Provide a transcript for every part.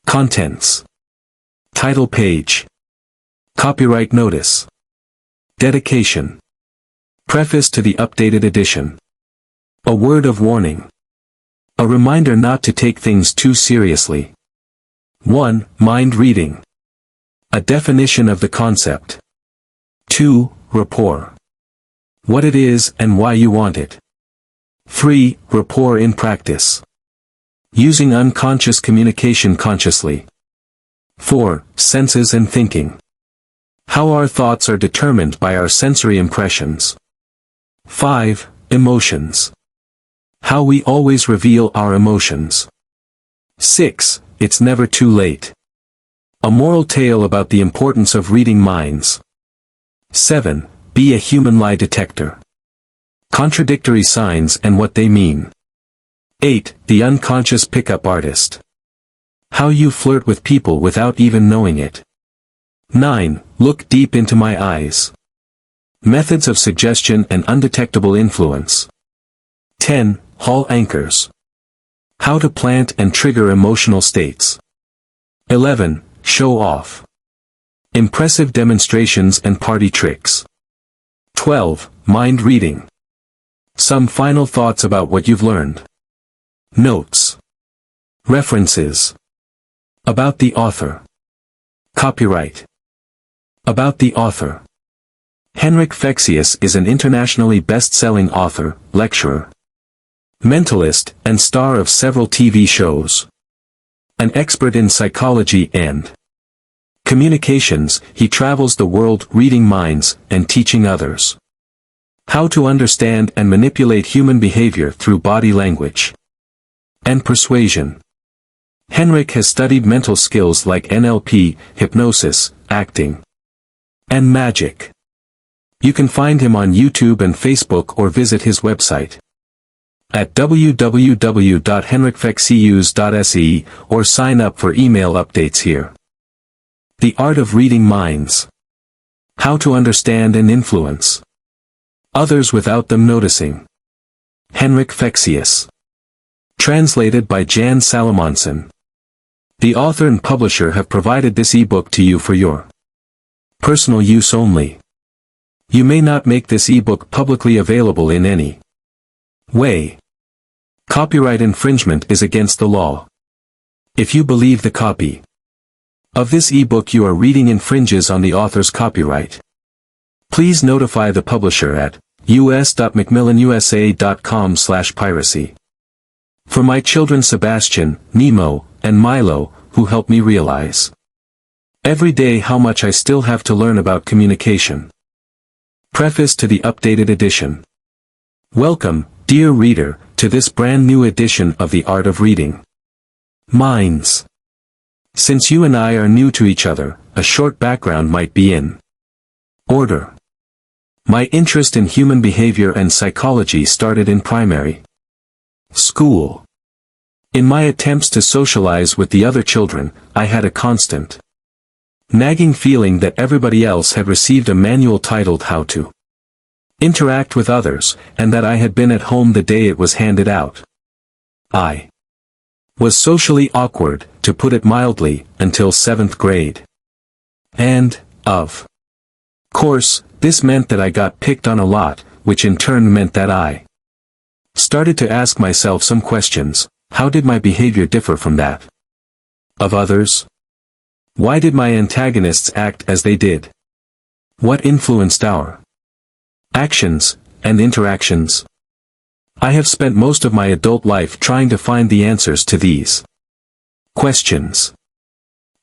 Contents. Title page. Copyright notice. Dedication. Preface to the updated edition. A word of warning. A reminder not to take things too seriously. 1. Mind reading. A definition of the concept. 2. Rapport. What it is and why you want it. 3. Rapport in practice. Using unconscious communication consciously. 4. Senses and thinking. How our thoughts are determined by our sensory impressions. 5. Emotions. How we always reveal our emotions. 6. It's never too late. A moral tale about the importance of reading minds. 7. Be a human lie detector. Contradictory signs and what they mean. 8. The unconscious pickup artist. How you flirt with people without even knowing it. 9. Look deep into my eyes. Methods of suggestion and undetectable influence. 10. Hall anchors. How to plant and trigger emotional states. 11. Show off. Impressive demonstrations and party tricks. 12. Mind reading. Some final thoughts about what you've learned. Notes. References. About the author. Copyright. About the author. Henrik Fexeus is an internationally best-selling author, lecturer, mentalist, and star of several TV shows. An expert in psychology and communications, he travels the world reading minds and teaching others how to understand and manipulate human behavior through body language and persuasion. Henrik has studied mental skills like NLP, hypnosis, acting, and magic. You can find him on YouTube and Facebook or visit his website at www.henrikfexeus.se or sign up for email updates here. The Art of Reading Minds. How to understand and influence others without them noticing. Henrik Fexeus. Translated by Jan Salomonsen. The author and publisher have provided this ebook to you for your personal use only. You may not make this ebook publicly available in any way. Copyright infringement is against the law. If you believe the copy of this ebook you are reading infringes on the author's copyright, please notify the publisher at us.macmillanusa.com/piracy. For my children Sebastian, Nemo, and Milo, who help me realize every day how much I still have to learn about communication. Preface to the updated edition. Welcome, dear reader, to this brand new edition of The Art of Reading Minds. Since you and I are new to each other, a short background might be in order. My interest in human behavior and psychology started in primary school. In my attempts to socialize with the other children, I had a constant nagging feeling that everybody else had received a manual titled How to Interact with Others, and that I had been at home the day it was handed out. I was socially awkward, to put it mildly, until 7th grade. And, of course, this meant that I got picked on a lot, which in turn meant that I started to ask myself some questions. How did my behavior differ from that of others? Why did my antagonists act as they did? What influenced our actions and interactions? I have spent most of my adult life trying to find the answers to these questions.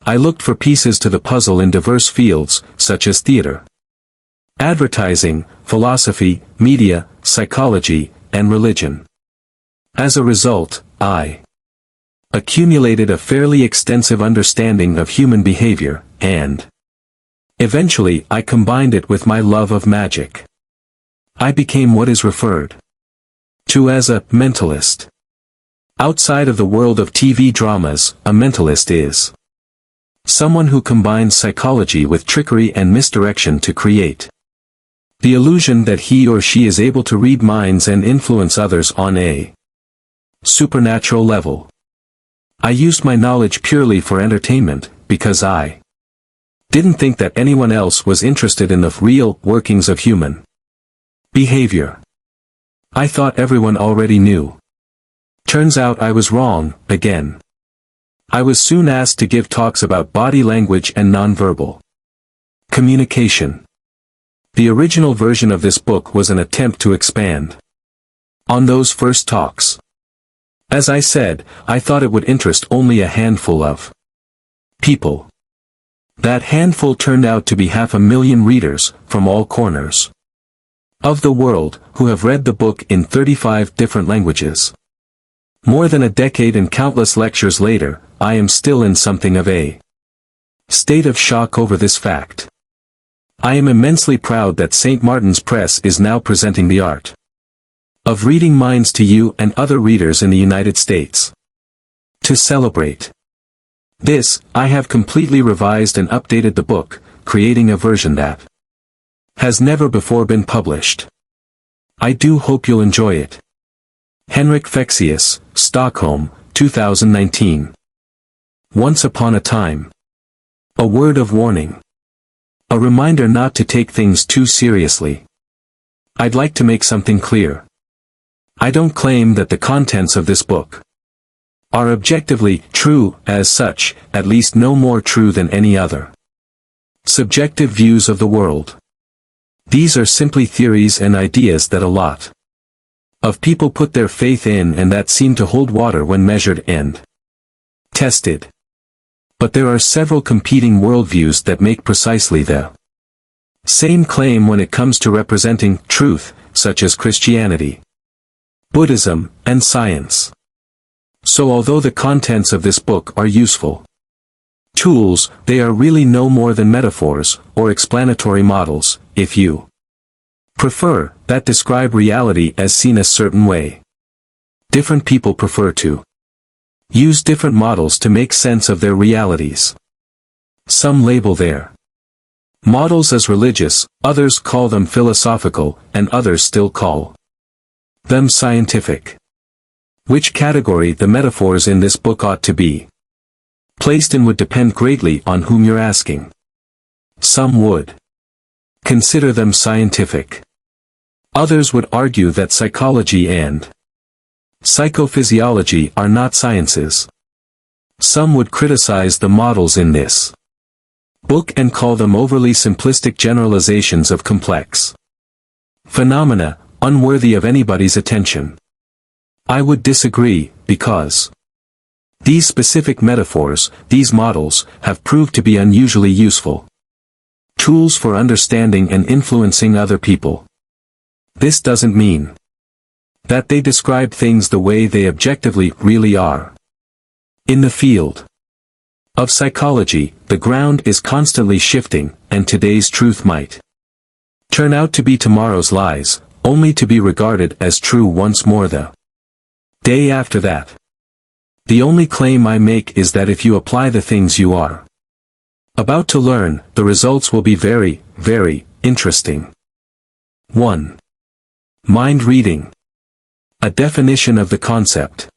I looked for pieces to the puzzle in diverse fields, such as theater, advertising, philosophy, media, psychology, and religion. As a result, I accumulated a fairly extensive understanding of human behavior, and eventually I combined it with my love of magic. I became what is referred to as a mentalist. Outside of the world of TV dramas, a mentalist is someone who combines psychology with trickery and misdirection to create the illusion that he or she is able to read minds and influence others on a supernatural level. I used my knowledge purely for entertainment, because I didn't think that anyone else was interested in the real workings of human behavior. I thought everyone already knew. Turns out I was wrong, again. I was soon asked to give talks about body language and nonverbal communication. The original version of this book was an attempt to expand on those first talks. As I said, I thought it would interest only a handful of people. That handful turned out to be 500,000 readers, from all corners of the world, who have read the book in 35 different languages. More than a decade and countless lectures later, I am still in something of a state of shock over this fact. I am immensely proud that St. Martin's Press is now presenting the art of reading minds to you and other readers in the United States. To celebrate this, I have completely revised and updated the book, creating a version that has never before been published. I do hope you'll enjoy it. Henrik Fexeus, Stockholm, 2019. Once upon a time. A word of warning. A reminder not to take things too seriously. I'd like to make something clear. I don't claim that the contents of this book are objectively true, as such, at least no more true than any other subjective views of the world. These are simply theories and ideas that a lot of people put their faith in and that seem to hold water when measured and tested. But there are several competing worldviews that make precisely the same claim when it comes to representing truth, such as Christianity, Buddhism, and science. So although the contents of this book are useful tools, they are really no more than metaphors, or explanatory models, if you prefer, that describe reality as seen a certain way. Different people prefer to use different models to make sense of their realities. Some label their models as religious, others call them philosophical, and others still call them scientific. Which category the metaphors in this book ought to be placed in would depend greatly on whom you're asking. Some would consider them scientific. Others would argue that psychology and psychophysiology are not sciences. Some would criticize the models in this book and call them overly simplistic generalizations of complex phenomena, unworthy of anybody's attention. I would disagree, because these specific metaphors, these models, have proved to be unusually useful tools for understanding and influencing other people. This doesn't mean that they describe things the way they objectively really are. In the field of psychology, the ground is constantly shifting, and today's truth might turn out to be tomorrow's lies, only to be regarded as true once more the day after that. The only claim I make is that if you apply the things you are about to learn, the results will be very, very interesting. 1. Mind reading. A definition of the concept,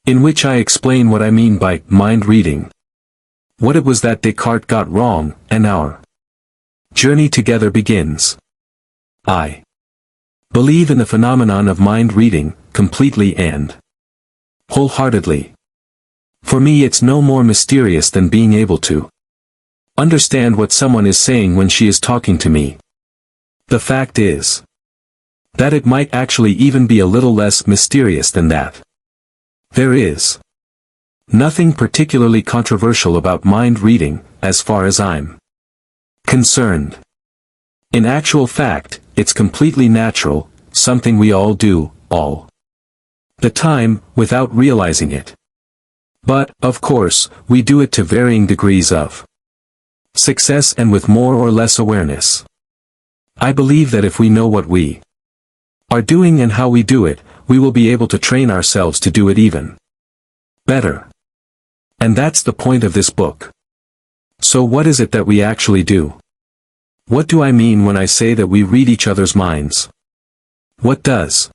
in which I explain what I mean by mind reading, what it was that Descartes got wrong, and our journey together begins. I believe in the phenomenon of mind reading, completely and wholeheartedly. For me it's no more mysterious than being able to understand what someone is saying when she is talking to me. The fact is that it might actually even be a little less mysterious than that. There is nothing particularly controversial about mind reading, as far as I'm concerned. In actual fact, it's completely natural, something we all do, all the time, without realizing it. But, of course, we do it to varying degrees of success and with more or less awareness. I believe that if we know what we are doing and how we do it, we will be able to train ourselves to do it even better. And that's the point of this book. So what is it that we actually do? What do I mean when I say that we read each other's minds? What does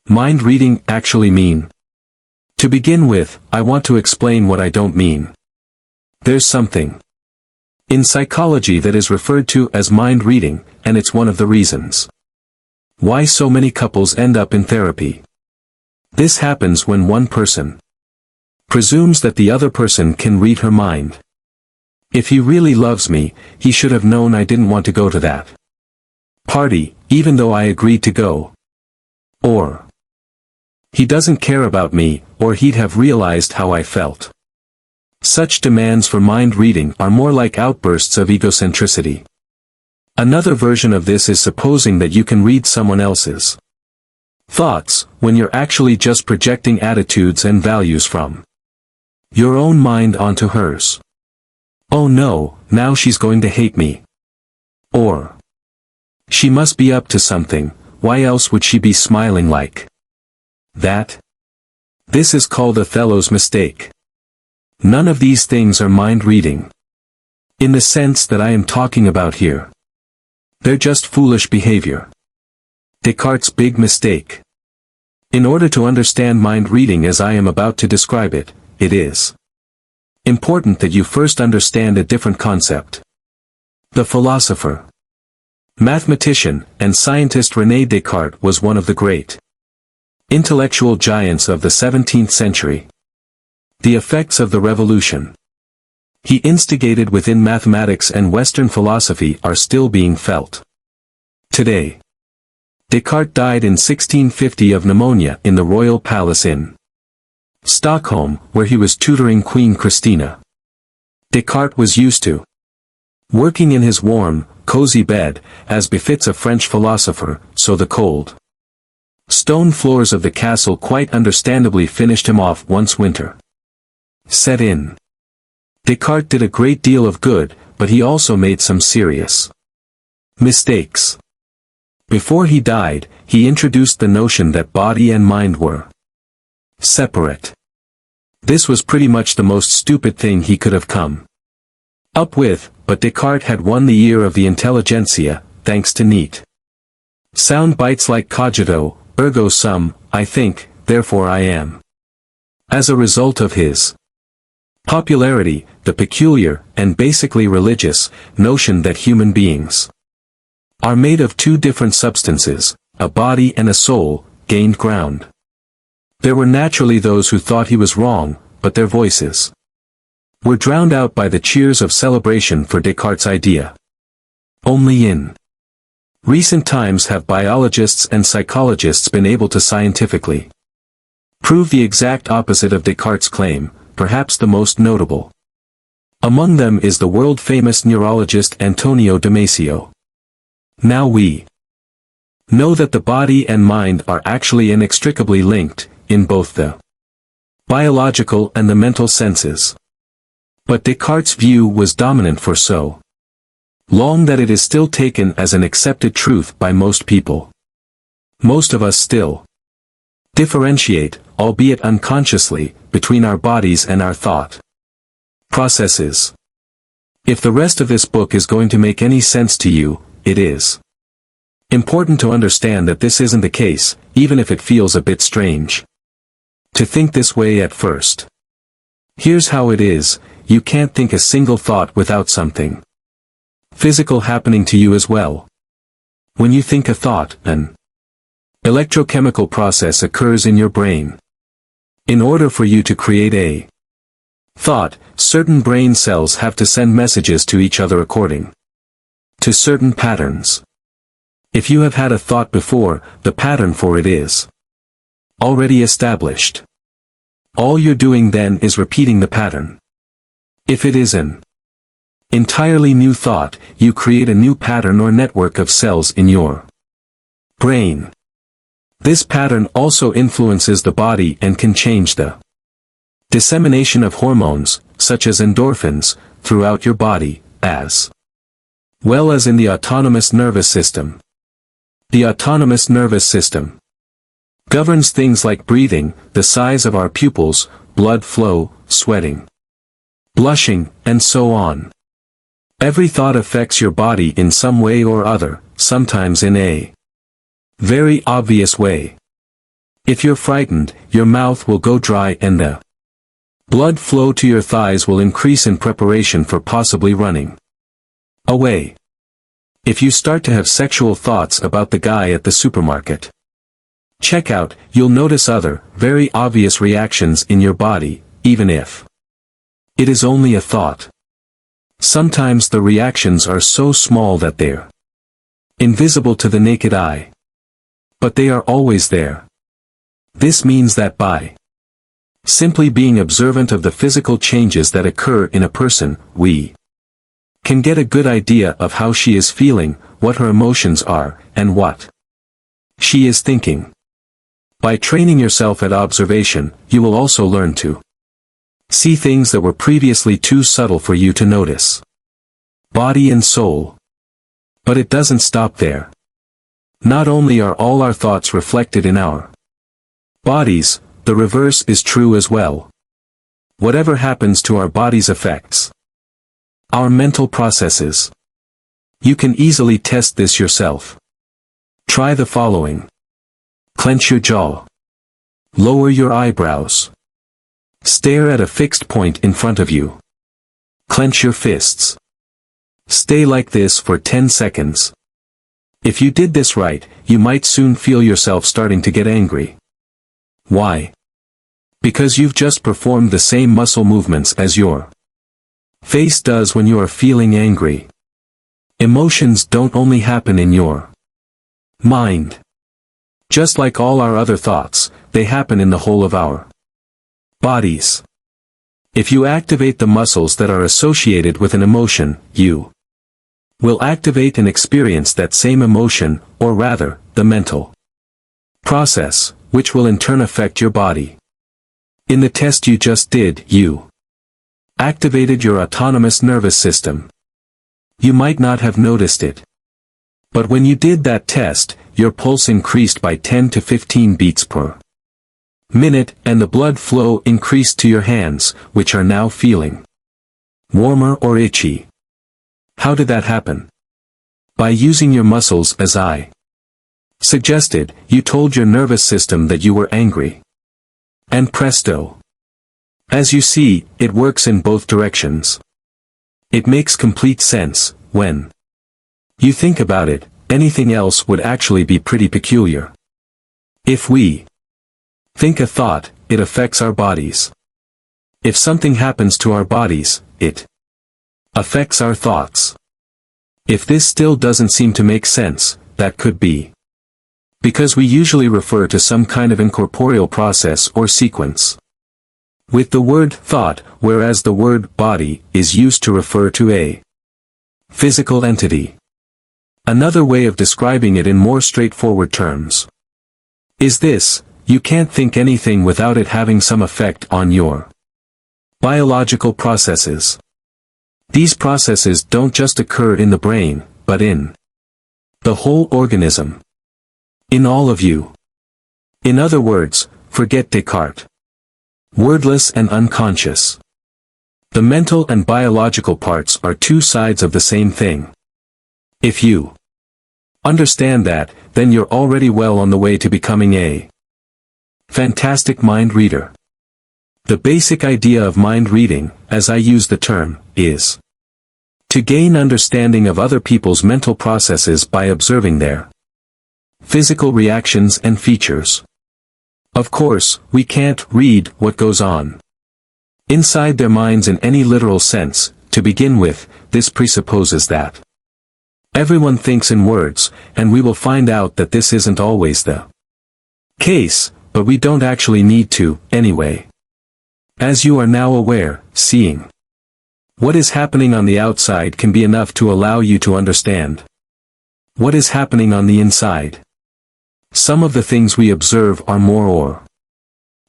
mind reading actually mean? To begin with, I want to explain what I don't mean. There's something in psychology that is referred to as mind reading, and it's one of the reasons why so many couples end up in therapy. This happens when one person presumes that the other person can read her mind. If he really loves me, he should have known I didn't want to go to that party, even though I agreed to go. Or he doesn't care about me, or he'd have realized how I felt. Such demands for mind reading are more like outbursts of egocentricity. Another version of this is supposing that you can read someone else's thoughts, when you're actually just projecting attitudes and values from your own mind onto hers. Oh no, now she's going to hate me. Or she must be up to something, why else would she be smiling like that? This is called Othello's mistake. None of these things are mind reading, in the sense that I am talking about here. They're just foolish behavior. Descartes' big mistake. In order to understand mind reading as I am about to describe it, it is important that you first understand a different concept. The philosopher, mathematician, and scientist René Descartes was one of the great intellectual giants of the 17th century. The effects of the revolution he instigated within mathematics and Western philosophy are still being felt today. Descartes died in 1650 of pneumonia in the royal palace in Stockholm, where he was tutoring Queen Christina. Descartes was used to working in his warm, cozy bed, as befits a French philosopher, so the cold stone floors of the castle quite understandably finished him off once winter set in. Descartes did a great deal of good, but he also made some serious mistakes. Before he died, he introduced the notion that body and mind were separate. This was pretty much the most stupid thing he could have come up with, but Descartes had won the ear of the intelligentsia, thanks to neat sound bites like cogito, ergo sum, I think, therefore I am. As a result of his popularity, the peculiar, and basically religious, notion that human beings are made of two different substances, a body and a soul, gained ground. There were naturally those who thought he was wrong, but their voices were drowned out by the cheers of celebration for Descartes' idea. Only in recent times have biologists and psychologists been able to scientifically prove the exact opposite of Descartes' claim, perhaps the most notable among them is the world-famous neurologist Antonio Damasio. Now we know that the body and mind are actually inextricably linked, in both the biological and the mental senses. But Descartes' view was dominant for so long that it is still taken as an accepted truth by most people. Most of us still differentiate, albeit unconsciously, between our bodies and our thought processes. If the rest of this book is going to make any sense to you, it is important to understand that this isn't the case, even if it feels a bit strange to think this way at first. Here's how it is: you can't think a single thought without something physical happening to you as well. When you think a thought, an electrochemical process occurs in your brain. In order for you to create a thought, certain brain cells have to send messages to each other according to certain patterns. If you have had a thought before, the pattern for it is already established. All you're doing then is repeating the pattern. If it is an entirely new thought, you create a new pattern or network of cells in your brain. This pattern also influences the body and can change the dissemination of hormones, such as endorphins, throughout your body, as well as in the autonomous nervous system. The autonomous nervous system governs things like breathing, the size of our pupils, blood flow, sweating, blushing, and so on. Every thought affects your body in some way or other, sometimes in a very obvious way. If you're frightened, your mouth will go dry and the blood flow to your thighs will increase in preparation for possibly running away. If you start to have sexual thoughts about the guy at the supermarket checkout, you'll notice other, very obvious reactions in your body, even if it is only a thought. Sometimes the reactions are so small that they're invisible to the naked eye. But they are always there. This means that by simply being observant of the physical changes that occur in a person, we can get a good idea of how she is feeling, what her emotions are, and what she is thinking. By training yourself at observation, you will also learn to see things that were previously too subtle for you to notice. Body and soul. But it doesn't stop there. Not only are all our thoughts reflected in our bodies, the reverse is true as well. Whatever happens to our bodies affects our mental processes. You can easily test this yourself. Try the following. Clench your jaw. Lower your eyebrows. Stare at a fixed point in front of you. Clench your fists. Stay like this for 10 seconds. If you did this right, you might soon feel yourself starting to get angry. Why? Because you've just performed the same muscle movements as your face does when you are feeling angry. Emotions don't only happen in your mind. Just like all our other thoughts, they happen in the whole of our bodies. If you activate the muscles that are associated with an emotion, you will activate and experience that same emotion, or rather, the mental process, which will in turn affect your body. In the test you just did, you activated your autonomous nervous system. You might not have noticed it. But when you did that test, your pulse increased by 10 to 15 beats per minute, and the blood flow increased to your hands, which are now feeling warmer or itchy. How did that happen? By using your muscles as I suggested. You told your nervous system that you were angry. And presto. As you see, it works in both directions. It makes complete sense. When you think about it, anything else would actually be pretty peculiar. If we think a thought, it affects our bodies. If something happens to our bodies, it affects our thoughts. If this still doesn't seem to make sense, that could be because we usually refer to some kind of incorporeal process or sequence with the word thought, whereas the word body is used to refer to a physical entity. Another way of describing it in more straightforward terms is this: you can't think anything without it having some effect on your biological processes. These processes don't just occur in the brain, but in the whole organism. In all of you. In other words, forget Descartes. Wordless and unconscious. The mental and biological parts are two sides of the same thing. If you understand that, then you're already well on the way to becoming a fantastic mind reader. The basic idea of mind reading, as I use the term, is to gain understanding of other people's mental processes by observing their physical reactions and features. Of course, we can't read what goes on inside their minds in any literal sense. To begin with, this presupposes that everyone thinks in words, and we will find out that this isn't always the case, but we don't actually need to, anyway. As you are now aware, seeing what is happening on the outside can be enough to allow you to understand what is happening on the inside. Some of the things we observe are more or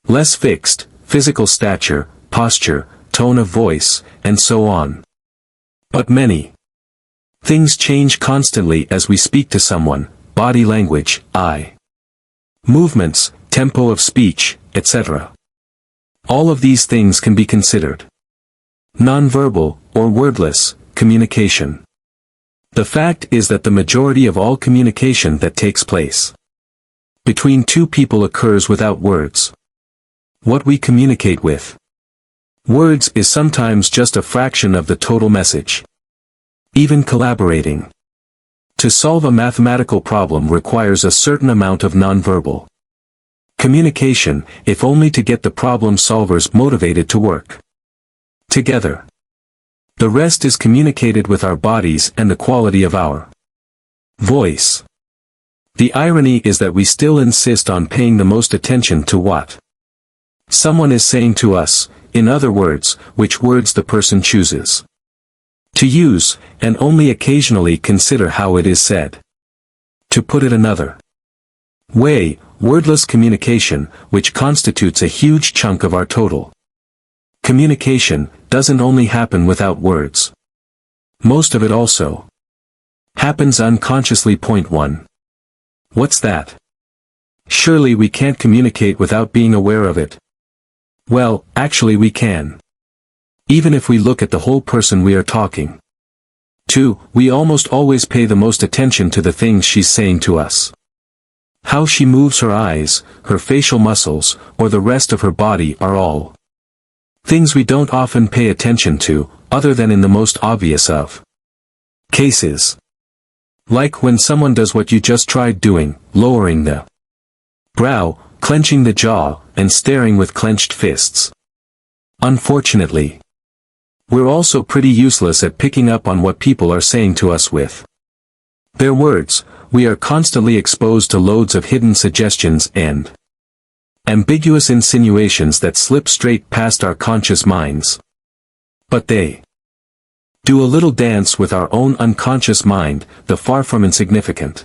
less fixed: physical stature, posture, tone of voice, and so on. But many things change constantly as we speak to someone: body language, eye movements, tempo of speech, etc. All of these things can be considered nonverbal, or wordless, communication. The fact is that the majority of all communication that takes place between two people occurs without words. What we communicate with words is sometimes just a fraction of the total message. Even collaborating to solve a mathematical problem requires a certain amount of nonverbal communication, if only to get the problem solvers motivated to work together. The rest is communicated with our bodies and the quality of our voice. The irony is that we still insist on paying the most attention to what someone is saying to us, in other words, which words the person chooses to use, and only occasionally consider how it is said. To put it another way, wordless communication, which constitutes a huge chunk of our total communication, doesn't only happen without words. Most of it also happens unconsciously. Point 1. What's that? Surely we can't communicate without being aware of it. Well, actually we can. Even if we look at the whole person we are talking to, we almost always pay the most attention to the things she's saying to us. How she moves her eyes, her facial muscles, or the rest of her body are all things we don't often pay attention to, other than in the most obvious of cases. Like when someone does what you just tried doing, lowering the brow, clenching the jaw, and staring with clenched fists. Unfortunately, we're also pretty useless at picking up on what people are saying to us with their words. We are constantly exposed to loads of hidden suggestions and ambiguous insinuations that slip straight past our conscious minds. But they do a little dance with our own unconscious mind, the far from insignificant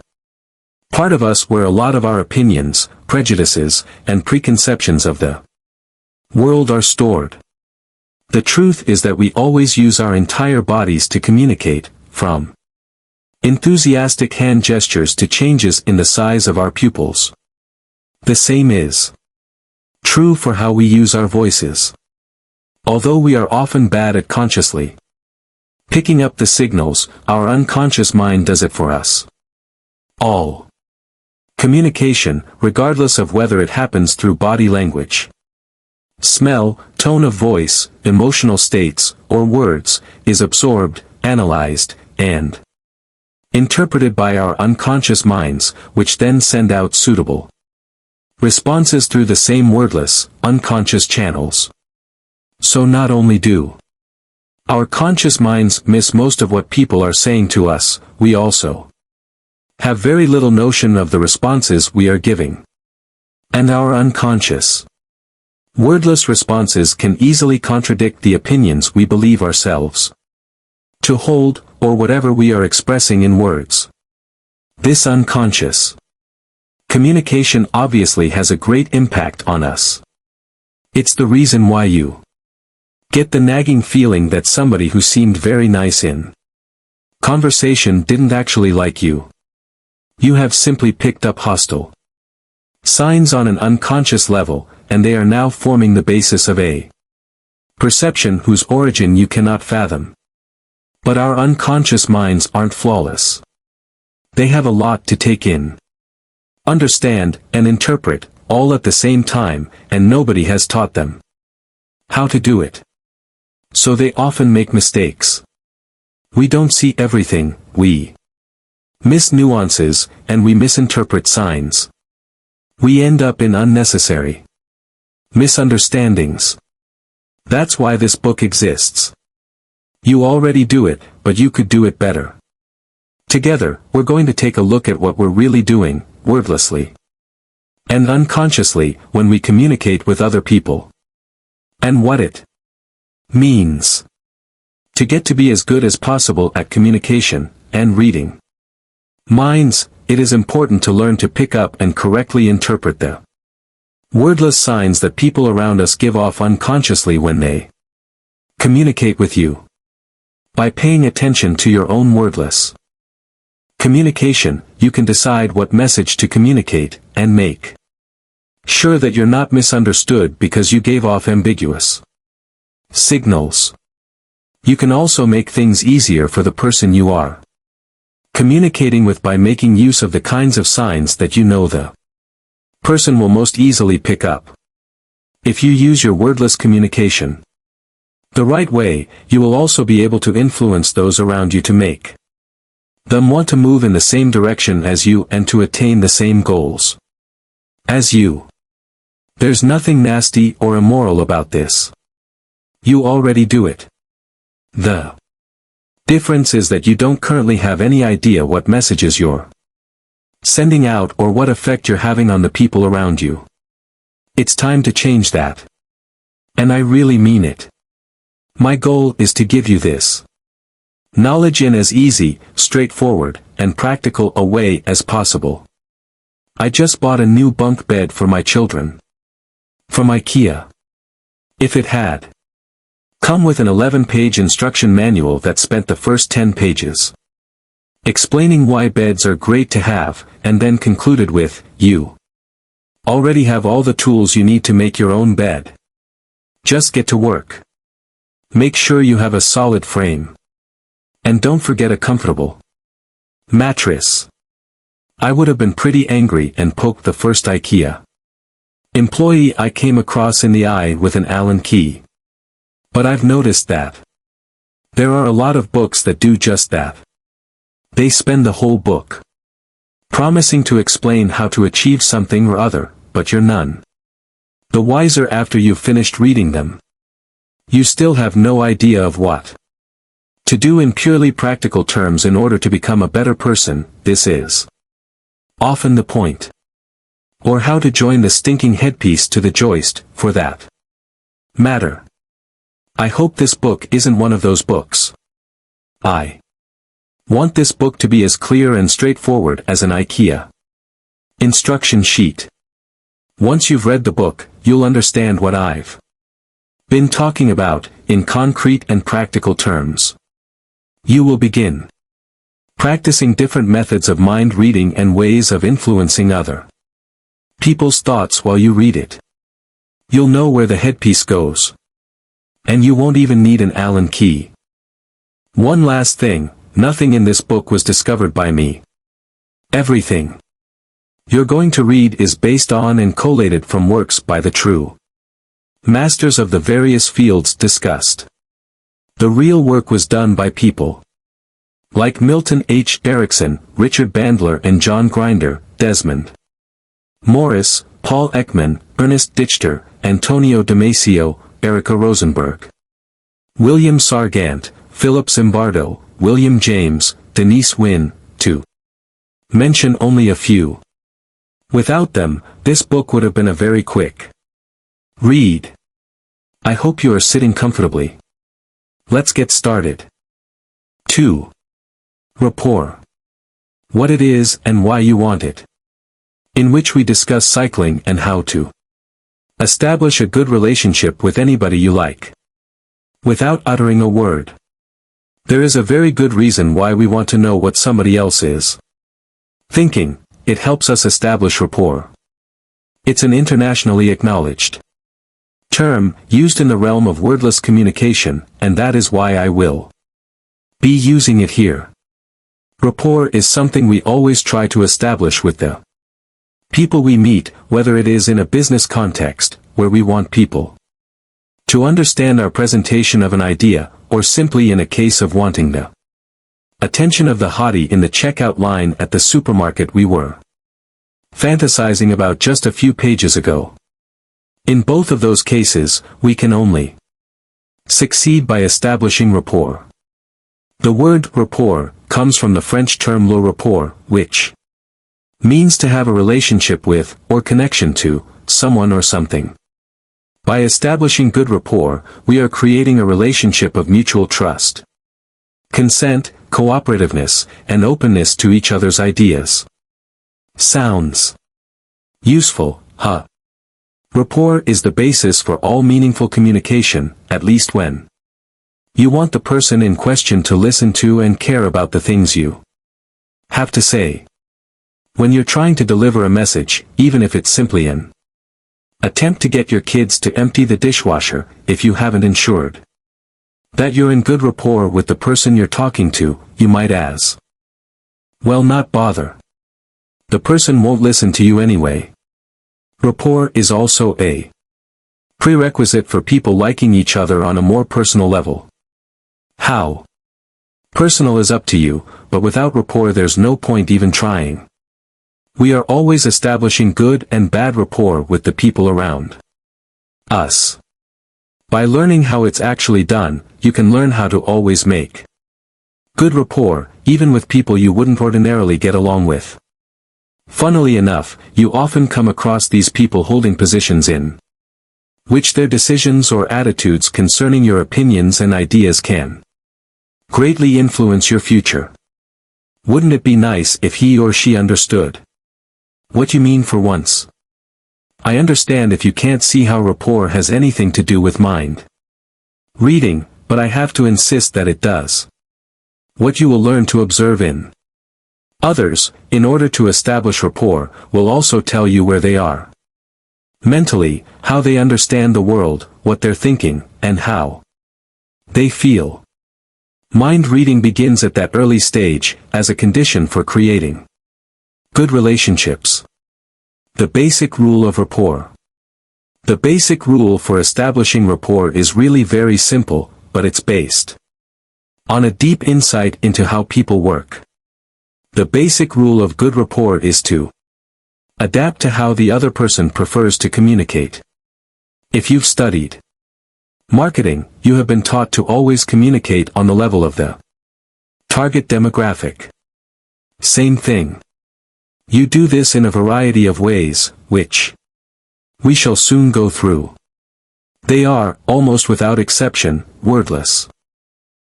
part of us where a lot of our opinions, prejudices, and preconceptions of the world are stored. The truth is that we always use our entire bodies to communicate, from enthusiastic hand gestures to changes in the size of our pupils. The same is true for how we use our voices. Although we are often bad at consciously picking up the signals, our unconscious mind does it for us. All communication, regardless of whether it happens through body language, smell, tone of voice, emotional states, or words, is absorbed, analyzed, and interpreted by our unconscious minds, which then send out suitable responses through the same wordless, unconscious channels. So not only do our conscious minds miss most of what people are saying to us, we also have very little notion of the responses we are giving. And our unconscious wordless responses can easily contradict the opinions we believe ourselves to hold, or whatever we are expressing in words. This unconscious communication obviously has a great impact on us. It's the reason why you get the nagging feeling that somebody who seemed very nice in conversation didn't actually like you. You have simply picked up hostile signs on an unconscious level, and they are now forming the basis of a perception whose origin you cannot fathom. But our unconscious minds aren't flawless. They have a lot to take in, understand, and interpret, all at the same time, and nobody has taught them how to do it. So they often make mistakes. We don't see everything, we miss nuances, and we misinterpret signs. We end up in unnecessary misunderstandings. That's why this book exists. You already do it, but you could do it better. Together, we're going to take a look at what we're really doing, wordlessly and unconsciously, when we communicate with other people. And what it means to get to be as good as possible at communication and reading minds. It is important to learn to pick up and correctly interpret the wordless signs that people around us give off unconsciously when they communicate with you. By paying attention to your own wordless communication, you can decide what message to communicate, and make sure that you're not misunderstood because you gave off ambiguous signals. You can also make things easier for the person you are communicating with by making use of the kinds of signs that you know the person will most easily pick up. If you use your wordless communication the right way, you will also be able to influence those around you to make them want to move in the same direction as you and to attain the same goals as you. There's nothing nasty or immoral about this. You already do it. The difference is that you don't currently have any idea what messages you're sending out or what effect you're having on the people around you. It's time to change that. And I really mean it. My goal is to give you this knowledge in as easy, straightforward, and practical a way as possible. I just bought a new bunk bed for my children from IKEA. If it had come with an 11-page instruction manual that spent the first 10 pages explaining why beds are great to have, and then concluded with, you already have all the tools you need to make your own bed. Just get to work. Make sure you have a solid frame. And don't forget a comfortable mattress. I would have been pretty angry and poked the first IKEA employee I came across in the eye with an Allen key. But I've noticed that there are a lot of books that do just that. They spend the whole book promising to explain how to achieve something or other, but you're none the wiser after you've finished reading them. You still have no idea of what to do in purely practical terms in order to become a better person. This is often the point. Or how to join the stinking headpiece to the joist, for that matter. I hope this book isn't one of those books. I want this book to be as clear and straightforward as an IKEA instruction sheet. Once you've read the book, you'll understand what I've been talking about, in concrete and practical terms. You will begin practicing different methods of mind reading and ways of influencing other people's thoughts while you read it. You'll know where the headpiece goes. And you won't even need an Allen key. One last thing, nothing in this book was discovered by me. Everything you're going to read is based on and collated from works by the true masters of the various fields discussed. The real work was done by people like Milton H. Erickson, Richard Bandler and John Grinder, Desmond Morris, Paul Ekman, Ernest Dichter, Antonio Damasio, Erica Rosenberg, William Sargant, Philip Zimbardo, William James, Denise Wynn, to mention only a few. Without them, this book would have been a very quick read. I hope you are sitting comfortably. Let's get started. 2. Rapport. What it is and why you want it. In which we discuss cycling and how to establish a good relationship with anybody you like without uttering a word. There is a very good reason why we want to know what somebody else is thinking. It helps us establish rapport. It's an internationally acknowledged term, used in the realm of wordless communication, and that is why I will be using it here. Rapport is something we always try to establish with the people we meet, whether it is in a business context, where we want people to understand our presentation of an idea, or simply in a case of wanting the attention of the hottie in the checkout line at the supermarket we were fantasizing about just a few pages ago. In both of those cases, we can only succeed by establishing rapport. The word rapport comes from the French term le rapport, which means to have a relationship with, or connection to, someone or something. By establishing good rapport, we are creating a relationship of mutual trust, consent, cooperativeness, and openness to each other's ideas. Sounds useful, huh? Rapport is the basis for all meaningful communication, at least when you want the person in question to listen to and care about the things you have to say. When you're trying to deliver a message, even if it's simply an attempt to get your kids to empty the dishwasher, if you haven't ensured that you're in good rapport with the person you're talking to, you might as well not bother. The person won't listen to you anyway. Rapport is also a prerequisite for people liking each other on a more personal level. How personal is up to you, but without rapport there's no point even trying. We are always establishing good and bad rapport with the people around us. By learning how it's actually done, you can learn how to always make good rapport, even with people you wouldn't ordinarily get along with. Funnily enough, you often come across these people holding positions in which their decisions or attitudes concerning your opinions and ideas can greatly influence your future. Wouldn't it be nice if he or she understood what you mean for once? I understand if you can't see how rapport has anything to do with mind reading, but I have to insist that it does. What you will learn to observe in others, in order to establish rapport, will also tell you where they are mentally, how they understand the world, what they're thinking, and how they feel. Mind reading begins at that early stage, as a condition for creating good relationships. The basic rule of rapport. The basic rule for establishing rapport is really very simple, but it's based on a deep insight into how people work. The basic rule of good rapport is to adapt to how the other person prefers to communicate. If you've studied marketing, you have been taught to always communicate on the level of the target demographic. Same thing. You do this in a variety of ways, which we shall soon go through. They are, almost without exception, wordless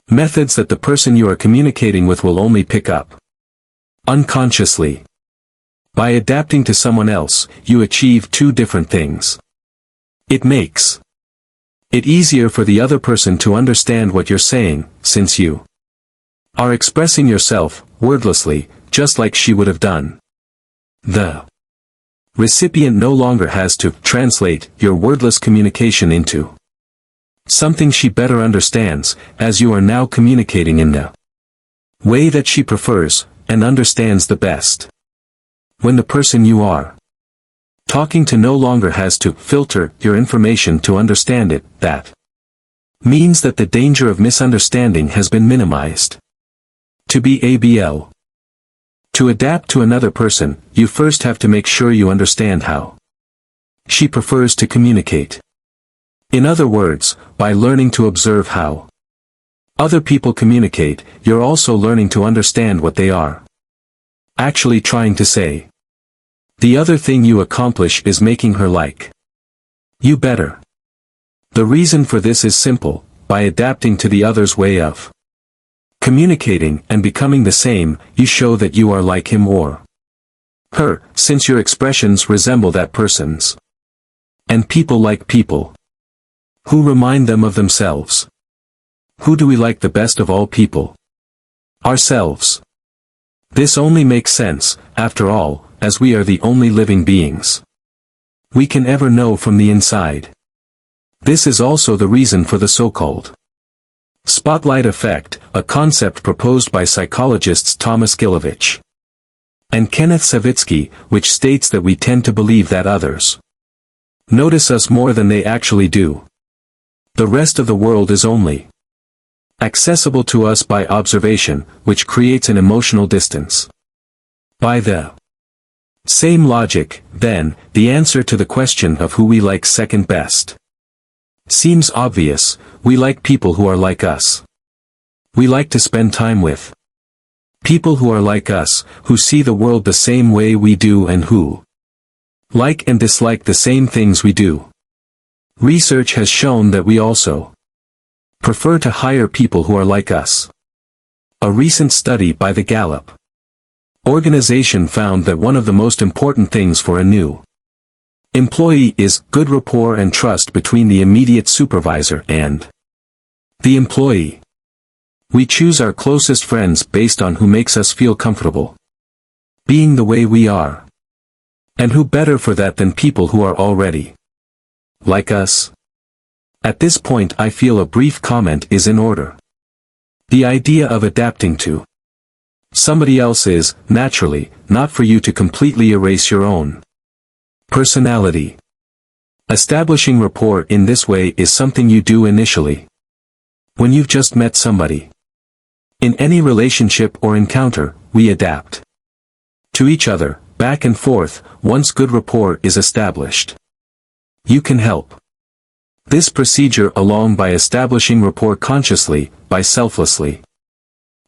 methods that the person you are communicating with will only pick up unconsciously. By adapting to someone else, you achieve two different things. It makes it easier for the other person to understand what you're saying, since you are expressing yourself, wordlessly, just like she would have done. The recipient no longer has to translate your wordless communication into something she better understands, as you are now communicating in the way that she prefers, and understands the best. When the person you are talking to no longer has to filter your information to understand it, that means that the danger of misunderstanding has been minimized. To be ABL. To adapt to another person, you first have to make sure you understand how she prefers to communicate. In other words, by learning to observe how other people communicate, you're also learning to understand what they are actually trying to say. The other thing you accomplish is making her like you better. The reason for this is simple: by adapting to the other's way of communicating and becoming the same, you show that you are like him or her, since your expressions resemble that person's. And people like people who remind them of themselves. Who do we like the best of all people? Ourselves. This only makes sense, after all, as we are the only living beings we can ever know from the inside. This is also the reason for the so-called spotlight effect, a concept proposed by psychologists Thomas Gilovich and Kenneth Savitsky, which states that we tend to believe that others notice us more than they actually do. The rest of the world is only accessible to us by observation, which creates an emotional distance. By the same logic, then, the answer to the question of who we like second best seems obvious: we like people who are like us. We like to spend time with people who are like us, who see the world the same way we do and who like and dislike the same things we do. Research has shown that we also prefer to hire people who are like us. A recent study by the Gallup organization found that one of the most important things for a new employee is good rapport and trust between the immediate supervisor and the employee. We choose our closest friends based on who makes us feel comfortable being the way we are. And who better for that than people who are already like us? At this point I feel a brief comment is in order. The idea of adapting to somebody else is, naturally, not for you to completely erase your own Personality. Establishing rapport in this way is something you do initially. When you've just met somebody. In any relationship or encounter, we adapt to each other, back and forth, once good rapport is established. You can help this procedure along by establishing rapport consciously, by selflessly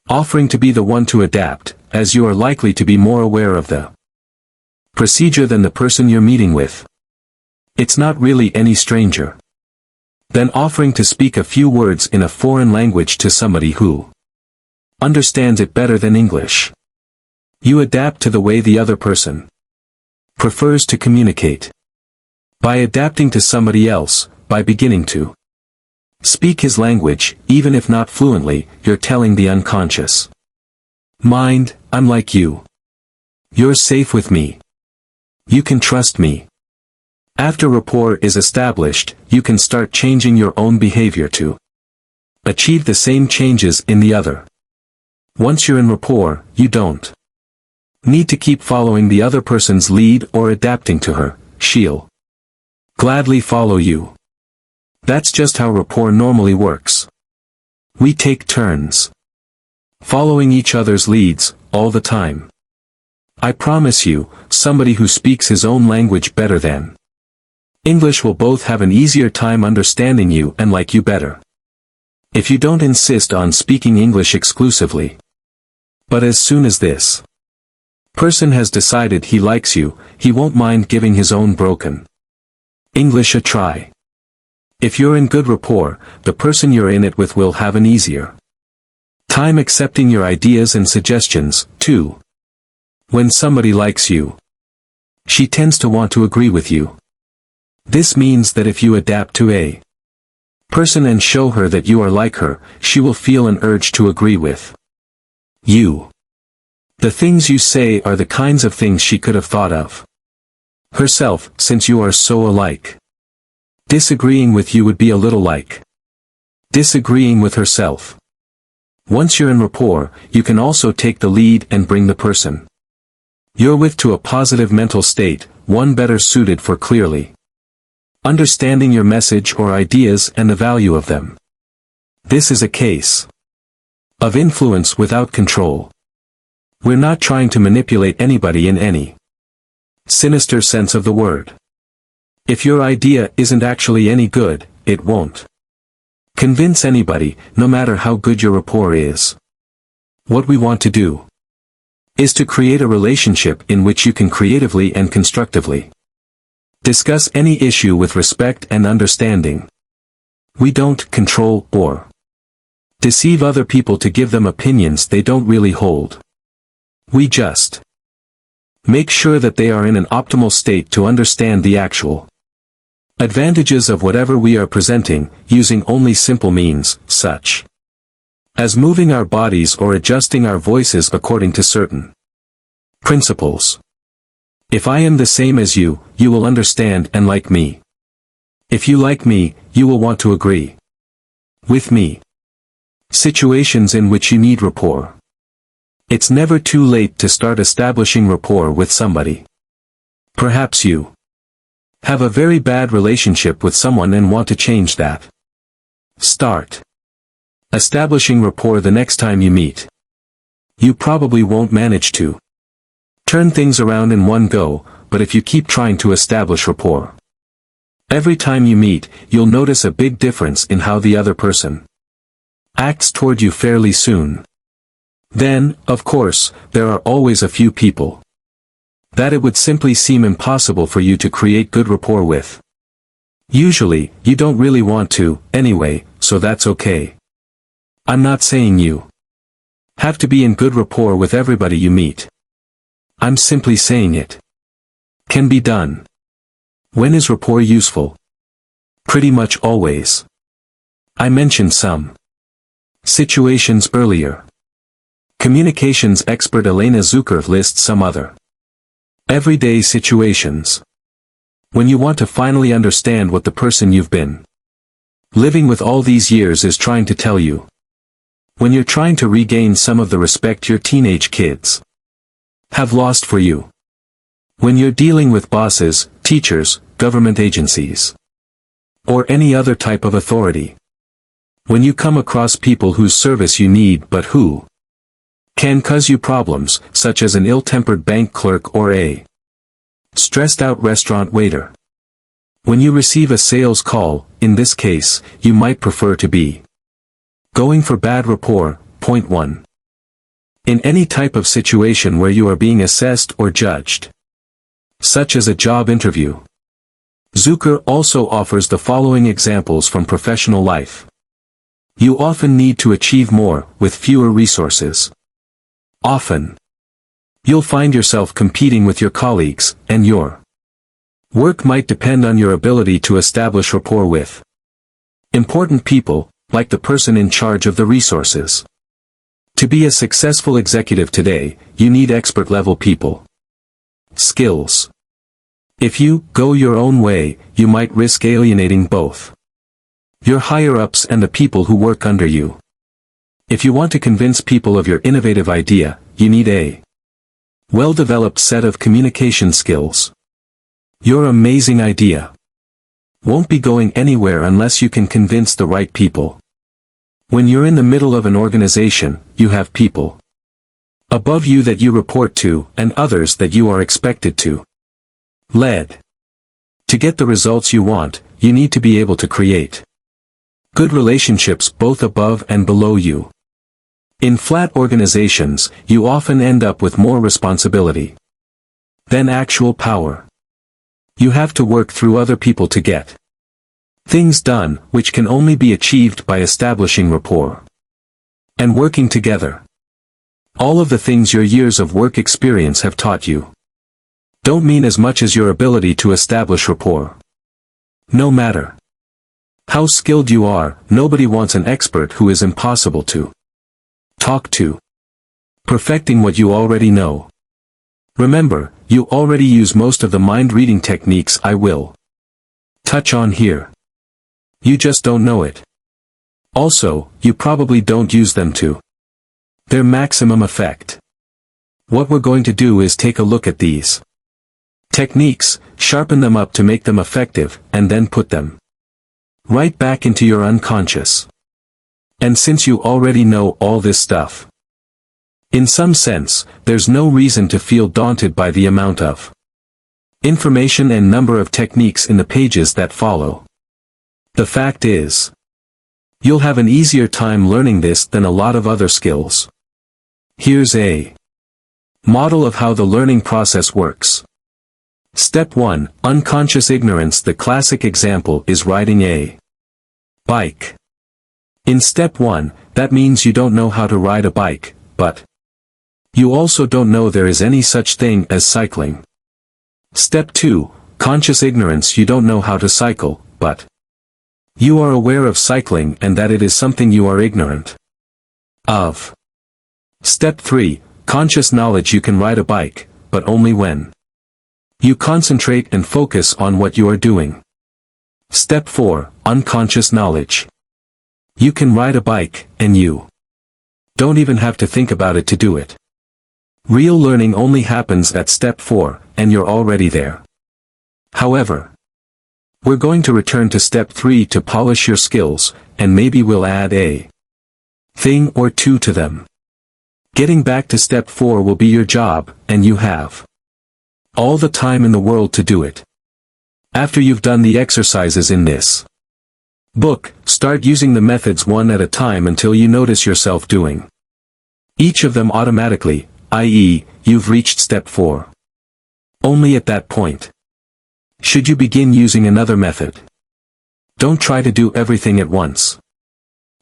offering to be the one to adapt, as you are likely to be more aware of the procedure than the person you're meeting with. It's not really any stranger. Then offering to speak a few words in a foreign language to somebody who understands it better than English. You adapt to the way the other person prefers to communicate. By adapting to somebody else, by beginning to speak his language, even if not fluently, you're telling the unconscious mind, I'm like you. You're safe with me. You can trust me. After rapport is established, you can start changing your own behavior to achieve the same changes in the other. Once you're in rapport, you don't need to keep following the other person's lead or adapting to her. She'll gladly follow you. That's just how rapport normally works. We take turns following each other's leads, all the time. I promise you, somebody who speaks his own language better than English will both have an easier time understanding you and like you better. If you don't insist on speaking English exclusively. But as soon as this person has decided he likes you, he won't mind giving his own broken English a try. If you're in good rapport, the person you're in it with will have an easier time accepting your ideas and suggestions, too. When somebody likes you, she tends to want to agree with you. This means that if you adapt to a person and show her that you are like her, she will feel an urge to agree with you. The things you say are the kinds of things she could have thought of herself, since you are so alike. Disagreeing with you would be a little like disagreeing with herself. Once you're in rapport, you can also take the lead and bring the person you're with to a positive mental state, one better suited for clearly understanding your message or ideas and the value of them. This is a case of influence without control. We're not trying to manipulate anybody in any sinister sense of the word. If your idea isn't actually any good, it won't convince anybody, no matter how good your rapport is. What we want to do is to create a relationship in which you can creatively and constructively discuss any issue with respect and understanding. We don't control or deceive other people to give them opinions they don't really hold. We just make sure that they are in an optimal state to understand the actual advantages of whatever we are presenting, using only simple means, such as moving our bodies or adjusting our voices according to certain principles. If I am the same as you, you will understand and like me. If you like me, you will want to agree with me. Situations in which you need rapport. It's never too late to start establishing rapport with somebody. Perhaps you have a very bad relationship with someone and want to change that. Start establishing rapport the next time you meet. You probably won't manage to turn things around in one go, but if you keep trying to establish rapport, every time you meet, you'll notice a big difference in how the other person acts toward you fairly soon. Then, of course, there are always a few people that it would simply seem impossible for you to create good rapport with. Usually, you don't really want to, anyway, so that's okay. I'm not saying you have to be in good rapport with everybody you meet. I'm simply saying it can be done. When is rapport useful? Pretty much always. I mentioned some situations earlier. Communications expert Elena Zucker lists some other everyday situations. When you want to finally understand what the person you've been living with all these years is trying to tell you. When you're trying to regain some of the respect your teenage kids have lost for you. When you're dealing with bosses, teachers, government agencies, or any other type of authority. When you come across people whose service you need but who can cause you problems, such as an ill-tempered bank clerk or a stressed-out restaurant waiter. When you receive a sales call, in this case, you might prefer to be going for bad rapport. Point 1. In any type of situation where you are being assessed or judged, such as a job interview. Zucker also offers the following examples from professional life. You often need to achieve more, with fewer resources. Often, you'll find yourself competing with your colleagues, and your work might depend on your ability to establish rapport with important people, like the person in charge of the resources. To be a successful executive today, you need expert-level people skills. If you go your own way, you might risk alienating both your higher-ups and the people who work under you. If you want to convince people of your innovative idea, you need a well-developed set of communication skills. Your amazing idea won't be going anywhere unless you can convince the right people. When you're in the middle of an organization, you have people above you that you report to, and others that you are expected to lead. To get the results you want, you need to be able to create good relationships both above and below you. In flat organizations, you often end up with more responsibility than actual power. You have to work through other people to get things done, which can only be achieved by establishing rapport and working together. All of the things your years of work experience have taught you don't mean as much as your ability to establish rapport. No matter how skilled you are, nobody wants an expert who is impossible to talk to. Perfecting what you already know. Remember, you already use most of the mind-reading techniques I will touch on here. You just don't know it. Also, you probably don't use them to their maximum effect. What we're going to do is take a look at these techniques, sharpen them up to make them effective, and then put them right back into your unconscious. And since you already know all this stuff, in some sense, there's no reason to feel daunted by the amount of information and number of techniques in the pages that follow. The fact is, you'll have an easier time learning this than a lot of other skills. Here's a model of how the learning process works. Step 1, unconscious ignorance. The classic example is riding a bike. In step 1, that means you don't know how to ride a bike, but you also don't know there is any such thing as cycling. Step 2, conscious ignorance. You don't know how to cycle, but you are aware of cycling and that it is something you are ignorant of. Step 3, conscious knowledge. You can ride a bike, but only when you concentrate and focus on what you are doing. Step 4, unconscious knowledge. You can ride a bike, and you don't even have to think about it to do it. Real learning only happens at step 4, and you're already there. However, we're going to return to step 3 to polish your skills, and maybe we'll add a thing or two to them. Getting back to step 4 will be your job, and you have all the time in the world to do it. After you've done the exercises in this book, start using the methods one at a time until you notice yourself doing each of them automatically, i.e., you've reached step 4. Only at that point should you begin using another method. Don't try to do everything at once.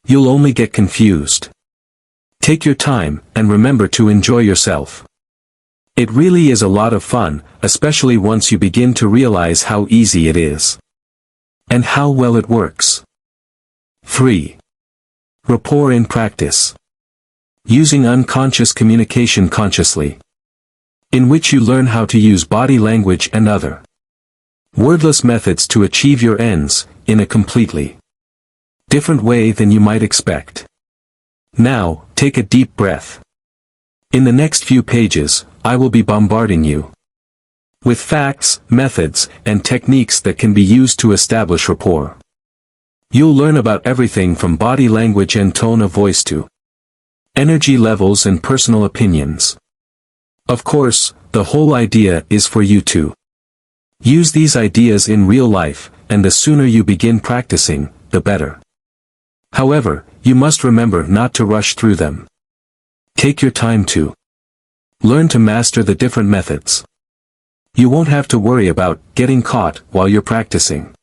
You'll only get confused. Take your time, and remember to enjoy yourself. It really is a lot of fun, especially once you begin to realize how easy it is. And how well it works. 3. Rapport in practice. Using unconscious communication consciously. In which you learn how to use body language and other wordless methods to achieve your ends, in a completely different way than you might expect. Now, take a deep breath. In the next few pages, I will be bombarding you with facts, methods, and techniques that can be used to establish rapport. You'll learn about everything from body language and tone of voice to energy levels and personal opinions. Of course, the whole idea is for you to use these ideas in real life, and the sooner you begin practicing, the better. However, you must remember not to rush through them. Take your time to learn to master the different methods. You won't have to worry about getting caught while you're practicing.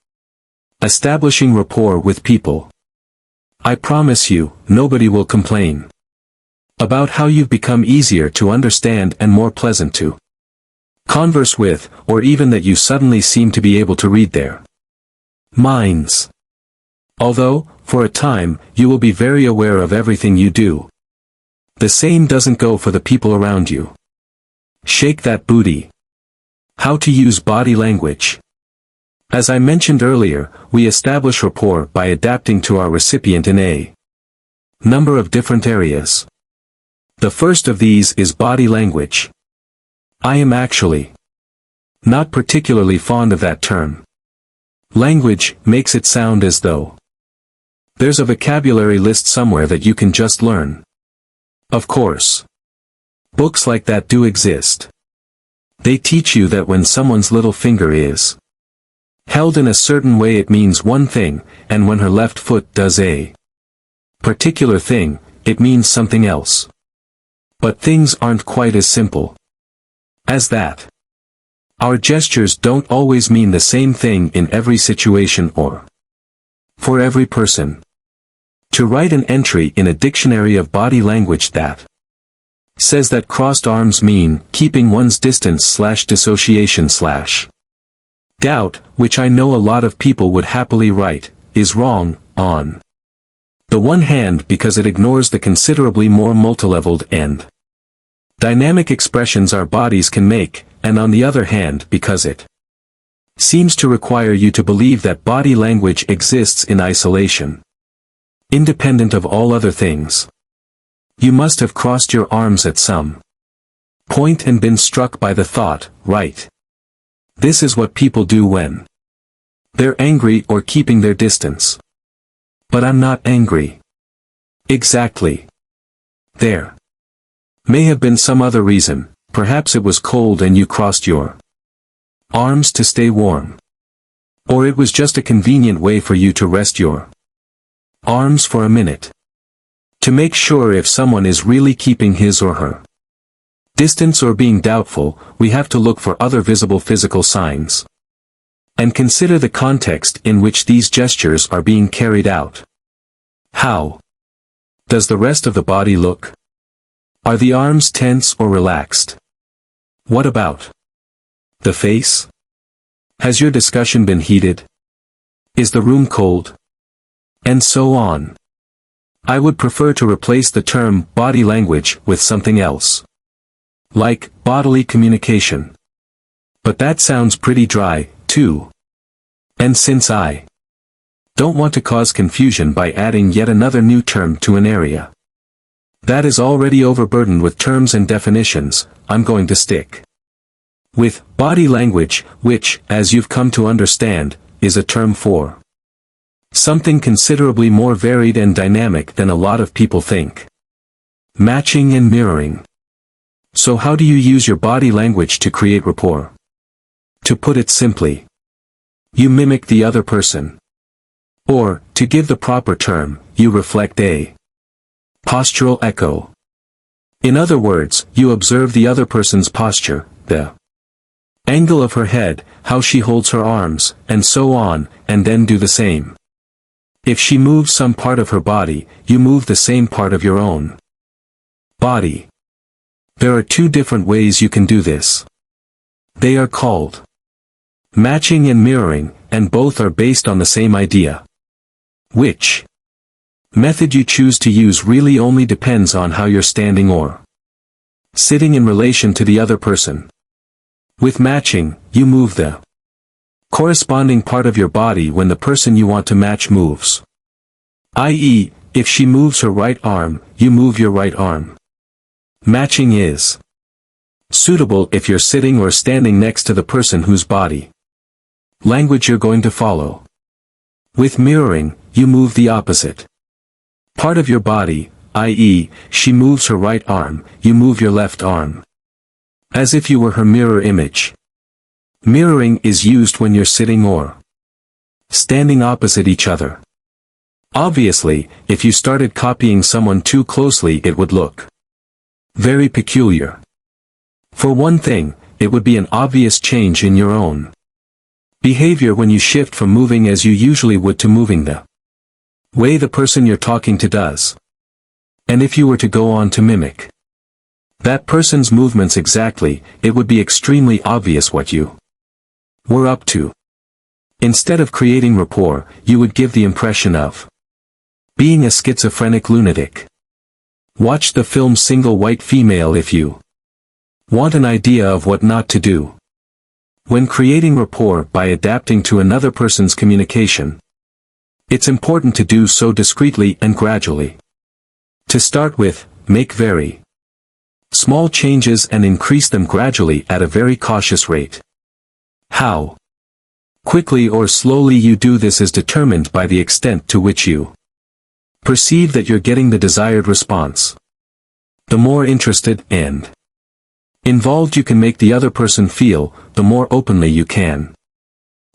Establishing rapport with people. I promise you, nobody will complain about how you've become easier to understand and more pleasant to converse with, or even that you suddenly seem to be able to read their minds. Although, for a time, you will be very aware of everything you do. The same doesn't go for the people around you. Shake that booty. How to use body language. As I mentioned earlier, we establish rapport by adapting to our recipient in a number of different areas. The first of these is body language. I am actually not particularly fond of that term. Language makes it sound as though there's a vocabulary list somewhere that you can just learn. Of course, books like that do exist. They teach you that when someone's little finger is held in a certain way it means one thing, and when her left foot does a particular thing, it means something else. But things aren't quite as simple as that. Our gestures don't always mean the same thing in every situation or for every person. To write an entry in a dictionary of body language that says that crossed arms mean keeping one's distance/dissociation/doubt, which I know a lot of people would happily write, is wrong, on the one hand because it ignores the considerably more multileveled and dynamic expressions our bodies can make, and on the other hand because it seems to require you to believe that body language exists in isolation, independent of all other things. You must have crossed your arms at some point and been struck by the thought, right? This is what people do when they're angry or keeping their distance. But I'm not angry. Exactly. There may have been some other reason, perhaps it was cold and you crossed your arms to stay warm. Or it was just a convenient way for you to rest your arms for a minute. To make sure if someone is really keeping his or her distance or being doubtful, we have to look for other visible physical signs. And consider the context in which these gestures are being carried out. How does the rest of the body look? Are the arms tense or relaxed? What about the face? Has your discussion been heated? Is the room cold? And so on. I would prefer to replace the term body language with something else, like bodily communication. But that sounds pretty dry, too. And since I don't want to cause confusion by adding yet another new term to an area that is already overburdened with terms and definitions, I'm going to stick with body language, which, as you've come to understand, is a term for something considerably more varied and dynamic than a lot of people think. Matching and mirroring. So how do you use your body language to create rapport? To put it simply, you mimic the other person. Or, to give the proper term, you reflect a postural echo. In other words, you observe the other person's posture, the angle of her head, how she holds her arms, and so on, and then do the same. If she moves some part of her body, you move the same part of your own body. There are two different ways you can do this. They are called matching and mirroring, and both are based on the same idea. Which method you choose to use really only depends on how you're standing or sitting in relation to the other person. With matching, you move the corresponding part of your body when the person you want to match moves. I.e., if she moves her right arm, you move your right arm. Matching is Suitable if you're sitting or standing next to the person whose body language you're going to follow. With mirroring, you move the opposite part of your body, i.e., she moves her right arm, you move your left arm. As if you were her mirror image. Mirroring is used when you're sitting or standing opposite each other. Obviously, if you started copying someone too closely it would look very peculiar. For one thing, it would be an obvious change in your own behavior when you shift from moving as you usually would to moving the way the person you're talking to does. And if you were to go on to mimic that person's movements exactly, it would be extremely obvious what you were up to. Instead of creating rapport, you would give the impression of being a schizophrenic lunatic. Watch the film Single White Female if you want an idea of what not to do. When creating rapport by adapting to another person's communication, it's important to do so discreetly and gradually. To start with, make very small changes and increase them gradually at a very cautious rate. How quickly or slowly you do this is determined by the extent to which you perceive that you're getting the desired response. The more interested and involved you can make the other person feel, the more openly you can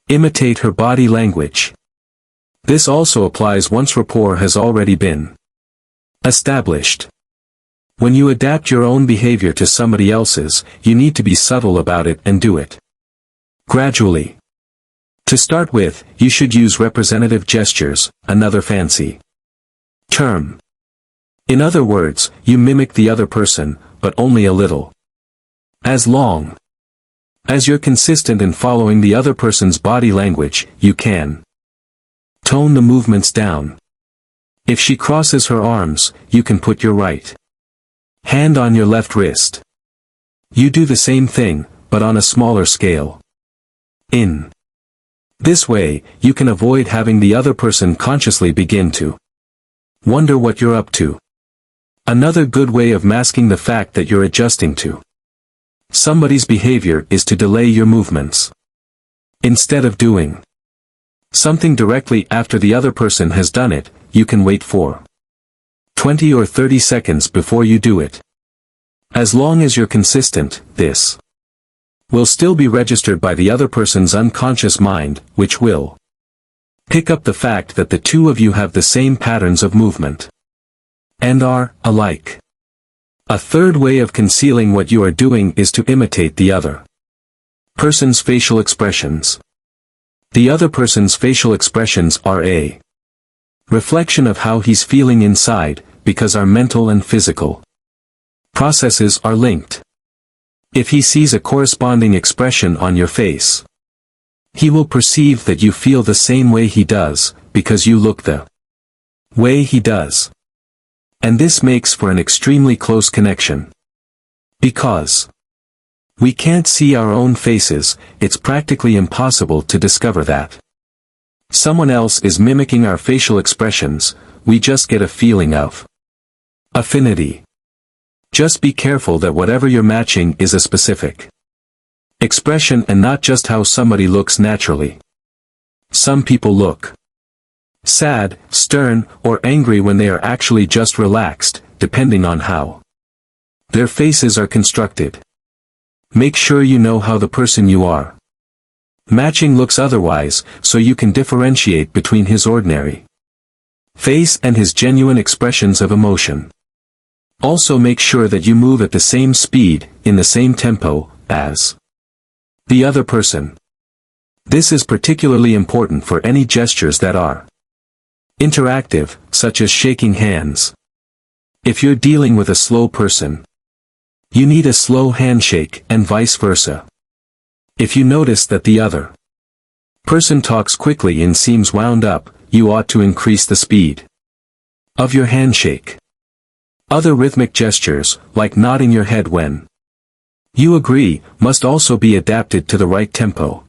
imitate her body language. This also applies once rapport has already been established. When you adapt your own behavior to somebody else's, you need to be subtle about it and do it gradually. To start with, you should use representative gestures, another fancy term. In other words, you mimic the other person, but only a little. As long as you're consistent in following the other person's body language, you can tone the movements down. If she crosses her arms, you can put your right hand on your left wrist. You do the same thing, but on a smaller scale. In this way, you can avoid having the other person consciously begin to wonder what you're up to. Another good way of masking the fact that you're adjusting to somebody's behavior is to delay your movements. Instead of doing something directly after the other person has done it, you can wait for 20 or 30 seconds before you do it. As long as you're consistent, this will still be registered by the other person's unconscious mind, which will pick up the fact that the two of you have the same patterns of movement and are alike. A third way of concealing what you are doing is to imitate the other person's facial expressions. The other person's facial expressions are a reflection of how he's feeling inside, because our mental and physical processes are linked. If he sees a corresponding expression on your face, he will perceive that you feel the same way he does, because you look the way he does. And this makes for an extremely close connection. Because we can't see our own faces, it's practically impossible to discover that someone else is mimicking our facial expressions. We just get a feeling of affinity. Just be careful that whatever you're matching is a specific expression and not just how somebody looks naturally. Some people look sad, stern, or angry when they are actually just relaxed, depending on how their faces are constructed. Make sure you know how the person you are matching looks otherwise, so you can differentiate between his ordinary face and his genuine expressions of emotion. Also make sure that you move at the same speed, in the same tempo, as the other person. This is particularly important for any gestures that are interactive, such as shaking hands. If you're dealing with a slow person, you need a slow handshake, and vice versa. If you notice that the other person talks quickly and seems wound up, you ought to increase the speed of your handshake. Other rhythmic gestures, like nodding your head when you agree, must also be adapted to the right tempo.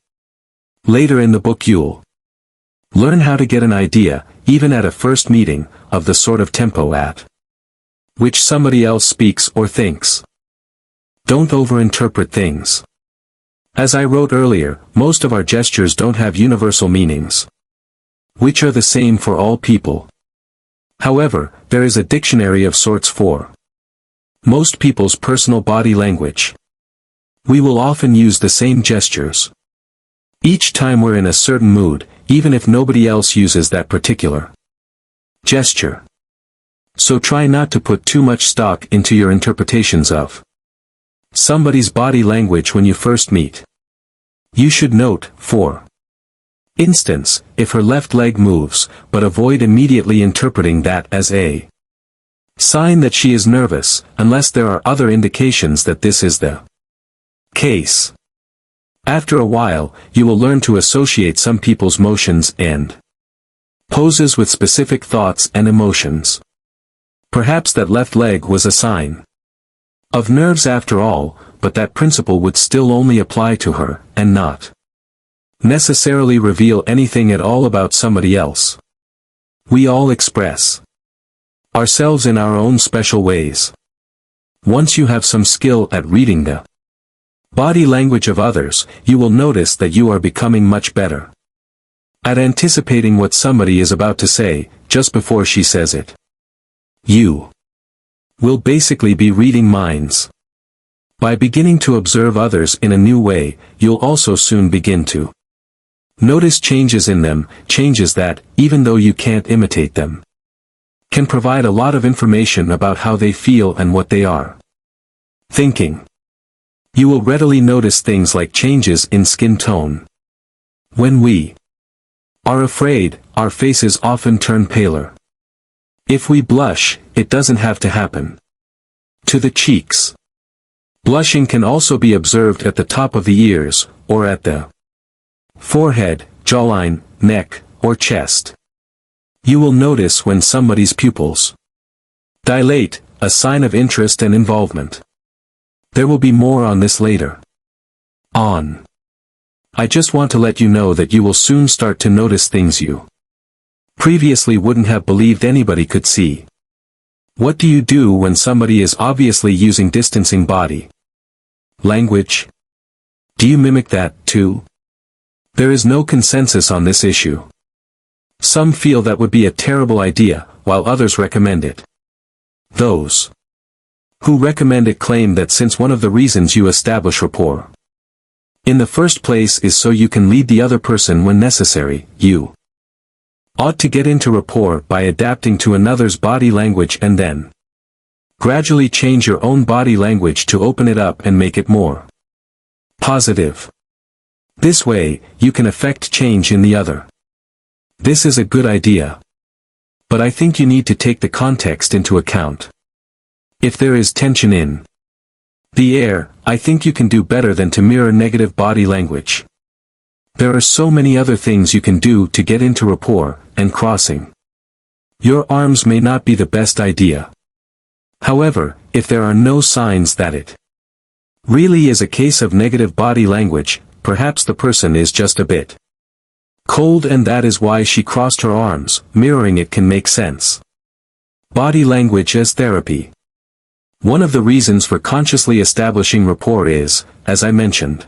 Later in the book you'll learn how to get an idea, even at a first meeting, of the sort of tempo at which somebody else speaks or thinks. Don't overinterpret things. As I wrote earlier, most of our gestures don't have universal meanings, which are the same for all people. However, there is a dictionary of sorts for most people's personal body language. We will often use the same gestures each time we're in a certain mood, even if nobody else uses that particular gesture. So try not to put too much stock into your interpretations of somebody's body language when you first meet. You should note, for instance, if her left leg moves, but avoid immediately interpreting that as a sign that she is nervous, unless there are other indications that this is the case. After a while, you will learn to associate some people's motions and poses with specific thoughts and emotions. Perhaps that left leg was a sign of nerves after all, but that principle would still only apply to her, and not necessarily reveal anything at all about somebody else. We all express ourselves in our own special ways. Once you have some skill at reading the body language of others, you will notice that you are becoming much better at anticipating what somebody is about to say, just before she says it. You will basically be reading minds. By beginning to observe others in a new way, you'll also soon begin to notice changes in them, changes that, even though you can't imitate them, can provide a lot of information about how they feel and what they are thinking. You will readily notice things like changes in skin tone. When we are afraid, our faces often turn paler. If we blush, it doesn't have to happen to the cheeks. Blushing can also be observed at the top of the ears, or at the forehead, jawline, neck, or chest. You will notice when somebody's pupils dilate, a sign of interest and involvement. There will be more on this later on. I just want to let you know that you will soon start to notice things you previously wouldn't have believed anybody could see. What do you do when somebody is obviously using distancing body language? Do you mimic that, too? There is no consensus on this issue. Some feel that would be a terrible idea, while others recommend it. Those who recommend it claim that since one of the reasons you establish rapport in the first place is so you can lead the other person when necessary, you ought to get into rapport by adapting to another's body language and then gradually change your own body language to open it up and make it more positive. This way, you can affect change in the other. This is a good idea. But I think you need to take the context into account. If there is tension in the air, I think you can do better than to mirror negative body language. There are so many other things you can do to get into rapport, and crossing your arms may not be the best idea. However, if there are no signs that it really is a case of negative body language, perhaps the person is just a bit cold and that is why she crossed her arms. Mirroring it can make sense. Body language as therapy. One of the reasons for consciously establishing rapport is, as I mentioned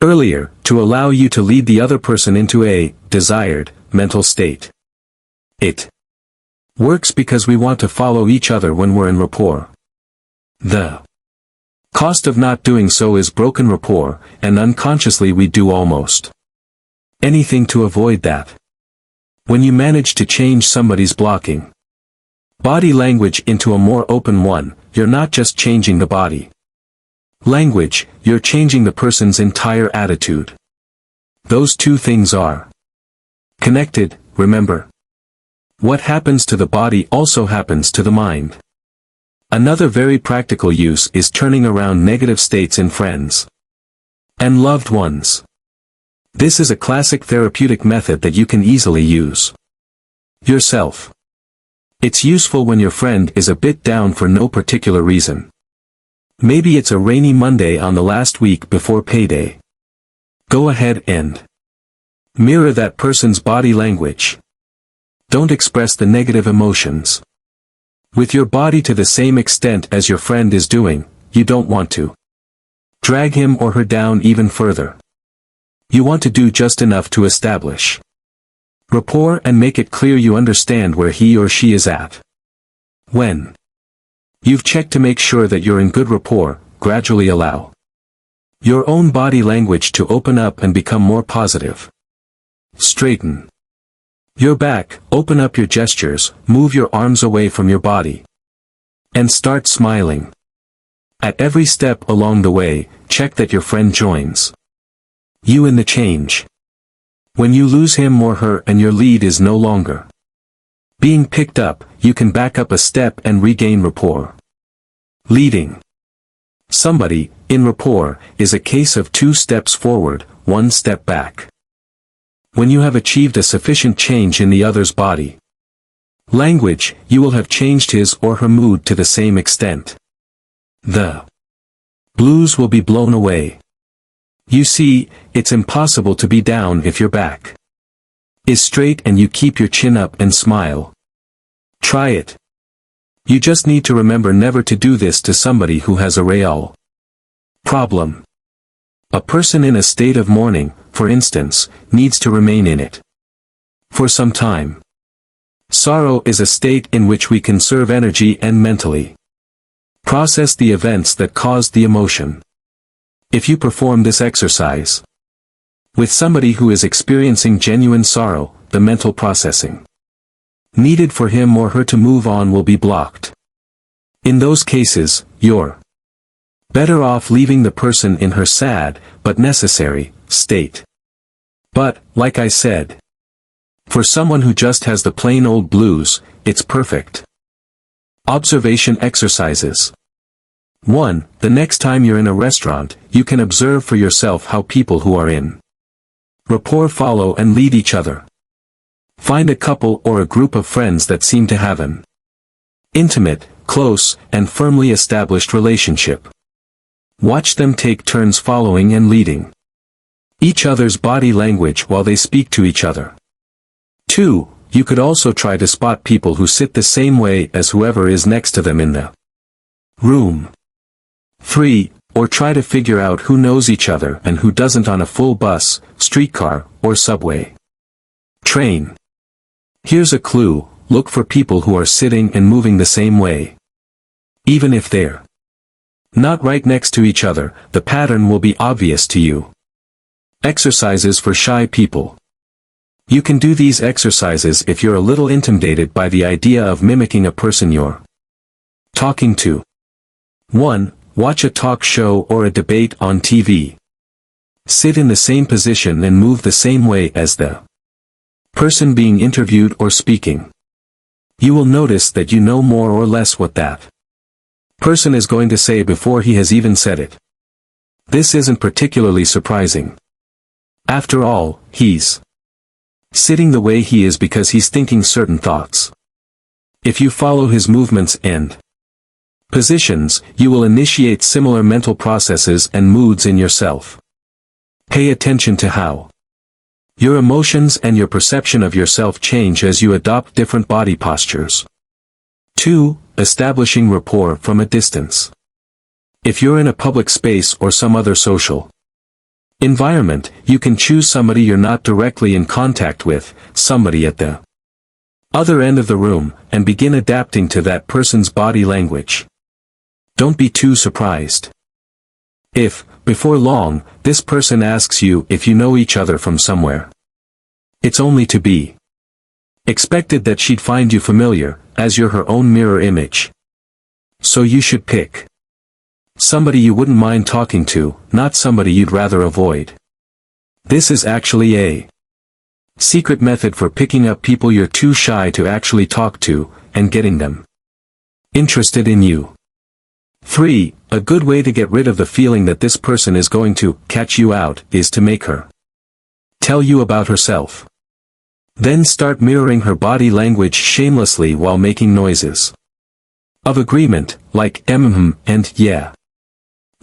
earlier, to allow you to lead the other person into a desired mental state. It works because we want to follow each other when we're in rapport. The cost of not doing so is broken rapport, and unconsciously we do almost anything to avoid that. When you manage to change somebody's blocking body language into a more open one, you're not just changing the body language, you're changing the person's entire attitude. Those two things are connected, remember. What happens to the body also happens to the mind. Another very practical use is turning around negative states in friends and loved ones. This is a classic therapeutic method that you can easily use yourself. It's useful when your friend is a bit down for no particular reason. Maybe it's a rainy Monday on the last week before payday. Go ahead and mirror that person's body language. Don't express the negative emotions with your body to the same extent as your friend is doing. You don't want to Drag him or her down even further. You want to do just enough to establish rapport and make it clear you understand where he or she is at. When you've checked to make sure that you're in good rapport, gradually allow your own body language to open up and become more positive. Straighten your back, open up your gestures, move your arms away from your body, and start smiling. At every step along the way, check that your friend joins you in the change. When you lose him or her and your lead is no longer being picked up, you can back up a step and regain rapport. Leading somebody, in rapport, is a case of 2 steps forward, 1 step back. When you have achieved a sufficient change in the other's body language, you will have changed his or her mood to the same extent. The blues will be blown away. You see, it's impossible to be down if your back is straight and you keep your chin up and smile. Try it. You just need to remember never to do this to somebody who has a real problem. A person in a state of mourning, for instance, needs to remain in it for some time. Sorrow is a state in which we conserve energy and mentally process the events that caused the emotion. If you perform this exercise with somebody who is experiencing genuine sorrow, the mental processing needed for him or her to move on will be blocked. In those cases, you're better off leaving the person in her sad, but necessary, state. But, like I said, for someone who just has the plain old blues, it's perfect. Observation exercises. 1. The next time you're in a restaurant, you can observe for yourself how people who are in rapport follow and lead each other. Find a couple or a group of friends that seem to have an intimate, close, and firmly established relationship. Watch them take turns following and leading each other's body language while they speak to each other. 2. You could also try to spot people who sit the same way as whoever is next to them in the room. 3. Or try to figure out who knows each other and who doesn't on a full bus, streetcar, or subway train. Here's a clue: look for people who are sitting and moving the same way. Even if they're not right next to each other, the pattern will be obvious to you. Exercises for shy people. You can do these exercises if you're a little intimidated by the idea of mimicking a person you're talking to. 1. Watch a talk show or a debate on TV. Sit in the same position and move the same way as the person being interviewed or speaking. You will notice that you know more or less what that person is going to say before he has even said it. This isn't particularly surprising. After all, he's sitting the way he is because he's thinking certain thoughts. If you follow his movements and positions, you will initiate similar mental processes and moods in yourself. Pay attention to how your emotions and your perception of yourself change as you adopt different body postures. 2. Establishing rapport from a distance. If you're in a public space or some other social environment, you can choose somebody you're not directly in contact with, somebody at the other end of the room, and begin adapting to that person's body language. Don't be too surprised if, before long, this person asks you if you know each other from somewhere. It's only to be expected that she'd find you familiar, as you're her own mirror image. So you should pick somebody you wouldn't mind talking to, not somebody you'd rather avoid. This is actually a secret method for picking up people you're too shy to actually talk to, and getting them interested in you. 3. A good way to get rid of the feeling that this person is going to catch you out is to make her tell you about herself. Then start mirroring her body language shamelessly while making noises of agreement, like and yeah.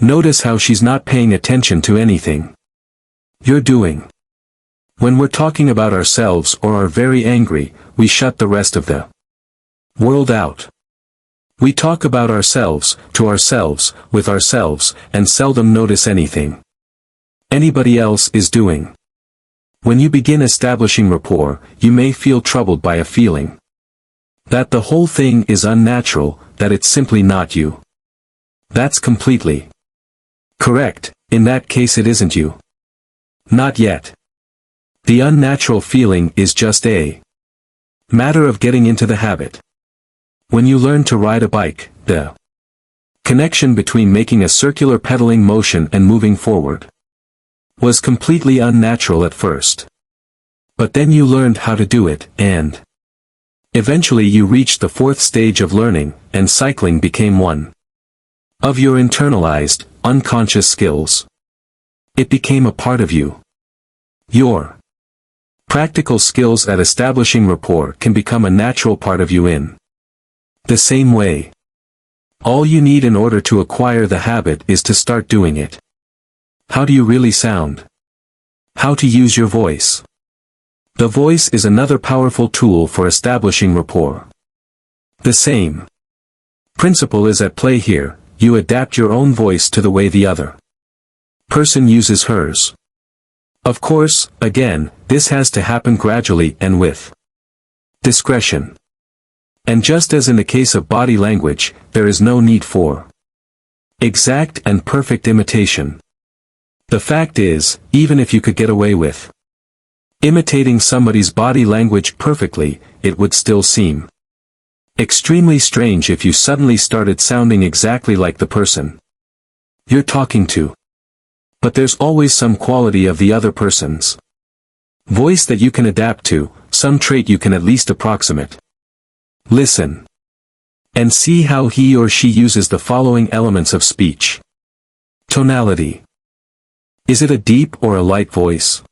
Notice how she's not paying attention to anything you're doing. When we're talking about ourselves or are very angry, we shut the rest of the world out. We talk about ourselves, to ourselves, with ourselves, and seldom notice anything anybody else is doing. When you begin establishing rapport, you may feel troubled by a feeling that the whole thing is unnatural, that it's simply not you. That's completely correct. In that case it isn't you. Not yet. The unnatural feeling is just a matter of getting into the habit. When you learn to ride a bike, the connection between making a circular pedaling motion and moving forward was completely unnatural at first. But then you learned how to do it, and eventually you reached the fourth stage of learning, and cycling became one of your internalized, unconscious skills. It became a part of you. Your practical skills at establishing rapport can become a natural part of you in the same way. All you need in order to acquire the habit is to start doing it. How do you really sound? How to use your voice. The voice is another powerful tool for establishing rapport. The same principle is at play here. You adapt your own voice to the way the other person uses hers. Of course, again, this has to happen gradually and with discretion. And just as in the case of body language, there is no need for exact and perfect imitation. The fact is, even if you could get away with imitating somebody's body language perfectly, it would still seem extremely strange if you suddenly started sounding exactly like the person you're talking to. But there's always some quality of the other person's voice that you can adapt to, some trait you can at least approximate. Listen and see how he or she uses the following elements of speech. Tonality. Is it a deep or a light voice?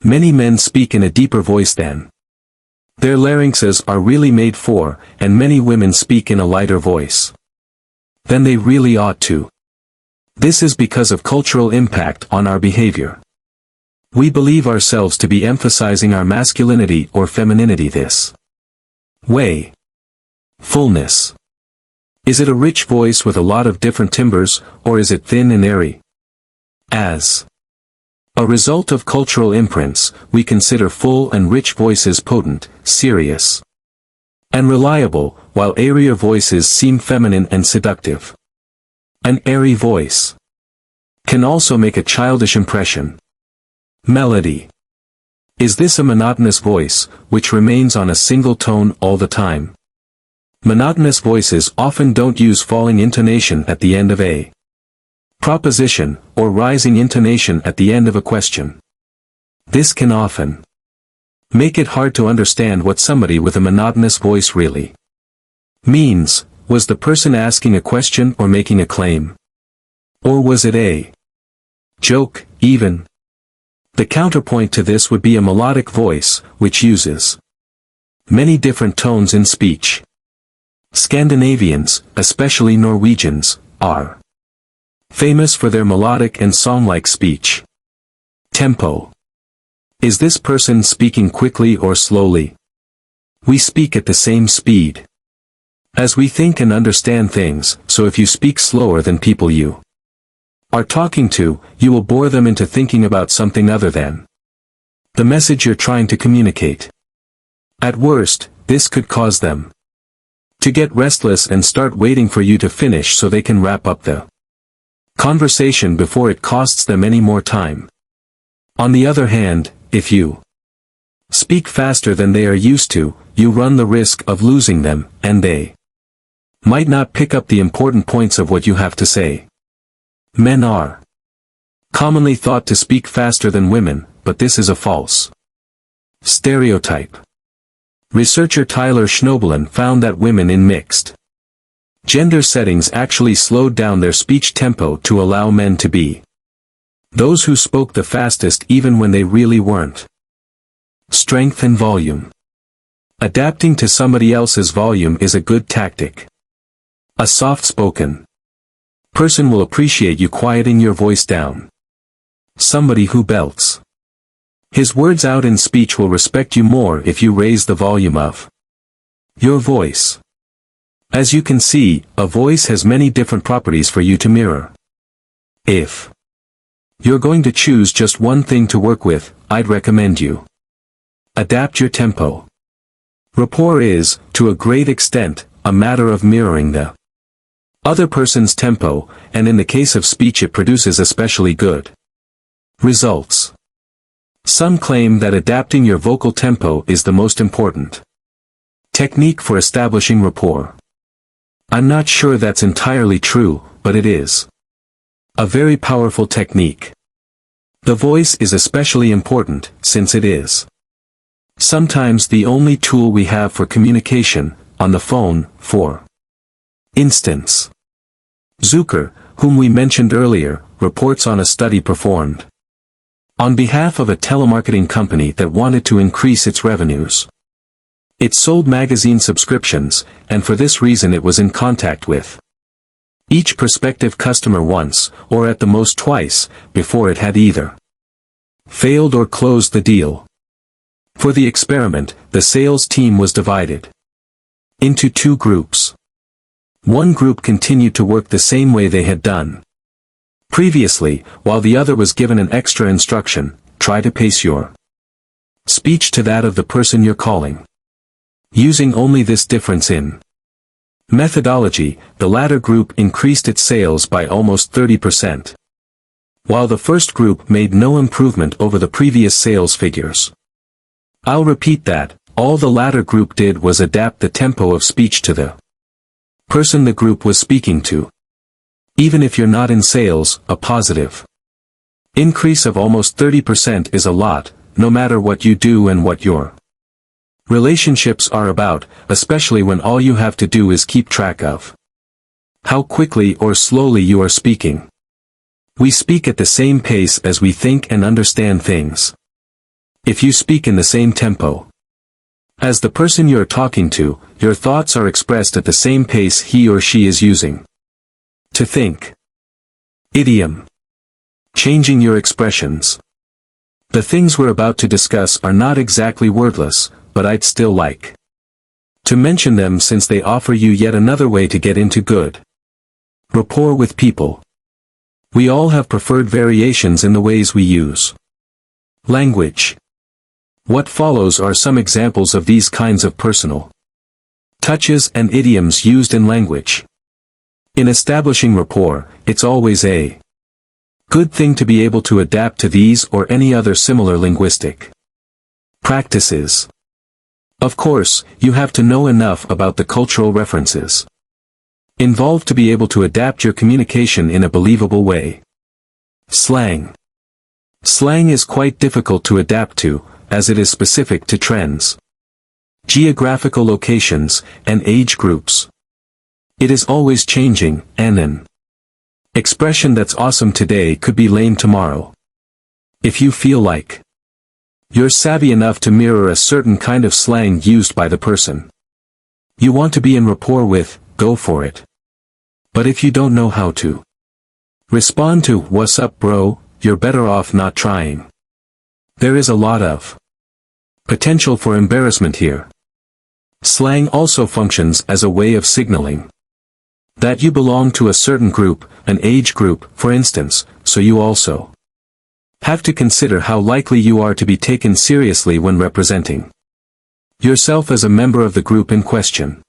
Many men speak in a deeper voice than their larynxes are really made for, and many women speak in a lighter voice than they really ought to. This is because of cultural impact on our behavior. We believe ourselves to be emphasizing our masculinity or femininity this way. Fullness. Is it a rich voice with a lot of different timbres, or is it thin and airy? As a result of cultural imprints, we consider full and rich voices potent, serious, and reliable, while airier voices seem feminine and seductive. An airy voice can also make a childish impression. Melody. Is this a monotonous voice, which remains on a single tone all the time? Monotonous voices often don't use falling intonation at the end of a proposition, or rising intonation at the end of a question. This can often make it hard to understand what somebody with a monotonous voice really means. Was the person asking a question or making a claim? Or was it a joke, even? The counterpoint to this would be a melodic voice, which uses many different tones in speech. Scandinavians, especially Norwegians, are famous for their melodic and song-like speech. Tempo. Is this person speaking quickly or slowly? We speak at the same speed as we think and understand things, so if you speak slower than people you are talking to, you will bore them into thinking about something other than the message you're trying to communicate. At worst, this could cause them to get restless and start waiting for you to finish so they can wrap up the conversation before it costs them any more time. On the other hand, if you speak faster than they are used to, you run the risk of losing them, and they might not pick up the important points of what you have to say. Men are commonly thought to speak faster than women, but this is a false stereotype. Researcher Tyler Schnoebelen found that women in mixed gender settings actually slowed down their speech tempo to allow men to be those who spoke the fastest even when they really weren't. Strength and volume. Adapting to somebody else's volume is a good tactic. A soft-spoken person will appreciate you quieting your voice down. Somebody who belts his words out in speech will respect you more if you raise the volume of your voice. As you can see, a voice has many different properties for you to mirror. If you're going to choose just one thing to work with, I'd recommend you adapt your tempo. Rapport is, to a great extent, a matter of mirroring the other person's tempo, and in the case of speech it produces especially good results. Some claim that adapting your vocal tempo is the most important technique for establishing rapport. I'm not sure that's entirely true, but it is a very powerful technique. The voice is especially important, since it is sometimes the only tool we have for communication, on the phone, for instance. Zucker, whom we mentioned earlier, reports on a study performed on behalf of a telemarketing company that wanted to increase its revenues. It sold magazine subscriptions, and for this reason it was in contact with each prospective customer once, or at the most twice, before it had either failed or closed the deal. For the experiment, the sales team was divided into two groups. One group continued to work the same way they had done previously, while the other was given an extra instruction: try to pace your speech to that of the person you're calling. Using only this difference in methodology, the latter group increased its sales by almost 30%. While the first group made no improvement over the previous sales figures. I'll repeat that, all the latter group did was adapt the tempo of speech to the person the group was speaking to. Even if you're not in sales, a positive increase of almost 30% is a lot, no matter what you do and what your relationships are about, especially when all you have to do is keep track of how quickly or slowly you are speaking. We speak at the same pace as we think and understand things. If you speak in the same tempo as the person you're talking to, your thoughts are expressed at the same pace he or she is using to think. Idiom. Changing your expressions. The things we're about to discuss are not exactly wordless, but I'd still like to mention them since they offer you yet another way to get into good rapport with people. We all have preferred variations in the ways we use language. What follows are some examples of these kinds of personal touches and idioms used in language. In establishing rapport, it's always a good thing to be able to adapt to these or any other similar linguistic practices. Of course, you have to know enough about the cultural references involved to be able to adapt your communication in a believable way. Slang. Slang is quite difficult to adapt to, as it is specific to trends, geographical locations, and age groups. It is always changing, and an expression that's awesome today could be lame tomorrow. If you feel like you're savvy enough to mirror a certain kind of slang used by the person you want to be in rapport with, go for it. But if you don't know how to respond to "What's up, bro?" you're better off not trying. There is a lot of potential for embarrassment here. Slang also functions as a way of signaling that you belong to a certain group, an age group, for instance, so you also have to consider how likely you are to be taken seriously when representing yourself as a member of the group in question.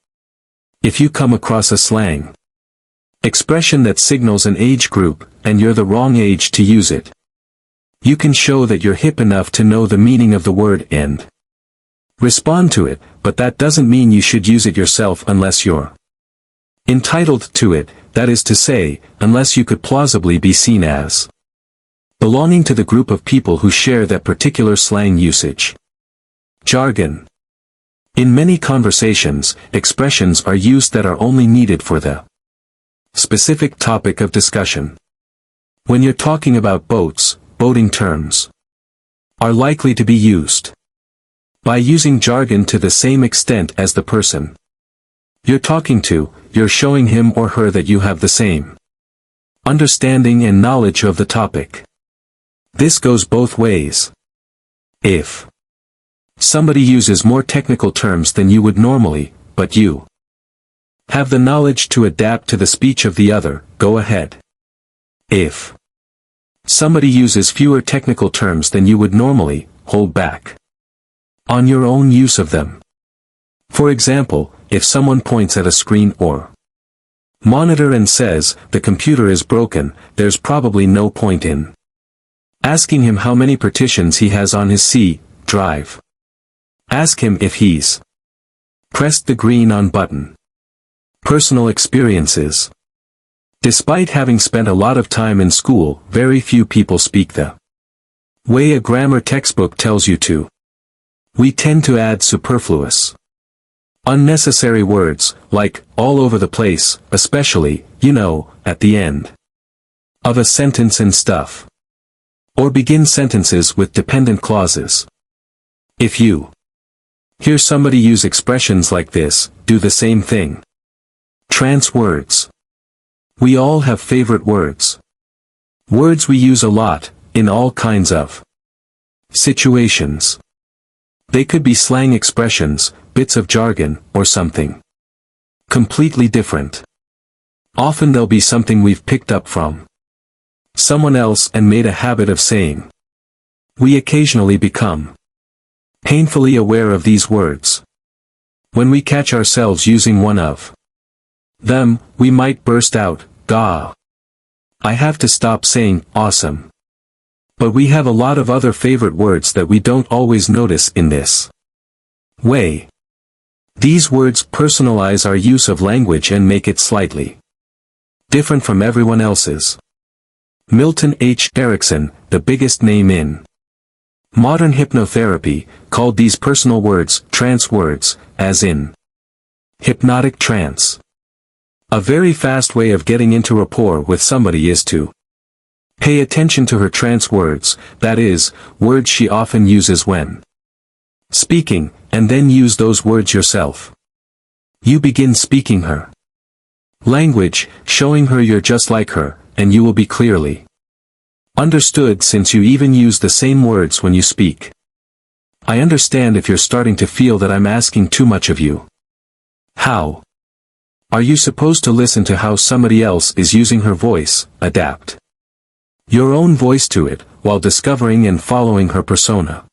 If you come across a slang expression that signals an age group, and you're the wrong age to use it, you can show that you're hip enough to know the meaning of the word and respond to it, but that doesn't mean you should use it yourself unless you're entitled to it, that is to say, unless you could plausibly be seen as belonging to the group of people who share that particular slang usage. Jargon. In many conversations, expressions are used that are only needed for the specific topic of discussion. When you're talking about boats, boating terms are likely to be used. By using jargon to the same extent as the person you're talking to, you're showing him or her that you have the same understanding and knowledge of the topic. This goes both ways. If somebody uses more technical terms than you would normally, but you Have the knowledge to adapt to the speech of the other, go ahead. If somebody uses fewer technical terms than you would normally, hold back on your own use of them. For example, if someone points at a screen or monitor and says, "The computer is broken," there's probably no point in asking him how many partitions he has on his C drive. Ask him if he's pressed the green on button. Personal experiences. Despite having spent a lot of time in school, very few people speak the way a grammar textbook tells you to. We tend to add superfluous, unnecessary words, like, all over the place, especially, at the end of a sentence and stuff. Or begin sentences with dependent clauses. If you hear somebody use expressions like this, do the same thing. Trance words. We all have favorite words. Words we use a lot, in all kinds of situations. They could be slang expressions, bits of jargon, or something completely different. Often they'll be something we've picked up from someone else and made a habit of saying. We occasionally become painfully aware of these words. When we catch ourselves using one of them, we might burst out, "Gah! I have to stop saying, awesome." But we have a lot of other favorite words that we don't always notice in this way. These words personalize our use of language and make it slightly different from everyone else's. Milton H. Erickson, the biggest name in modern hypnotherapy, called these personal words trance words, as in hypnotic trance. A very fast way of getting into rapport with somebody is to pay attention to her trance words, that is, words she often uses when speaking, and then use those words yourself. You begin speaking her language, showing her you're just like her, and you will be clearly understood since you even use the same words when you speak. I understand if you're starting to feel that I'm asking too much of you. How are you supposed to listen to how somebody else is using her voice? Adapt your own voice to it, while discovering and following her persona.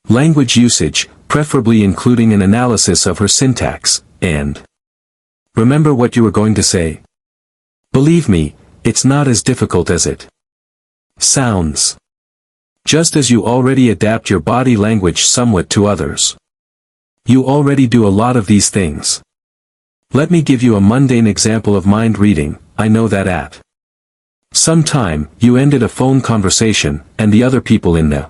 Language usage, preferably including an analysis of her syntax, and remember what you were going to say. Believe me, it's not as difficult as it sounds. Just as you already adapt your body language somewhat to others, you already do a lot of these things. Let me give you a mundane example of mind reading. I know that at some time, you ended a phone conversation, and the other people in the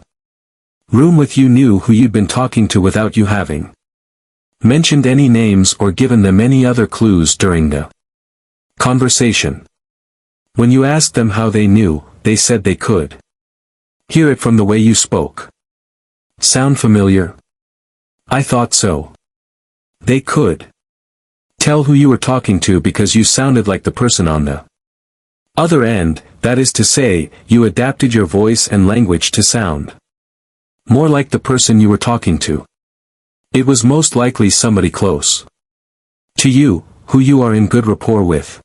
room with you knew who you'd been talking to without you having mentioned any names or given them any other clues during the conversation. When you asked them how they knew, they said they could hear it from the way you spoke. Sound familiar? I thought so. They could tell who you were talking to because you sounded like the person on the other end, that is to say, you adapted your voice and language to sound more like the person you were talking to. It was most likely somebody close to you, who you are in good rapport with.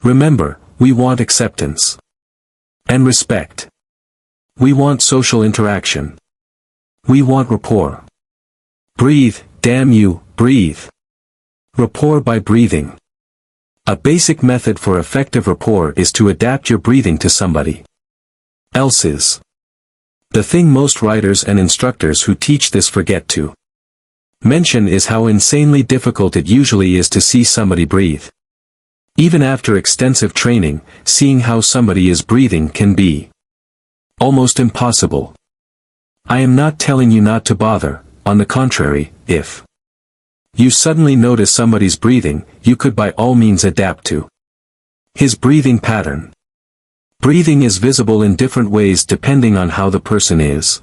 Remember, we want acceptance and respect. We want social interaction. We want rapport. Breathe, damn you, breathe. Rapport by breathing. A basic method for effective rapport is to adapt your breathing to somebody else's. The thing most writers and instructors who teach this forget to mention is how insanely difficult it usually is to see somebody breathe. Even after extensive training, seeing how somebody is breathing can be almost impossible. I am not telling you not to bother, on the contrary, if you suddenly notice somebody's breathing, you could by all means adapt to his breathing pattern. Breathing is visible in different ways depending on how the person is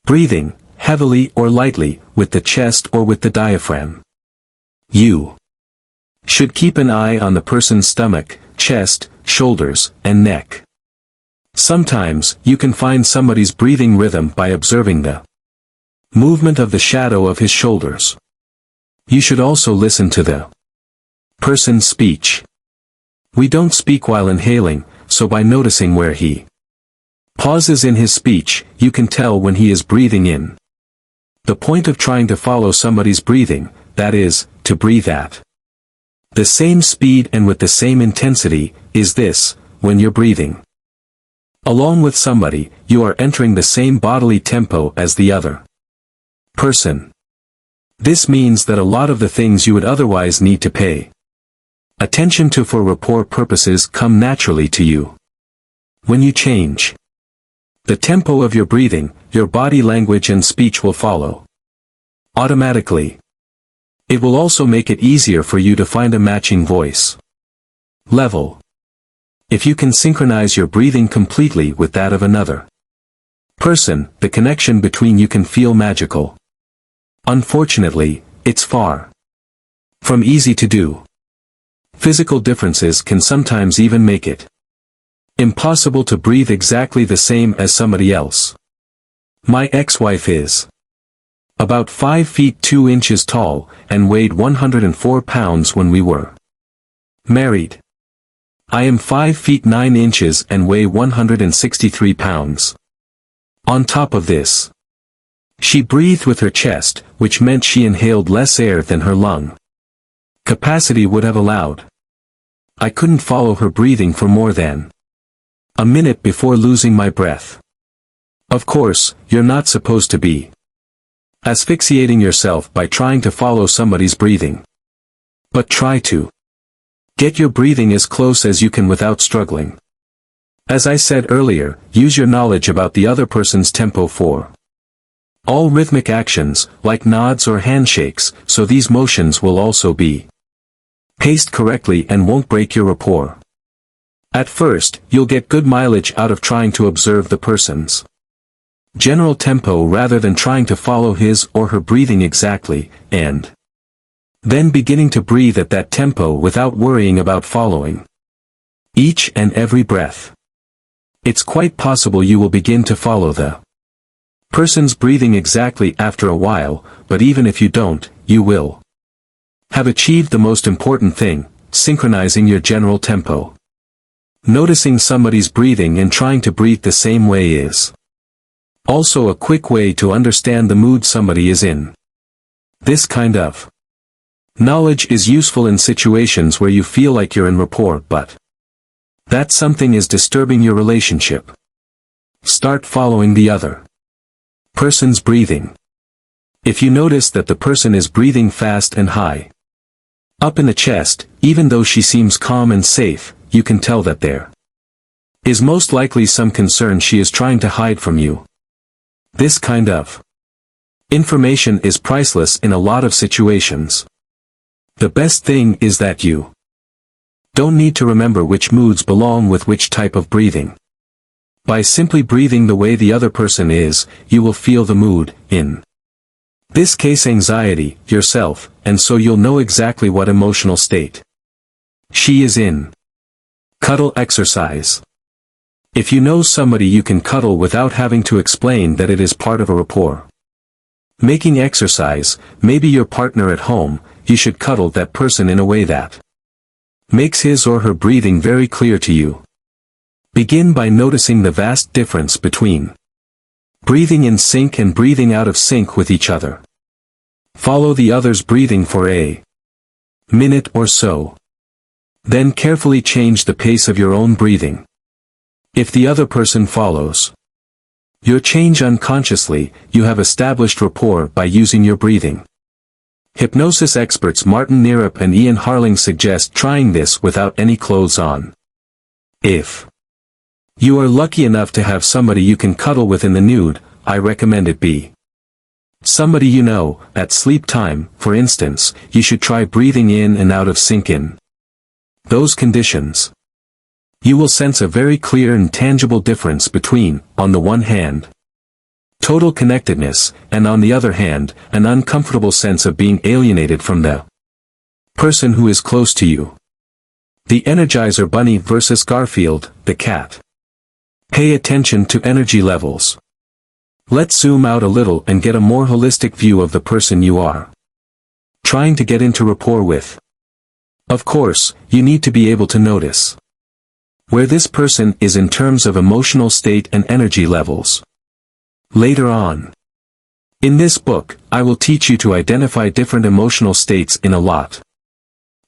breathing, heavily or lightly, with the chest or with the diaphragm. You should keep an eye on the person's stomach, chest, shoulders, and neck. Sometimes, you can find somebody's breathing rhythm by observing the movement of the shadow of his shoulders. You should also listen to the Person's speech. We don't speak while inhaling, so by noticing where he pauses in his speech, you can tell when he is breathing in. The point of trying to follow somebody's breathing, that is, to breathe at the same speed and with the same intensity, is this: when you're breathing along with somebody, you are entering the same bodily tempo as the other person. This means that a lot of the things you would otherwise need to pay attention to for rapport purposes come naturally to you. When you change the tempo of your breathing, your body language and speech will follow automatically. It will also make it easier for you to find a matching voice level. If you can synchronize your breathing completely with that of another person, the connection between you can feel magical. Unfortunately, it's far from easy to do. Physical differences can sometimes even make it impossible to breathe exactly the same as somebody else. My ex-wife is about 5 feet 2 inches tall, and weighed 104 pounds when we were married. I am 5 feet 9 inches and weigh 163 pounds. On top of this, she breathed with her chest, which meant she inhaled less air than her lung capacity would have allowed. I couldn't follow her breathing for more than a minute before losing my breath. Of course, you're not supposed to be asphyxiating yourself by trying to follow somebody's breathing. But try to get your breathing as close as you can without struggling. As I said earlier, use your knowledge about the other person's tempo for all rhythmic actions, like nods or handshakes, so these motions will also be paced correctly and won't break your rapport. At first, you'll get good mileage out of trying to observe the person's general tempo rather than trying to follow his or her breathing exactly, and then beginning to breathe at that tempo without worrying about following each and every breath. It's quite possible you will begin to follow the person's breathing exactly after a while, but even if you don't, you will have achieved the most important thing: synchronizing your general tempo. Noticing somebody's breathing and trying to breathe the same way is also a quick way to understand the mood somebody is in. This kind of knowledge is useful in situations where you feel like you're in rapport but that something is disturbing your relationship. Start following the other person's breathing. If you notice that the person is breathing fast and high up in the chest, even though she seems calm and safe, you can tell that there is most likely some concern she is trying to hide from you. This kind of information is priceless in a lot of situations. The best thing is that you don't need to remember which moods belong with which type of breathing. By simply breathing the way the other person is, you will feel the mood, in this case anxiety, yourself, and so you'll know exactly what emotional state she is in. Cuddle exercise. If you know somebody you can cuddle without having to explain that it is part of a rapport making exercise, maybe your partner at home, you should cuddle that person in a way that makes his or her breathing very clear to you. Begin by noticing the vast difference between breathing in sync and breathing out of sync with each other. Follow the other's breathing for a minute or so. Then carefully change the pace of your own breathing. If the other person follows your change unconsciously, you have established rapport by using your breathing. Hypnosis experts Martin Nerup and Ian Harling suggest trying this without any clothes on. If you are lucky enough to have somebody you can cuddle with in the nude, I recommend it be somebody you know. At sleep time, for instance, you should try breathing in and out of sync in those conditions. You will sense a very clear and tangible difference between, on the one hand, total connectedness, and on the other hand, an uncomfortable sense of being alienated from the person who is close to you. The Energizer Bunny versus Garfield, the cat. Pay attention to energy levels. Let's zoom out a little and get a more holistic view of the person you are trying to get into rapport with. Of course, you need to be able to notice where this person is in terms of emotional state and energy levels. Later on in this book, I will teach you to identify different emotional states in a lot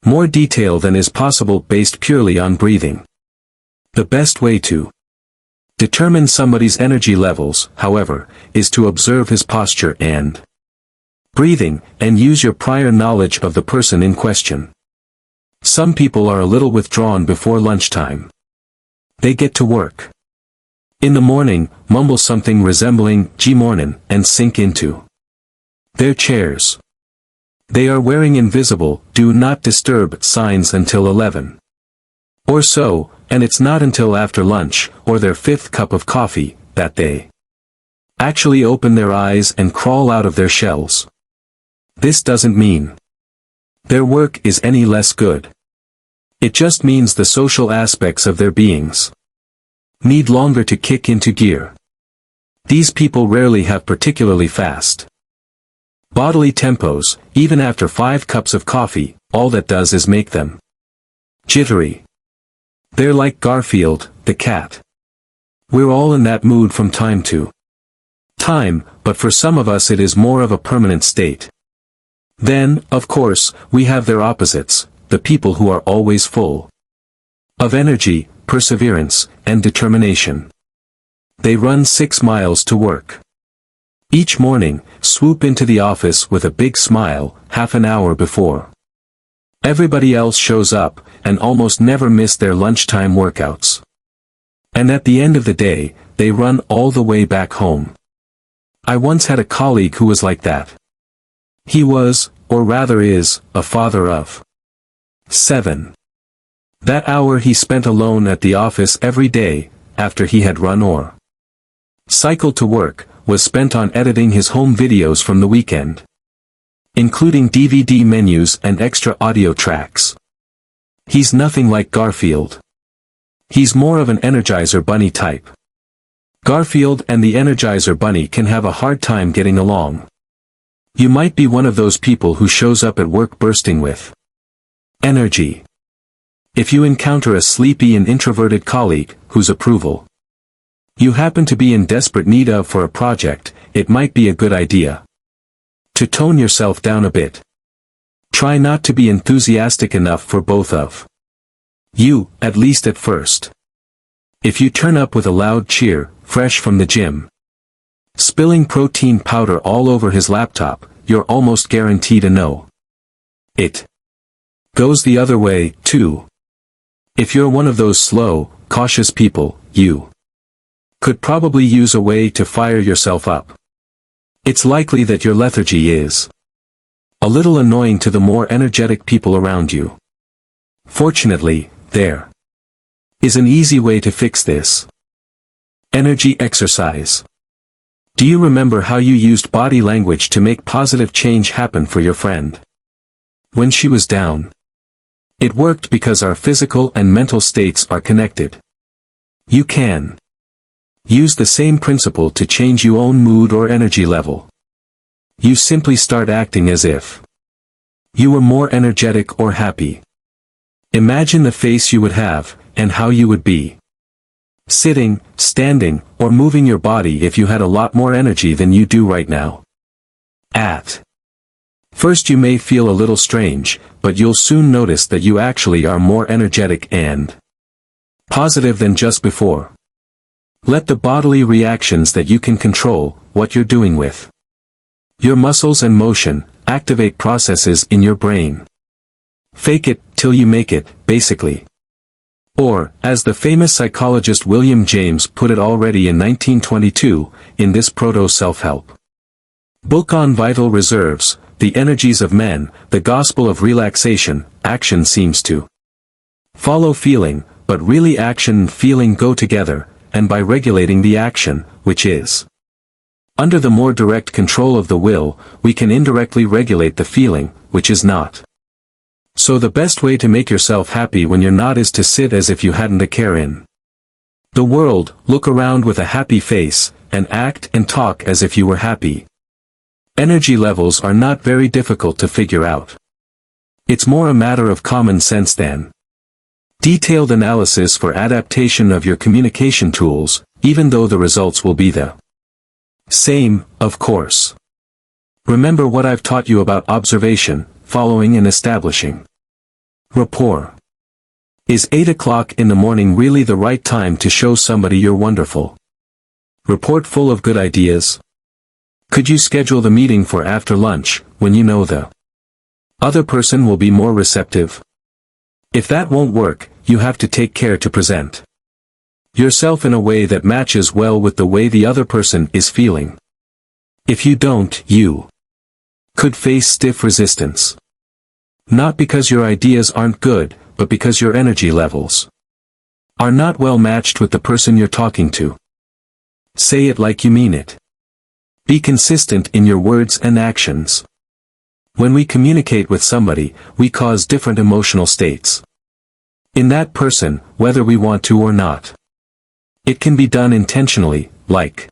more detail than is possible based purely on breathing. The best way to determine somebody's energy levels, however, is to observe his posture and breathing, and use your prior knowledge of the person in question. Some people are a little withdrawn before lunchtime. They get to work in the morning, mumble something resembling "G mornin'" and sink into their chairs. They are wearing invisible "Do Not Disturb" signs until 11 or so, and it's not until after lunch, or their 5th cup of coffee, that they actually open their eyes and crawl out of their shells. This doesn't mean their work is any less good. It just means the social aspects of their beings need longer to kick into gear. These people rarely have particularly fast bodily tempos. Even after 5 cups of coffee, all that does is make them jittery. They're like Garfield, the cat. We're all in that mood from time to time, but for some of us it is more of a permanent state. Then, of course, we have their opposites, the people who are always full of energy, perseverance, and determination. They run 6 miles to work each morning, swoop into the office with a big smile, half an hour before everybody else shows up, and almost never miss their lunchtime workouts. And at the end of the day, they run all the way back home. I once had a colleague who was like that. He was, or rather is, a father of 7. That hour he spent alone at the office every day, after he had run or cycled to work, was spent on editing his home videos from the weekend, including DVD menus and extra audio tracks. He's nothing like Garfield. He's more of an Energizer Bunny type. Garfield and the Energizer Bunny can have a hard time getting along. You might be one of those people who shows up at work bursting with energy. If you encounter a sleepy and introverted colleague, whose approval you happen to be in desperate need of for a project, it might be a good idea to tone yourself down a bit. Try not to be enthusiastic enough for both of you, at least at first. If you turn up with a loud cheer, fresh from the gym, spilling protein powder all over his laptop, you're almost guaranteed a no. It goes the other way, too. If you're one of those slow, cautious people, you could probably use a way to fire yourself up. It's likely that your lethargy is a little annoying to the more energetic people around you. Fortunately, there is an easy way to fix this. Energy exercise. Do you remember how you used body language to make positive change happen for your friend when she was down? It worked because our physical and mental states are connected. You can use the same principle to change your own mood or energy level. You simply start acting as if you were more energetic or happy. Imagine the face you would have, and how you would be sitting, standing, or moving your body if you had a lot more energy than you do right now. At first you may feel a little strange, but you'll soon notice that you actually are more energetic and positive than just before. Let the bodily reactions that you can control, what you're doing with your muscles and motion, activate processes in your brain. Fake it till you make it, basically. Or, as the famous psychologist William James put it already in 1922, in this proto-self-help book on vital reserves, The Energies of Men, the gospel of relaxation, action seems to follow feeling, but really action and feeling go together, and by regulating the action, which is under the more direct control of the will, we can indirectly regulate the feeling, which is not. So the best way to make yourself happy when you're not is to sit as if you hadn't a care in the world, look around with a happy face, and act and talk as if you were happy. Energy levels are not very difficult to figure out. It's more a matter of common sense than detailed analysis for adaptation of your communication tools, even though the results will be the same, of course. Remember what I've taught you about observation, following and establishing rapport. Is 8 o'clock in the morning really the right time to show somebody you're wonderful? Report full of good ideas? Could you schedule the meeting for after lunch, when you know the other person will be more receptive? If that won't work, you have to take care to present yourself in a way that matches well with the way the other person is feeling. If you don't, you could face stiff resistance. Not because your ideas aren't good, but because your energy levels are not well matched with the person you're talking to. Say it like you mean it. Be consistent in your words and actions. When we communicate with somebody, we cause different emotional states in that person, whether we want to or not. It can be done intentionally, like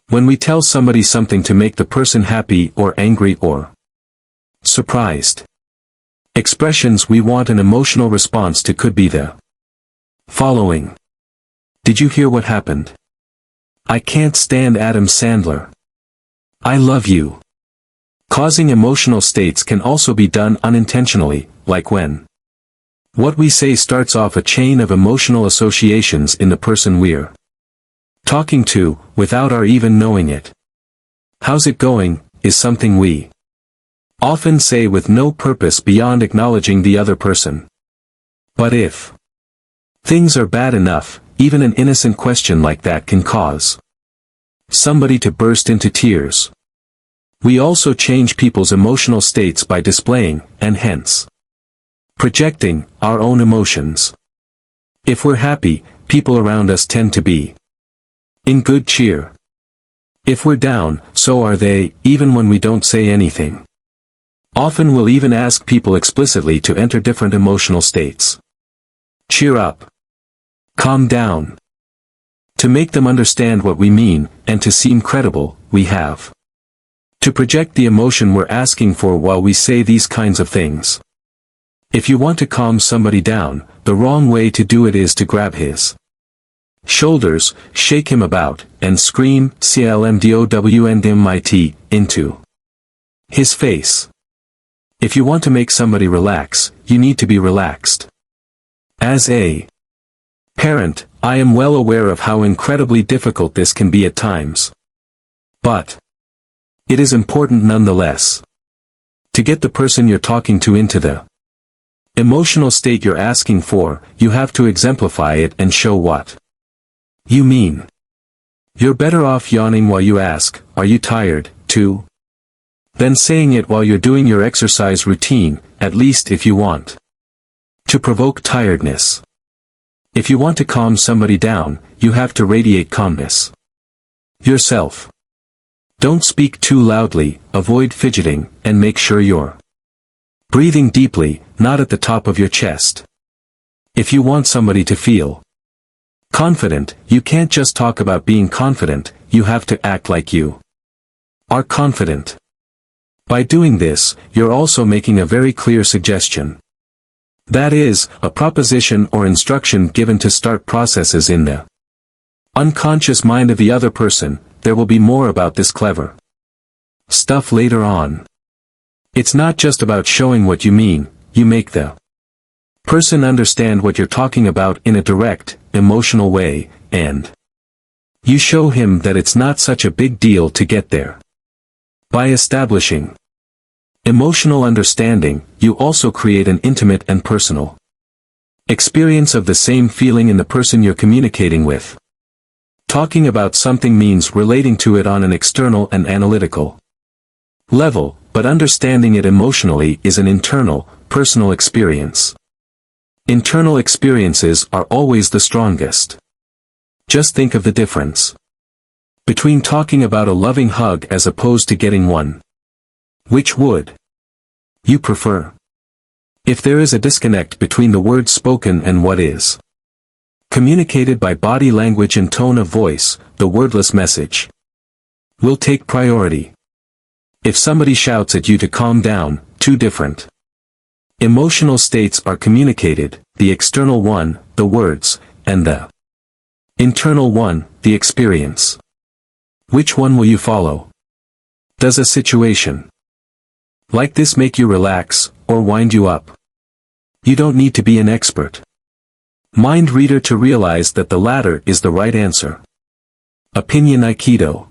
when we tell somebody something to make the person happy or angry or surprised. Expressions we want an emotional response to could be the following. Did you hear what happened? I can't stand Adam Sandler. I love you. Causing emotional states can also be done unintentionally, like when what we say starts off a chain of emotional associations in the person we're talking to, without our even knowing it. How's it going, is something we often say with no purpose beyond acknowledging the other person. But if things are bad enough, even an innocent question like that can cause somebody to burst into tears. We also change people's emotional states by displaying, and hence projecting, our own emotions. If we're happy, people around us tend to be in good cheer. If we're down, so are they, even when we don't say anything. Often we'll even ask people explicitly to enter different emotional states. Cheer up. Calm down. To make them understand what we mean, and to seem credible, we have to project the emotion we're asking for while we say these kinds of things. If you want to calm somebody down, the wrong way to do it is to grab his shoulders, shake him about, and scream, CLMDOWNDMIT, into his face. If you want to make somebody relax, you need to be relaxed. As a parent, I am well aware of how incredibly difficult this can be at times. But it is important nonetheless. To get the person you're talking to into the emotional state you're asking for, you have to exemplify it and show what you mean. You're better off yawning while you ask, "Are you tired, too?" than saying it while you're doing your exercise routine, at least if you want to provoke tiredness. If you want to calm somebody down, you have to radiate calmness yourself. Don't speak too loudly, avoid fidgeting, and make sure you're breathing deeply, not at the top of your chest. If you want somebody to feel confident, you can't just talk about being confident, you have to act like you are confident. By doing this, you're also making a very clear suggestion. That is, a proposition or instruction given to start processes in the unconscious mind of the other person. There will be more about this clever stuff later on. It's not just about showing what you mean, you make the person understand what you're talking about in a direct, emotional way, and you show him that it's not such a big deal to get there. By establishing emotional understanding, you also create an intimate and personal experience of the same feeling in the person you're communicating with. Talking about something means relating to it on an external and analytical level, but understanding it emotionally is an internal, personal experience. Internal experiences are always the strongest. Just think of the difference between talking about a loving hug as opposed to getting one. Which would you prefer? If there is a disconnect between the words spoken and what is communicated by body language and tone of voice, the wordless message will take priority. If somebody shouts at you to calm down, two different Emotional states are communicated, the external one, the words, and the internal one, the experience. Which one will you follow? Does a situation like this make you relax, or wind you up? You don't need to be an expert mind reader to realize that the latter is the right answer. Opinion Aikido.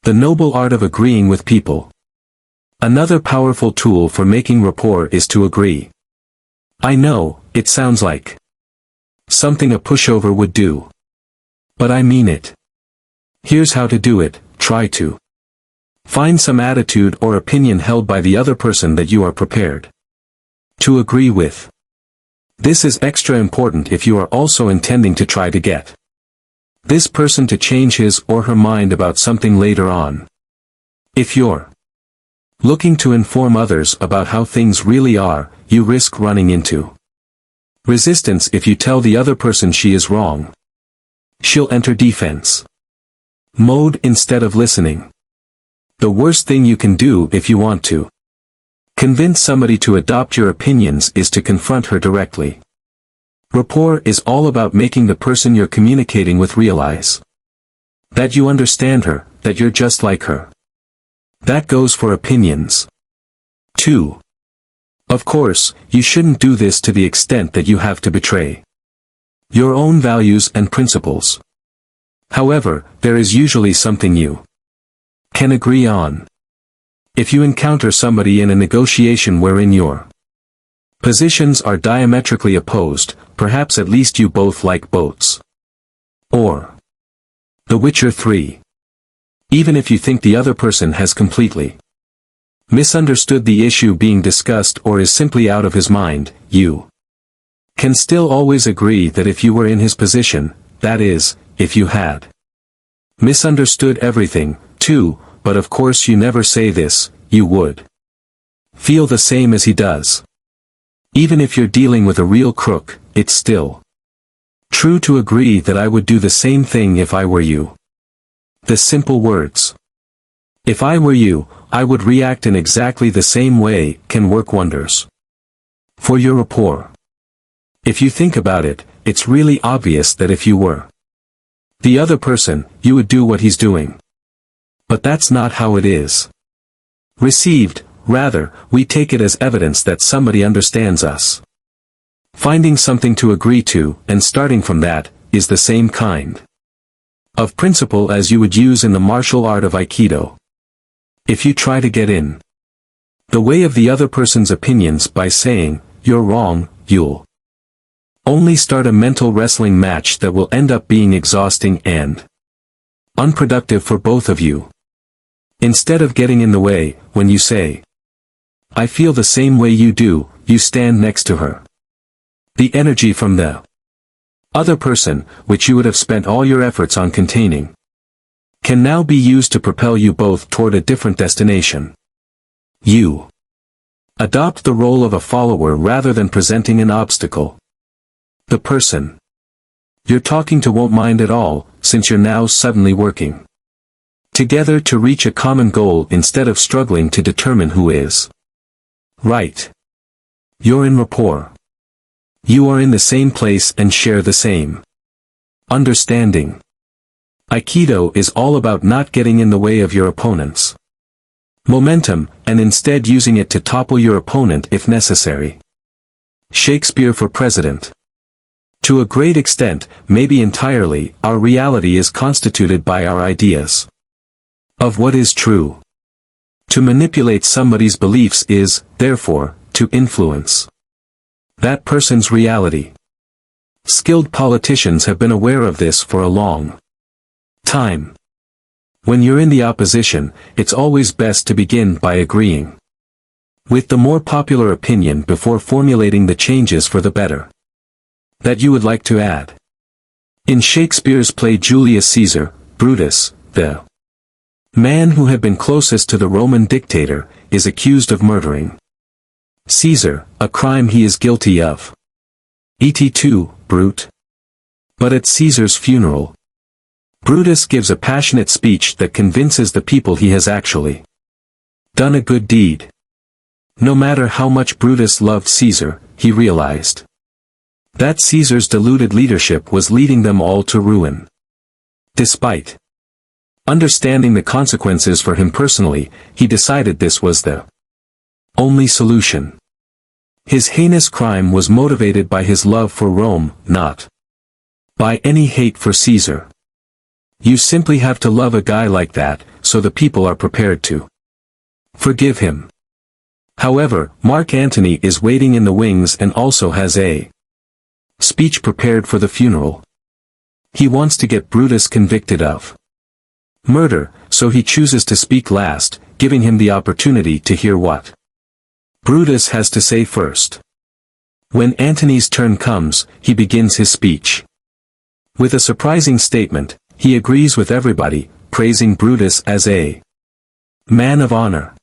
The noble art of agreeing with people. Another powerful tool for making rapport is to agree. I know, it sounds like something a pushover would do. But I mean it. Here's how to do it. Try to find some attitude or opinion held by the other person that you are prepared to agree with. This is extra important if you are also intending to try to get this person to change his or her mind about something later on. If you're looking to inform others about how things really are, you risk running into resistance if you tell the other person she is wrong. She'll enter defense mode instead of listening. The worst thing you can do if you want to convince somebody to adopt your opinions is to confront her directly. Rapport is all about making the person you're communicating with realize that you understand her, that you're just like her. That goes for opinions too. Of course, you shouldn't do this to the extent that you have to betray your own values and principles. However, there is usually something you can agree on. If you encounter somebody in a negotiation wherein your positions are diametrically opposed, perhaps at least you both like boats. Or The Witcher 3. Even if you think the other person has completely misunderstood the issue being discussed or is simply out of his mind, you can still always agree that if you were in his position, that is, if you had misunderstood everything, too, but of course you never say this, you would feel the same as he does. Even if you're dealing with a real crook, it's still true to agree that I would do the same thing if I were you. The simple words, if I were you, I would react in exactly the same way, can work wonders for your rapport. If you think about it, it's really obvious that if you were the other person, you would do what he's doing. But that's not how it is received. Rather, we take it as evidence that somebody understands us. Finding something to agree to, and starting from that, is the same kind of principle as you would use in the martial art of Aikido. If you try to get in the way of the other person's opinions by saying, "You're wrong," you'll only start a mental wrestling match that will end up being exhausting and unproductive for both of you. Instead of getting in the way, when you say, "I feel the same way you do," you stand next to her. The energy from the other person, which you would have spent all your efforts on containing, can now be used to propel you both toward a different destination. You adopt the role of a follower rather than presenting an obstacle. The person you're talking to won't mind at all, since you're now suddenly working together to reach a common goal instead of struggling to determine who is right. You're in rapport. You are in the same place and share the same understanding. Aikido is all about not getting in the way of your opponent's momentum, and instead using it to topple your opponent if necessary. Shakespeare for president. To a great extent, maybe entirely, our reality is constituted by our ideas of what is true. To manipulate somebody's beliefs is, therefore, to influence that person's reality. Skilled politicians have been aware of this for a long time. When you're in the opposition, it's always best to begin by agreeing with the more popular opinion before formulating the changes for the better that you would like to add. In Shakespeare's play Julius Caesar, Brutus, the man who had been closest to the Roman dictator, is accused of murdering Caesar, a crime he is guilty of. Et2, Brute. But at Caesar's funeral, Brutus gives a passionate speech that convinces the people he has actually done a good deed. No matter how much Brutus loved Caesar, he realized that Caesar's deluded leadership was leading them all to ruin. Despite understanding the consequences for him personally, he decided this was the only solution. His heinous crime was motivated by his love for Rome, not by any hate for Caesar. You simply have to love a guy like that, so the people are prepared to forgive him. However, Mark Antony is waiting in the wings and also has a speech prepared for the funeral. He wants to get Brutus convicted of murder, so he chooses to speak last, giving him the opportunity to hear what Brutus has to say first. When Antony's turn comes, he begins his speech with a surprising statement. He agrees with everybody, praising Brutus as a man of honor.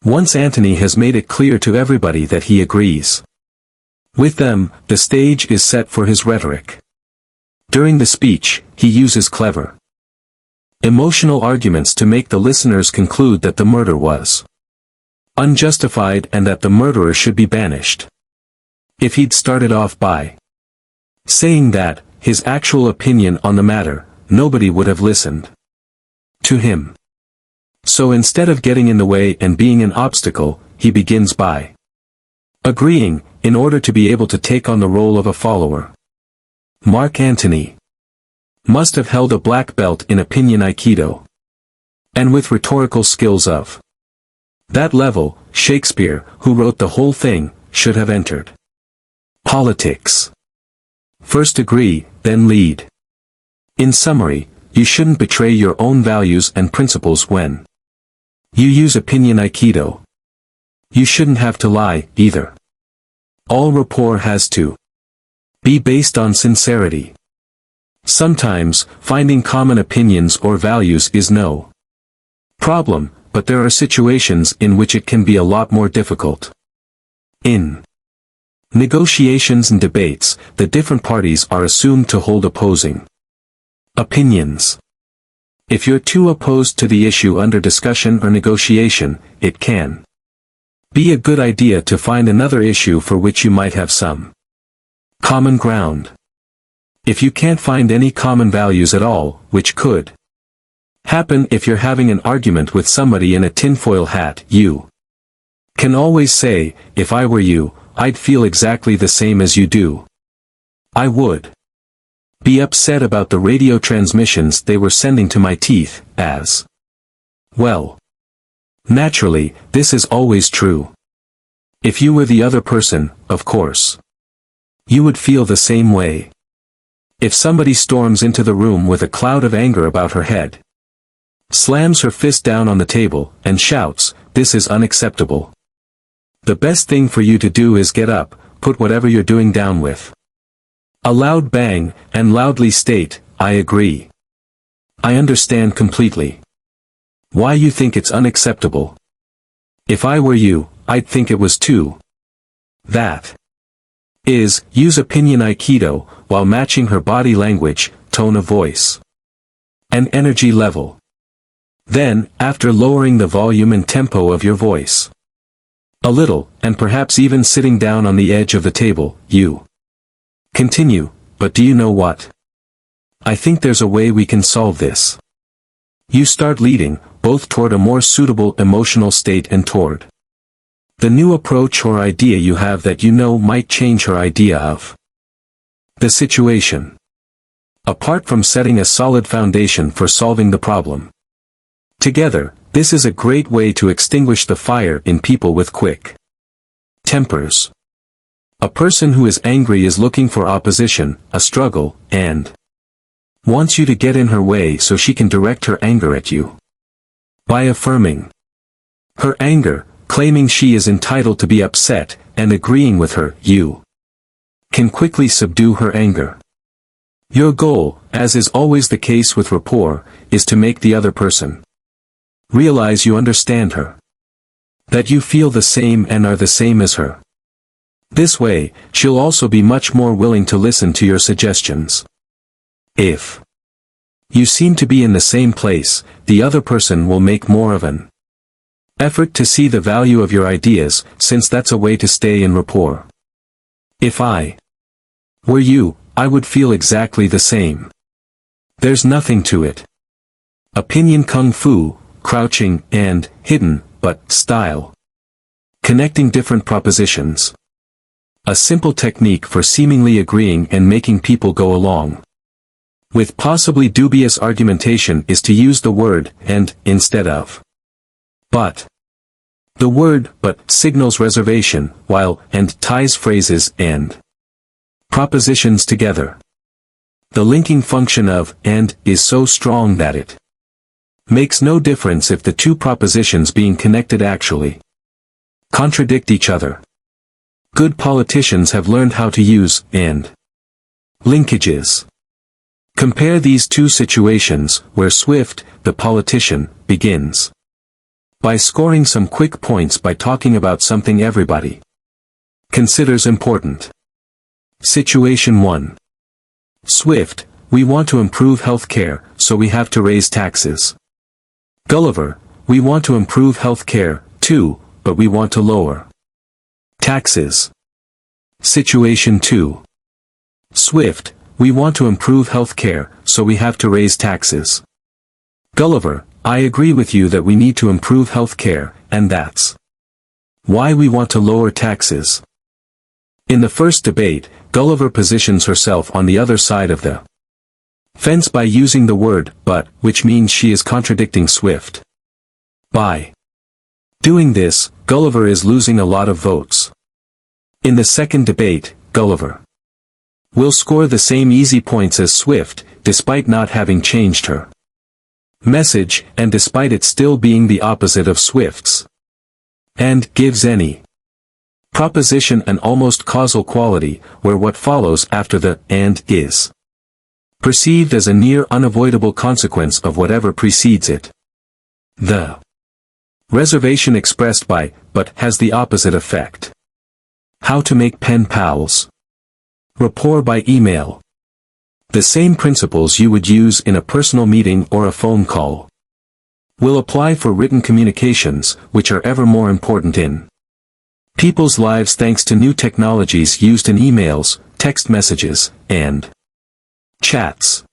Once Antony has made it clear to everybody that he agrees with them, the stage is set for his rhetoric. During the speech, he uses clever emotional arguments to make the listeners conclude that the murder was unjustified and that the murderer should be banished. If he'd started off by saying that, his actual opinion on the matter, nobody would have listened to him. So instead of getting in the way and being an obstacle, he begins by agreeing, in order to be able to take on the role of a follower. Mark Antony must have held a black belt in opinion Aikido, and with rhetorical skills of that level, Shakespeare, who wrote the whole thing, should have entered politics. First agree, then lead. In summary, you shouldn't betray your own values and principles when you use opinion Aikido. You shouldn't have to lie, either. All rapport has to be based on sincerity. Sometimes, finding common opinions or values is no problem, but there are situations in which it can be a lot more difficult. In negotiations and debates, the different parties are assumed to hold opposing opinions. If you're too opposed to the issue under discussion or negotiation, it can be a good idea to find another issue for which you might have some common ground. If you can't find any common values at all, which could happen if you're having an argument with somebody in a tinfoil hat, you can always say, if I were you, I'd feel exactly the same as you do. I would be upset about the radio transmissions they were sending to my teeth, as well. Naturally, this is always true. If you were the other person, of course, you would feel the same way. If somebody storms into the room with a cloud of anger about her head, slams her fist down on the table, and shouts, "This is unacceptable," the best thing for you to do is get up, put whatever you're doing down with a loud bang, and loudly state, "I agree. I understand completely why you think it's unacceptable. If I were you, I'd think it was too." That is, use opinion Aikido, while matching her body language, tone of voice, and energy level. Then, after lowering the volume and tempo of your voice a little, and perhaps even sitting down on the edge of the table, you continue, "But do you know what? I think there's a way we can solve this." You start leading, both toward a more suitable emotional state and toward the new approach or idea you have that you know might change her idea of the situation. Apart from setting a solid foundation for solving the problem together, this is a great way to extinguish the fire in people with quick tempers. A person who is angry is looking for opposition, a struggle, and wants you to get in her way so she can direct her anger at you. By affirming her anger, claiming she is entitled to be upset, and agreeing with her, you can quickly subdue her anger. Your goal, as is always the case with rapport, is to make the other person realize you understand her, that you feel the same and are the same as her. This way, she'll also be much more willing to listen to your suggestions. If you seem to be in the same place, the other person will make more of an Effort to see the value of your ideas, since that's a way to stay in rapport. If I were you, I would feel exactly the same. There's nothing to it. Opinion kung fu, crouching, and hidden, but style. Connecting different propositions. A simple technique for seemingly agreeing and making people go along. With possibly dubious argumentation is to use the word and instead of but. The word but signals reservation, while and ties phrases and propositions together. The linking function of and is so strong that it makes no difference if the two propositions being connected actually contradict each other. Good politicians have learned how to use and linkages. Compare these two situations, where Swift, the politician, begins by scoring some quick points by talking about something everybody considers important. Situation 1. Swift, we want to improve healthcare, so we have to raise taxes. Gulliver, we want to improve healthcare, too, but we want to lower taxes. Situation 2. Swift, we want to improve healthcare, so we have to raise taxes. Gulliver, I agree with you that we need to improve healthcare, and that's why we want to lower taxes. In the first debate, Gulliver positions herself on the other side of the fence by using the word but, which means she is contradicting Swift. By doing this, Gulliver is losing a lot of votes. In the second debate, Gulliver will score the same easy points as Swift, despite not having changed her message, and despite it still being the opposite of Swift's. And gives any proposition an almost causal quality, where what follows after the and is perceived as a near unavoidable consequence of whatever precedes it. The reservation expressed by but has the opposite effect. How to make pen pals. Rapport by email. The same principles you would use in a personal meeting or a phone call will apply for written communications, which are ever more important in people's lives thanks to new technologies used in emails, text messages, and chats.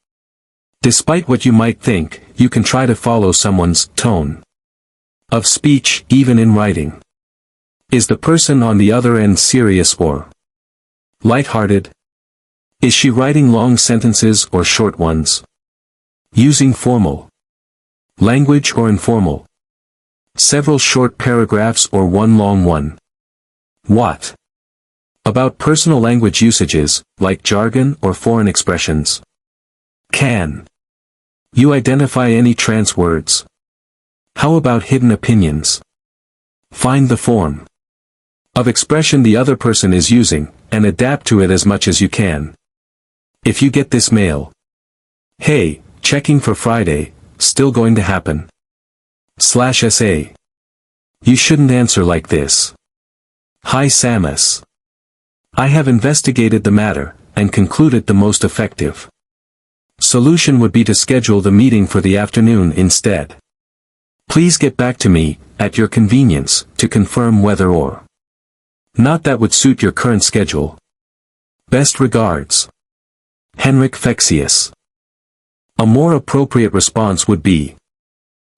Despite what you might think, you can try to follow someone's tone of speech, even in writing. Is the person on the other end serious or lighthearted? Is she writing long sentences or short ones? Using formal language or informal? Several short paragraphs or one long one? What about personal language usages, like jargon or foreign expressions? Can you identify any trance words? How about hidden opinions? Find the form of expression the other person is using, and adapt to it as much as you can. If you get this mail, hey, checking for Friday, still going to happen? /SA. You shouldn't answer like this. Hi Samus. I have investigated the matter, and concluded the most effective solution would be to schedule the meeting for the afternoon instead. Please get back to me, at your convenience, to confirm whether or not that would suit your current schedule. Best regards. Henrik Fexeus. A more appropriate response would be,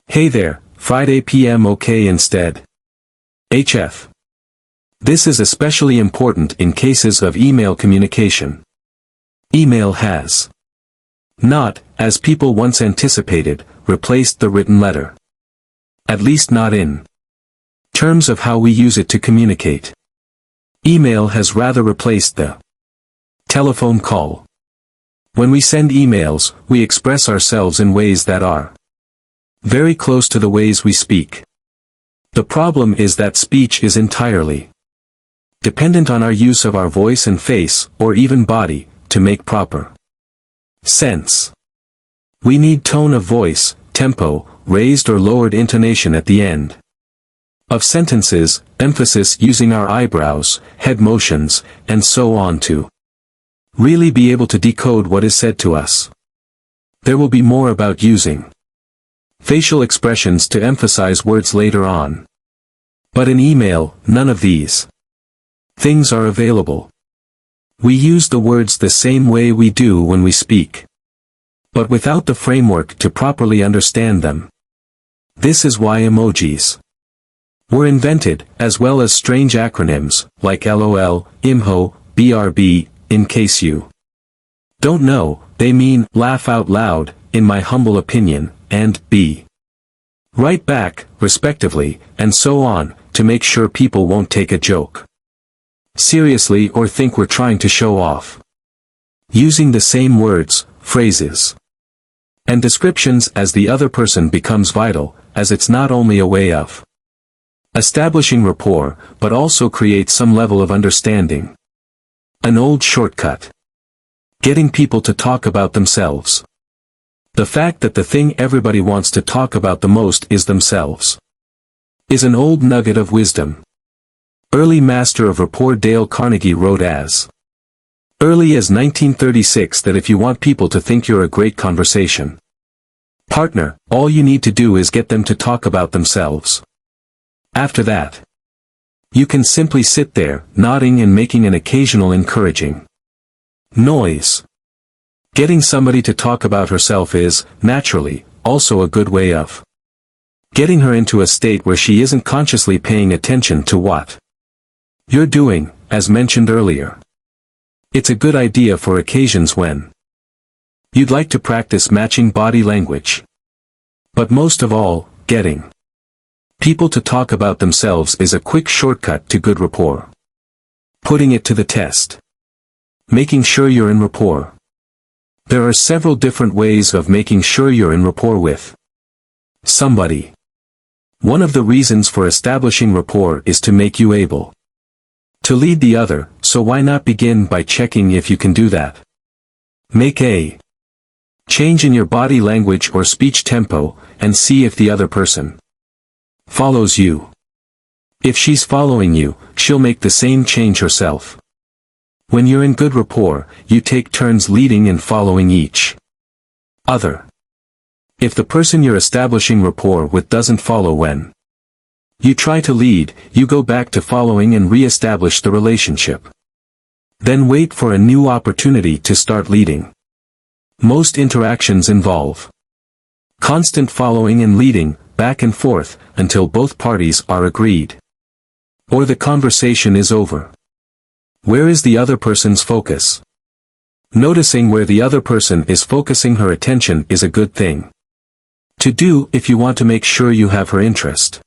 hey there, Friday PM okay instead? HF. This is especially important in cases of email communication. Email has not, as people once anticipated, replaced the written letter. At least not in terms of how we use it to communicate. Email has rather replaced the telephone call. When we send emails, we express ourselves in ways that are very close to the ways we speak. The problem is that speech is entirely dependent on our use of our voice and face, or even body, to make proper sense. We need tone of voice, tempo, raised or lowered intonation at the end of sentences, emphasis using our eyebrows, head motions, and so on to really be able to decode what is said to us. There will be more about using facial expressions to emphasize words later on. But in email, none of these things are available. We use the words the same way we do when we speak, but without the framework to properly understand them. This is why emojis were invented, as well as strange acronyms, like LOL, IMHO, BRB, in case you don't know, they mean, laugh out loud, in my humble opinion, and B. Right back, respectively, and so on, to make sure people won't take a joke seriously or think we're trying to show off. Using the same words, phrases, and descriptions as the other person becomes vital, as it's not only a way of establishing rapport, but also creates some level of understanding. An old shortcut. Getting people to talk about themselves. The fact that the thing everybody wants to talk about the most is themselves is an old nugget of wisdom. Early master of rapport Dale Carnegie wrote as early as 1936 that if you want people to think you're a great conversation partner, all you need to do is get them to talk about themselves. After that, you can simply sit there, nodding and making an occasional encouraging noise. Getting somebody to talk about herself is, naturally, also a good way of getting her into a state where she isn't consciously paying attention to what you're doing, as mentioned earlier. It's a good idea for occasions when you'd like to practice matching body language. But most of all, getting people to talk about themselves is a quick shortcut to good rapport. Putting it to the test. Making sure you're in rapport. There are several different ways of making sure you're in rapport with somebody. One of the reasons for establishing rapport is to make you able to lead the other, so why not begin by checking if you can do that? Make a change in your body language or speech tempo, and see if the other person follows you. If she's following you, she'll make the same change herself. When you're in good rapport, you take turns leading and following each other. If the person you're establishing rapport with doesn't follow when you try to lead, you go back to following and re-establish the relationship. Then wait for a new opportunity to start leading. Most interactions involve constant following and leading, back and forth, until both parties are agreed. Or the conversation is over. Where is the other person's focus? Noticing where the other person is focusing her attention is a good thing to do if you want to make sure you have her interest.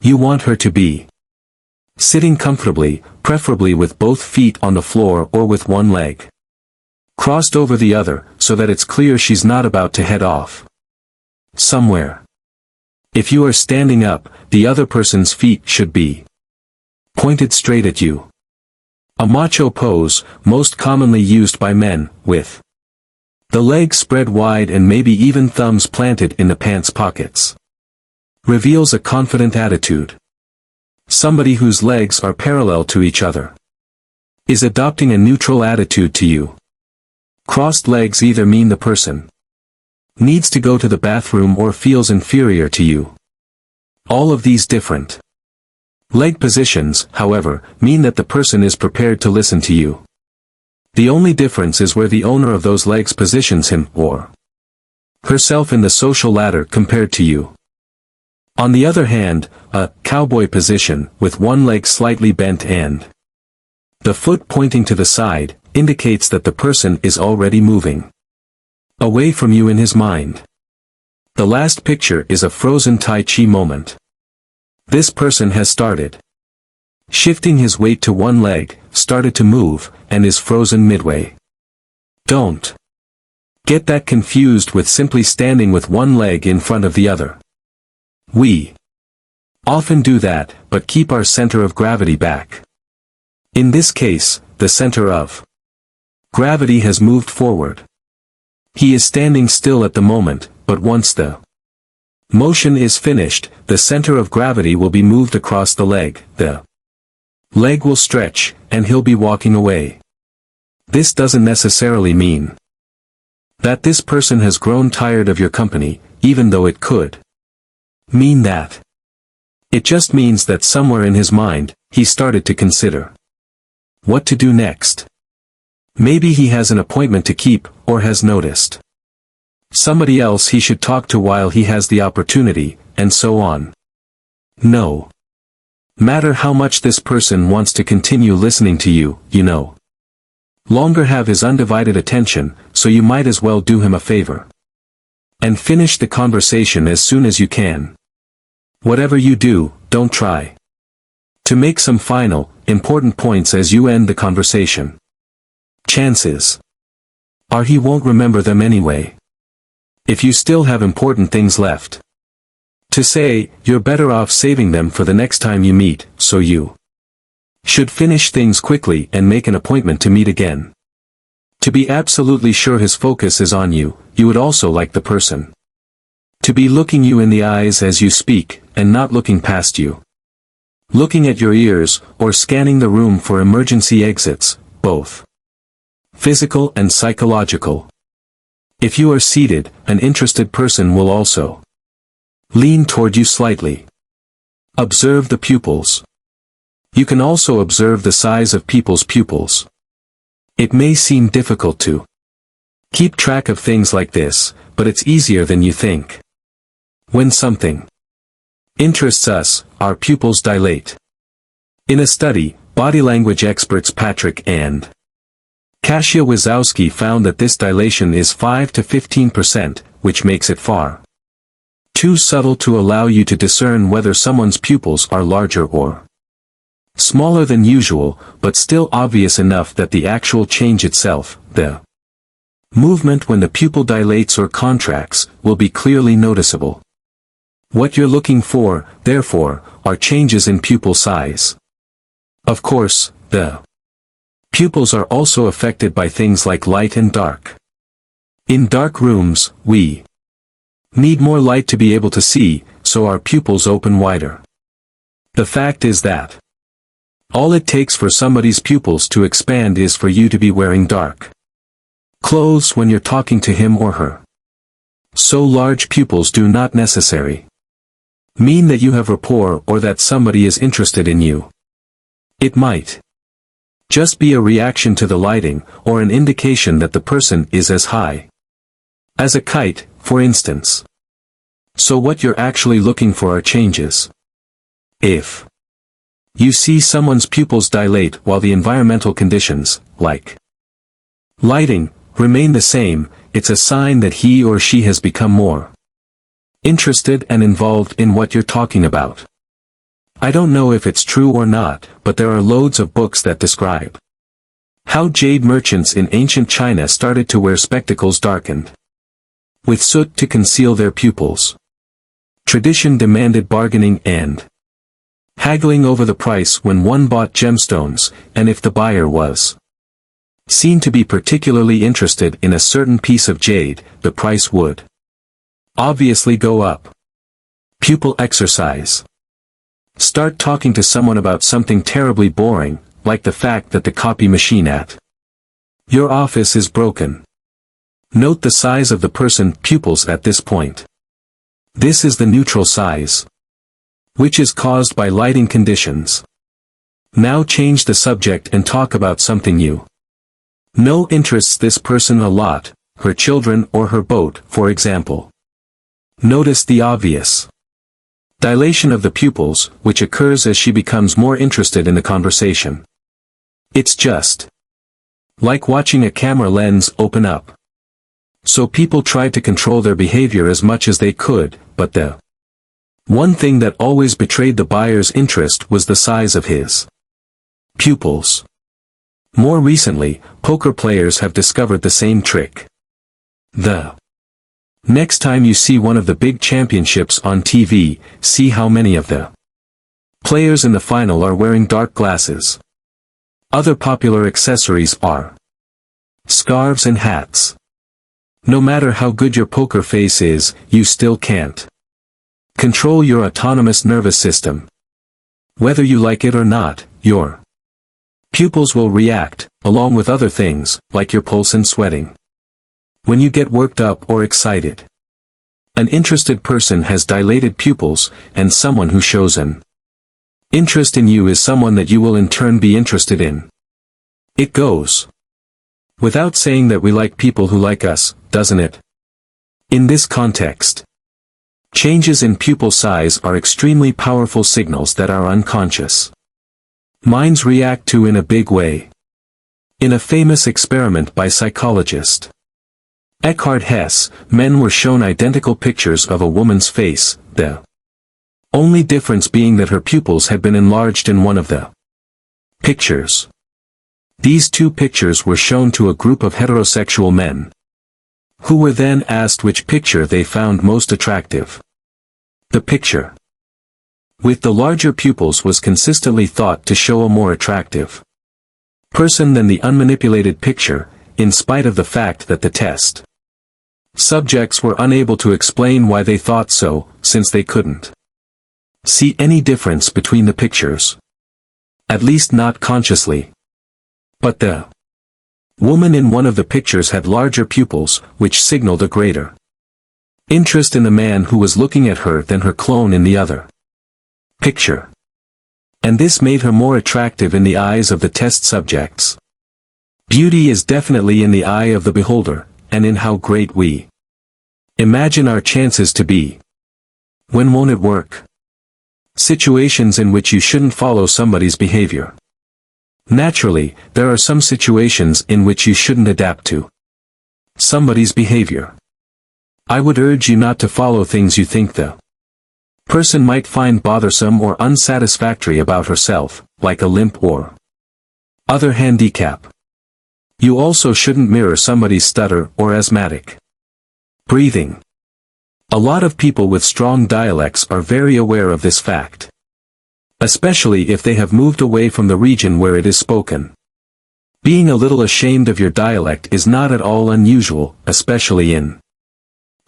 You want her to be sitting comfortably, preferably with both feet on the floor or with one leg crossed over the other, so that it's clear she's not about to head off somewhere. If you are standing up, the other person's feet should be pointed straight at you. A macho pose, most commonly used by men, with the legs spread wide and maybe even thumbs planted in the pants pockets, reveals a confident attitude. Somebody whose legs are parallel to each other is adopting a neutral attitude to you. Crossed legs either mean the person needs to go to the bathroom or feels inferior to you. All of these different leg positions, however, mean that the person is prepared to listen to you. The only difference is where the owner of those legs positions him or herself in the social ladder compared to you. On the other hand, a cowboy position, with one leg slightly bent and the foot pointing to the side, indicates that the person is already moving away from you in his mind. The last picture is a frozen Tai Chi moment. This person has started shifting his weight to one leg, started to move, and is frozen midway. Don't get that confused with simply standing with one leg in front of the other. We often do that, but keep our center of gravity back. In this case, the center of gravity has moved forward. He is standing still at the moment, but once the motion is finished, the center of gravity will be moved across the leg, the leg will stretch, and he'll be walking away. This doesn't necessarily mean that this person has grown tired of your company, even though it could mean that. It just means that somewhere in his mind, he started to consider what to do next. Maybe he has an appointment to keep, or has noticed somebody else he should talk to while he has the opportunity, and so on. No matter how much this person wants to continue listening to you, you no longer have his undivided attention, so you might as well do him a favor and finish the conversation as soon as you can. Whatever you do, don't try to make some final, important points as you end the conversation. Chances are he won't remember them anyway. If you still have important things left to say, you're better off saving them for the next time you meet, so you should finish things quickly and make an appointment to meet again. To be absolutely sure his focus is on you, you would also like the person to be looking you in the eyes as you speak, and not looking past you, looking at your ears, or scanning the room for emergency exits, both physical and psychological. If you are seated, an interested person will also lean toward you slightly. Observe the pupils. You can also observe the size of people's pupils. It may seem difficult to keep track of things like this, but it's easier than you think. When something interests us, our pupils dilate. In a study, body language experts Patrick and Kasia Wazowski found that this dilation is 5 to 15%, which makes it far too subtle to allow you to discern whether someone's pupils are larger or smaller than usual, but still obvious enough that the actual change itself, the movement when the pupil dilates or contracts, will be clearly noticeable. What you're looking for, therefore, are changes in pupil size. Of course, the pupils are also affected by things like light and dark. In dark rooms, we need more light to be able to see, so our pupils open wider. The fact is that all it takes for somebody's pupils to expand is for you to be wearing dark clothes when you're talking to him or her. So large pupils do not necessarily mean that you have rapport or that somebody is interested in you. It might just be a reaction to the lighting, or an indication that the person is as high as a kite, for instance. So what you're actually looking for are changes. If you see someone's pupils dilate while the environmental conditions, like lighting, remain the same, it's a sign that he or she has become more interested and involved in what you're talking about. I don't know if it's true or not, but there are loads of books that describe how jade merchants in ancient China started to wear spectacles darkened with soot to conceal their pupils. Tradition demanded bargaining and haggling over the price when one bought gemstones, and if the buyer was seen to be particularly interested in a certain piece of jade, the price would obviously go up. Pupil exercise. Start talking to someone about something terribly boring, like the fact that the copy machine at your office is broken. Note the size of the person's pupils at this point. This is the neutral size, which is caused by lighting conditions. Now change the subject and talk about something you know interests this person a lot, her children or her boat, for example. Notice the obvious dilation of the pupils, which occurs as she becomes more interested in the conversation. It's just like watching a camera lens open up. So people tried to control their behavior as much as they could, but the one thing that always betrayed the buyer's interest was the size of his pupils. More recently, poker players have discovered the same trick. The next time you see one of the big championships on TV, see how many of the players in the final are wearing dark glasses. Other popular accessories are scarves and hats. No matter how good your poker face is, you still can't control your autonomous nervous system. Whether you like it or not, your pupils will react, along with other things, like your pulse and sweating, when you get worked up or excited. An interested person has dilated pupils, and someone who shows an interest in you is someone that you will in turn be interested in. It goes without saying that we like people who like us, doesn't it? In this context, changes in pupil size are extremely powerful signals that are unconscious minds react to in a big way. In a famous experiment by psychologist Eckhart Hesse, men were shown identical pictures of a woman's face, the only difference being that her pupils had been enlarged in one of the pictures. These two pictures were shown to a group of heterosexual men, who were then asked which picture they found most attractive. The picture with the larger pupils was consistently thought to show a more attractive person than the unmanipulated picture, in spite of the fact that the test subjects were unable to explain why they thought so, since they couldn't see any difference between the pictures. At least not consciously. But the woman in one of the pictures had larger pupils, which signaled a greater interest in the man who was looking at her than her clone in the other picture. And this made her more attractive in the eyes of the test subjects. Beauty is definitely in the eye of the beholder, and in how great we imagine our chances to be. When won't it work? Situations in which you shouldn't follow somebody's behavior. Naturally, there are some situations in which you shouldn't adapt to somebody's behavior. I would urge you not to follow things you think the person might find bothersome or unsatisfactory about herself, like a limp or other handicap. You also shouldn't mirror somebody's stutter or asthmatic breathing. A lot of people with strong dialects are very aware of this fact, especially if they have moved away from the region where it is spoken. Being a little ashamed of your dialect is not at all unusual, especially in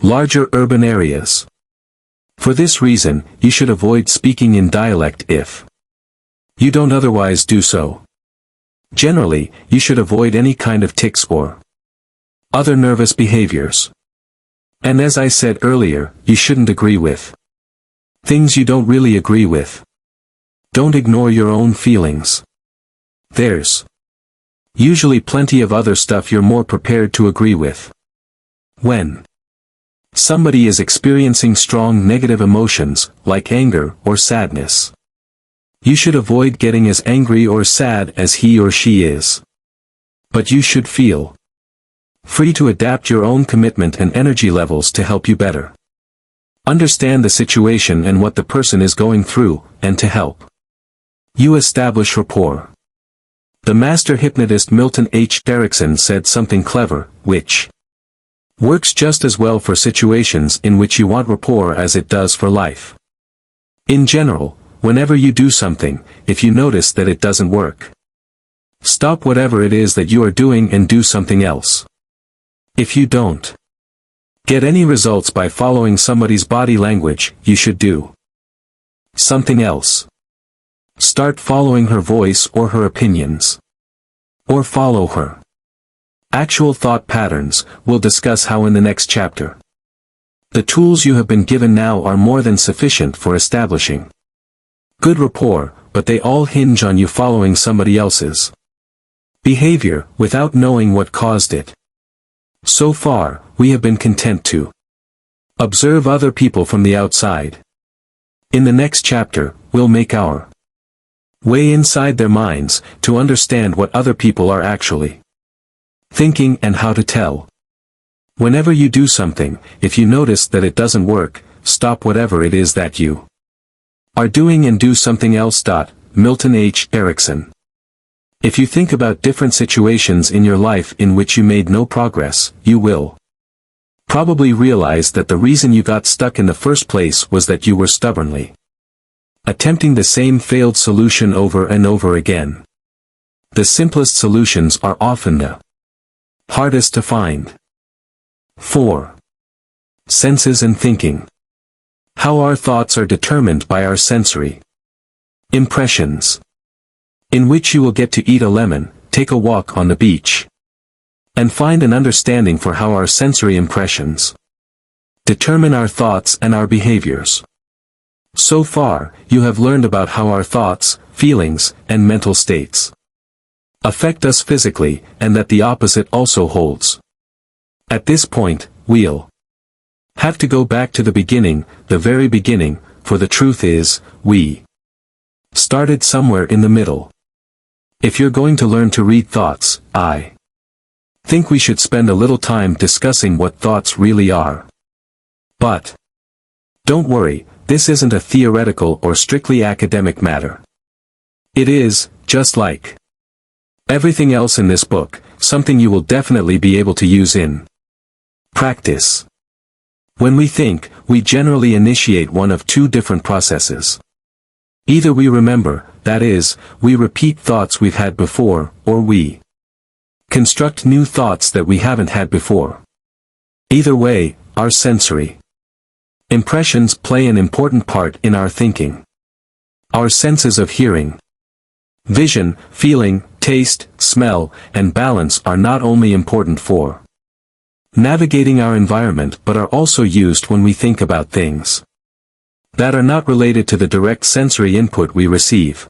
larger urban areas. For this reason, you should avoid speaking in dialect if you don't otherwise do so. Generally, you should avoid any kind of tics or other nervous behaviors. And as I said earlier, you shouldn't agree with things you don't really agree with. Don't ignore your own feelings. There's usually plenty of other stuff you're more prepared to agree with. When somebody is experiencing strong negative emotions, like anger or sadness, you should avoid getting as angry or sad as he or she is. But you should feel free to adapt your own commitment and energy levels to help you better understand the situation and what the person is going through, and to help you establish rapport. The master hypnotist Milton H. Erickson said something clever, which works just as well for situations in which you want rapport as it does for life. In general, whenever you do something, if you notice that it doesn't work, stop whatever it is that you are doing and do something else. If you don't get any results by following somebody's body language, you should do something else. Start following her voice or her opinions. Or follow her actual thought patterns. We'll discuss how in the next chapter. The tools you have been given now are more than sufficient for establishing good rapport, but they all hinge on you following somebody else's behavior without knowing what caused it. So far, we have been content to observe other people from the outside. In the next chapter, we'll make our way inside their minds, to understand what other people are actually thinking and how to tell. Whenever you do something, if you notice that it doesn't work, stop whatever it is that you are doing and do something else. Milton H. Erickson. If you think about different situations in your life in which you made no progress, you will probably realize that the reason you got stuck in the first place was that you were stubbornly attempting the same failed solution over and over again. The simplest solutions are often the hardest to find. 4. Senses and thinking. How our thoughts are determined by our sensory impressions, in which you will get to eat a lemon, take a walk on the beach, and find an understanding for how our sensory impressions determine our thoughts and our behaviors. So far, you have learned about how our thoughts, feelings, and mental states affect us physically, and that the opposite also holds. At this point, we'll have to go back to the beginning, the very beginning, for the truth is, we started somewhere in the middle. If you're going to learn to read thoughts, I think we should spend a little time discussing what thoughts really are. But don't worry, this isn't a theoretical or strictly academic matter. It is, just like everything else in this book, something you will definitely be able to use in practice. When we think, we generally initiate one of two different processes. Either we remember, that is, we repeat thoughts we've had before, or we construct new thoughts that we haven't had before. Either way, our sensory impressions play an important part in our thinking. Our senses of hearing, vision, feeling, taste, smell, and balance are not only important for navigating our environment but are also used when we think about things that are not related to the direct sensory input we receive.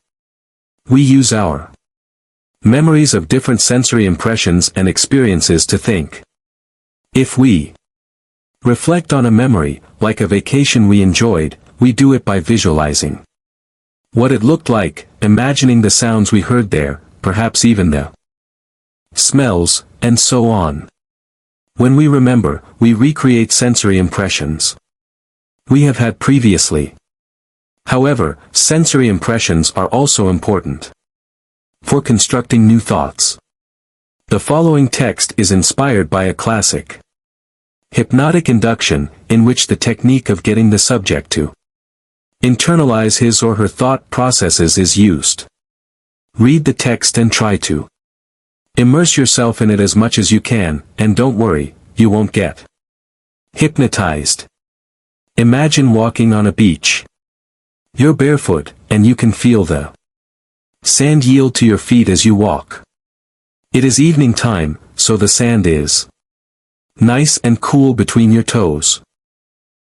We use our memories of different sensory impressions and experiences to think. If we reflect on a memory, like a vacation we enjoyed, we do it by visualizing what it looked like, imagining the sounds we heard there, perhaps even the smells, and so on. When we remember, we recreate sensory impressions we have had previously. However, sensory impressions are also important for constructing new thoughts. The following text is inspired by a classic hypnotic induction, in which the technique of getting the subject to internalize his or her thought processes is used. Read the text and try to immerse yourself in it as much as you can, and don't worry, you won't get hypnotized. Imagine walking on a beach. You're barefoot, and you can feel the sand yield to your feet as you walk. It is evening time, so the sand is nice and cool between your toes.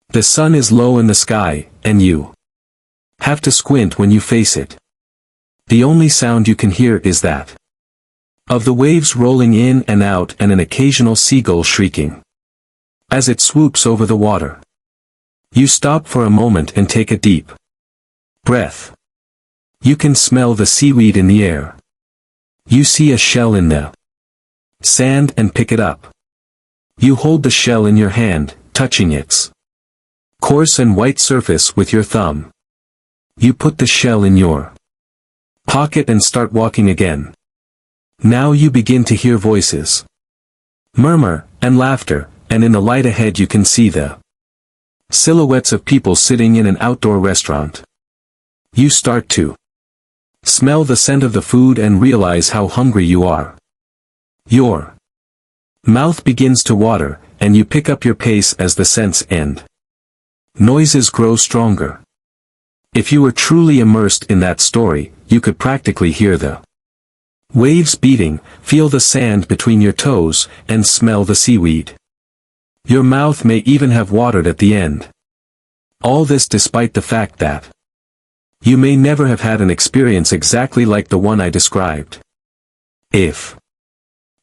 The sun is low in the sky, and you have to squint when you face it. The only sound you can hear is that of the waves rolling in and out and an occasional seagull shrieking as it swoops over the water. You stop for a moment and take a deep breath. You can smell the seaweed in the air. You see a shell in the sand and pick it up. You hold the shell in your hand, touching its coarse and white surface with your thumb. You put the shell in your pocket and start walking again. Now you begin to hear voices, murmur, and laughter, and in the light ahead you can see the silhouettes of people sitting in an outdoor restaurant. You start to smell the scent of the food and realize how hungry you are. Your mouth begins to water, and you pick up your pace as the scents and noises grow stronger. If you were truly immersed in that story, you could practically hear the waves beating, feel the sand between your toes, and smell the seaweed. Your mouth may even have watered at the end. All this despite the fact that you may never have had an experience exactly like the one I described. If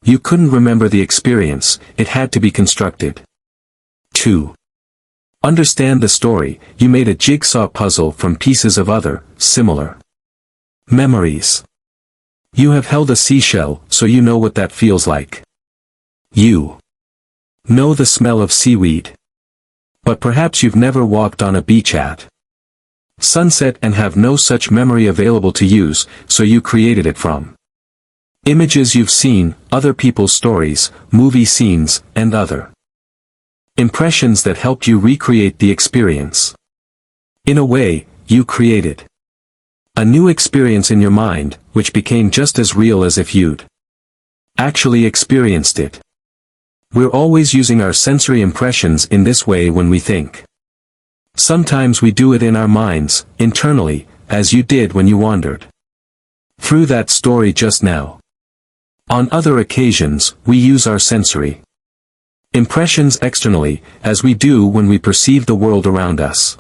you couldn't remember the experience, it had to be constructed. 2. Understand the story, you made a jigsaw puzzle from pieces of other, similar memories. You have held a seashell, so you know what that feels like. You know the smell of seaweed. But perhaps you've never walked on a beach at sunset and have no such memory available to use, so you created it from images you've seen, other people's stories, movie scenes, and other impressions that helped you recreate the experience. In a way, you created a new experience in your mind, which became just as real as if you'd actually experienced it. We're always using our sensory impressions in this way when we think. Sometimes we do it in our minds, internally, as you did when you wandered through that story just now. On other occasions, we use our sensory Impressions externally, as we do when we perceive the world around us.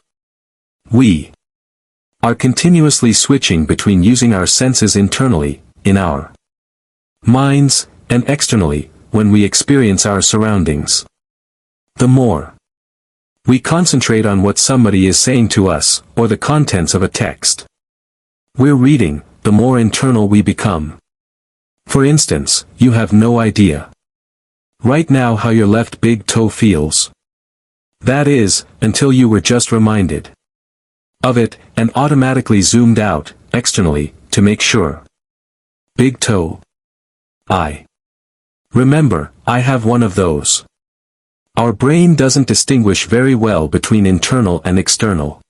We are continuously switching between using our senses internally, in our minds, and externally, when we experience our surroundings. The more we concentrate on what somebody is saying to us, or the contents of a text we're reading, the more internal we become. For instance, you have no idea right now how your left big toe feels. That is, until you were just reminded of it, and automatically zoomed out, externally, to make sure. Big toe. I remember, I have one of those. Our brain doesn't distinguish very well between internal and external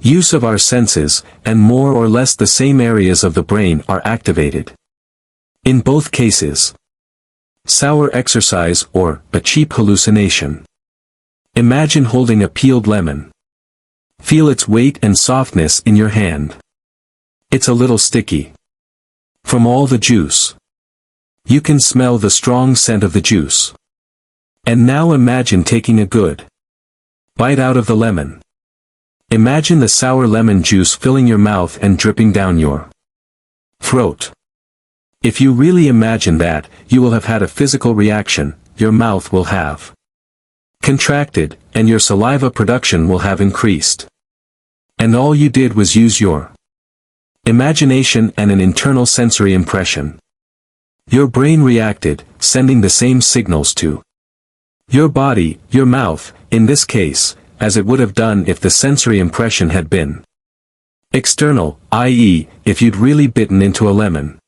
use of our senses, and more or less the same areas of the brain are activated. In both cases. Sour exercise or a cheap hallucination. Imagine holding a peeled lemon. Feel its weight and softness in your hand. It's a little sticky. From all the juice. You can smell the strong scent of the juice. And now imagine taking a good bite out of the lemon. Imagine the sour lemon juice filling your mouth and dripping down your throat. If you really imagine that, you will have had a physical reaction, your mouth will have contracted, and your saliva production will have increased. And all you did was use your imagination and an internal sensory impression. Your brain reacted, sending the same signals to your body, your mouth, in this case, as it would have done if the sensory impression had been external, i.e., if you'd really bitten into a lemon.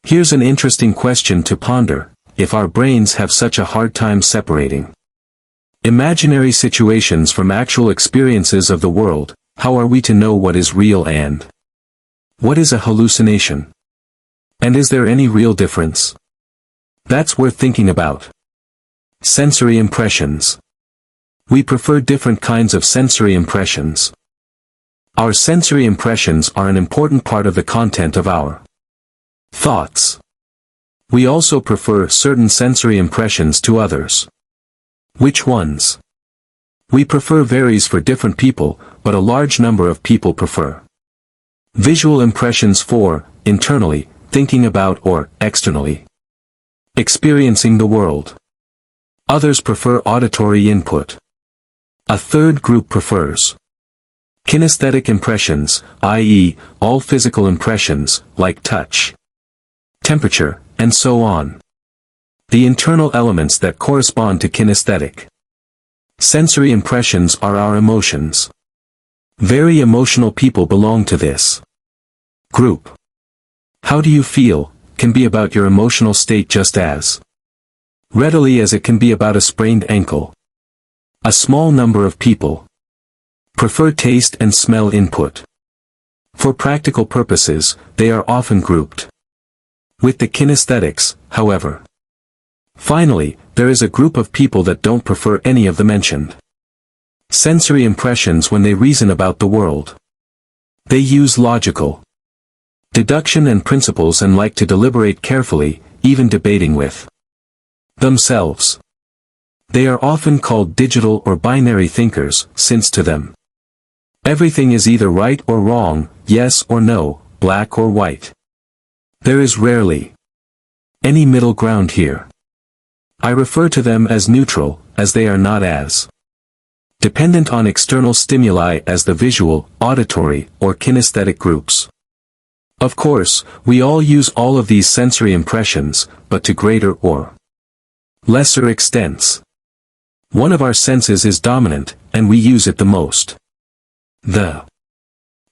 Here's an interesting question to ponder: if our brains have such a hard time separating imaginary situations from actual experiences of the world, how are we to know what is real and what is a hallucination? And is there any real difference? That's worth thinking about. Sensory impressions. We prefer different kinds of sensory impressions. Our sensory impressions are an important part of the content of our thoughts. We also prefer certain sensory impressions to others. Which ones we prefer varies for different people, but a large number of people prefer visual impressions for, internally, thinking about or, externally, experiencing the world. Others prefer auditory input. A third group prefers kinesthetic impressions, i.e., all physical impressions, like touch, temperature, and so on. The internal elements that correspond to kinesthetic sensory impressions are our emotions. Very emotional people belong to this group. How do you feel can be about your emotional state just as readily as it can be about a sprained ankle. A small number of people prefer taste and smell input. For practical purposes, they are often grouped with the kinesthetics, however. Finally, there is a group of people that don't prefer any of the mentioned sensory impressions when they reason about the world. They use logical deduction and principles and like to deliberate carefully, even debating with themselves. They are often called digital or binary thinkers, since to them everything is either right or wrong, yes or no, black or white. There is rarely any middle ground here. I refer to them as neutral, as they are not as dependent on external stimuli as the visual, auditory, or kinesthetic groups. Of course, we all use all of these sensory impressions, but to greater or lesser extents. One of our senses is dominant, and we use it the most. The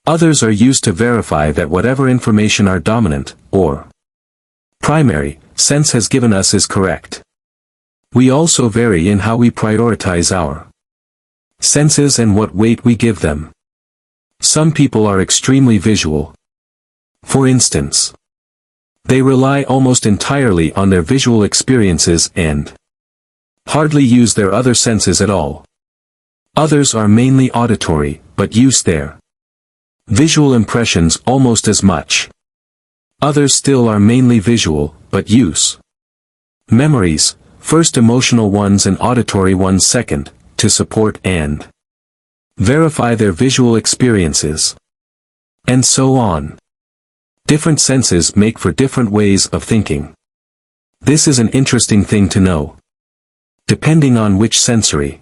others are used to verify that whatever information our dominant, or primary, sense has given us is correct. We also vary in how we prioritize our senses and what weight we give them. Some people are extremely visual. For instance, they rely almost entirely on their visual experiences and hardly use their other senses at all. Others are mainly auditory, but use their visual impressions almost as much. Others still are mainly visual, but use memories, first emotional ones and auditory ones second, to support and verify their visual experiences. And so on. Different senses make for different ways of thinking. This is an interesting thing to know. Depending on which sensory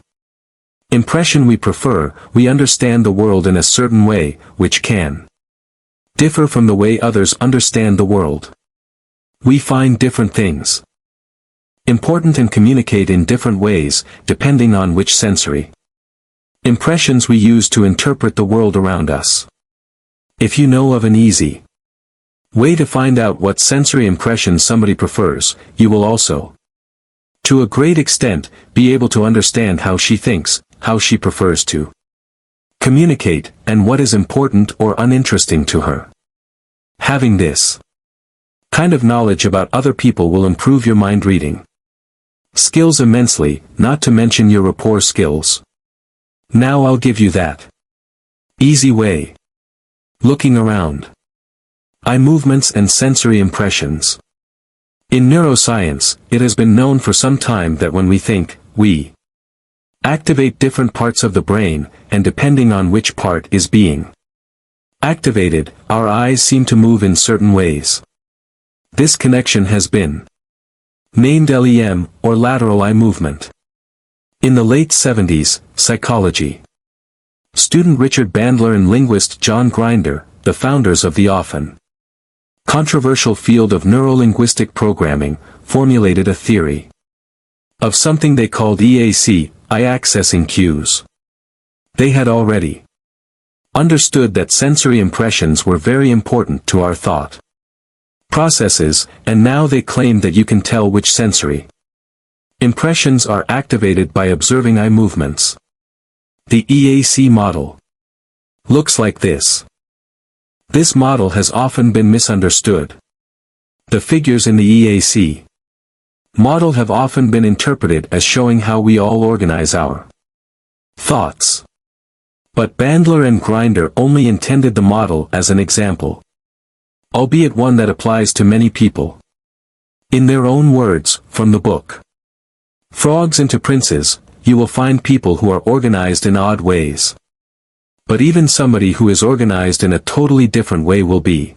impression we prefer, we understand the world in a certain way, which can differ from the way others understand the world. We find different things important and communicate in different ways, depending on which sensory impressions we use to interpret the world around us. If you know of an easy way to find out what sensory impression somebody prefers, you will also, to a great extent, be able to understand how she thinks, how she prefers to communicate, and what is important or uninteresting to her. Having this kind of knowledge about other people will improve your mind reading skills immensely, not to mention your rapport skills. Now I'll give you that easy way. Looking around. Eye movements and sensory impressions. In neuroscience, it has been known for some time that when we think, we activate different parts of the brain, and depending on which part is being activated, our eyes seem to move in certain ways. This connection has been named LEM, or lateral eye movement. In the late 70s, psychology student Richard Bandler and linguist John Grinder, the founders of the often controversial field of neuro-linguistic programming, formulated a theory of something they called EAC, eye-accessing cues. They had already understood that sensory impressions were very important to our thought processes, and now they claim that you can tell which sensory impressions are activated by observing eye movements. The EAC model looks like this. This model has often been misunderstood. The figures in the EAC model have often been interpreted as showing how we all organize our thoughts. But Bandler and Grinder only intended the model as an example, albeit one that applies to many people. In their own words, from the book Frogs into Princes, you will find people who are organized in odd ways. But even somebody who is organized in a totally different way will be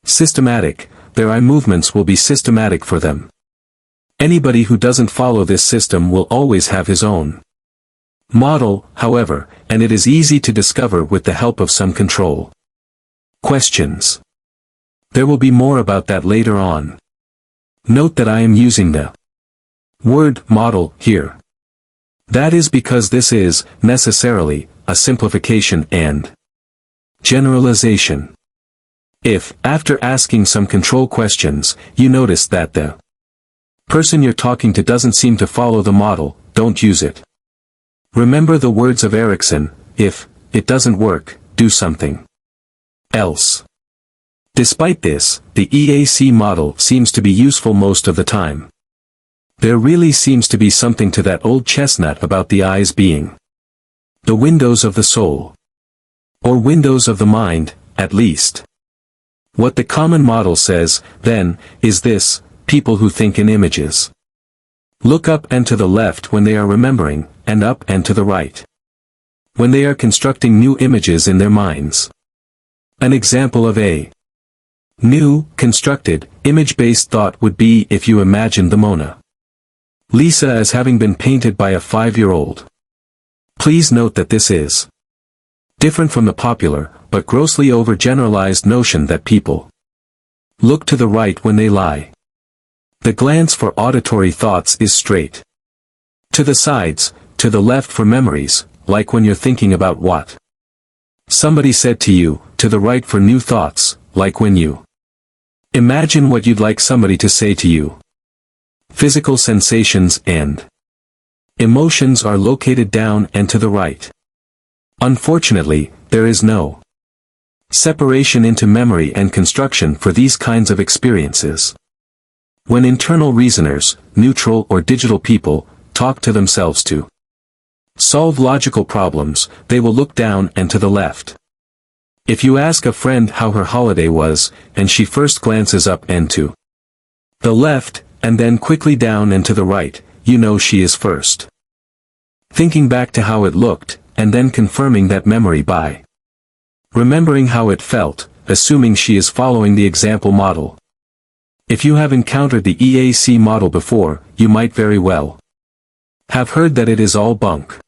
systematic. Their eye movements will be systematic for them. Anybody who doesn't follow this system will always have his own model, however, and it is easy to discover with the help of some control questions. There will be more about that later on. Note that I am using the word model here. That is because this is, necessarily, a simplification and generalization. If, after asking some control questions, you notice that the person you're talking to doesn't seem to follow the model, don't use it. Remember the words of Erickson, if it doesn't work, do something else. Despite this, the EAC model seems to be useful most of the time. There really seems to be something to that old chestnut about the eyes being the windows of the soul. Or windows of the mind, at least. What the common model says, then, is this: people who think in images look up and to the left when they are remembering, and up and to the right when they are constructing new images in their minds. An example of a new, constructed, image-based thought would be if you imagined the Mona Lisa as having been painted by a 5-year-old. Please note that this is different from the popular, but grossly overgeneralized notion that people look to the right when they lie. The glance for auditory thoughts is straight to the sides, to the left for memories, like when you're thinking about what somebody said to you, to the right for new thoughts, like when you imagine what you'd like somebody to say to you. Physical sensations and emotions are located down and to the right. Unfortunately, there is no separation into memory and construction for these kinds of experiences. When internal reasoners, neutral or digital people, talk to themselves to solve logical problems, they will look down and to the left. If you ask a friend how her holiday was, and she first glances up and to the left, and then quickly down and to the right, you know she is first. Thinking back to how it looked, and then confirming that memory by remembering how it felt, assuming she is following the example model. If you have encountered the EAC model before, you might very well have heard that it is all bunk.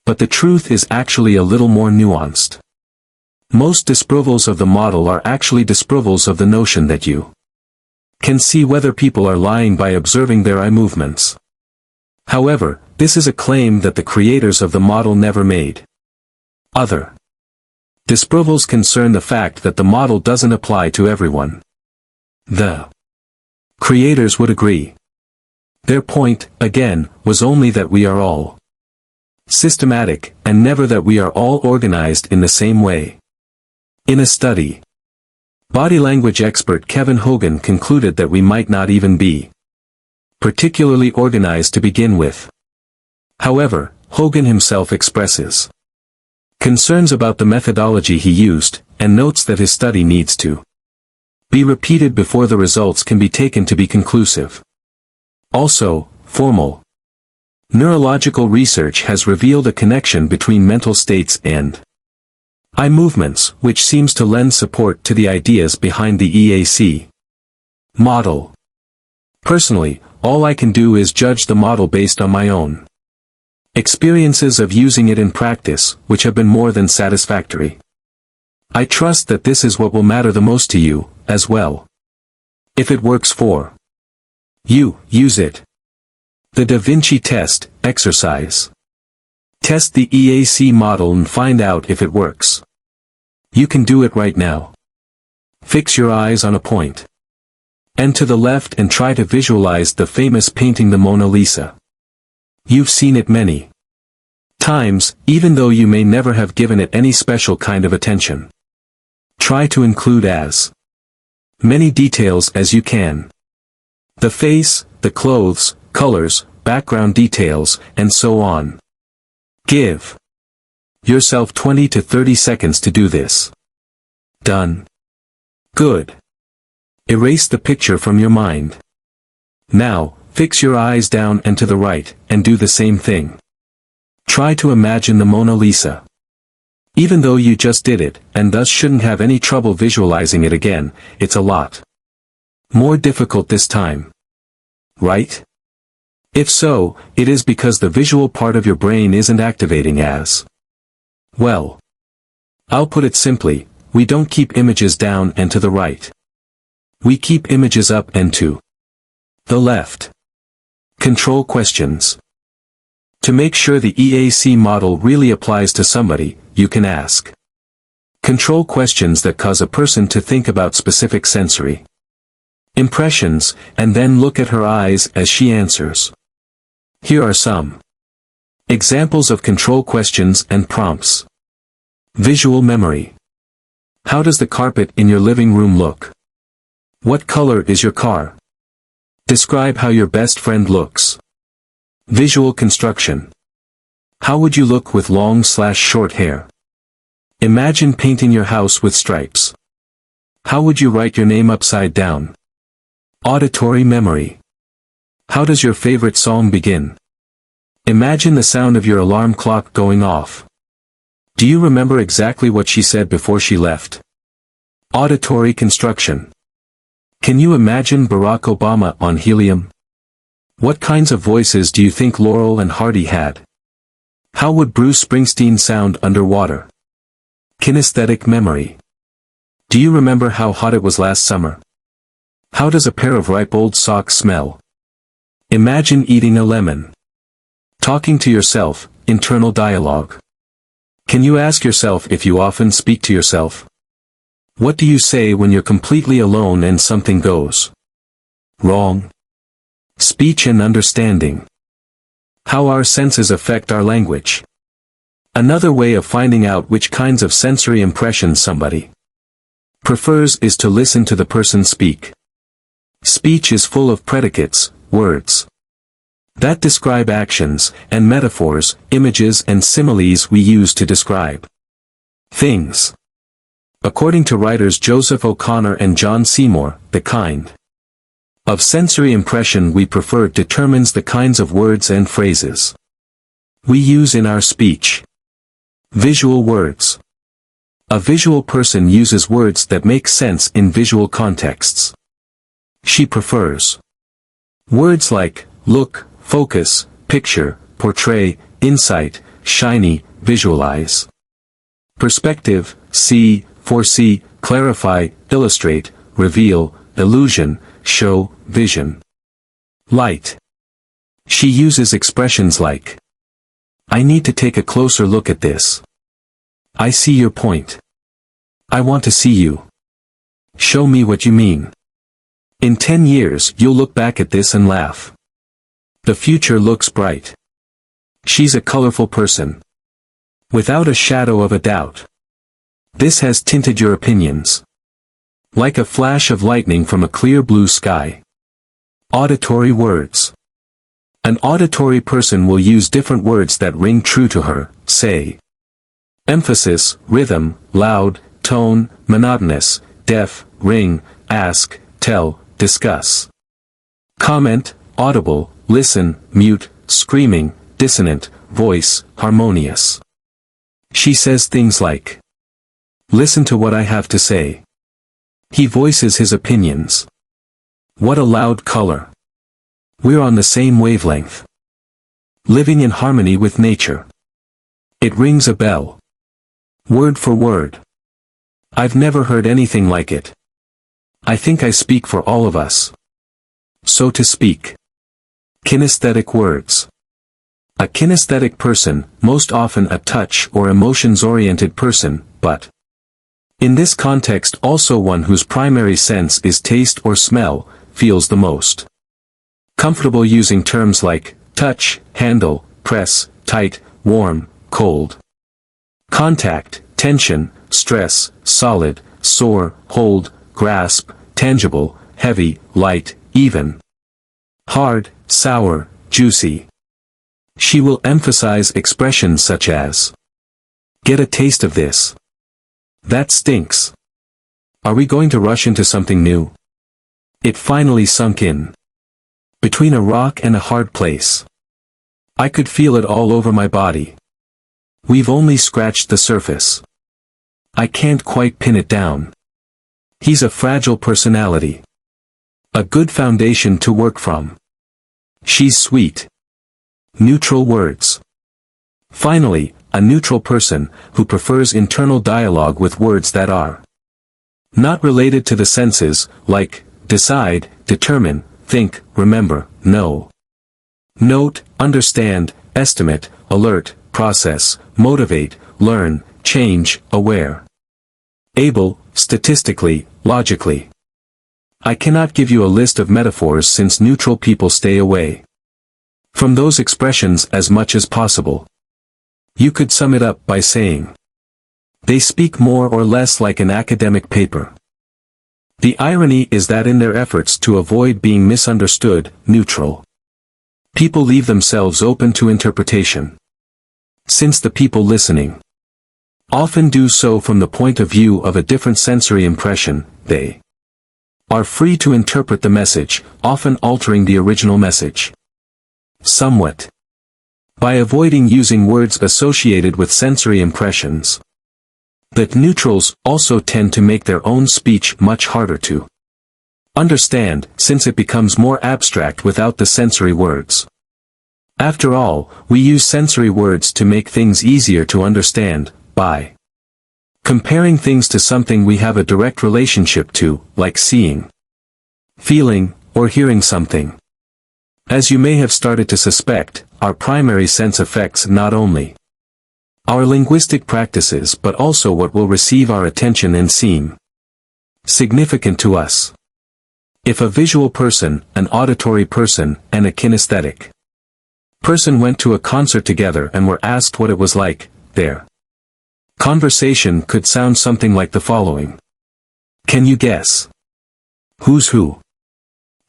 But the truth is actually a little more nuanced. Most disprovals of the model are actually disprovals of the notion that you can see whether people are lying by observing their eye movements. However, this is a claim that the creators of the model never made. Other disprovals concern the fact that the model doesn't apply to everyone. The creators would agree. Their point, again, was only that we are all systematic, and never that we are all organized in the same way. In a study, body language expert Kevin Hogan concluded that we might not even be particularly organized to begin with. However, Hogan himself expresses concerns about the methodology he used, and notes that his study needs to be repeated before the results can be taken to be conclusive. Also, formal neurological research has revealed a connection between mental states and eye movements, which seems to lend support to the ideas behind the EAC model. Personally, all I can do is judge the model based on my own experiences of using it in practice, which have been more than satisfactory. I trust that this is what will matter the most to you, as well. If it works for you, use it. The Da Vinci test, exercise. Test the EAC model and find out if it works. You can do it right now. Fix your eyes on a point. And to the left and try to visualize the famous painting the Mona Lisa. You've seen it many times, even though you may never have given it any special kind of attention. Try to include as many details as you can. The face, the clothes, colors, background details, and so on. Give yourself 20 to 30 seconds to do this. Done. Good. Erase the picture from your mind. Now, fix your eyes down and to the right, and do the same thing. Try to imagine the Mona Lisa. Even though you just did it, and thus shouldn't have any trouble visualizing it again, it's a lot more difficult this time. Right? If so, it is because the visual part of your brain isn't activating as well. I'll put it simply, we don't keep images down and to the right. We keep images up and to the left. Control questions. To make sure the EAC model really applies to somebody, you can ask control questions that cause a person to think about specific sensory impressions, and then look at her eyes as she answers. Here are some examples of control questions and prompts. Visual memory. How does the carpet in your living room look? What color is your car? Describe how your best friend looks. Visual construction. How would you look with long/short hair? Imagine painting your house with stripes. How would you write your name upside down? Auditory memory. How does your favorite song begin? Imagine the sound of your alarm clock going off. Do you remember exactly what she said before she left? Auditory construction. Can you imagine Barack Obama on helium? What kinds of voices do you think Laurel and Hardy had? How would Bruce Springsteen sound underwater? Kinesthetic memory. Do you remember how hot it was last summer? How does a pair of ripe old socks smell? Imagine eating a lemon. Talking to yourself, internal dialogue. Can you ask yourself if you often speak to yourself? What do you say when you're completely alone and something goes wrong? Speech and understanding. How our senses affect our language. Another way of finding out which kinds of sensory impressions somebody prefers is to listen to the person speak. Speech is full of predicates, words that describe actions, and metaphors, images and similes we use to describe things. According to writers Joseph O'Connor and John Seymour, the kind of sensory impression we prefer determines the kinds of words and phrases we use in our speech. Visual words. A visual person uses words that make sense in visual contexts. She prefers words like look, focus, picture, portray, insight, shiny, visualize. Perspective, see, foresee, clarify, illustrate, reveal, illusion, show, vision. Light. She uses expressions like I need to take a closer look at this. I see your point. I want to see you. Show me what you mean. In 10 years you'll look back at this and laugh. The future looks bright. She's a colorful person. Without a shadow of a doubt. This has tinted your opinions. Like a flash of lightning from a clear blue sky. Auditory words. An auditory person will use different words that ring true to her, say. Emphasis, rhythm, loud, tone, monotonous, deaf, ring, ask, tell, discuss. Comment, audible, listen, mute, screaming, dissonant, voice, harmonious. She says things like, listen to what I have to say. He voices his opinions. What a loud color. We're on the same wavelength. Living in harmony with nature. It rings a bell. Word for word. I've never heard anything like it. I think I speak for all of us. So to speak. Kinesthetic words. A kinesthetic person, most often a touch or emotions-oriented person, but in this context also one whose primary sense is taste or smell, feels the most comfortable using terms like touch, handle, press, tight, warm, cold. Contact, tension, stress, solid, sore, hold, grasp, tangible, heavy, light, even. Hard, sour, juicy. She will emphasize expressions such as get a taste of this. That stinks. Are we going to rush into something new? It finally sunk in. Between a rock and a hard place. I could feel it all over my body. We've only scratched the surface. I can't quite pin it down. He's a fragile personality. A good foundation to work from. She's sweet. Neutral words. Finally, a neutral person, who prefers internal dialogue with words that are not related to the senses, like decide, determine, think, remember, know. Note, understand, estimate, alert, process, motivate, learn, change, aware. Able, statistically, logically. I cannot give you a list of metaphors since neutral people stay away from those expressions as much as possible. You could sum it up by saying they speak more or less like an academic paper. The irony is that in their efforts to avoid being misunderstood, neutral people leave themselves open to interpretation. Since the people listening often do so from the point of view of a different sensory impression, they are free to interpret the message, often altering the original message somewhat by avoiding using words associated with sensory impressions. That neutrals also tend to make their own speech much harder to understand, since it becomes more abstract without the sensory words. After all, we use sensory words to make things easier to understand, by comparing things to something we have a direct relationship to, like seeing, feeling, or hearing something. As you may have started to suspect, our primary sense affects not only our linguistic practices but also what will receive our attention and seem significant to us. If a visual person, an auditory person, and a kinesthetic person went to a concert together and were asked what it was like, their conversation could sound something like the following. Can you guess? Who's who?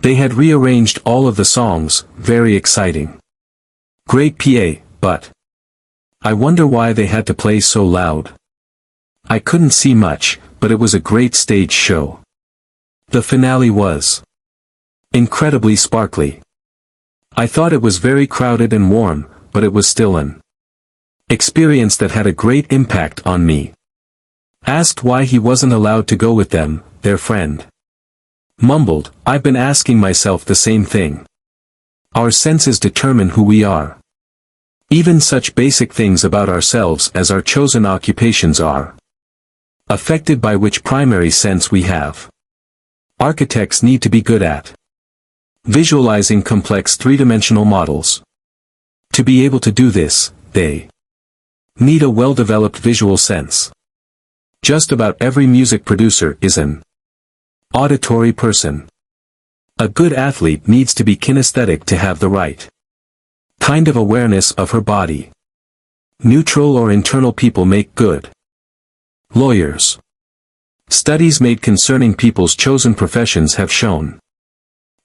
They had rearranged all of the songs, very exciting. Great PA, but I wonder why they had to play so loud. I couldn't see much, but it was a great stage show. The finale was incredibly sparkly. I thought it was very crowded and warm, but it was still an experience that had a great impact on me. Asked why he wasn't allowed to go with them, their friend mumbled, "I've been asking myself the same thing. Our senses determine who we are. Even such basic things about ourselves as our chosen occupations are affected by which primary sense we have. Architects need to be good at visualizing complex three-dimensional models. To be able to do this, they need a well-developed visual sense. Just about every music producer is an auditory person. A good athlete needs to be kinesthetic to have the right kind of awareness of her body. Neutral or internal people make good lawyers. Studies made concerning people's chosen professions have shown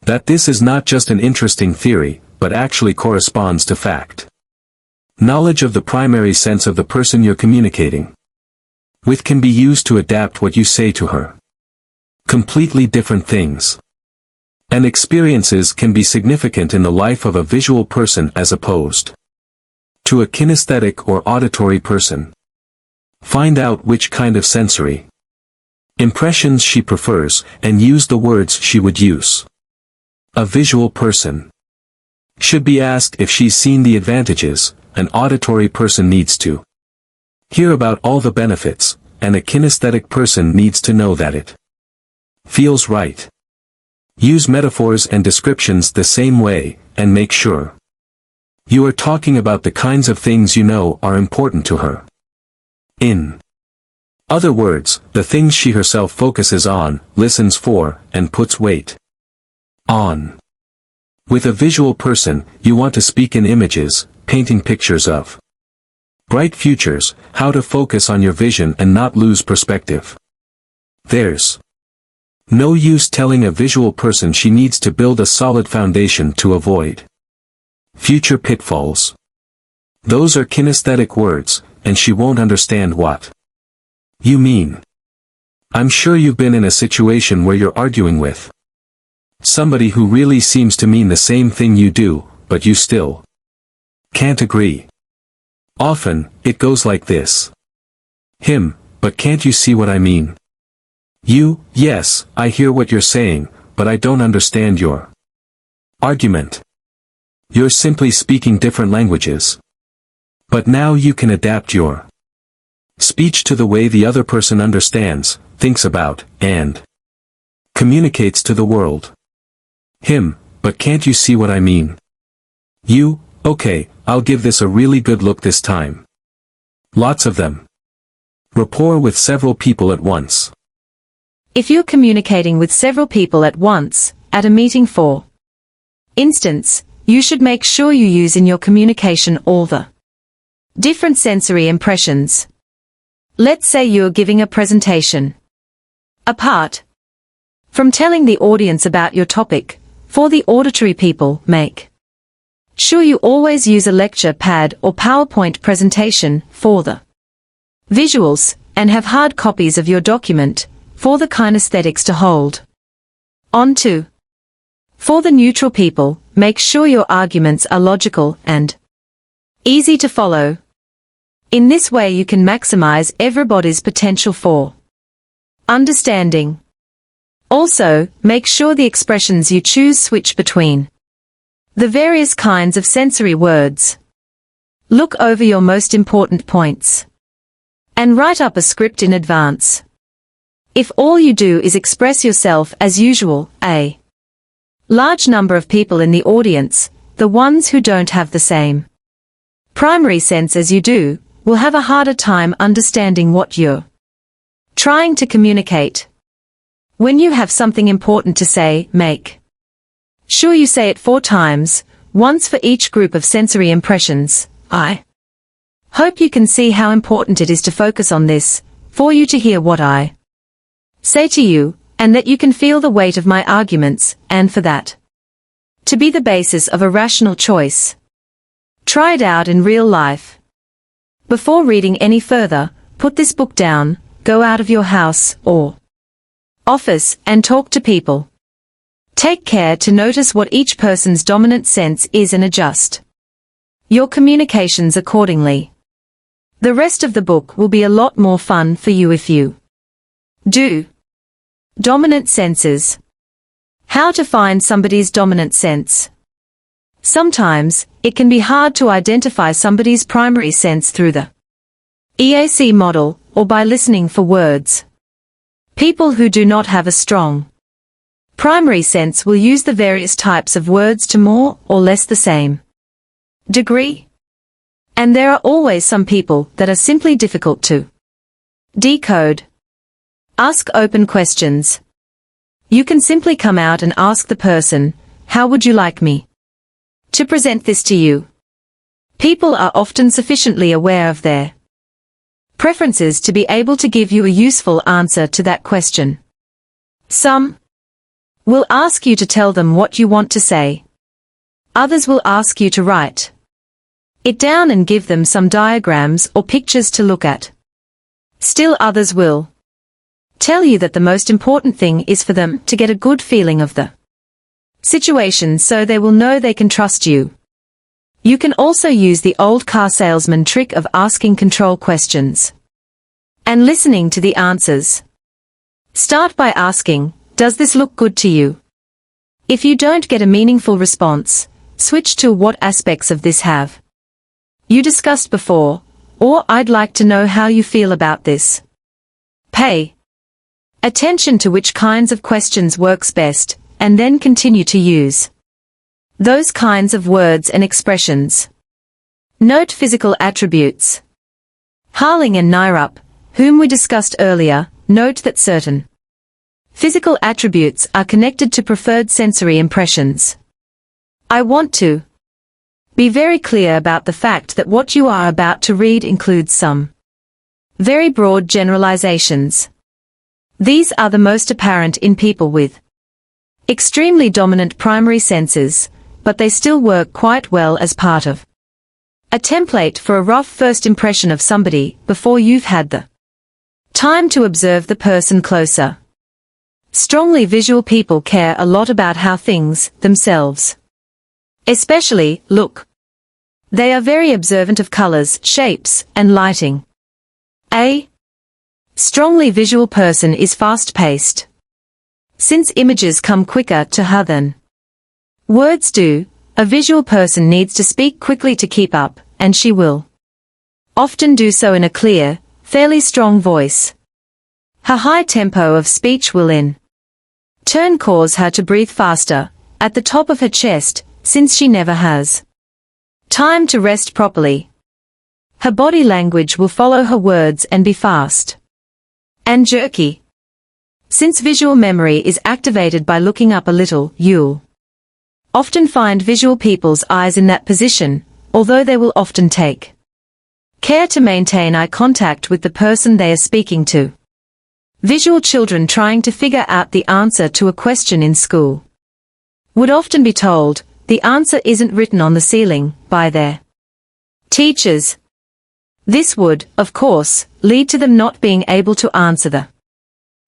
that this is not just an interesting theory, but actually corresponds to fact. Knowledge of the primary sense of the person you're communicating with can be used to adapt what you say to her. Completely different things. And experiences can be significant in the life of a visual person as opposed to a kinesthetic or auditory person. Find out which kind of sensory impressions she prefers, and use the words she would use. A visual person should be asked if she's seen the advantages. An auditory person needs to hear about all the benefits, and a kinesthetic person needs to know that it feels right. Use metaphors and descriptions the same way, and make sure you are talking about the kinds of things you know are important to her. In other words, the things she herself focuses on, listens for, and puts weight on. With a visual person, you want to speak in images, painting pictures of bright futures, how to focus on your vision and not lose perspective. There's no use telling a visual person she needs to build a solid foundation to avoid future pitfalls. Those are kinesthetic words, and she won't understand what you mean. I'm sure you've been in a situation where you're arguing with somebody who really seems to mean the same thing you do, but you still can't agree. Often, it goes like this. Him, but can't you see what I mean? You, yes, I hear what you're saying, but I don't understand your argument. You're simply speaking different languages. But now you can adapt your speech to the way the other person understands, thinks about, and communicates to the world. Him, but can't you see what I mean? You, okay, I'll give this a really good look this time. Lots of them. Rapport with several people at once. If you're communicating with several people at once, at a meeting for instance, you should make sure you use in your communication all the different sensory impressions. Let's say you're giving a presentation. Apart from telling the audience about your topic, for the auditory people, make sure you always use a lecture pad or PowerPoint presentation for the visuals, and have hard copies of your document for the kinesthetics to hold on to. For the neutral people, make sure your arguments are logical and easy to follow. In this way you can maximize everybody's potential for understanding. Also, make sure the expressions you choose switch between the various kinds of sensory words. Look over your most important points and write up a script in advance. If all you do is express yourself as usual, a large number of people in the audience, the ones who don't have the same primary sense as you do, will have a harder time understanding what you're trying to communicate. When you have something important to say, make sure you say it 4 times, once for each group of sensory impressions. I hope you can see how important it is to focus on this, for you to hear what I say to you, and that you can feel the weight of my arguments, and for that to be the basis of a rational choice. Try it out in real life. Before reading any further, put this book down, go out of your house or office and talk to people. Take care to notice what each person's dominant sense is and adjust your communications accordingly. The rest of the book will be a lot more fun for you if you do. Dominant senses. How to find somebody's dominant sense. Sometimes, it can be hard to identify somebody's primary sense through the EAC model, or by listening for words. People who do not have a strong primary sense will use the various types of words to more or less the same degree. And there are always some people that are simply difficult to decode. Ask open questions. You can simply come out and ask the person, "How would you like me to present this to you?" People are often sufficiently aware of their preferences to be able to give you a useful answer to that question. Some will ask you to tell them what you want to say. Others will ask you to write it down and give them some diagrams or pictures to look at. Still others will tell you that the most important thing is for them to get a good feeling of the situation so they will know they can trust you. You can also use the old car salesman trick of asking control questions and listening to the answers. Start by asking, "Does this look good to you?" If you don't get a meaningful response, switch to "What aspects of this have you discussed before?" or "I'd like to know how you feel about this." Pay attention to which kinds of questions works best, and then continue to use those kinds of words and expressions. Note physical attributes. Harling and Nairup, whom we discussed earlier, note that certain physical attributes are connected to preferred sensory impressions. I want to be very clear about the fact that what you are about to read includes some very broad generalizations. These are the most apparent in people with extremely dominant primary senses, but they still work quite well as part of a template for a rough first impression of somebody before you've had the time to observe the person closer. Strongly visual people care a lot about how things, themselves, especially, look. They are very observant of colors, shapes, and lighting. A strongly visual person is fast-paced. Since images come quicker to her than words do, a visual person needs to speak quickly to keep up, and she will often do so in a clear, fairly strong voice. Her high tempo of speech will in turn cause her to breathe faster, at the top of her chest, since she never has time to rest properly. Her body language will follow her words and be fast and jerky. Since visual memory is activated by looking up a little, you'll often find visual people's eyes in that position, although they will often take care to maintain eye contact with the person they are speaking to. Visual children trying to figure out the answer to a question in school would often be told, "The answer isn't written on the ceiling," by their teachers. This would, of course, lead to them not being able to answer the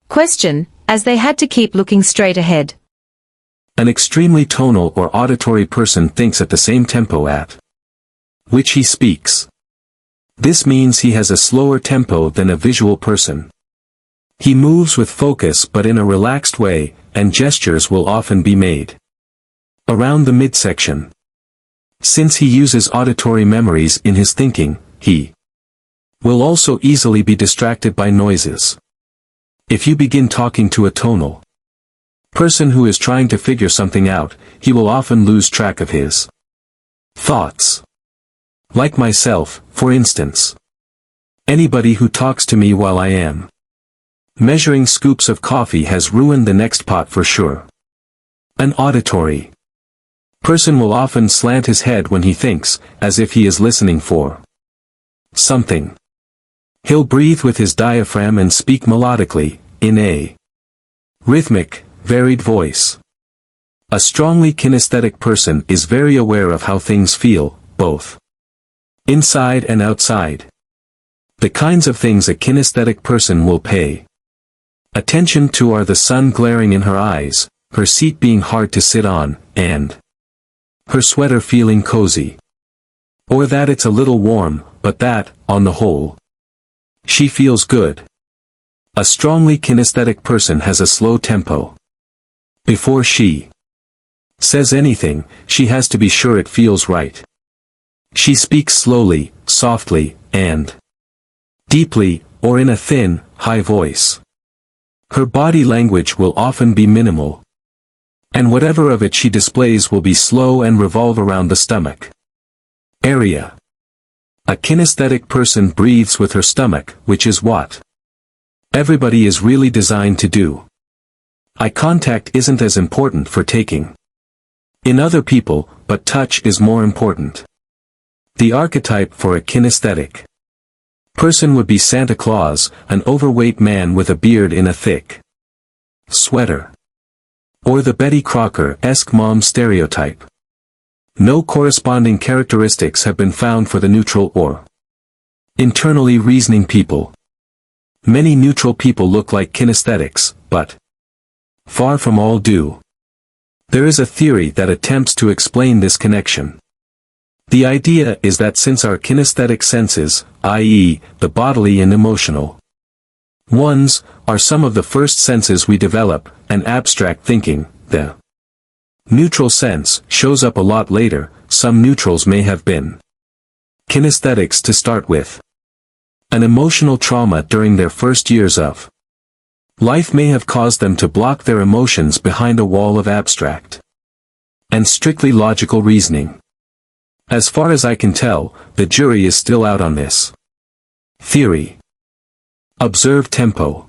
question, as they had to keep looking straight ahead. An extremely tonal or auditory person thinks at the same tempo at which he speaks. This means he has a slower tempo than a visual person. He moves with focus but in a relaxed way, and gestures will often be made around the midsection. Since he uses auditory memories in his thinking, he will also easily be distracted by noises. If you begin talking to a tonal person who is trying to figure something out, he will often lose track of his thoughts. Like myself, for instance. Anybody who talks to me while I am measuring scoops of coffee has ruined the next pot for sure. An auditory person will often slant his head when he thinks, as if he is listening for something. He'll breathe with his diaphragm and speak melodically, in a rhythmic, varied voice. A strongly kinesthetic person is very aware of how things feel, both inside and outside. The kinds of things a kinesthetic person will pay attention to are the sun glaring in her eyes, her seat being hard to sit on, and her sweater feeling cozy. Or that it's a little warm, but that, on the whole, she feels good. A strongly kinesthetic person has a slow tempo. Before she says anything, she has to be sure it feels right. She speaks slowly, softly, and deeply, or in a thin, high voice. Her body language will often be minimal. And whatever of it she displays will be slow and revolve around the stomach area. A kinesthetic person breathes with her stomach, which is what everybody is really designed to do. Eye contact isn't as important for taking in other people, but touch is more important. The archetype for a kinesthetic person would be Santa Claus, an overweight man with a beard in a thick sweater. Or the Betty Crocker-esque mom stereotype. No corresponding characteristics have been found for the neutral or internally reasoning people. Many neutral people look like kinesthetics, but far from all do. There is a theory that attempts to explain this connection. The idea is that since our kinesthetic senses, i.e., the bodily and emotional ones, are some of the first senses we develop, and abstract thinking, the neutral sense, shows up a lot later. Some neutrals may have been kinesthetics to start with. An emotional trauma during their first years of life may have caused them to block their emotions behind a wall of abstract and strictly logical reasoning. As far as I can tell, the jury is still out on this theory. Observe tempo.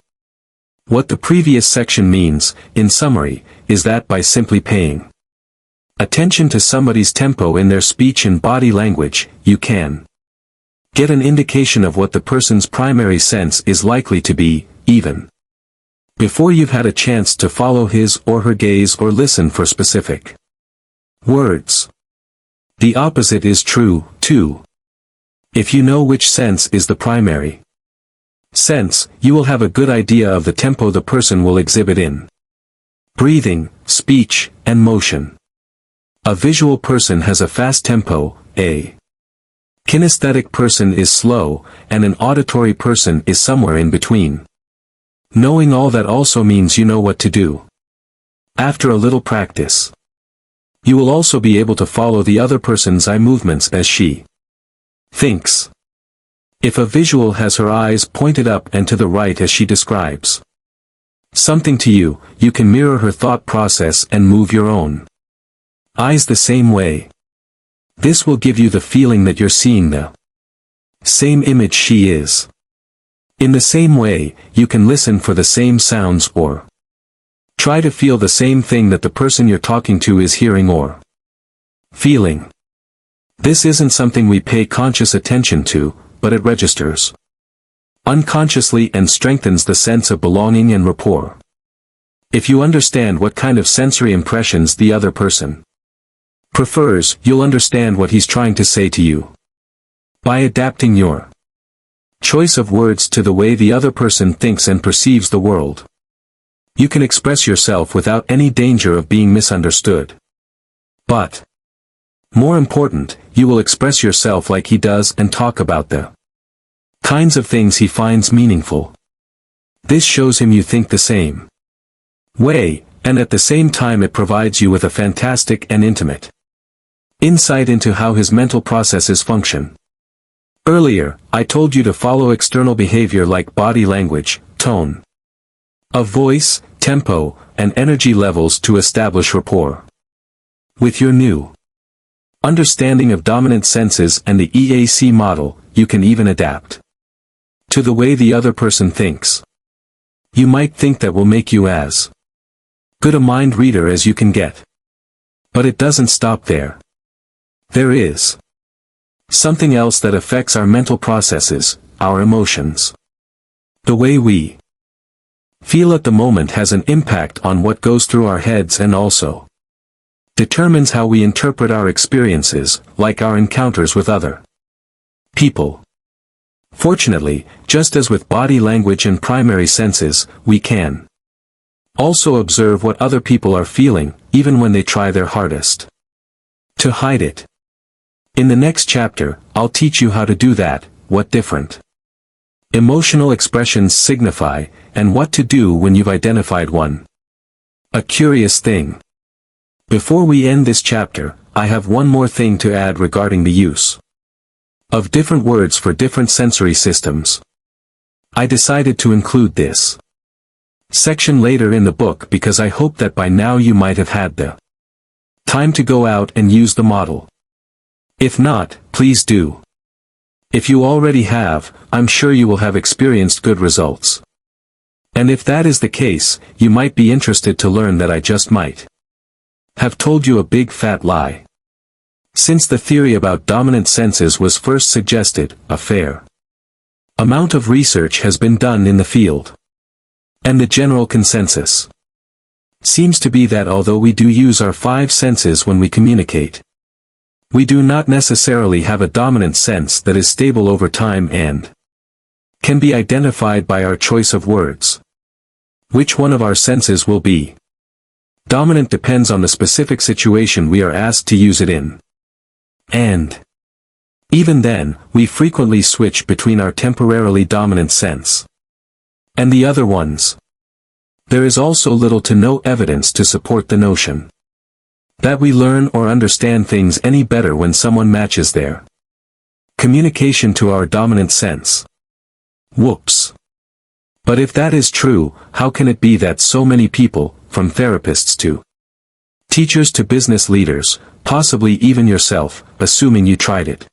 What the previous section means, in summary, is that by simply paying attention to somebody's tempo in their speech and body language, you can get an indication of what the person's primary sense is likely to be, even before you've had a chance to follow his or her gaze or listen for specific words. The opposite is true, too. If you know which sense is the primary sense, you will have a good idea of the tempo the person will exhibit in breathing, speech, and motion. A visual person has a fast tempo, a kinesthetic person is slow, and an auditory person is somewhere in between. Knowing all that also means you know what to do. After a little practice, you will also be able to follow the other person's eye movements as she thinks. If a visual has her eyes pointed up and to the right as she describes something to you, you can mirror her thought process and move your own eyes the same way. This will give you the feeling that you're seeing the same image she is. In the same way, you can listen for the same sounds or try to feel the same thing that the person you're talking to is hearing or feeling. This isn't something we pay conscious attention to, but it registers unconsciously and strengthens the sense of belonging and rapport. If you understand what kind of sensory impressions the other person prefers, you'll understand what he's trying to say to you. By adapting your choice of words to the way the other person thinks and perceives the world, you can express yourself without any danger of being misunderstood. But more important, you will express yourself like he does and talk about the kinds of things he finds meaningful. This shows him you think the same way, and at the same time it provides you with a fantastic and intimate insight into how his mental processes function. Earlier, I told you to follow external behavior like body language, tone of voice, tempo, and energy levels to establish rapport. With your new understanding of dominant senses and the EAC model, you can even adapt to the way the other person thinks. You might think that will make you as good a mind reader as you can get. But it doesn't stop there. There is something else that affects our mental processes, our emotions. The way we feel at the moment has an impact on what goes through our heads and also determines how we interpret our experiences, like our encounters with other people. Fortunately, just as with body language and primary senses, we can Also observe what other people are feeling, even when they try their hardest to hide it. In the next chapter, I'll teach you how to do that, what different emotional expressions signify, and what to do when you've identified one. A curious thing. Before we end this chapter, I have one more thing to add regarding the use of different words for different sensory systems. I decided to include this section later in the book because I hope that by now you might have had the time to go out and use the model. If not, please do. If you already have, I'm sure you will have experienced good results. And if that is the case, you might be interested to learn that I just might have told you a big fat lie. Since the theory about dominant senses was first suggested, a fair amount of research has been done in the field. And the general consensus seems to be that although we do use our 5 senses when we communicate, we do not necessarily have a dominant sense that is stable over time and can be identified by our choice of words. Which one of our senses will be dominant depends on the specific situation we are asked to use it in. And even then, we frequently switch between our temporarily dominant sense and the other ones. There is also little to no evidence to support the notion that we learn or understand things any better when someone matches their communication to our dominant sense. Whoops. But if that is true, how can it be that so many people, from therapists to teachers to business leaders, possibly even yourself, assuming you tried it,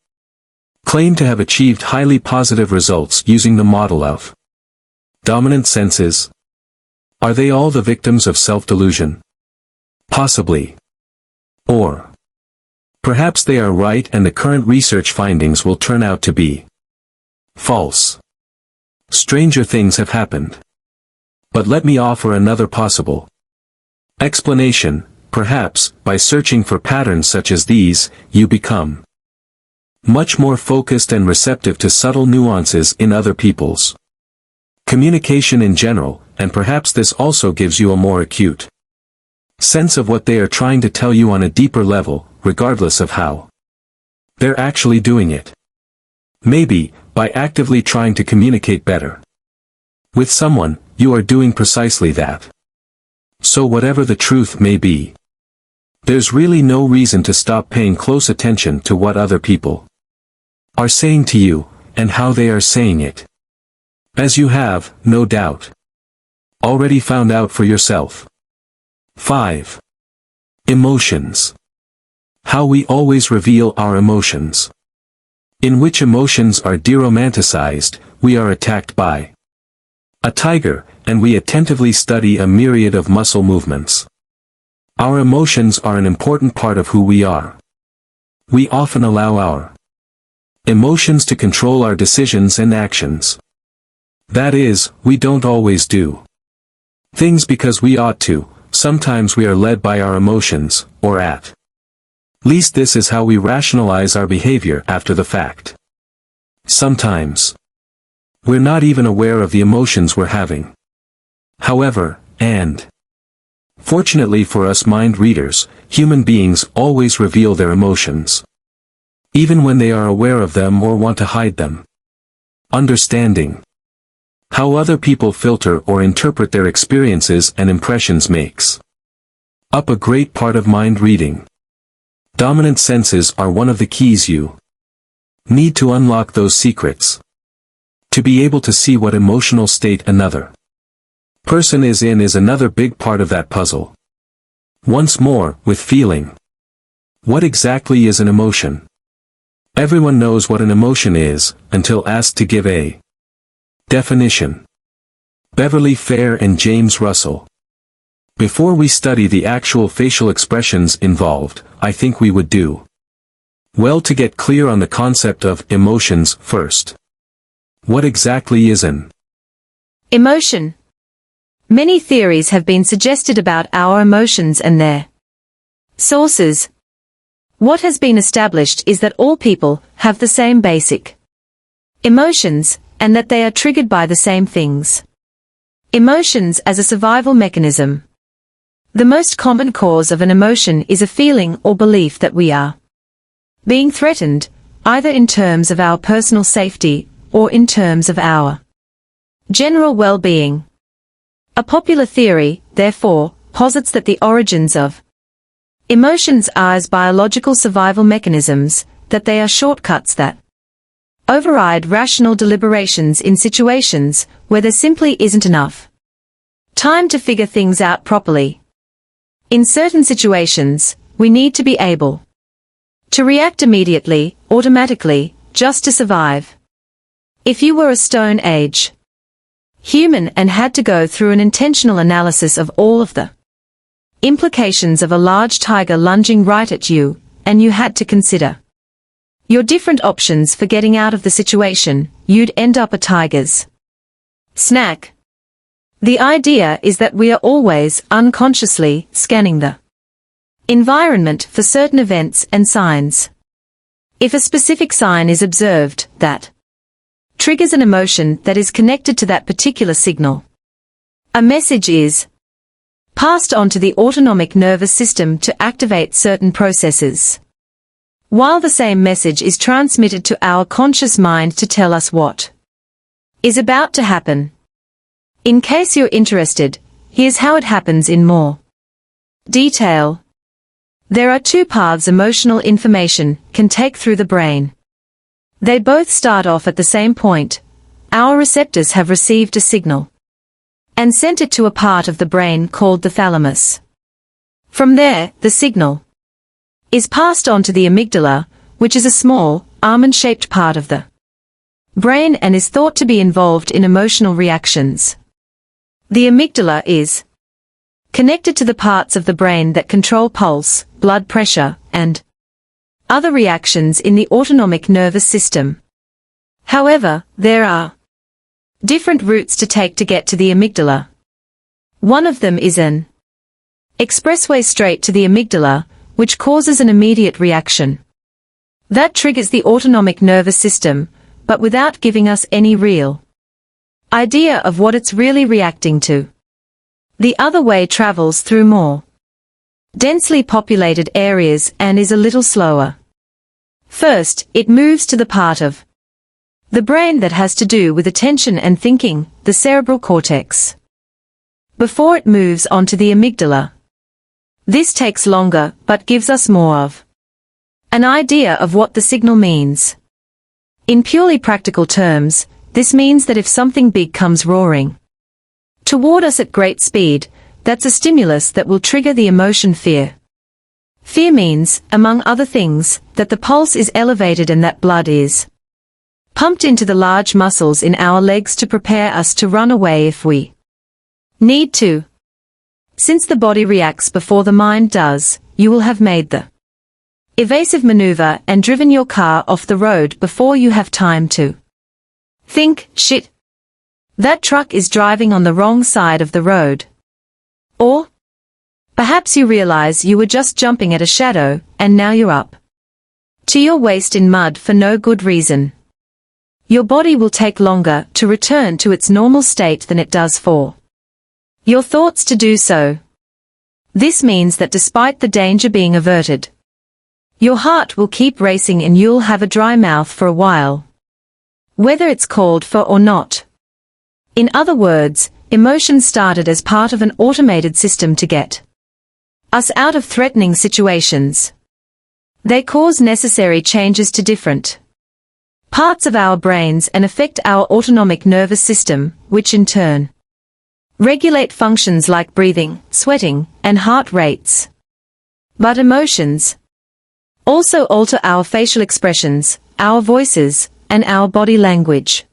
claim to have achieved highly positive results using the model of dominant senses? Are they all the victims of self-delusion? Possibly. Or perhaps they are right and the current research findings will turn out to be false. Stranger things have happened. But let me offer another possible explanation. Perhaps, by searching for patterns such as these, you become much more focused and receptive to subtle nuances in other people's communication in general, and perhaps this also gives you a more acute sense of what they are trying to tell you on a deeper level, regardless of how they're actually doing it. Maybe, by actively trying to communicate better with someone, you are doing precisely that. So whatever the truth may be, there's really no reason to stop paying close attention to what other people are saying to you, and how they are saying it. As you have, no doubt, already found out for yourself. 5. Emotions. How we always reveal our emotions. In which emotions are deromanticized, we are attacked by a tiger, and we attentively study a myriad of muscle movements. Our emotions are an important part of who we are. We often allow our emotions to control our decisions and actions. That is, we don't always do things because we ought to. Sometimes we are led by our emotions, or at least this is how we rationalize our behavior after the fact. Sometimes we're not even aware of the emotions we're having. However, and fortunately for us mind readers, human beings always reveal their emotions, even when they are aware of them or want to hide them. Understanding how other people filter or interpret their experiences and impressions makes up a great part of mind reading. Dominant senses are one of the keys you need to unlock those secrets. To be able to see what emotional state another person is in is another big part of that puzzle. Once more, with feeling. What exactly is an emotion? Everyone knows what an emotion is, until asked to give a definition. Beverly Fair and James Russell. Before we study the actual facial expressions involved, I think we would do well to get clear on the concept of emotions first. What exactly is an emotion? Many theories have been suggested about our emotions and their sources. What has been established is that all people have the same basic emotions, and that they are triggered by the same things. Emotions as a survival mechanism. The most common cause of an emotion is a feeling or belief that we are being threatened, either in terms of our personal safety or in terms of our general well-being. A popular theory, therefore, posits that the origins of emotions are as biological survival mechanisms, that they are shortcuts that override rational deliberations in situations where there simply isn't enough time to figure things out properly. In certain situations, we need to be able to react immediately, automatically, just to survive. If you were a Stone Age human and had to go through an intentional analysis of all of the implications of a large tiger lunging right at you, and you had to consider your different options for getting out of the situation, you'd end up a tiger's snack. The idea is that we are always, unconsciously, scanning the environment for certain events and signs. If a specific sign is observed, that triggers an emotion that is connected to that particular signal. A message is passed on to the autonomic nervous system to activate certain processes, while the same message is transmitted to our conscious mind to tell us what is about to happen. In case you're interested, here's how it happens in more detail. There are two paths emotional information can take through the brain. They both start off at the same point. Our receptors have received a signal and sent it to a part of the brain called the thalamus. From there, the signal is passed on to the amygdala, which is a small, almond-shaped part of the brain and is thought to be involved in emotional reactions. The amygdala is connected to the parts of the brain that control pulse, blood pressure, and other reactions in the autonomic nervous system. However, there are different routes to take to get to the amygdala. One of them is an expressway straight to the amygdala, which causes an immediate reaction that triggers the autonomic nervous system, but without giving us any real idea of what it's really reacting to. The other way travels through more densely populated areas and is a little slower. First, it moves to the part of the brain that has to do with attention and thinking, the cerebral cortex, before it moves on to the amygdala. This takes longer, but gives us more of an idea of what the signal means. In purely practical terms, this means that if something big comes roaring toward us at great speed, that's a stimulus that will trigger the emotion fear. Fear means, among other things, that the pulse is elevated and that blood is pumped into the large muscles in our legs to prepare us to run away if we need to. Since the body reacts before the mind does, you will have made the evasive maneuver and driven your car off the road before you have time to think, shit, that truck is driving on the wrong side of the road. Or perhaps you realize you were just jumping at a shadow, and now you're up to your waist in mud for no good reason. Your body will take longer to return to its normal state than it does for your thoughts to do so. This means that despite the danger being averted, your heart will keep racing and you'll have a dry mouth for a while, whether it's called for or not. In other words, emotions started as part of an automated system to get us out of threatening situations. They cause necessary changes to different parts of our brains and affect our autonomic nervous system, which in turn regulate functions like breathing, sweating, and heart rates. But emotions also alter our facial expressions, our voices, and our body language.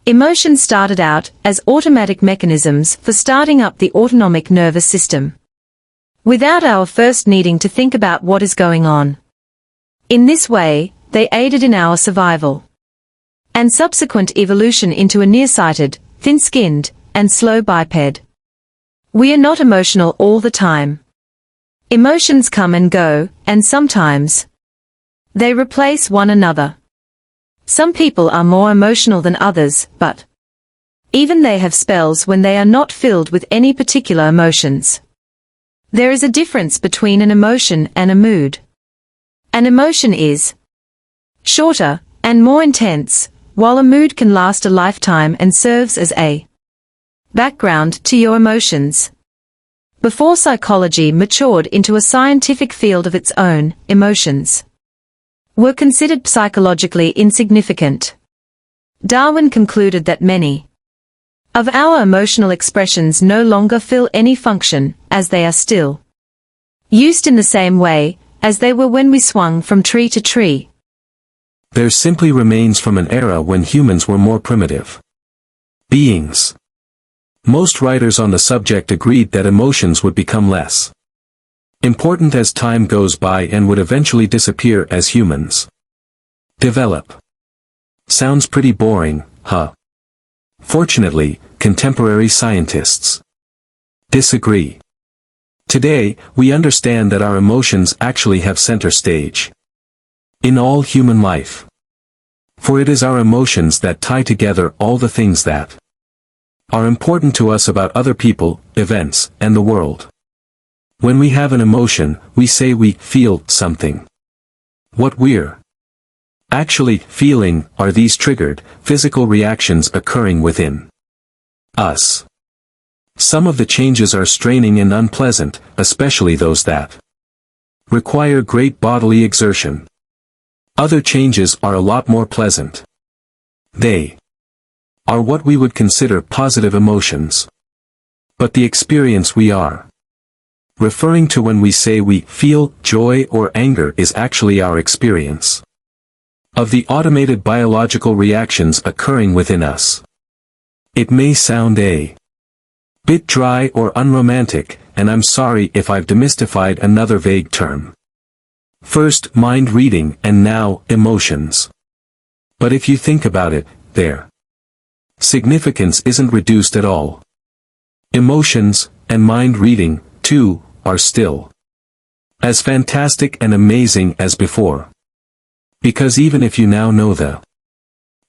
Emotions started out as automatic mechanisms for starting up the autonomic nervous system, without our first needing to think about what is going on. In this way, they aided in our survival and subsequent evolution into a nearsighted, thin-skinned, and slow biped. We are not emotional all the time. Emotions come and go, and sometimes they replace one another. Some people are more emotional than others, but Even they have spells when they are not filled with any particular emotions. There is a difference between an emotion and a mood. An emotion is shorter and more intense, while a mood can last a lifetime and serves as a background to your emotions. Before psychology matured into a scientific field of its own, emotions were considered psychologically insignificant. Darwin concluded that many of our emotional expressions no longer fill any function, as they are still used in the same way as they were when we swung from tree to tree. There simply remains from an era when humans were more primitive beings. Most writers on the subject agreed that emotions would become less important as time goes by and would eventually disappear as humans develop. Sounds pretty boring, huh? Fortunately, contemporary scientists disagree. Today, we understand that our emotions actually have center stage in all human life. For it is our emotions that tie together all the things that are important to us about other people, events, and the world. When we have an emotion, we say we feel something. What we're actually feeling are these triggered, physical reactions occurring within us. Some of the changes are straining and unpleasant, especially those that require great bodily exertion. Other changes are a lot more pleasant. They are what we would consider positive emotions. But the experience we are referring to when we say we feel joy or anger is actually our experience of the automated biological reactions occurring within us. It may sound a bit dry or unromantic, and I'm sorry if I've demystified another vague term. First mind reading and now emotions. But if you think about it, their significance isn't reduced at all. Emotions, and mind reading, too, are still as fantastic and amazing as before. Because even if you now know the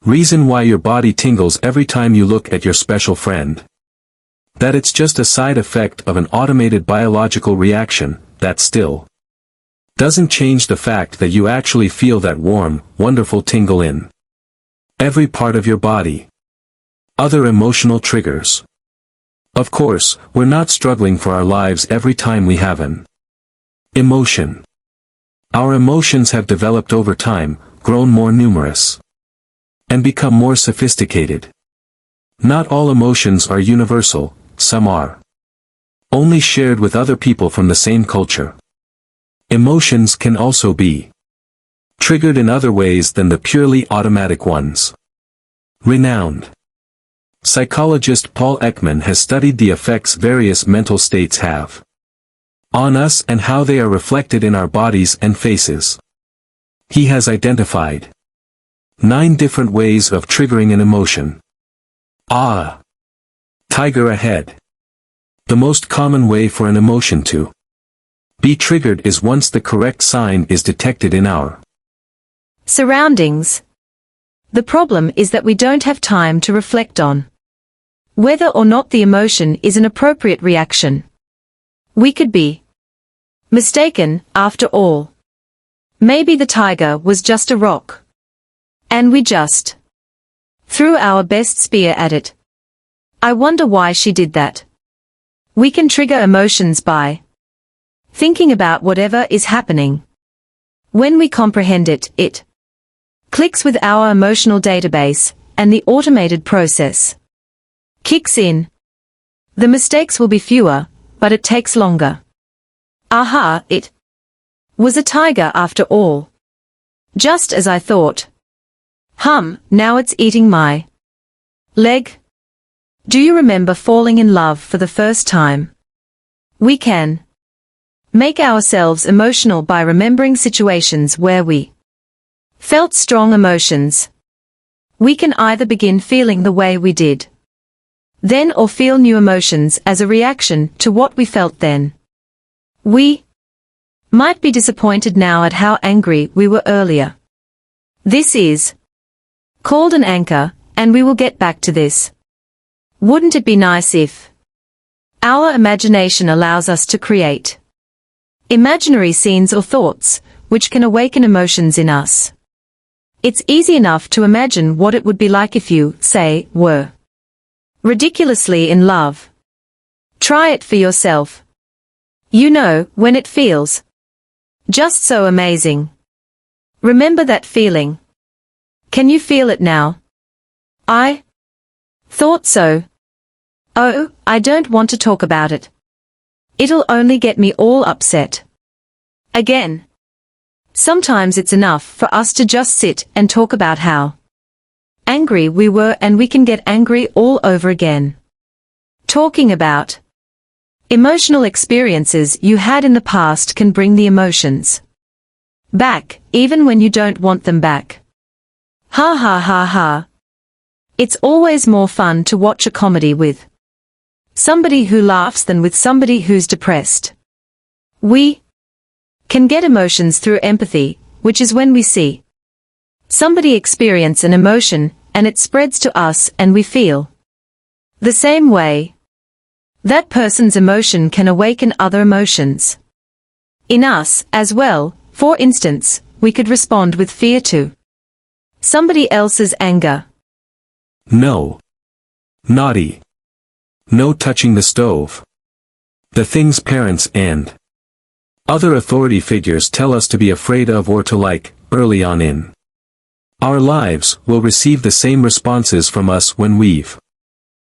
reason why your body tingles every time you look at your special friend, that it's just a side effect of an automated biological reaction, that still doesn't change the fact that you actually feel that warm, wonderful tingle in every part of your body. Other emotional triggers. Of course, we're not struggling for our lives every time we have an emotion. Our emotions have developed over time, grown more numerous, and become more sophisticated. Not all emotions are universal, some are only shared with other people from the same culture. Emotions can also be triggered in other ways than the purely automatic ones. Renowned psychologist Paul Ekman has studied the effects various mental states have on us and how they are reflected in our bodies and faces. He has identified 9 different ways of triggering an emotion. Tiger ahead. The most common way for an emotion to be triggered is once the correct sign is detected in our surroundings. The problem is that we don't have time to reflect on whether or not the emotion is an appropriate reaction. We could be mistaken, after all. Maybe the tiger was just a rock, and we just threw our best spear at it. I wonder why she did that. We can trigger emotions by thinking about whatever is happening. When we comprehend it, it clicks with our emotional database, and the automated process kicks in. The mistakes will be fewer, but it takes longer. It was a tiger after all. Just as I thought. Now it's eating my leg. Do you remember falling in love for the first time? We can make ourselves emotional by remembering situations where we felt strong emotions. We can either begin feeling the way we did then or feel new emotions as a reaction to what we felt then. We might be disappointed now at how angry we were earlier. This is called an anchor, and we will get back to this. Wouldn't it be nice if our imagination allows us to create imaginary scenes or thoughts, which can awaken emotions in us? It's easy enough to imagine what it would be like if you, say, were ridiculously in love. Try it for yourself. You know, when it feels just so amazing. Remember that feeling. Can you feel it now? I thought so. Oh, I don't want to talk about it. It'll only get me all upset. Again. Sometimes it's enough for us to just sit and talk about how angry we were, and we can get angry all over again. Talking about emotional experiences you had in the past can bring the emotions back, even when you don't want them back. Ha ha ha ha. It's always more fun to watch a comedy with somebody who laughs than with somebody who's depressed. We can get emotions through empathy, which is when we see somebody experience an emotion, and it spreads to us and we feel the same way. That person's emotion can awaken other emotions in us as well. For instance, we could respond with fear to somebody else's anger. No. Naughty. No touching the stove. The things parents and other authority figures tell us to be afraid of or to like, early on in our lives, will receive the same responses from us when we've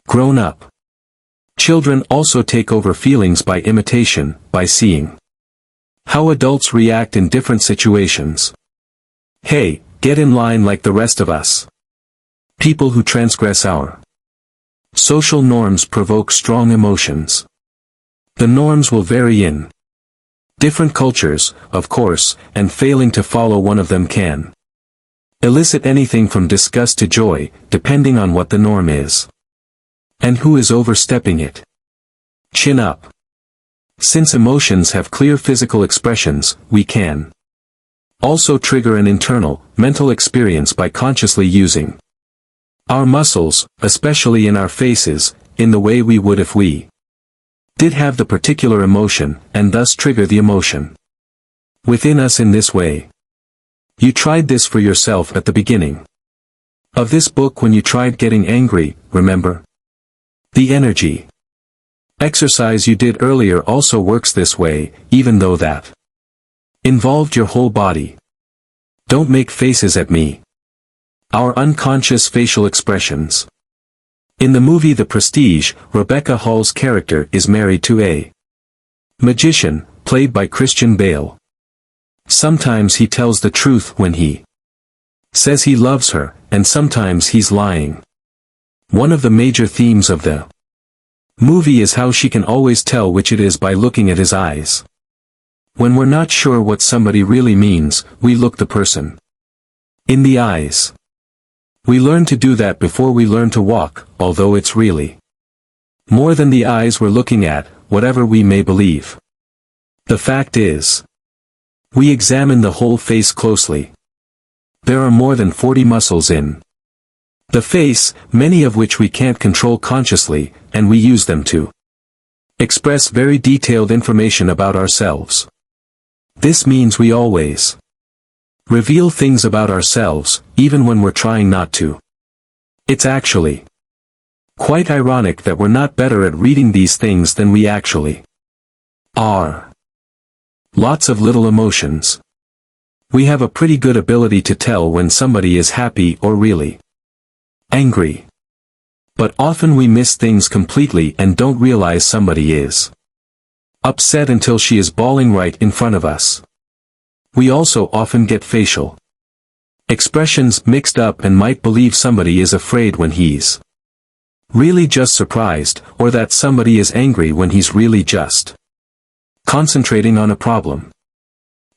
grown up. Children also take over feelings by imitation, by seeing how adults react in different situations. Hey, get in line like the rest of us. People who transgress our social norms provoke strong emotions. The norms will vary in different cultures, of course, and failing to follow one of them can elicit anything from disgust to joy, depending on what the norm is and who is overstepping it. Chin up. Since emotions have clear physical expressions, we can also trigger an internal, mental experience by consciously using our muscles, especially in our faces, in the way we would if we did have the particular emotion, and thus trigger the emotion within us in this way. You tried this for yourself at the beginning of this book when you tried getting angry, remember? The energy exercise you did earlier also works this way, even though that involved your whole body. Don't make faces at me. Our unconscious facial expressions. In the movie The Prestige, Rebecca Hall's character is married to a magician, played by Christian Bale. Sometimes he tells the truth when he says he loves her, and sometimes he's lying. One of the major themes of the movie is how she can always tell which it is by looking at his eyes. When we're not sure what somebody really means, we look the person in the eyes. We learn to do that before we learn to walk, although it's really more than the eyes we're looking at, whatever we may believe. The fact is, we examine the whole face closely. There are more than 40 muscles in the face, many of which we can't control consciously, and we use them to express very detailed information about ourselves. This means we always reveal things about ourselves, even when we're trying not to. It's actually quite ironic that we're not better at reading these things than we actually are. Lots of little emotions. We have a pretty good ability to tell when somebody is happy or really angry. But often we miss things completely and don't realize somebody is upset until she is bawling right in front of us. We also often get facial expressions mixed up and might believe somebody is afraid when he's really just surprised, or that somebody is angry when he's really just concentrating on a problem.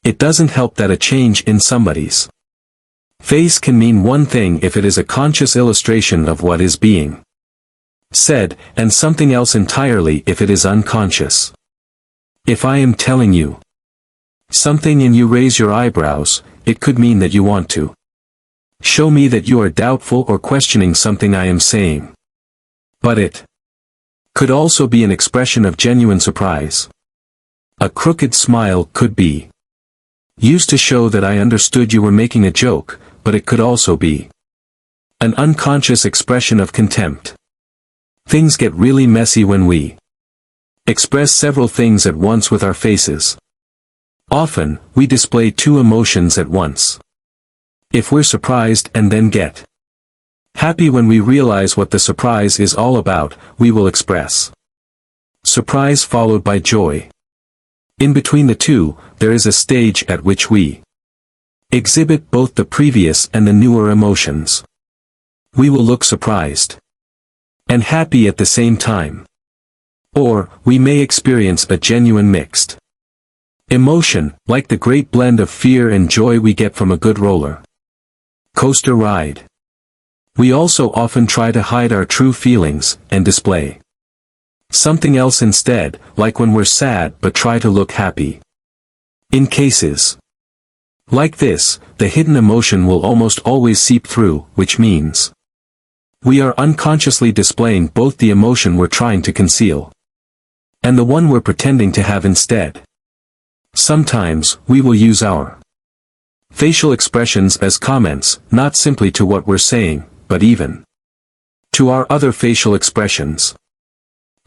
It doesn't help that a change in somebody's face can mean one thing if it is a conscious illustration of what is being said, and something else entirely if it is unconscious. If I am telling you something and you raise your eyebrows, it could mean that you want to show me that you are doubtful or questioning something I am saying. But it could also be an expression of genuine surprise. A crooked smile could be used to show that I understood you were making a joke, but it could also be an unconscious expression of contempt. Things get really messy when we express several things at once with our faces. Often, we display two emotions at once. If we're surprised and then get happy when we realize what the surprise is all about, we will express surprise followed by joy. In between the two, there is a stage at which we exhibit both the previous and the newer emotions. We will look surprised and happy at the same time. Or, we may experience a genuine mixed emotion, like the great blend of fear and joy we get from a good roller coaster ride. We also often try to hide our true feelings, and display something else instead, like when we're sad but try to look happy. In cases like this, the hidden emotion will almost always seep through, which means we are unconsciously displaying both the emotion we're trying to conceal and the one we're pretending to have instead. Sometimes, we will use our facial expressions as comments, not simply to what we're saying, but even to our other facial expressions.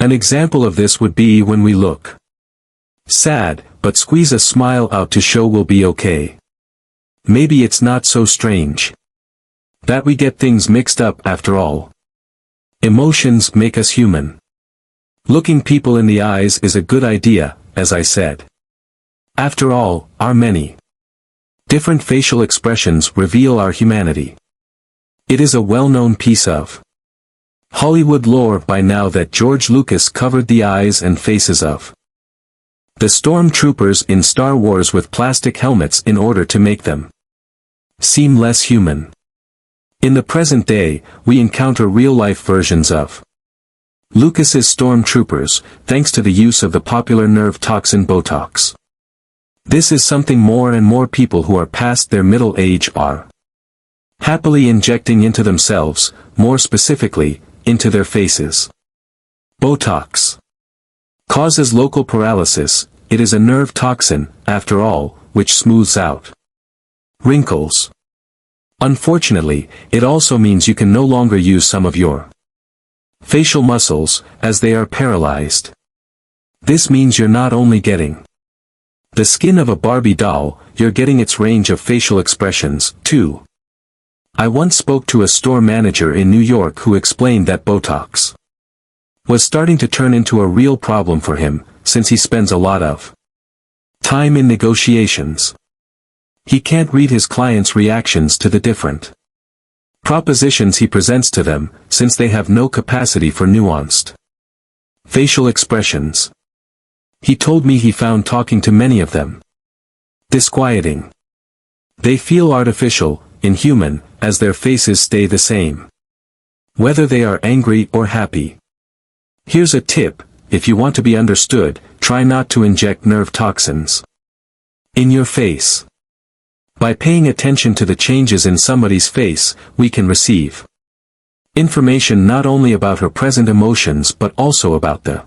An example of this would be when we look sad, but squeeze a smile out to show we'll be okay. Maybe it's not so strange that we get things mixed up after all. Emotions make us human. Looking people in the eyes is a good idea, as I said. After all, our many different facial expressions reveal our humanity. It is a well-known piece of Hollywood lore by now that George Lucas covered the eyes and faces of the stormtroopers in Star Wars with plastic helmets in order to make them seem less human. In the present day, we encounter real-life versions of Lucas's stormtroopers, thanks to the use of the popular nerve toxin Botox. This is something more and more people who are past their middle age are happily injecting into themselves, more specifically, into their faces. Botox causes local paralysis. It is a nerve toxin, after all, which smooths out wrinkles. Unfortunately, it also means you can no longer use some of your facial muscles, as they are paralyzed. This means you're not only getting the skin of a Barbie doll, you're getting its range of facial expressions, too. I once spoke to a store manager in New York who explained that Botox was starting to turn into a real problem for him, since he spends a lot of time in negotiations. He can't read his clients' reactions to the different propositions he presents to them, since they have no capacity for nuanced facial expressions. He told me he found talking to many of them disquieting. They feel artificial, inhuman, as their faces stay the same, whether they are angry or happy. Here's a tip: if you want to be understood, try not to inject nerve toxins in your face. By paying attention to the changes in somebody's face, we can receive information not only about her present emotions but also about the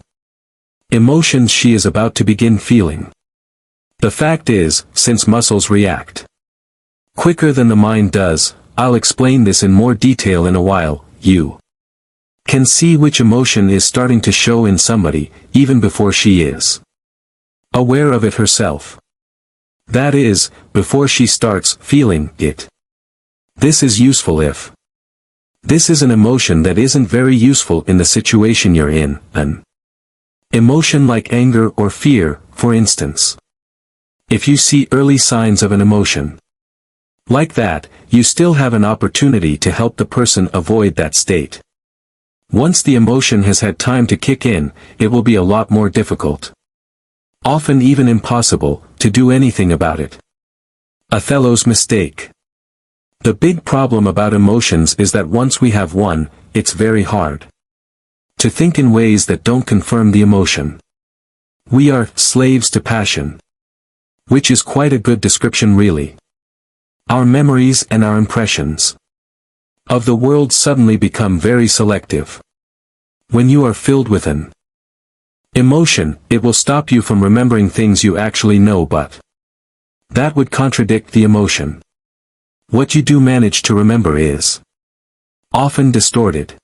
emotions she is about to begin feeling. The fact is, since muscles react quicker than the mind does, I'll explain this in more detail in a while, you can see which emotion is starting to show in somebody, even before she is aware of it herself. That is, before she starts feeling it. This is useful if this is an emotion that isn't very useful in the situation you're in, an emotion like anger or fear, for instance. If you see early signs of an emotion like that, you still have an opportunity to help the person avoid that state. Once the emotion has had time to kick in, it will be a lot more difficult, often even impossible, to do anything about it. Othello's mistake. The big problem about emotions is that once we have one, it's very hard to think in ways that don't confirm the emotion. We are slaves to passion, which is quite a good description really. Our memories and our impressions of the world suddenly become very selective. When you are filled with an emotion, it will stop you from remembering things you actually know, but that would contradict the emotion. What you do manage to remember is often distorted.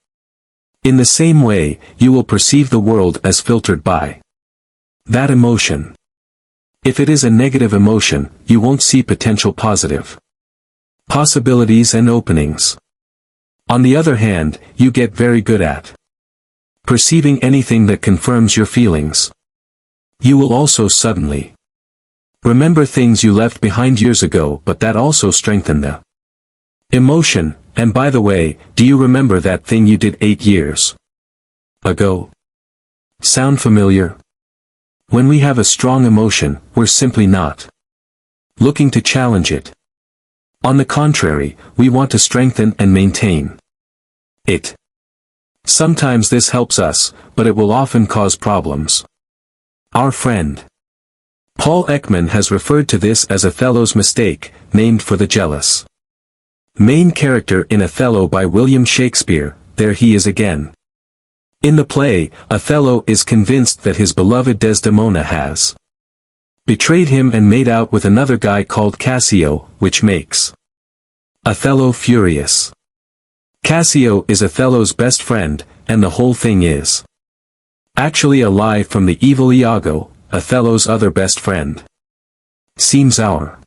In the same way, you will perceive the world as filtered by that emotion. If it is a negative emotion, you won't see potential positive possibilities and openings. On the other hand, you get very good at perceiving anything that confirms your feelings. You will also suddenly remember things you left behind years ago, but that also strengthen the emotion. And by the way, do you remember that thing you did 8 years ago? Sound familiar? When we have a strong emotion, we're simply not looking to challenge it. On the contrary, we want to strengthen and maintain it. Sometimes this helps us, but it will often cause problems. Our friend Paul Ekman has referred to this as Othello's mistake, named for the jealous main character in Othello by William Shakespeare. There he is again. In the play, Othello is convinced that his beloved Desdemona has betrayed him and made out with another guy called Cassio, which makes Othello furious. Cassio is Othello's best friend, and the whole thing is actually a lie from the evil Iago, Othello's other best friend. Seems our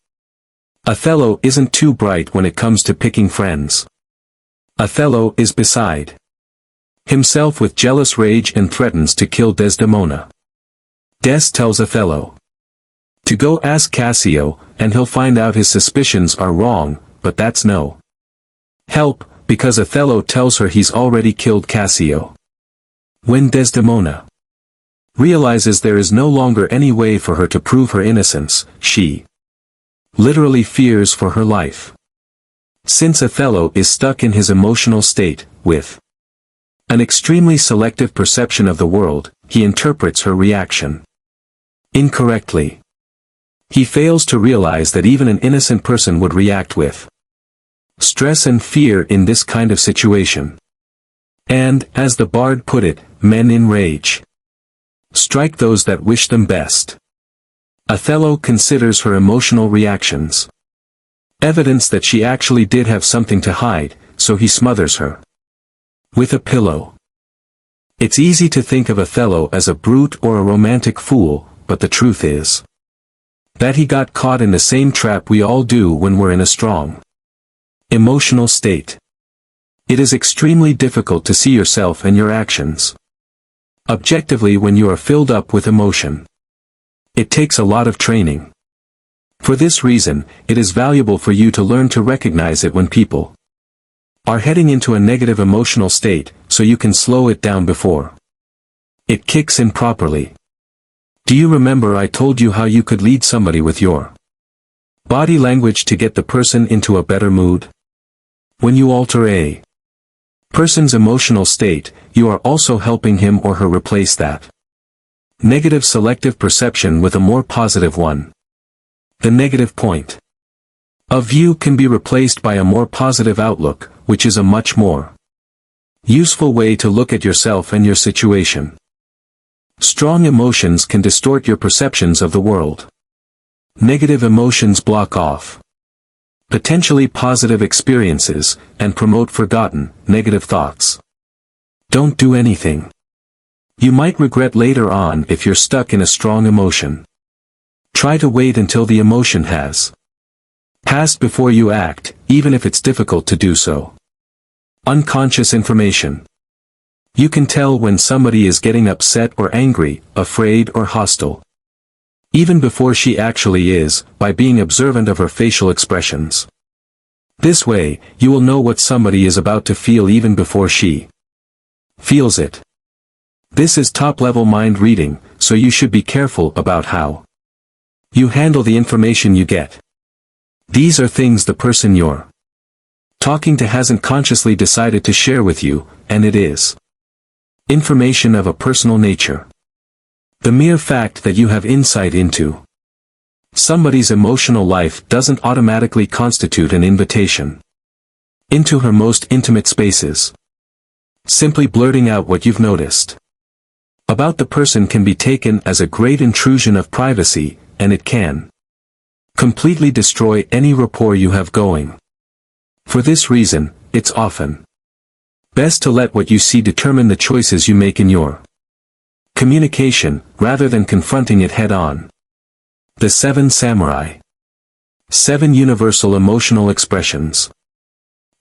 Othello isn't too bright when it comes to picking friends. Othello is beside himself with jealous rage and threatens to kill Desdemona. Des tells Othello to go ask Cassio, and he'll find out his suspicions are wrong, but that's no help, because Othello tells her he's already killed Cassio. When Desdemona realizes there is no longer any way for her to prove her innocence, she literally fears for her life. Since Othello is stuck in his emotional state, with an extremely selective perception of the world, he interprets her reaction incorrectly. He fails to realize that even an innocent person would react with stress and fear in this kind of situation. And, as the bard put it, men in rage strike those that wish them best. Othello considers her emotional reactions evidence that she actually did have something to hide, so he smothers her with a pillow. It's easy to think of Othello as a brute or a romantic fool, but the truth is that he got caught in the same trap we all do when we're in a strong emotional state. It is extremely difficult to see yourself and your actions objectively when you are filled up with emotion. It takes a lot of training. For this reason, it is valuable for you to learn to recognize it when people are heading into a negative emotional state, so you can slow it down before it kicks in properly. Do you remember I told you how you could lead somebody with your body language to get the person into a better mood? When you alter a person's emotional state, you are also helping him or her replace that negative selective perception with a more positive one. The negative point of view can be replaced by a more positive outlook, which is a much more useful way to look at yourself and your situation. Strong emotions can distort your perceptions of the world. Negative emotions block off potentially positive experiences, and promote forgotten, negative thoughts. Don't do anything you might regret later on if you're stuck in a strong emotion. Try to wait until the emotion has passed before you act, even if it's difficult to do so. Unconscious information. You can tell when somebody is getting upset or angry, afraid or hostile, even before she actually is, by being observant of her facial expressions. This way, you will know what somebody is about to feel even before she feels it. This is top-level mind reading, so you should be careful about how you handle the information you get. These are things the person you're talking to hasn't consciously decided to share with you, and it is information of a personal nature. The mere fact that you have insight into somebody's emotional life doesn't automatically constitute an invitation into her most intimate spaces. Simply blurting out what you've noticed about the person can be taken as a great intrusion of privacy, and it can completely destroy any rapport you have going. For this reason, it's often best to let what you see determine the choices you make in your communication, rather than confronting it head-on. The 7 Samurai. 7 Universal Emotional Expressions.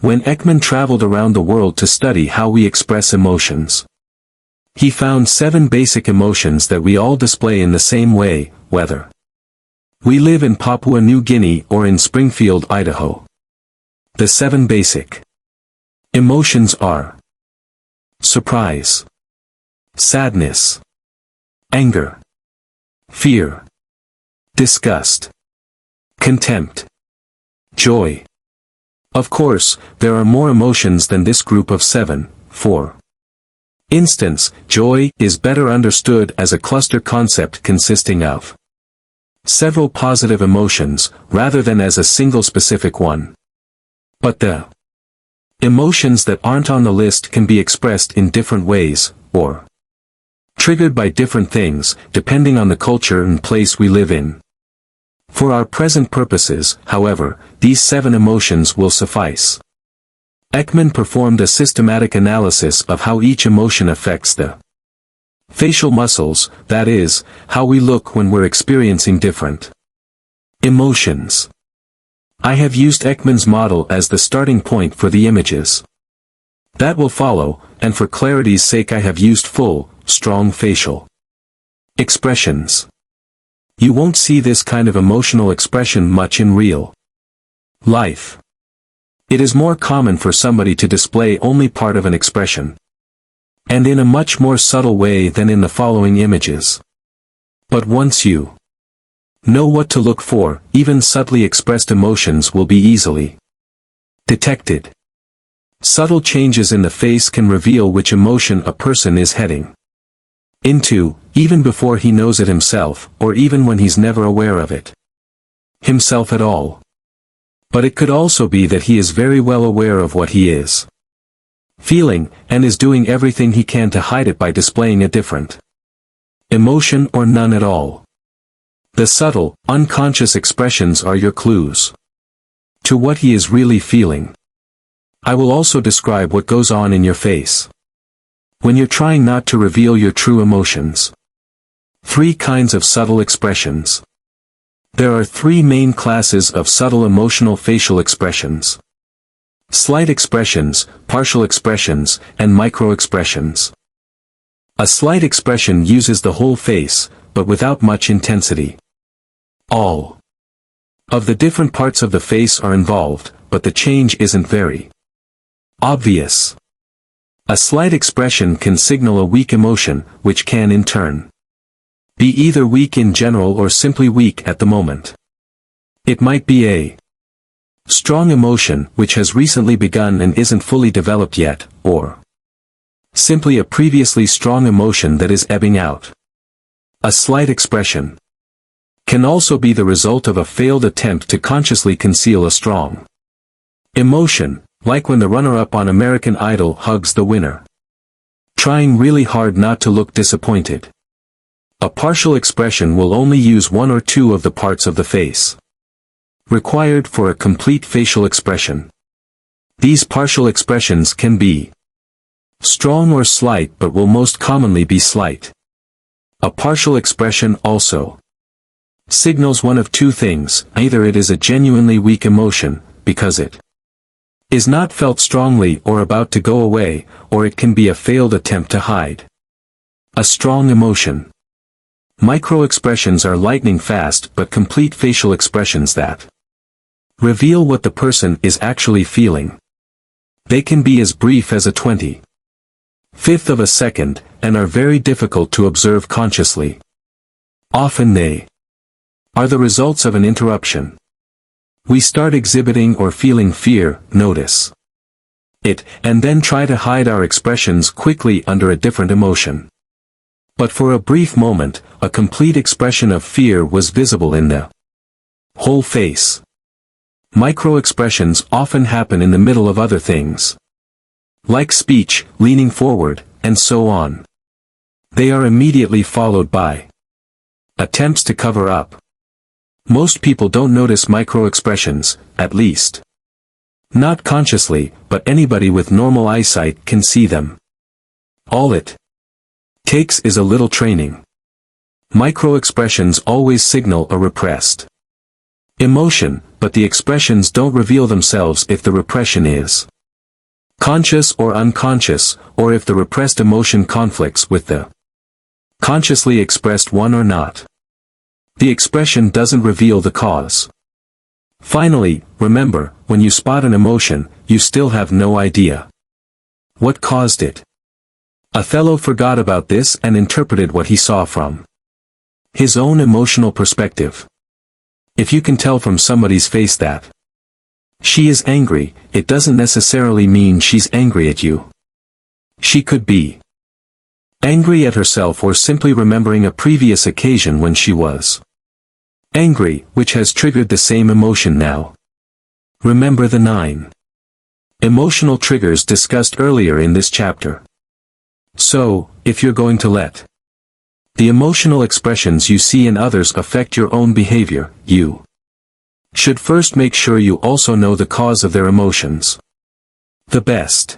When Ekman traveled around the world to study how we express emotions, he found 7 basic emotions that we all display in the same way, whether we live in Papua New Guinea or in Springfield, Idaho. The 7 basic emotions are surprise, sadness, anger, fear, disgust, contempt, joy. Of course, there are more emotions than this group of 7. For instance, joy is better understood as a cluster concept consisting of several positive emotions, rather than as a single specific one. But the emotions that aren't on the list can be expressed in different ways, or triggered by different things, depending on the culture and place we live in. For our present purposes, however, these 7 emotions will suffice. Ekman performed a systematic analysis of how each emotion affects the facial muscles, that is, how we look when we're experiencing different emotions. I have used Ekman's model as the starting point for the images that will follow, and for clarity's sake I have used full, strong facial expressions. You won't see this kind of emotional expression much in real life. It is more common for somebody to display only part of an expression, and in a much more subtle way than in the following images. But once you know what to look for, even subtly expressed emotions will be easily detected. Subtle changes in the face can reveal which emotion a person is heading into, even before he knows it himself, or even when he's never aware of it himself at all. But it could also be that he is very well aware of what he is feeling, and is doing everything he can to hide it by displaying a different emotion or none at all. The subtle, unconscious expressions are your clues to what he is really feeling. I will also describe what goes on in your face when you're trying not to reveal your true emotions. 3 kinds of subtle expressions. There are 3 main classes of subtle emotional facial expressions: slight expressions, partial expressions, and micro-expressions. A slight expression uses the whole face, but without much intensity. All of the different parts of the face are involved, but the change isn't very obvious. A slight expression can signal a weak emotion, which can in turn be either weak in general or simply weak at the moment. It might be a strong emotion, which has recently begun and isn't fully developed yet, or simply a previously strong emotion that is ebbing out. A slight expression can also be the result of a failed attempt to consciously conceal a strong emotion, like when the runner-up on American Idol hugs the winner, trying really hard not to look disappointed. A partial expression will only use 1 or 2 of the parts of the face required for a complete facial expression. These partial expressions can be strong or slight, but will most commonly be slight. A partial expression also signals one of 2 things: either it is a genuinely weak emotion, because it is not felt strongly or about to go away, or it can be a failed attempt to hide a strong emotion. Micro-expressions are lightning fast but complete facial expressions that reveal what the person is actually feeling. They can be as brief as a 25th of a second, and are very difficult to observe consciously. Often they are the results of an interruption. We start exhibiting or feeling fear, notice it, and then try to hide our expressions quickly under a different emotion. But for a brief moment, a complete expression of fear was visible in the whole face. Micro-expressions often happen in the middle of other things. Like speech, leaning forward, and so on. They are immediately followed by attempts to cover up. Most people don't notice micro-expressions, at least. Not consciously, but anybody with normal eyesight can see them. All it takes is a little training. Micro-expressions always signal a repressed emotion, but the expressions don't reveal themselves if the repression is conscious or unconscious, or if the repressed emotion conflicts with the consciously expressed one or not. The expression doesn't reveal the cause. Finally, remember, when you spot an emotion, you still have no idea what caused it. Othello forgot about this and interpreted what he saw from his own emotional perspective. If you can tell from somebody's face that she is angry, it doesn't necessarily mean she's angry at you. She could be angry at herself or simply remembering a previous occasion when she was angry, which has triggered the same emotion now. Remember the 9 emotional triggers discussed earlier in this chapter. So, if you're going to let the emotional expressions you see in others affect your own behavior, you should first make sure you also know the cause of their emotions. The best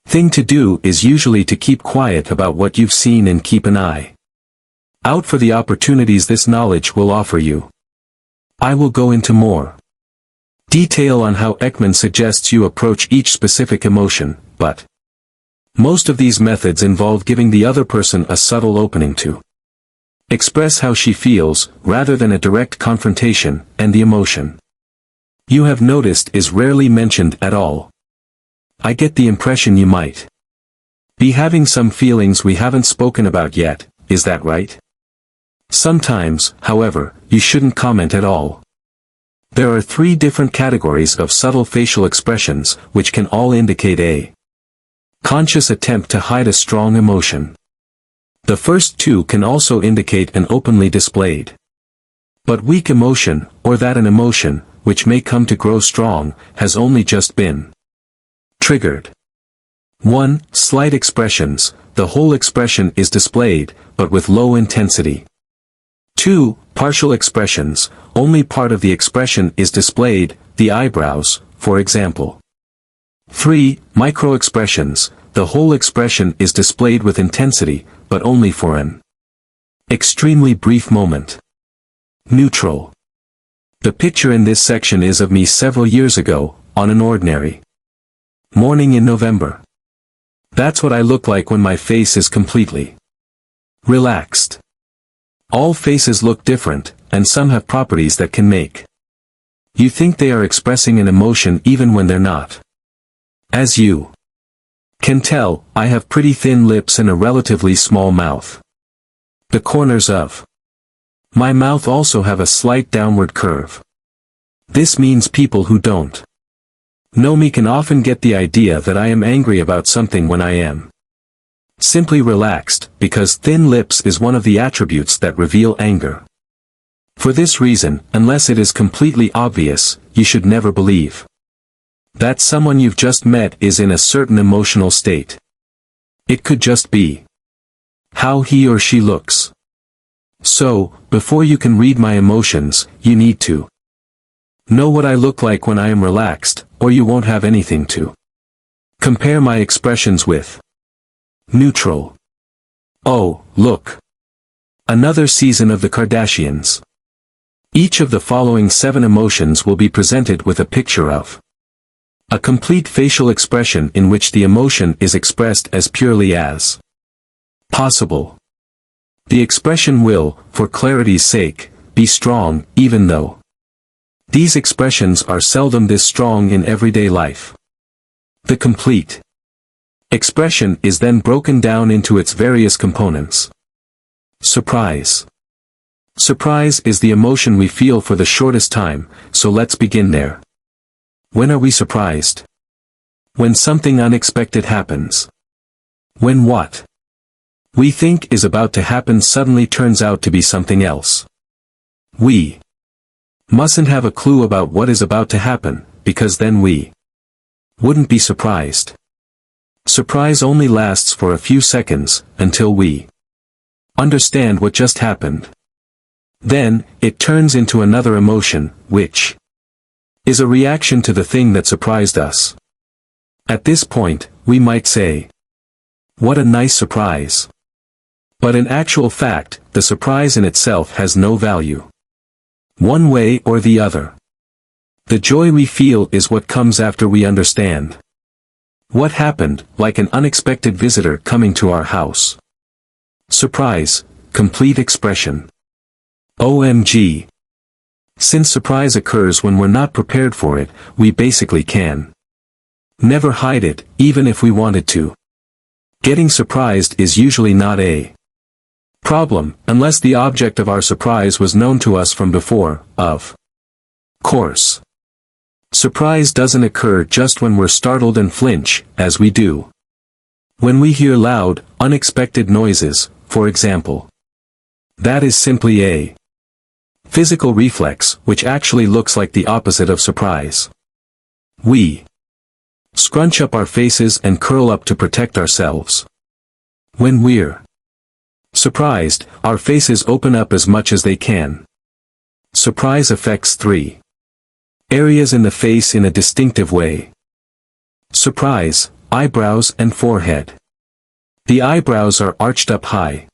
thing to do is usually to keep quiet about what you've seen and keep an eye out for the opportunities this knowledge will offer you. I will go into more detail on how Ekman suggests you approach each specific emotion, but most of these methods involve giving the other person a subtle opening to express how she feels, rather than a direct confrontation, and the emotion you have noticed is rarely mentioned at all. I get the impression you might be having some feelings we haven't spoken about yet, is that right? Sometimes, however, you shouldn't comment at all. There are 3 different categories of subtle facial expressions, which can all indicate a conscious attempt to hide a strong emotion. The first 2 can also indicate an openly displayed but weak emotion, or that an emotion, which may come to grow strong, has only just been triggered. 1. Slight expressions, the whole expression is displayed, but with low intensity. 2. Partial expressions, only part of the expression is displayed, the eyebrows, for example. 3. Micro-expressions, the whole expression is displayed with intensity, but only for an extremely brief moment. Neutral. The picture in this section is of me several years ago, on an ordinary morning in November. That's what I look like when my face is completely relaxed. All faces look different, and some have properties that can make you think they are expressing an emotion even when they're not. As you can tell, I have pretty thin lips and a relatively small mouth. The corners of my mouth also have a slight downward curve. This means people who don't know me can often get the idea that I am angry about something when I am simply relaxed, because thin lips is one of the attributes that reveal anger. For this reason, unless it is completely obvious, you should never believe that someone you've just met is in a certain emotional state. It could just be how he or she looks. So, before you can read my emotions, you need to know what I look like when I am relaxed, or you won't have anything to compare my expressions with. Neutral. Oh, look. Another season of the Kardashians. Each of the following 7 emotions will be presented with a picture of a complete facial expression in which the emotion is expressed as purely as possible. The expression will, for clarity's sake, be strong, even though these expressions are seldom this strong in everyday life. The complete expression is then broken down into its various components. Surprise. Surprise is the emotion we feel for the shortest time, so let's begin there. When are we surprised? When something unexpected happens. When what we think is about to happen suddenly turns out to be something else. We mustn't have a clue about what is about to happen, because then we wouldn't be surprised. Surprise only lasts for a few seconds, until we understand what just happened. Then, it turns into another emotion, which is a reaction to the thing that surprised us. At this point, we might say, "What a nice surprise." But in actual fact, the surprise in itself has no value. One way or the other. The joy we feel is what comes after we understand what happened, like an unexpected visitor coming to our house. Surprise, complete expression. OMG. Since surprise occurs when we're not prepared for it, we basically can never hide it, even if we wanted to. Getting surprised is usually not a problem, unless the object of our surprise was known to us from before, of course. Surprise doesn't occur just when we're startled and flinch, as we do when we hear loud, unexpected noises, for example. That is simply a physical reflex, which actually looks like the opposite of surprise. We scrunch up our faces and curl up to protect ourselves. When we're surprised, our faces open up as much as they can. Surprise affects 3 areas in the face in a distinctive way. Surprise, eyebrows and forehead. The eyebrows are arched up high.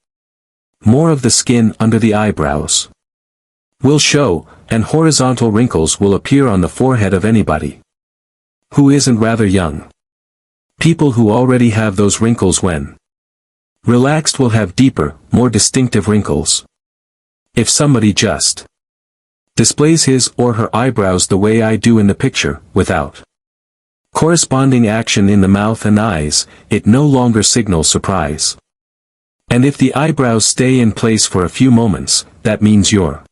More of the skin under the eyebrows will show, and horizontal wrinkles will appear on the forehead of anybody who isn't rather young. People who already have those wrinkles when relaxed will have deeper, more distinctive wrinkles. If somebody just displays his or her eyebrows the way I do in the picture, without corresponding action in the mouth and eyes, it no longer signals surprise. And if the eyebrows stay in place for a few moments, that means you're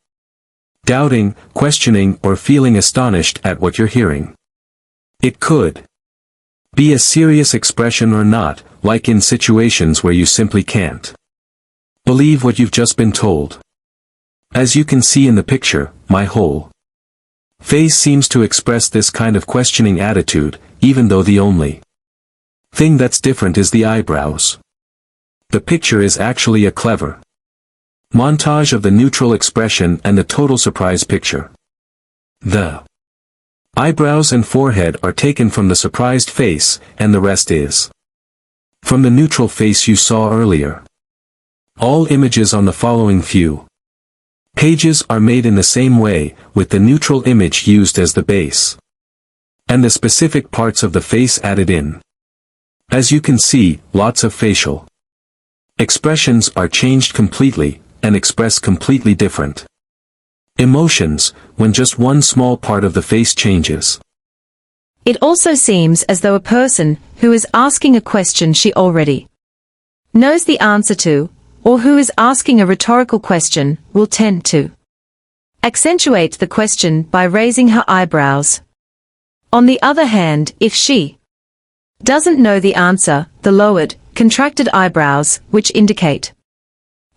doubting, questioning, or feeling astonished at what you're hearing. It could be a serious expression or not, like in situations where you simply can't believe what you've just been told. As you can see in the picture, my whole face seems to express this kind of questioning attitude, even though the only thing that's different is the eyebrows. The picture is actually a clever montage of the neutral expression and the total surprise picture. The eyebrows and forehead are taken from the surprised face, and the rest is from the neutral face you saw earlier. All images on the following few pages are made in the same way, with the neutral image used as the base, and the specific parts of the face added in. As you can see, lots of facial expressions are changed completely, and express completely different emotions, when just one small part of the face changes. It also seems as though a person who is asking a question she already knows the answer to, or who is asking a rhetorical question, will tend to accentuate the question by raising her eyebrows. On the other hand, if she doesn't know the answer, the lowered, contracted eyebrows, which indicate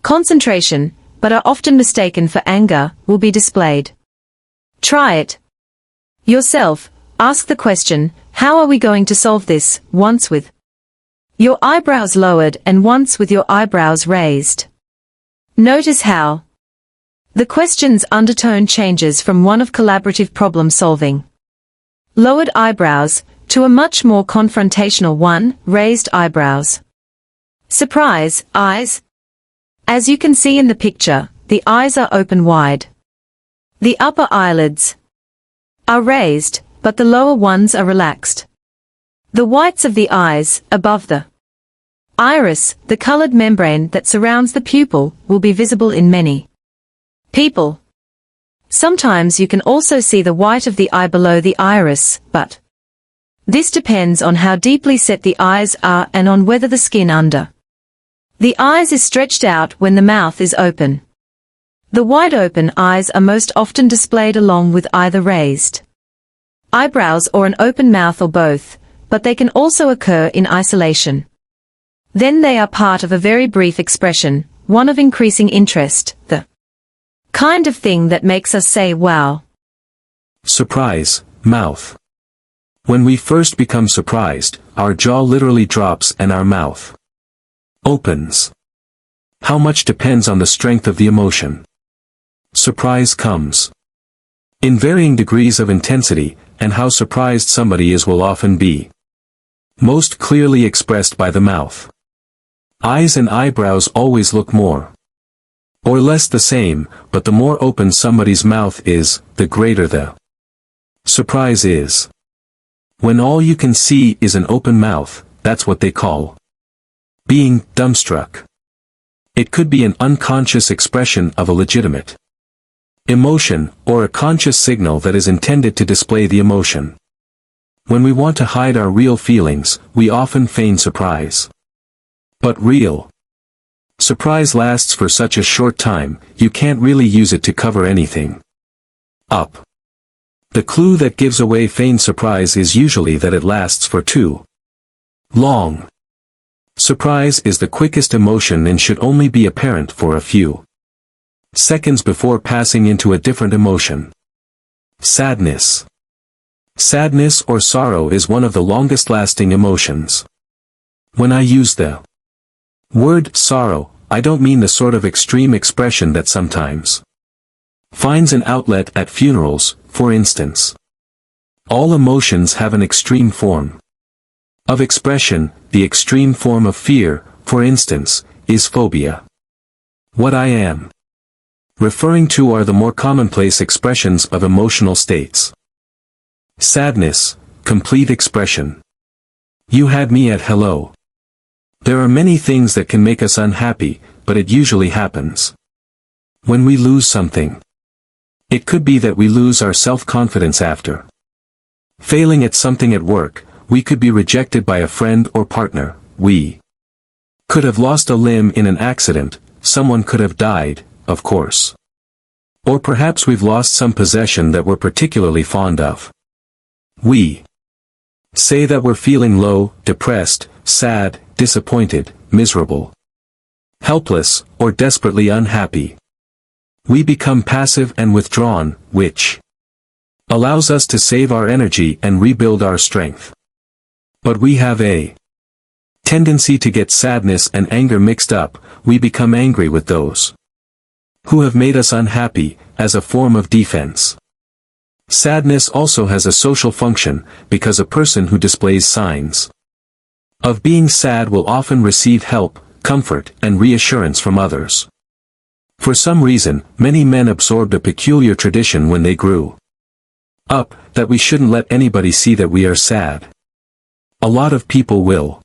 concentration, but are often mistaken for anger, will be displayed. Try it yourself. Ask the question, how are we going to solve this, once with your eyebrows lowered and once with your eyebrows raised. Notice how the question's undertone changes from one of collaborative problem solving, lowered eyebrows, to a much more confrontational one, raised eyebrows. Surprise, eyes. As you can see in the picture, the eyes are open wide. The upper eyelids are raised, but the lower ones are relaxed. The whites of the eyes, above the iris, the colored membrane that surrounds the pupil, will be visible in many people. Sometimes you can also see the white of the eye below the iris, but this depends on how deeply set the eyes are and on whether the skin under the eyes is stretched out when the mouth is open. The wide open eyes are most often displayed along with either raised eyebrows or an open mouth or both, but they can also occur in isolation. Then they are part of a very brief expression, one of increasing interest, the kind of thing that makes us say wow. Surprise, mouth When we first become surprised, our jaw literally drops and our mouth opens. How much depends on the strength of the emotion. Surprise comes in varying degrees of intensity, and how surprised somebody is will often be most clearly expressed by the mouth. Eyes and eyebrows always look more or less the same, but the more open somebody's mouth is, the greater the surprise is. When all you can see is an open mouth, that's what they call being dumbstruck. It could be an unconscious expression of a legitimate emotion, or a conscious signal that is intended to display the emotion. When we want to hide our real feelings, we often feign surprise. But real surprise lasts for such a short time, you can't really use it to cover anything up. The clue that gives away feigned surprise is usually that it lasts for too long. Surprise is the quickest emotion and should only be apparent for a few seconds before passing into a different emotion. Sadness. Sadness or sorrow is one of the longest-lasting emotions. When I use the word sorrow, I don't mean the sort of extreme expression that sometimes finds an outlet at funerals, for instance. All emotions have an extreme form of expression. The extreme form of fear, for instance, is phobia. What I am referring to are the more commonplace expressions of emotional states. Sadness, complete expression. You had me at hello. There are many things that can make us unhappy, but it usually happens when we lose something. It could be that we lose our self-confidence after failing at something at work. We could be rejected by a friend or partner. We could have lost a limb in an accident. Someone could have died, of course. Or perhaps we've lost some possession that we're particularly fond of. We say that we're feeling low, depressed, sad, disappointed, miserable, helpless, or desperately unhappy. We become passive and withdrawn, which allows us to save our energy and rebuild our strength. But we have a tendency to get sadness and anger mixed up. We become angry with those who have made us unhappy, as a form of defense. Sadness also has a social function, because a person who displays signs of being sad will often receive help, comfort, and reassurance from others. For some reason, many men absorbed a peculiar tradition when they grew up, that we shouldn't let anybody see that we are sad. A lot of people will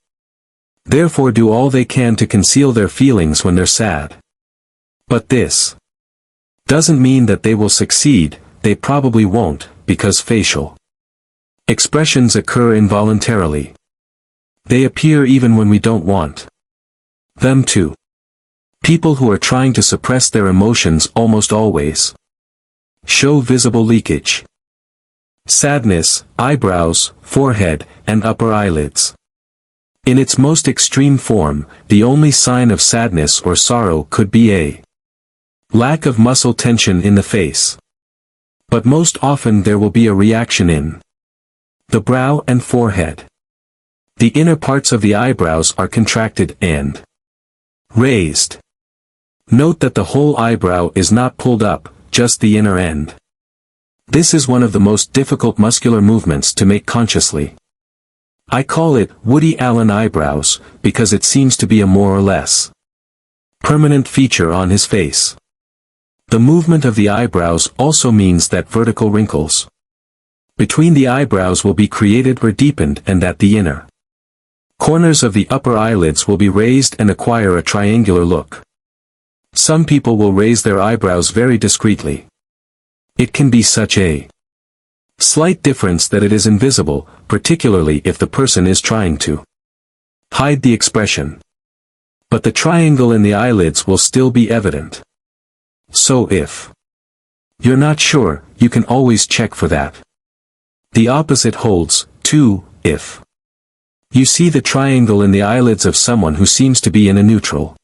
therefore do all they can to conceal their feelings when they're sad. But this doesn't mean that they will succeed. They probably won't, because facial expressions occur involuntarily. They appear even when we don't want them to. People who are trying to suppress their emotions almost always show visible leakage. Sadness, eyebrows, forehead, and upper eyelids. In its most extreme form, the only sign of sadness or sorrow could be a lack of muscle tension in the face. But most often there will be a reaction in the brow and forehead. The inner parts of the eyebrows are contracted and raised. Note that the whole eyebrow is not pulled up, just the inner end. This is one of the most difficult muscular movements to make consciously. I call it Woody Allen eyebrows, because it seems to be a more or less permanent feature on his face. The movement of the eyebrows also means that vertical wrinkles between the eyebrows will be created or deepened, and that the inner corners of the upper eyelids will be raised and acquire a triangular look. Some people will raise their eyebrows very discreetly. It can be such a slight difference that it is invisible, particularly if the person is trying to hide the expression. But the triangle in the eyelids will still be evident. So if you're not sure, you can always check for that. The opposite holds, too, if you see the triangle in the eyelids of someone who seems to be in a neutral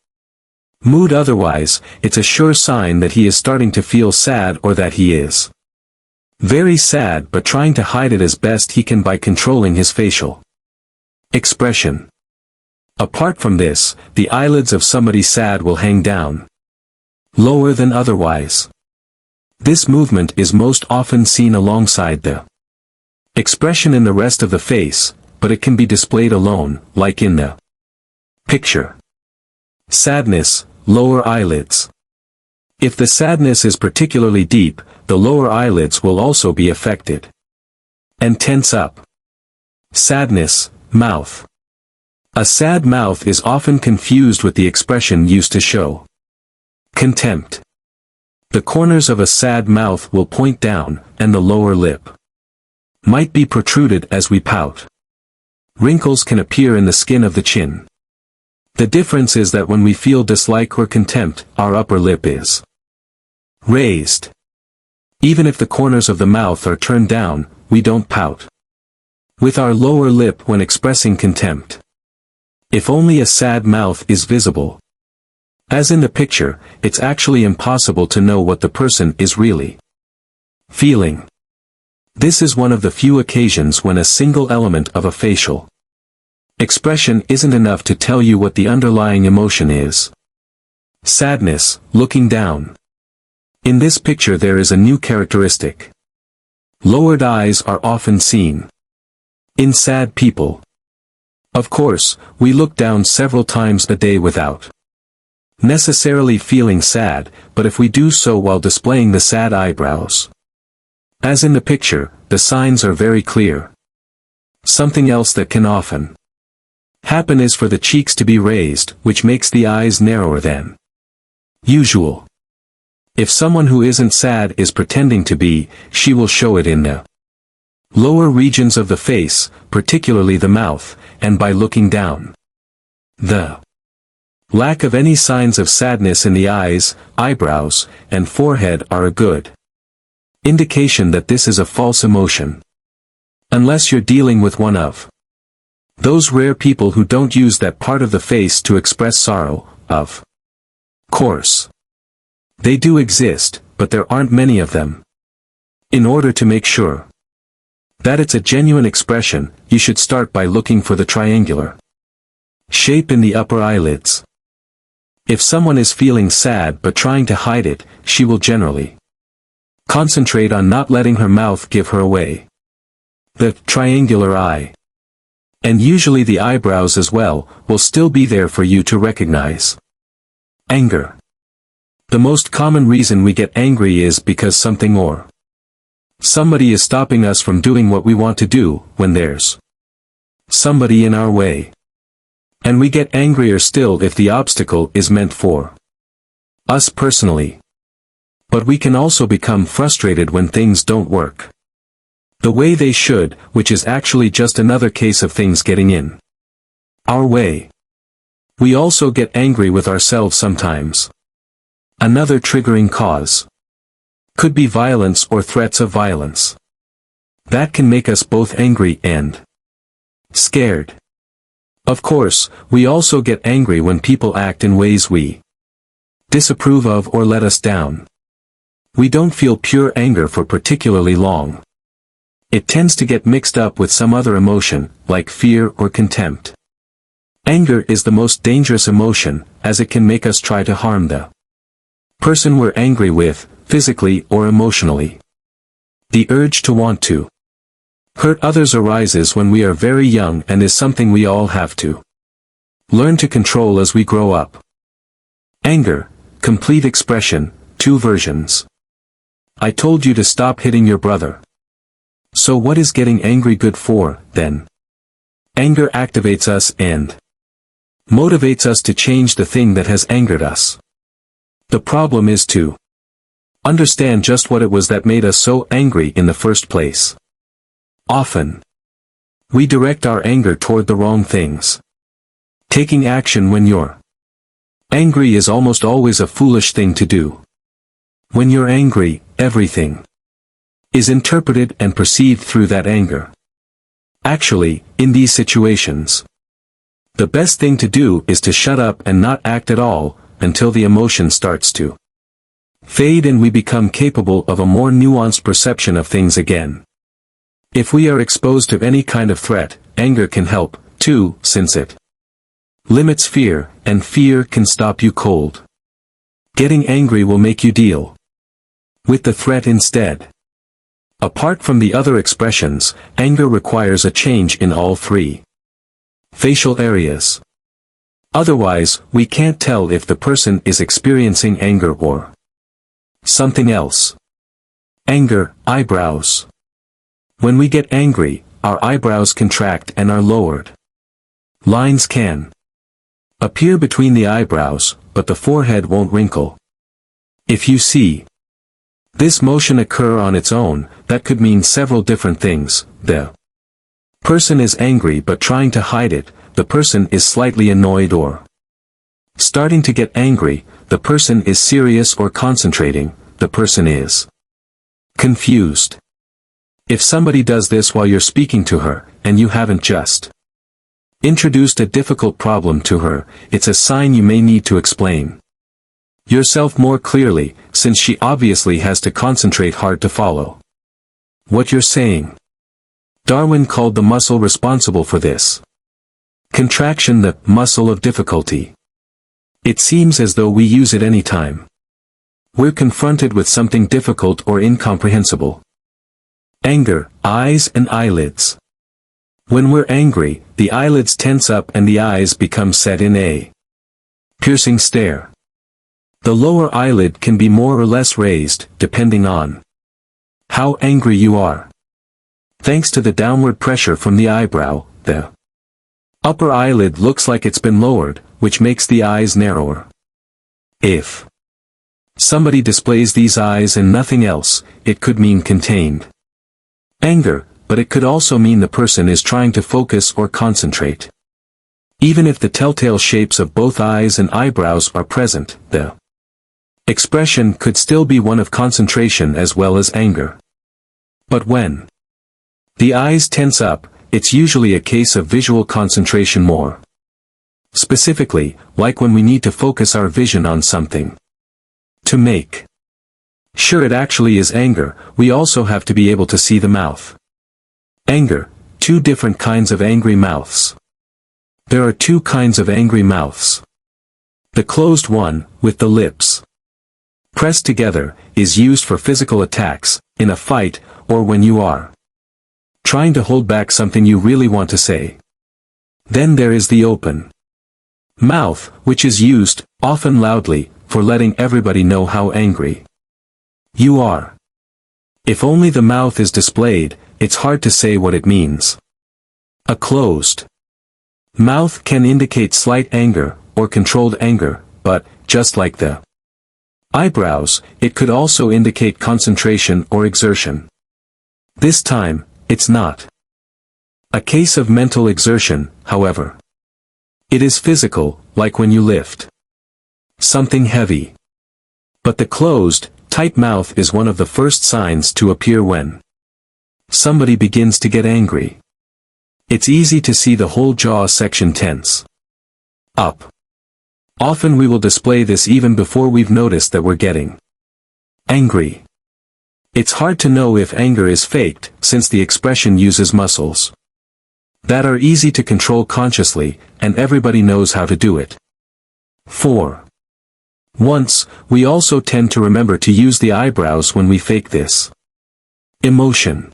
mood. Otherwise, it's a sure sign that he is starting to feel sad or that he is Very sad but trying to hide it as best he can by controlling his facial expression. Apart from this, the eyelids of somebody sad will hang down lower than otherwise. This movement is most often seen alongside the expression in the rest of the face, but it can be displayed alone, like in the picture. Sadness, lower eyelids. If the sadness is particularly deep, the lower eyelids will also be affected and tense up. Sadness, mouth. A sad mouth is often confused with the expression used to show contempt. The corners of a sad mouth will point down, and the lower lip might be protruded as we pout. Wrinkles can appear in the skin of the chin. The difference is that when we feel dislike or contempt, our upper lip is raised. Even if the corners of the mouth are turned down, we don't pout with our lower lip when expressing contempt. If only a sad mouth is visible, as in the picture, it's actually impossible to know what the person is really feeling. This is one of the few occasions when a single element of a facial expression isn't enough to tell you what the underlying emotion is. Sadness, looking down. In this picture there is a new characteristic. Lowered eyes are often seen in sad people. Of course, we look down several times a day without necessarily feeling sad, but if we do so while displaying the sad eyebrows, as in the picture, the signs are very clear. Something else that can often happen is for the cheeks to be raised, which makes the eyes narrower than usual. If someone who isn't sad is pretending to be, she will show it in the lower regions of the face, particularly the mouth, and by looking down. The lack of any signs of sadness in the eyes, eyebrows, and forehead are a good indication that this is a false emotion. Unless you're dealing with one of those rare people who don't use that part of the face to express sorrow, of course. They do exist, but there aren't many of them. In order to make sure that it's a genuine expression, you should start by looking for the triangular shape in the upper eyelids. If someone is feeling sad but trying to hide it, she will generally concentrate on not letting her mouth give her away. The triangular eye, and usually the eyebrows as well, will still be there for you to recognize. Anger. The most common reason we get angry is because something or somebody is stopping us from doing what we want to do, when there's somebody in our way. And we get angrier still if the obstacle is meant for us personally. But we can also become frustrated when things don't work the way they should, which is actually just another case of things getting in our way. We also get angry with ourselves sometimes. Another triggering cause could be violence or threats of violence. That can make us both angry and scared. Of course, we also get angry when people act in ways we disapprove of or let us down. We don't feel pure anger for particularly long. It tends to get mixed up with some other emotion, like fear or contempt. Anger is the most dangerous emotion, as it can make us try to harm the person we're angry with, physically or emotionally. The urge to want to hurt others arises when we are very young and is something we all have to learn to control as we grow up. Anger, complete expression, 2 versions. I told you to stop hitting your brother. So what is getting angry good for, then? Anger activates us and motivates us to change the thing that has angered us. The problem is to understand just what it was that made us so angry in the first place. Often, we direct our anger toward the wrong things. Taking action when you're angry is almost always a foolish thing to do. When you're angry, everything is interpreted and perceived through that anger. Actually, in these situations, the best thing to do is to shut up and not act at all, until the emotion starts to fade and we become capable of a more nuanced perception of things again. If we are exposed to any kind of threat, anger can help, too, since it limits fear, and fear can stop you cold. Getting angry will make you deal with the threat instead. Apart from the other expressions, anger requires a change in all three facial areas. Otherwise, we can't tell if the person is experiencing anger or something else. Anger, eyebrows. When we get angry, our eyebrows contract and are lowered. Lines can appear between the eyebrows, but the forehead won't wrinkle. If you see this motion occur on its own, that could mean several different things. The person is angry but trying to hide it, the person is slightly annoyed or starting to get angry, the person is serious or concentrating, the person is confused. If somebody does this while you're speaking to her, and you haven't just introduced a difficult problem to her, it's a sign you may need to explain yourself more clearly, since she obviously has to concentrate hard to follow what you're saying. Darwin called the muscle responsible for this contraction the muscle of difficulty. It seems as though we use it any time we're confronted with something difficult or incomprehensible. Anger, eyes and eyelids. When we're angry, the eyelids tense up and the eyes become set in a piercing stare. The lower eyelid can be more or less raised, depending on how angry you are. Thanks to the downward pressure from the eyebrow, the upper eyelid looks like it's been lowered, which makes the eyes narrower. If somebody displays these eyes and nothing else, it could mean contained anger, but it could also mean the person is trying to focus or concentrate. Even if the telltale shapes of both eyes and eyebrows are present, the expression could still be one of concentration as well as anger. But when the eyes tense up, it's usually a case of visual concentration more specifically, like when we need to focus our vision on something. To make sure it actually is anger, we also have to be able to see the mouth. Anger, two different kinds of angry mouths. There are two kinds of angry mouths. The closed one, with the lips pressed together, is used for physical attacks, in a fight, or when you are trying to hold back something you really want to say. Then there is the open mouth, which is used, often loudly, for letting everybody know how angry you are. If only the mouth is displayed, it's hard to say what it means. A closed mouth can indicate slight anger, or controlled anger, but, just like the eyebrows, it could also indicate concentration or exertion. This time, it's not a case of mental exertion, however. It is physical, like when you lift something heavy. But the closed, tight mouth is one of the first signs to appear when somebody begins to get angry. It's easy to see the whole jaw section tense up. Often we will display this even before we've noticed that we're getting angry. It's hard to know if anger is faked, since the expression uses muscles that are easy to control consciously, and everybody knows how to do it. 4. Once, we also tend to remember to use the eyebrows when we fake this emotion.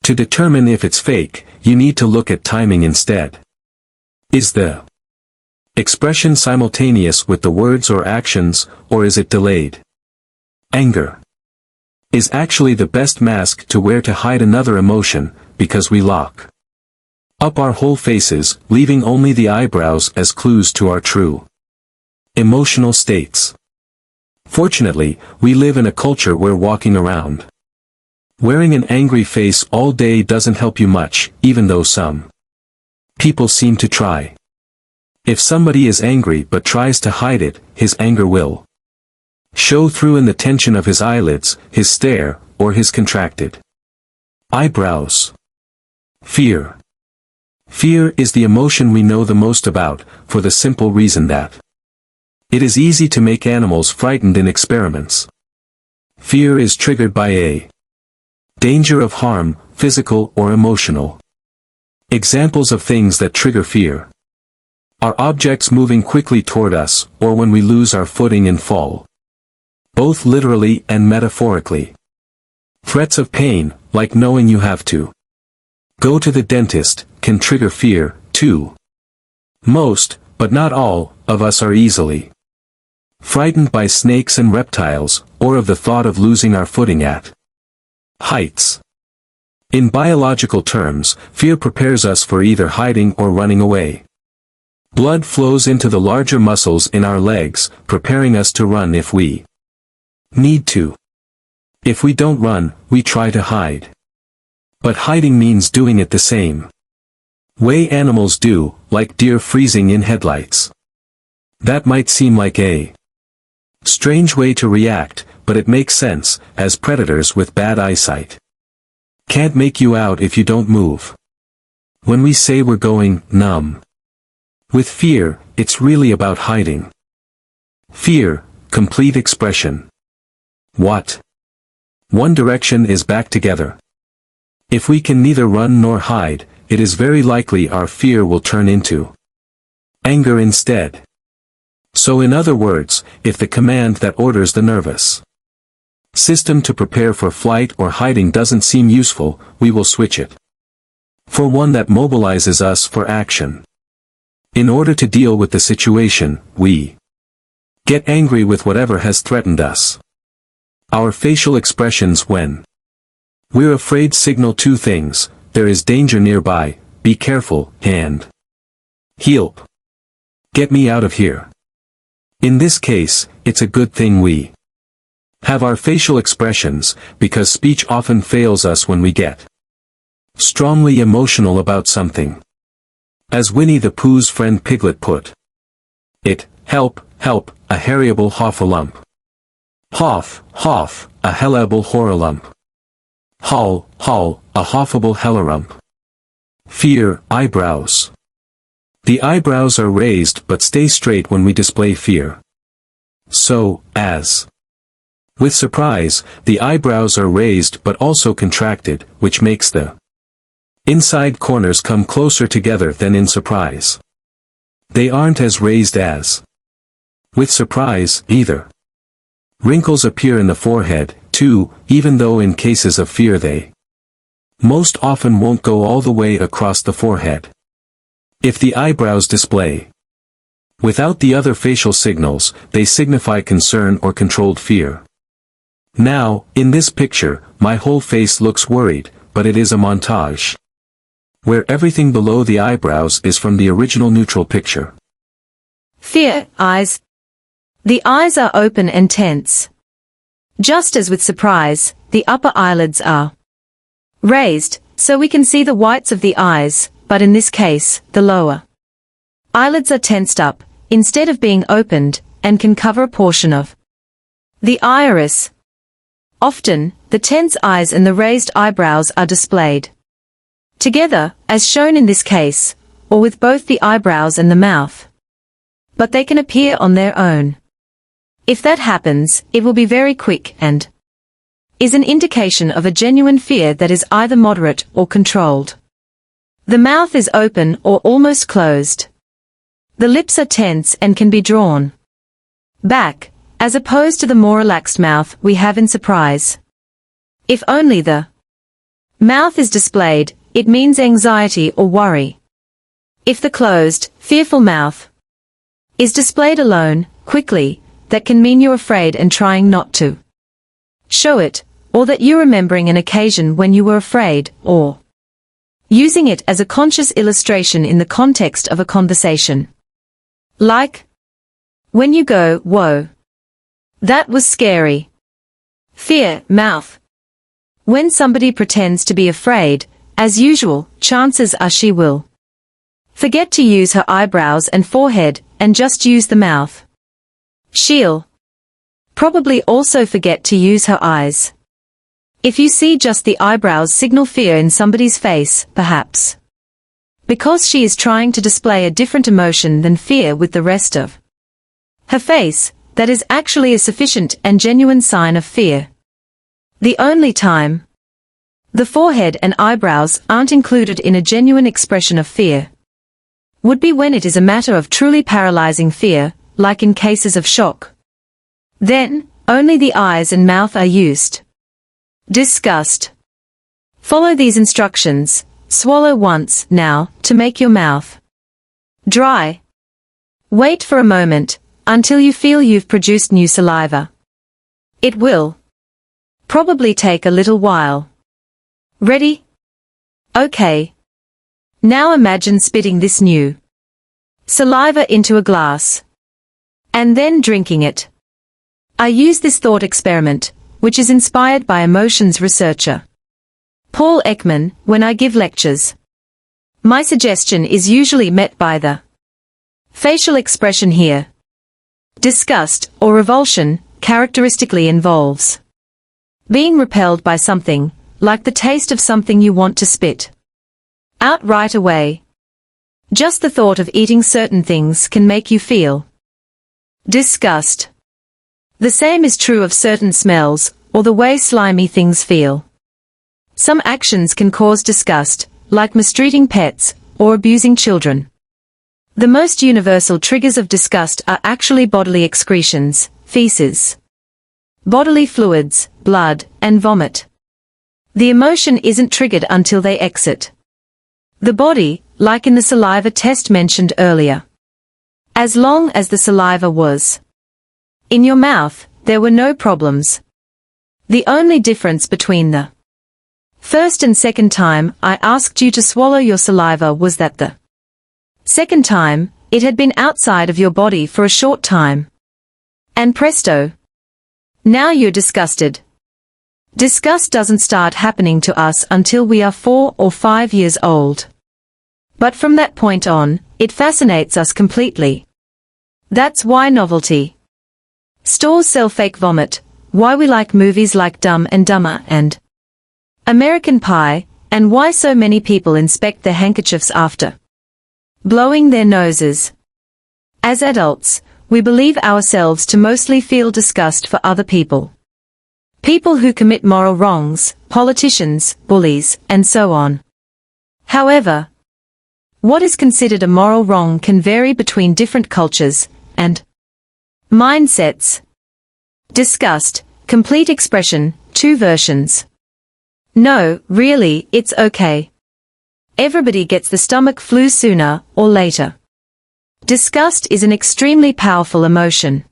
To determine if it's fake, you need to look at timing instead. Is the expression simultaneous with the words or actions, or is it delayed? Anger is actually the best mask to wear to hide another emotion, because we lock up our whole faces, leaving only the eyebrows as clues to our true emotional states. Fortunately, we live in a culture where walking around wearing an angry face all day doesn't help you much, even though some people seem to try. If somebody is angry but tries to hide it, his anger will show through in the tension of his eyelids, his stare, or his contracted eyebrows. Fear. Fear is the emotion we know the most about, for the simple reason that it is easy to make animals frightened in experiments. Fear is triggered by a danger of harm, physical or emotional. Examples of things that trigger fear are objects moving quickly toward us, or when we lose our footing and fall. Both literally and metaphorically. Threats of pain, like knowing you have to go to the dentist, can trigger fear, too. Most, but not all, of us are easily frightened by snakes and reptiles, or of the thought of losing our footing at heights. In biological terms, fear prepares us for either hiding or running away. Blood flows into the larger muscles in our legs, preparing us to run if we need to. If we don't run, we try to hide. But hiding means doing it the same way animals do, like deer freezing in headlights. That might seem like a strange way to react, but it makes sense, as predators with bad eyesight can't make you out if you don't move. When we say we're going numb with fear, it's really about hiding. Fear, complete expression. What? One direction is back together. If we can neither run nor hide, it is very likely our fear will turn into anger instead. So in other words, if the command that orders the nervous system to prepare for flight or hiding doesn't seem useful, we will switch it for one that mobilizes us for action. In order to deal with the situation, we get angry with whatever has threatened us. Our facial expressions when we're afraid signal two things: there is danger nearby, be careful, and help. Get me out of here. In this case, it's a good thing we have our facial expressions, because speech often fails us when we get strongly emotional about something. As Winnie the Pooh's friend Piglet put it, help, help, a harriable hoffalump. Hoff, hoff, a hellable horrorlump. Hull, hull, a hoffable hellerump. Fear, eyebrows. The eyebrows are raised but stay straight when we display fear. So, as with surprise, the eyebrows are raised but also contracted, which makes the inside corners come closer together than in surprise. They aren't as raised as with surprise, either. Wrinkles appear in the forehead, too, even though in cases of fear they most often won't go all the way across the forehead. If the eyebrows display without the other facial signals, they signify concern or controlled fear. Now, in this picture, my whole face looks worried, but it is a montage where everything below the eyebrows is from the original neutral picture. Fear, eyes. The eyes are open and tense. Just as with surprise, the upper eyelids are raised, so we can see the whites of the eyes, but in this case, the lower eyelids are tensed up, instead of being opened, and can cover a portion of the iris. Often, the tense eyes and the raised eyebrows are displayed together, as shown in this case, or with both the eyebrows and the mouth. But they can appear on their own. If that happens, it will be very quick and is an indication of a genuine fear that is either moderate or controlled. The mouth is open or almost closed. The lips are tense and can be drawn back, as opposed to the more relaxed mouth we have in surprise. If only the mouth is displayed, it means anxiety or worry. If the closed, fearful mouth is displayed alone, quickly, that can mean you're afraid and trying not to show it, or that you're remembering an occasion when you were afraid, or using it as a conscious illustration in the context of a conversation. Like, when you go, whoa, that was scary. Fear, mouth. When somebody pretends to be afraid, as usual, chances are she will forget to use her eyebrows and forehead, and just use the mouth. She'll probably also forget to use her eyes. If you see just the eyebrows signal fear in somebody's face, perhaps because she is trying to display a different emotion than fear with the rest of her face, that is actually a sufficient and genuine sign of fear. The only time the forehead and eyebrows aren't included in a genuine expression of fear would be when it is a matter of truly paralyzing fear, like in cases of shock. Then, only the eyes and mouth are used. Disgust. Follow these instructions. Swallow once, now, to make your mouth dry. Wait for a moment, until you feel you've produced new saliva. It will probably take a little while. Ready? Okay. Now imagine spitting this new saliva into a glass and then drinking it. I use this thought experiment, which is inspired by emotions researcher Paul Ekman, when I give lectures. My suggestion is usually met by the facial expression here. Disgust, or revulsion, characteristically involves being repelled by something, like the taste of something you want to spit out right away. Just the thought of eating certain things can make you feel disgust. The same is true of certain smells, or the way slimy things feel. Some actions can cause disgust, like mistreating pets, or abusing children. The most universal triggers of disgust are actually bodily excretions, feces, bodily fluids, blood, and vomit. The emotion isn't triggered until they exit the body, like in the saliva test mentioned earlier. As long as the saliva was in your mouth, there were no problems. The only difference between the first and second time I asked you to swallow your saliva was that the second time, it had been outside of your body for a short time. And presto! Now you're disgusted. Disgust doesn't start happening to us until we are 4 or 5 years old. But from that point on, it fascinates us completely. That's why novelty stores sell fake vomit, why we like movies like Dumb and Dumber and American Pie, and why so many people inspect their handkerchiefs after blowing their noses. As adults, we believe ourselves to mostly feel disgust for other people. People who commit moral wrongs, politicians, bullies, and so on. However, what is considered a moral wrong can vary between different cultures and mindsets. Disgust, complete expression, 2 versions. No, really, it's okay. Everybody gets the stomach flu sooner or later. Disgust is an extremely powerful emotion.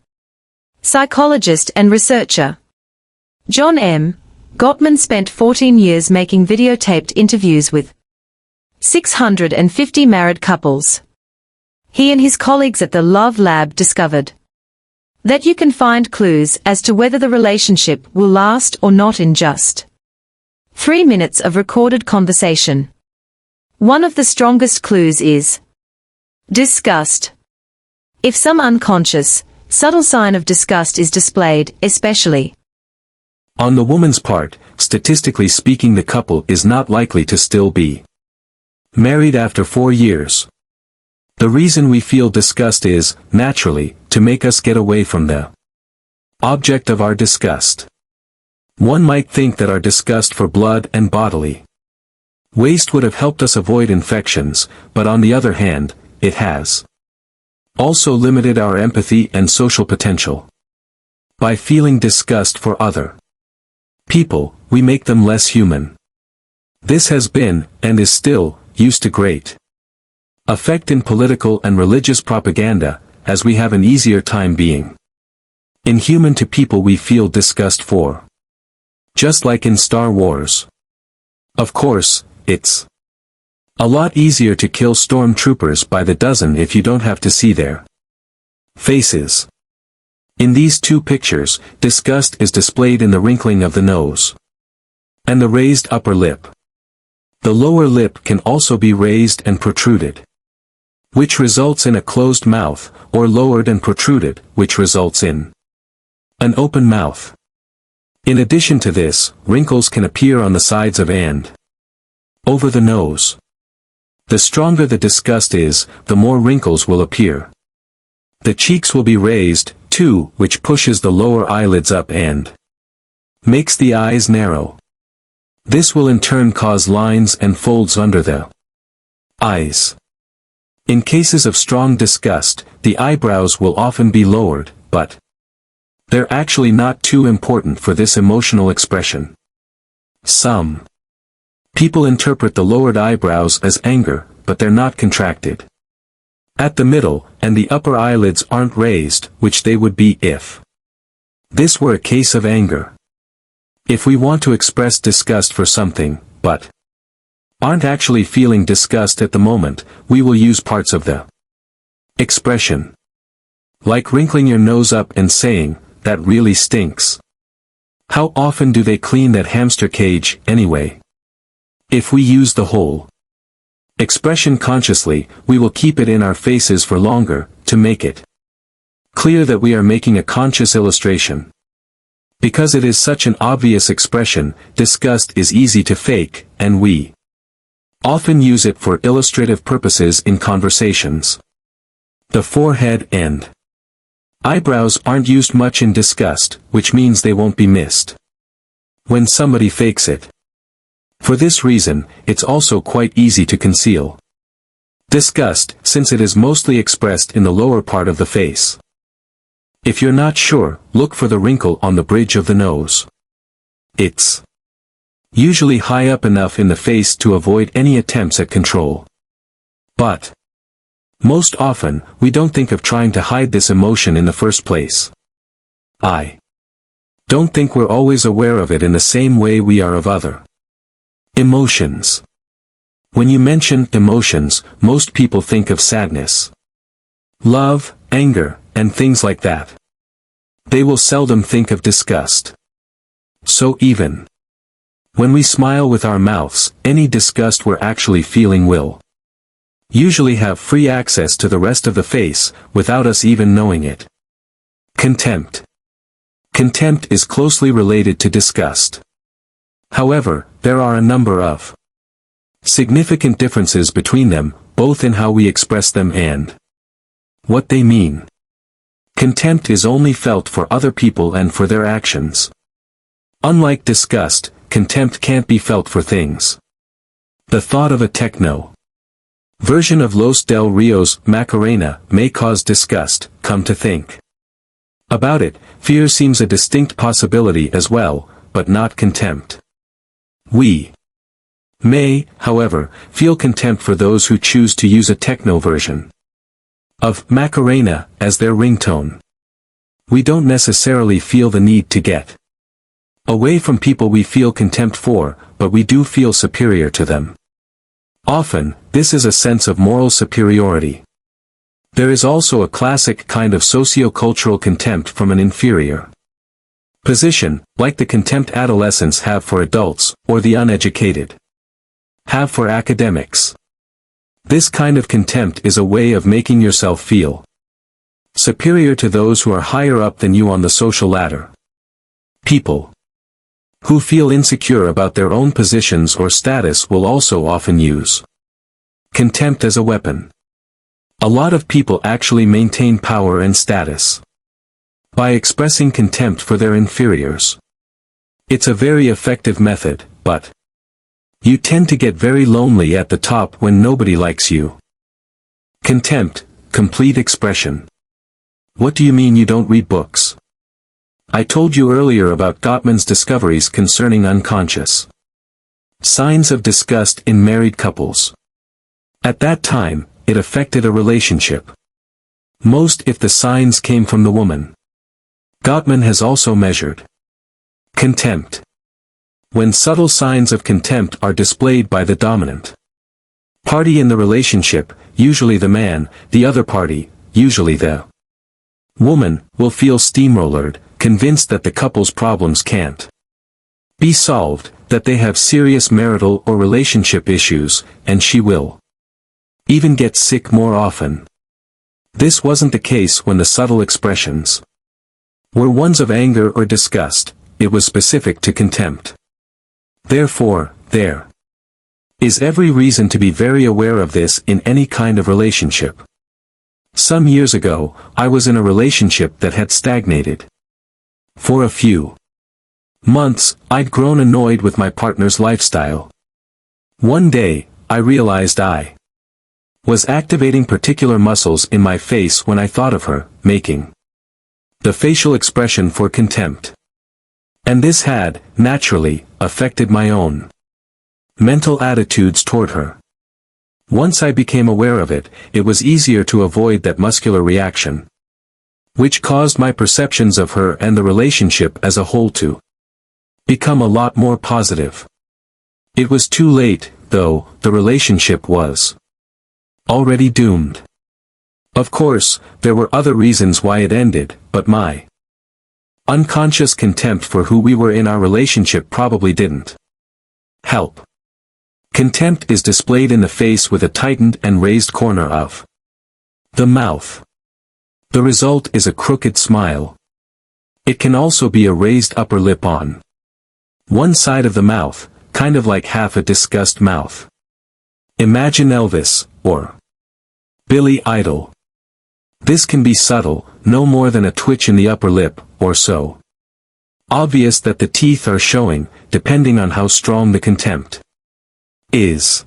Psychologist and researcher John M. Gottman spent 14 years making videotaped interviews with 650 married couples. He and his colleagues at the Love Lab discovered that you can find clues as to whether the relationship will last or not in just 3 minutes of recorded conversation. One of the strongest clues is disgust. If some unconscious, subtle sign of disgust is displayed, especially on the woman's part, statistically speaking, the couple is not likely to still be married after 4 years. The reason we feel disgust is, naturally, to make us get away from the object of our disgust. One might think that our disgust for blood and bodily waste would have helped us avoid infections, but on the other hand, it has also limited our empathy and social potential. By feeling disgust for other people, we make them less human. This has been, and is still, used to great effect in political and religious propaganda, as we have an easier time being inhuman to people we feel disgust for. Just like in Star Wars. Of course, it's a lot easier to kill stormtroopers by the dozen if you don't have to see their faces. In these 2 pictures, disgust is displayed in the wrinkling of the nose and the raised upper lip. The lower lip can also be raised and protruded, which results in a closed mouth, or lowered and protruded, which results in an open mouth. In addition to this, wrinkles can appear on the sides of and over the nose. The stronger the disgust is, the more wrinkles will appear. The cheeks will be raised, too, which pushes the lower eyelids up and Makes the eyes narrow. This will in turn cause lines and folds under the eyes. In cases of strong disgust, the eyebrows will often be lowered, but they're actually not too important for this emotional expression. Some people interpret the lowered eyebrows as anger, but they're not contracted at the middle, and the upper eyelids aren't raised, which they would be if this were a case of anger. If we want to express disgust for something, but aren't actually feeling disgust at the moment, we will use parts of the expression. Like wrinkling your nose up and saying, "That really stinks." How often do they clean that hamster cage, anyway? If we use the whole expression consciously, we will keep it in our faces for longer, to make it clear that we are making a conscious illustration. Because it is such an obvious expression, disgust is easy to fake, and we often use it for illustrative purposes in conversations. The forehead and eyebrows aren't used much in disgust, which means they won't be missed when somebody fakes it. For this reason, it's also quite easy to conceal disgust, since it is mostly expressed in the lower part of the face. If you're not sure, look for the wrinkle on the bridge of the nose. It's usually high up enough in the face to avoid any attempts at control. But most often, we don't think of trying to hide this emotion in the first place. I don't think we're always aware of it in the same way we are of other emotions. When you mention emotions, most people think of sadness, love, anger, and things like that. They will seldom think of disgust. So even when we smile with our mouths, any disgust we're actually feeling will usually have free access to the rest of the face, without us even knowing it. Contempt. Contempt is closely related to disgust. However, there are a number of significant differences between them, both in how we express them and what they mean. Contempt is only felt for other people and for their actions. Unlike disgust, contempt can't be felt for things. The thought of a techno version of Los Del Rio's Macarena may cause disgust. Come to think about it, fear seems a distinct possibility as well, but not contempt. We may, however, feel contempt for those who choose to use a techno version of Macarena as their ringtone. We don't necessarily feel the need to get away from people we feel contempt for, but we do feel superior to them. Often, this is a sense of moral superiority. There is also a classic kind of socio-cultural contempt from an inferior position, like the contempt adolescents have for adults, or the uneducated have for academics. This kind of contempt is a way of making yourself feel superior to those who are higher up than you on the social ladder. People who feel insecure about their own positions or status will also often use contempt as a weapon. A lot of people actually maintain power and status by expressing contempt for their inferiors. It's a very effective method, but you tend to get very lonely at the top when nobody likes you. Contempt, complete expression. What do you mean you don't read books? I told you earlier about Gottman's discoveries concerning unconscious signs of disgust in married couples. At that time, it affected a relationship. Most if the signs came from the woman. Gottman has also measured contempt. When subtle signs of contempt are displayed by the dominant party in the relationship, usually the man, the other party, usually the woman, will feel steamrollered, convinced that the couple's problems can't be solved, that they have serious marital or relationship issues, and she will even get sick more often. This wasn't the case when the subtle expressions were ones of anger or disgust, it was specific to contempt. Therefore, there is every reason to be very aware of this in any kind of relationship. Some years ago, I was in a relationship that had stagnated for a few months, I'd grown annoyed with my partner's lifestyle. One day, I realized I was activating particular muscles in my face when I thought of her, making the facial expression for contempt. And this had, naturally, affected my own mental attitudes toward her. Once I became aware of it, it was easier to avoid that muscular reaction, which caused my perceptions of her and the relationship as a whole to become a lot more positive. It was too late, though. The relationship was already doomed. Of course, there were other reasons why it ended, but my unconscious contempt for who we were in our relationship probably didn't help. Contempt is displayed in the face with a tightened and raised corner of the mouth. The result is a crooked smile. It can also be a raised upper lip on one side of the mouth, kind of like half a disgust mouth. Imagine Elvis, or Billy Idol. This can be subtle, no more than a twitch in the upper lip, or so obvious that the teeth are showing, depending on how strong the contempt is.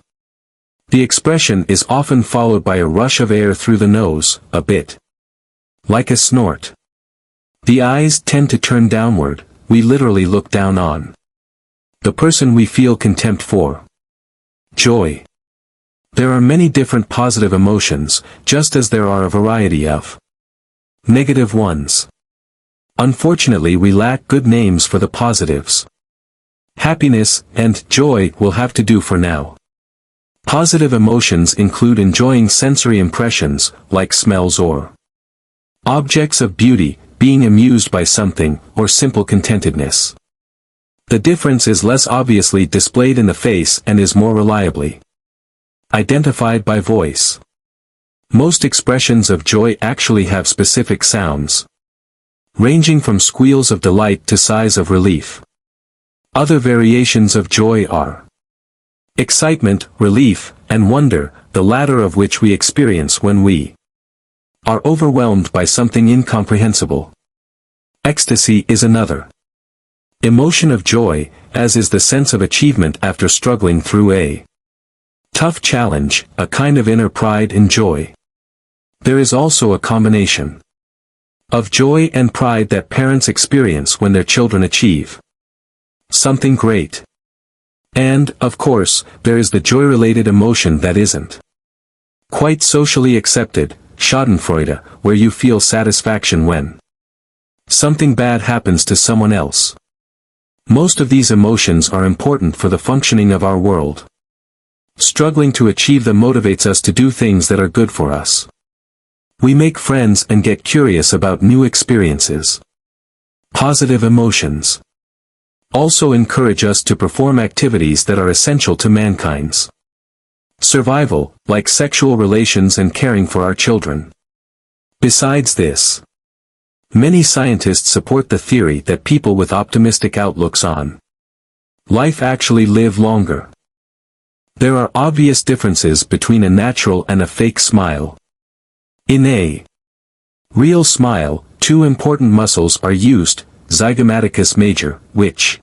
The expression is often followed by a rush of air through the nose, a bit like a snort. The eyes tend to turn downward. We literally look down on the person we feel contempt for. Joy. There are many different positive emotions, just as there are a variety of negative ones. Unfortunately, we lack good names for the positives. Happiness and joy will have to do for now. Positive emotions include enjoying sensory impressions, like smells or objects of beauty, being amused by something, or simple contentedness. The difference is less obviously displayed in the face and is more reliably identified by voice. Most expressions of joy actually have specific sounds, ranging from squeals of delight to sighs of relief. Other variations of joy are excitement, relief, and wonder, the latter of which we experience when we are overwhelmed by something incomprehensible. Ecstasy is another emotion of joy, as is the sense of achievement after struggling through a tough challenge, a kind of inner pride and joy. There is also a combination of joy and pride that parents experience when their children achieve something great. And, of course, there is the joy-related emotion that isn't quite socially accepted, Schadenfreude, where you feel satisfaction when something bad happens to someone else. Most of these emotions are important for the functioning of our world. Struggling to achieve them motivates us to do things that are good for us. We make friends and get curious about new experiences. Positive emotions also encourage us to perform activities that are essential to mankind's survival, like sexual relations and caring for our children. Besides this, many scientists support the theory that people with optimistic outlooks on life actually live longer. There are obvious differences between a natural and a fake smile. In a real smile, two important muscles are used, zygomaticus major, which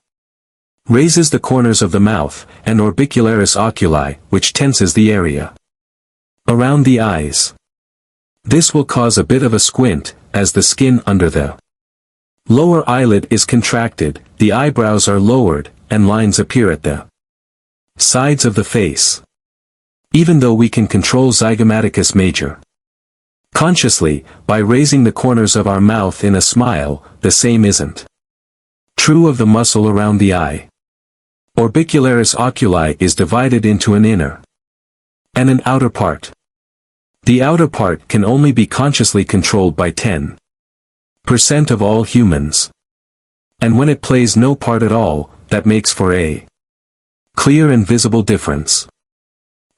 raises the corners of the mouth, and orbicularis oculi, which tenses the area around the eyes. This will cause a bit of a squint, as the skin under the lower eyelid is contracted, the eyebrows are lowered, and lines appear at the sides of the face. Even though we can control zygomaticus major consciously, by raising the corners of our mouth in a smile, the same isn't true of the muscle around the eye. Orbicularis oculi is divided into an inner and an outer part. The outer part can only be consciously controlled by 10% of all humans. And when it plays no part at all, that makes for a clear and visible difference.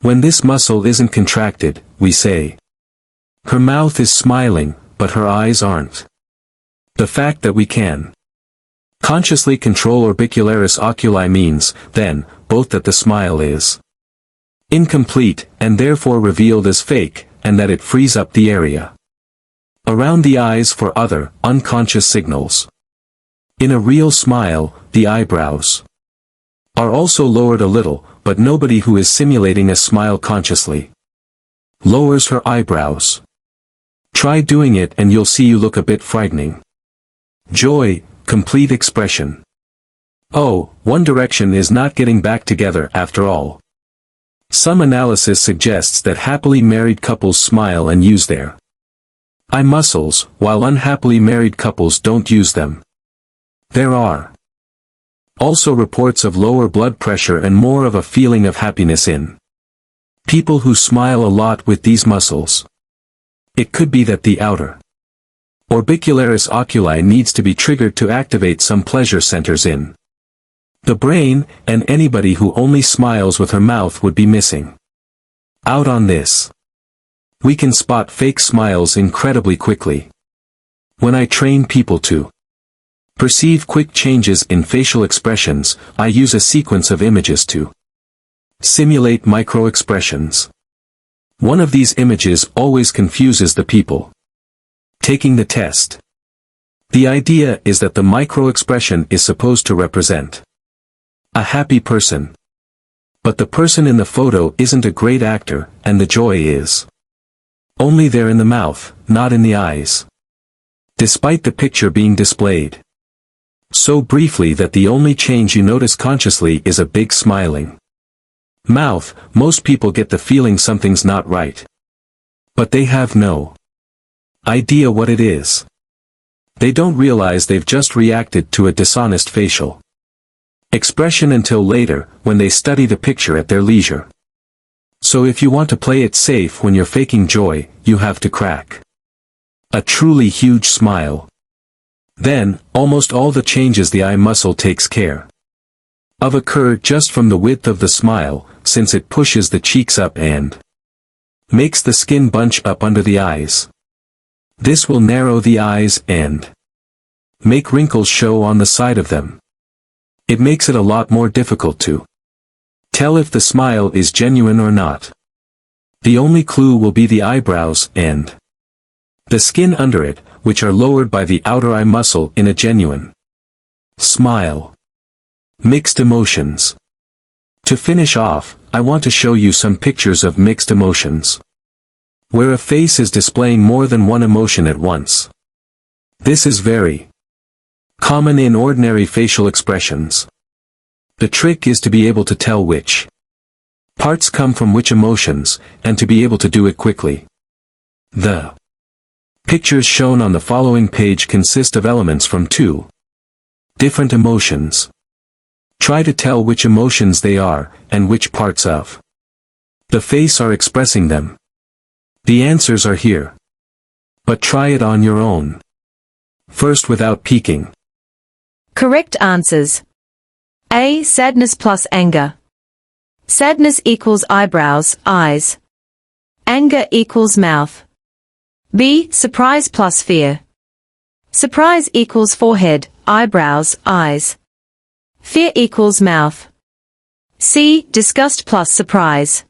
When this muscle isn't contracted, we say, her mouth is smiling, but her eyes aren't. The fact that we can consciously control orbicularis oculi means, then, both that the smile is incomplete, and therefore revealed as fake, and that it frees up the area around the eyes for other, unconscious signals. In a real smile, the eyebrows are also lowered a little, but nobody who is simulating a smile consciously lowers her eyebrows. Try doing it and you'll see you look a bit frightening. Joy, complete expression. Oh, One Direction is not getting back together after all. Some analysis suggests that happily married couples smile and use their eye muscles, while unhappily married couples don't use them. There are also reports of lower blood pressure and more of a feeling of happiness in people who smile a lot with these muscles. It could be that the outer orbicularis oculi needs to be triggered to activate some pleasure centers in the brain, and anybody who only smiles with her mouth would be missing out on this. We can spot fake smiles incredibly quickly. When I train people to perceive quick changes in facial expressions, I use a sequence of images to simulate micro-expressions. One of these images always confuses the people taking the test. The idea is that the micro-expression is supposed to represent a happy person. But the person in the photo isn't a great actor, and the joy is only there in the mouth, not in the eyes. Despite the picture being displayed so briefly that the only change you notice consciously is a big smiling mouth, most people get the feeling something's not right. But they have no idea what it is. They don't realize they've just reacted to a dishonest facial expression until later, when they study the picture at their leisure. So if you want to play it safe when you're faking joy, you have to crack a truly huge smile. Then, almost all the changes the eye muscle takes care of occur just from the width of the smile, since it pushes the cheeks up and makes the skin bunch up under the eyes. This will narrow the eyes and make wrinkles show on the side of them. It makes it a lot more difficult to tell if the smile is genuine or not. The only clue will be the eyebrows and the skin under it, which are lowered by the outer eye muscle in a genuine smile. Mixed emotions. To finish off, I want to show you some pictures of mixed emotions, where a face is displaying more than one emotion at once. This is very common in ordinary facial expressions. The trick is to be able to tell which parts come from which emotions, and to be able to do it quickly. The pictures shown on the following page consist of elements from two different emotions. Try to tell which emotions they are, and which parts of the face are expressing them. The answers are here. But try it on your own. First without peeking. Correct answers. A. Sadness plus anger. Sadness equals eyebrows, eyes. Anger equals mouth. B. Surprise plus fear. Surprise equals forehead, eyebrows, eyes. Fear equals mouth. C. Disgust plus surprise.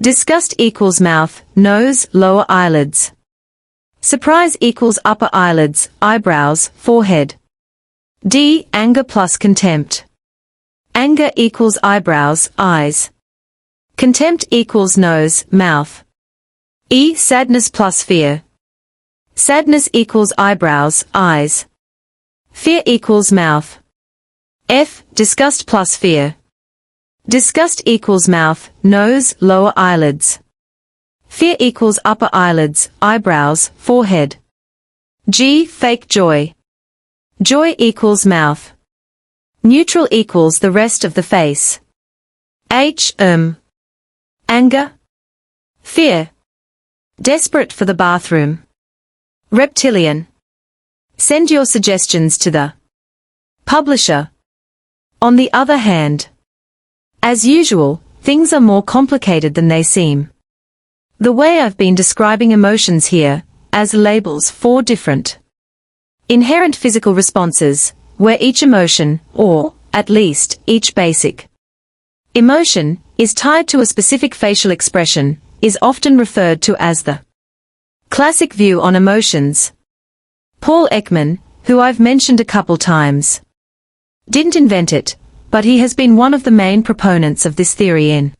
Disgust equals mouth, nose, lower eyelids. Surprise equals upper eyelids, eyebrows, forehead. D. Anger plus contempt. Anger equals eyebrows, eyes. Contempt equals nose, mouth. E. Sadness plus fear. Sadness equals eyebrows, eyes. Fear equals mouth. F. Disgust plus fear. Disgust equals mouth, nose, lower eyelids. Fear equals upper eyelids, eyebrows, forehead. G. Fake joy. Joy equals mouth. Neutral equals the rest of the face. H. Anger. Fear. Desperate for the bathroom. Reptilian. Send your suggestions to the publisher. On the other hand, as usual, things are more complicated than they seem. The way I've been describing emotions here, as labels 4 different inherent physical responses, where each emotion, or, at least, each basic emotion, is tied to a specific facial expression, is often referred to as the classic view on emotions. Paul Ekman, who I've mentioned a couple times. Didn't invent it, but he has been one of the main proponents of this theory in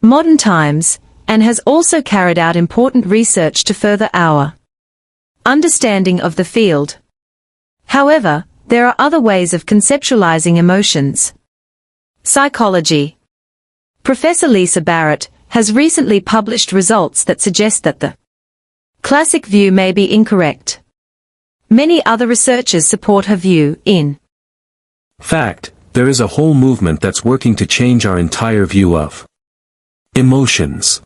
modern times, and has also carried out important research to further our understanding of the field. However, there are other ways of conceptualizing emotions. Psychology. Professor Lisa Barrett has recently published results that suggest that the classic view may be incorrect. Many other researchers support her view. In fact, there is a whole movement that's working to change our entire view of emotions.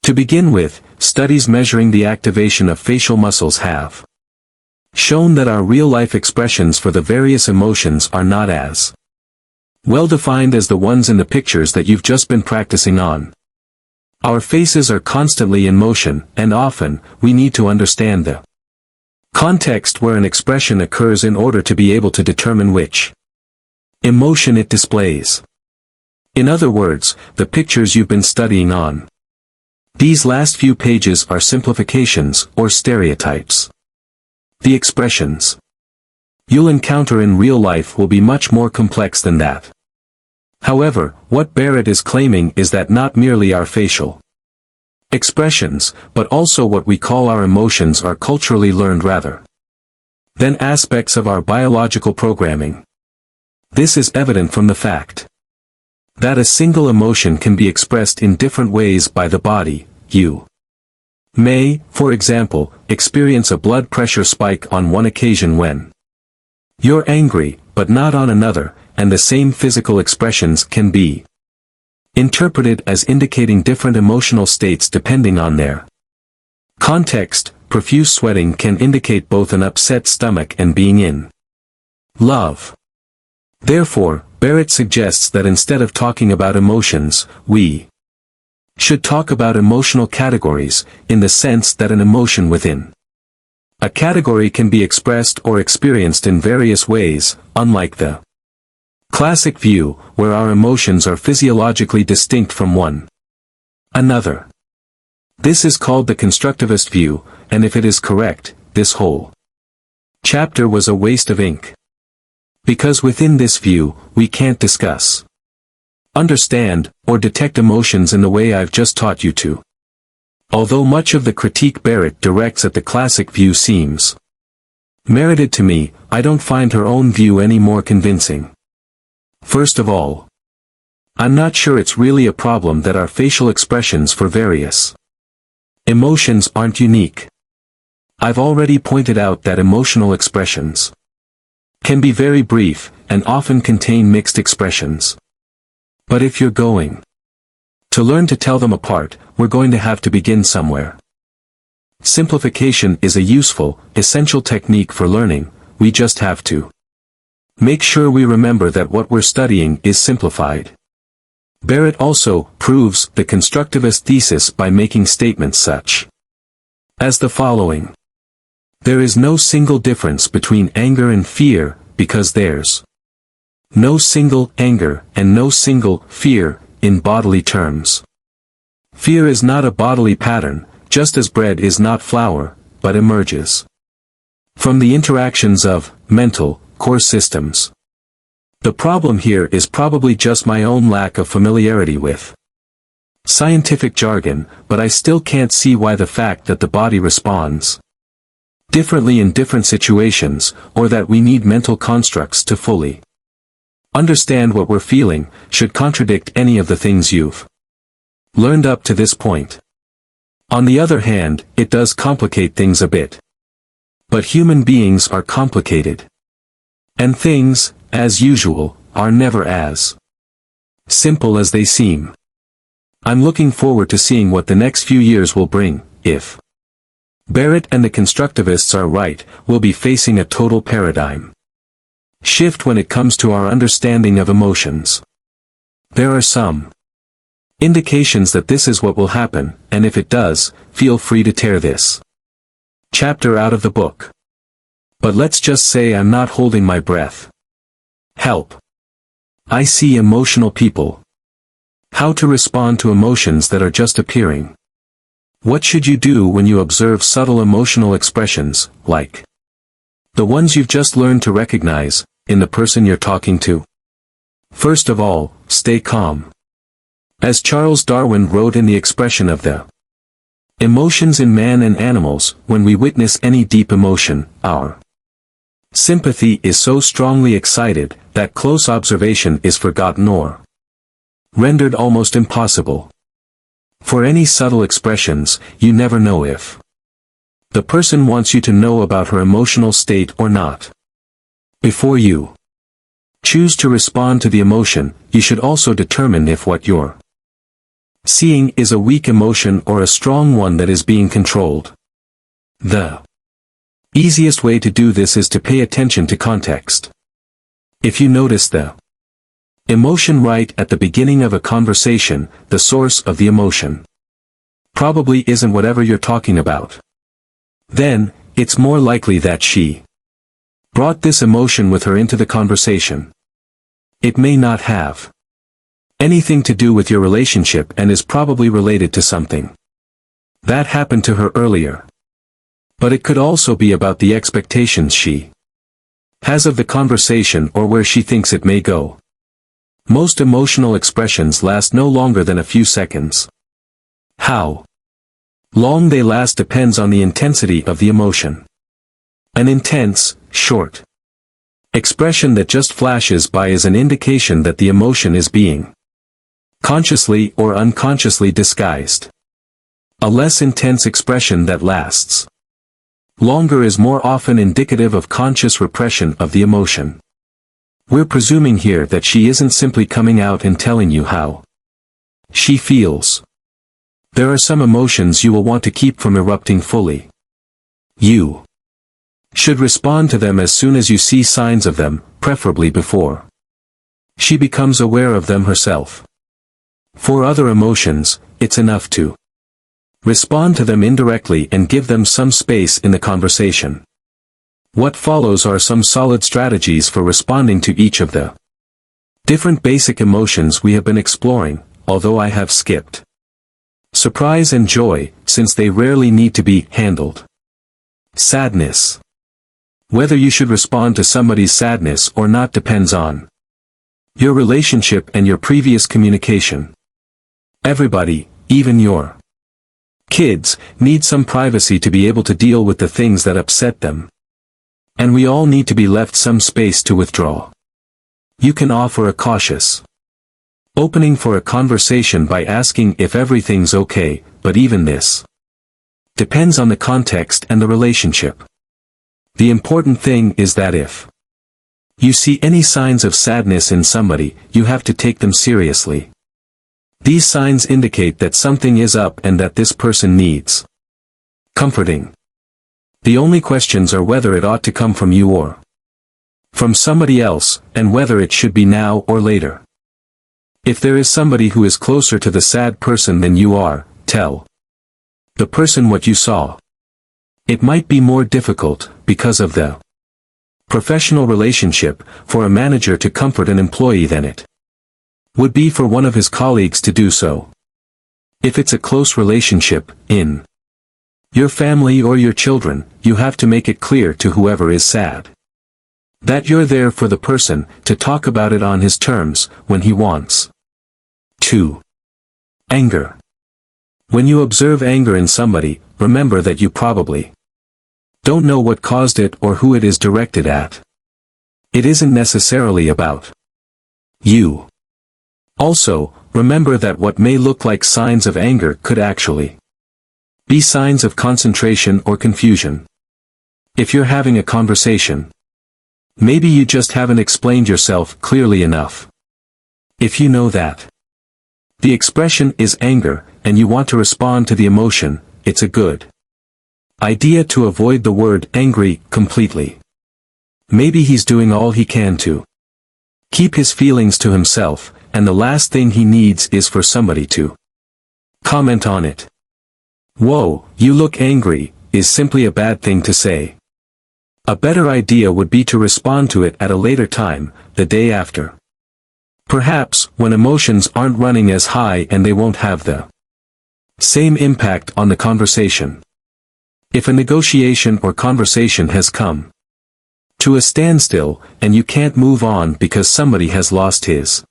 To begin with, studies measuring the activation of facial muscles have shown that our real-life expressions for the various emotions are not as well defined as the ones in the pictures that you've just been practicing on. Our faces are constantly in motion, and often, we need to understand the context where an expression occurs in order to be able to determine which emotion it displays. In other words, the pictures you've been studying on these last few pages are simplifications or stereotypes. The expressions you'll encounter in real life will be much more complex than that. However, what Barrett is claiming is that not merely our facial expressions, but also what we call our emotions are culturally learned rather than aspects of our biological programming. This is evident from the fact that a single emotion can be expressed in different ways by the body. You may, for example, experience a blood pressure spike on one occasion when you're angry, but not on another, and the same physical expressions can be interpreted as indicating different emotional states depending on their context. Profuse sweating can indicate both an upset stomach and being in love. Therefore, Barrett suggests that instead of talking about emotions, we should talk about emotional categories, in the sense that an emotion within a category can be expressed or experienced in various ways, unlike the classic view, where our emotions are physiologically distinct from one another. This is called the constructivist view, and if it is correct, this whole chapter was a waste of ink. Because within this view, we can't discuss, understand, or detect emotions in the way I've just taught you to. Although much of the critique Barrett directs at the classic view seems merited to me, I don't find her own view any more convincing. First of all, I'm not sure it's really a problem that our facial expressions for various emotions aren't unique. I've already pointed out that emotional expressions can be very brief, and often contain mixed expressions. But if you're going to learn to tell them apart, we're going to have to begin somewhere. Simplification is a useful, essential technique for learning. We just have to make sure we remember that what we're studying is simplified. Barrett also proves the constructivist thesis by making statements such as the following. There is no single difference between anger and fear, because there's no single anger and no single fear in bodily terms. Fear is not a bodily pattern, just as bread is not flour, but emerges from the interactions of mental core systems. The problem here is probably just my own lack of familiarity with scientific jargon, but I still can't see why the fact that the body responds differently in different situations, or that we need mental constructs to fully understand what we're feeling, should contradict any of the things you've learned up to this point. On the other hand, it does complicate things a bit. But human beings are complicated. And things, as usual, are never as simple as they seem. I'm looking forward to seeing what the next few years will bring. If Barrett and the constructivists are right, we'll be facing a total paradigm shift when it comes to our understanding of emotions. There are some indications that this is what will happen, and if it does, feel free to tear this chapter out of the book. But let's just say I'm not holding my breath. Help. I see emotional people. How to respond to emotions that are just appearing. What should you do when you observe subtle emotional expressions, like The ones you've just learned to recognize, in the person you're talking to. First of all, stay calm. As Charles Darwin wrote in The Expression of the Emotions in Man and Animals, when we witness any deep emotion, our sympathy is so strongly excited, that close observation is forgotten or rendered almost impossible. For any subtle expressions, you never know if the person wants you to know about her emotional state or not. Before you choose to respond to the emotion, you should also determine if what you're seeing is a weak emotion or a strong one that is being controlled. The easiest way to do this is to pay attention to context. If you notice the emotion right at the beginning of a conversation, the source of the emotion probably isn't whatever you're talking about. Then, it's more likely that she brought this emotion with her into the conversation. It may not have anything to do with your relationship and is probably related to something that happened to her earlier. But it could also be about the expectations she has of the conversation or where she thinks it may go. Most emotional expressions last no longer than a few seconds. How long they last depends on the intensity of the emotion. An intense, short expression that just flashes by is an indication that the emotion is being consciously or unconsciously disguised. A less intense expression that lasts longer is more often indicative of conscious repression of the emotion. We're presuming here that she isn't simply coming out and telling you how she feels. There are some emotions you will want to keep from erupting fully. You should respond to them as soon as you see signs of them, preferably before she becomes aware of them herself. For other emotions, it's enough to respond to them indirectly and give them some space in the conversation. What follows are some solid strategies for responding to each of the different basic emotions we have been exploring, although I have skipped surprise and joy, since they rarely need to be handled. Sadness. Whether you should respond to somebody's sadness or not depends on your relationship and your previous communication. Everybody, even your kids, need some privacy to be able to deal with the things that upset them. And we all need to be left some space to withdraw. You can offer a cautious opening for a conversation by asking if everything's okay, but even this depends on the context and the relationship. The important thing is that if you see any signs of sadness in somebody, you have to take them seriously. These signs indicate that something is up and that this person needs comforting. The only questions are whether it ought to come from you or from somebody else, and whether it should be now or later. If there is somebody who is closer to the sad person than you are, tell the person what you saw. It might be more difficult, because of the professional relationship, for a manager to comfort an employee than it would be for one of his colleagues to do so. If it's a close relationship, in your family or your children, you have to make it clear to whoever is sad that you're there for the person, to talk about it on his terms, when he wants to. Anger. When you observe anger in somebody, remember that you probably don't know what caused it or who it is directed at. It isn't necessarily about you. Also, remember that what may look like signs of anger could actually be signs of concentration or confusion. If you're having a conversation, maybe you just haven't explained yourself clearly enough. If you know that the expression is anger, and you want to respond to the emotion, it's a good idea to avoid the word angry completely. Maybe he's doing all he can to keep his feelings to himself, and the last thing he needs is for somebody to comment on it. "Whoa, you look angry," is simply a bad thing to say. A better idea would be to respond to it at a later time, the day after. Perhaps, when emotions aren't running as high and they won't have the same impact on the conversation. If a negotiation or conversation has come To a standstill, and you can't move on because somebody has lost his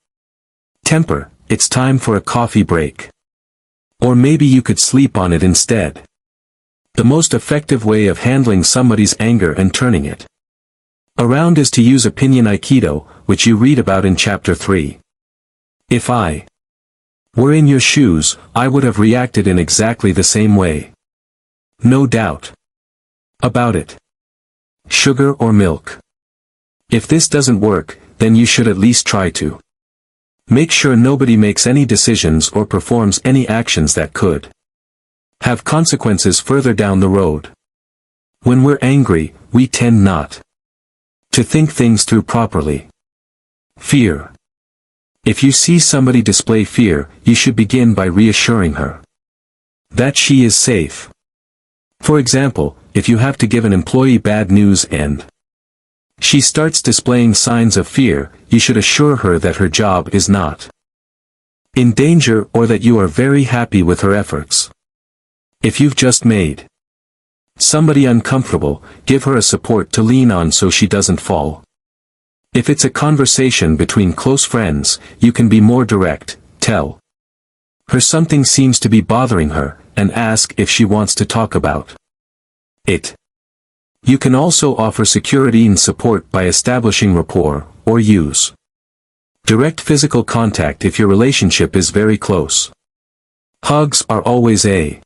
temper. It's time for a coffee break. Or maybe you could sleep on it instead. The most effective way of handling somebody's anger and turning it around is to use opinion Aikido, which you read about in chapter 3. If I were in your shoes, I would have reacted in exactly the same way. No doubt about it. Sugar or milk. If this doesn't work, then you should at least try to make sure nobody makes any decisions or performs any actions that could have consequences further down the road. When we're angry, we tend not to think things through properly. Fear. If you see somebody display fear, you should begin by reassuring her that she is safe. For example, if you have to give an employee bad news and she starts displaying signs of fear, you should assure her that her job is not in danger or that you are very happy with her efforts. If you've just made somebody uncomfortable, give her a support to lean on so she doesn't fall. If it's a conversation between close friends, you can be more direct. Tell her something seems to be bothering her, and ask if she wants to talk about it. You can also offer security and support by establishing rapport, or use direct physical contact if your relationship is very close. Hugs are always a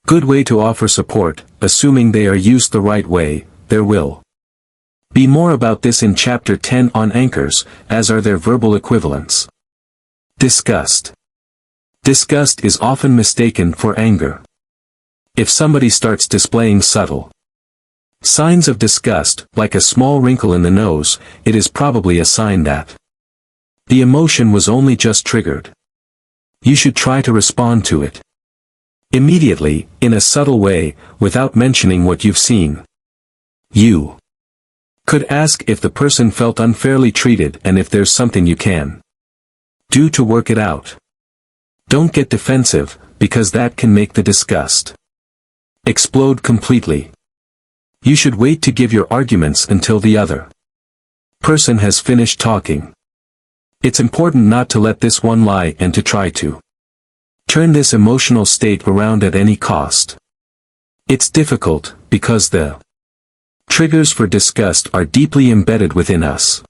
good way to offer support, assuming they are used the right way. There will be more about this in chapter 10 on anchors, as are their verbal equivalents. Disgust. Disgust is often mistaken for anger. If somebody starts displaying subtle signs of disgust, like a small wrinkle in the nose, it is probably a sign that the emotion was only just triggered. You should try to respond to it immediately, in a subtle way, without mentioning what you've seen. You could ask if the person felt unfairly treated and if there's something you can do to work it out. Don't get defensive, because that can make the disgust explode completely. You should wait to give your arguments until the other person has finished talking. It's important not to let this one lie and to try to turn this emotional state around at any cost. It's difficult, because the triggers for disgust are deeply embedded within us.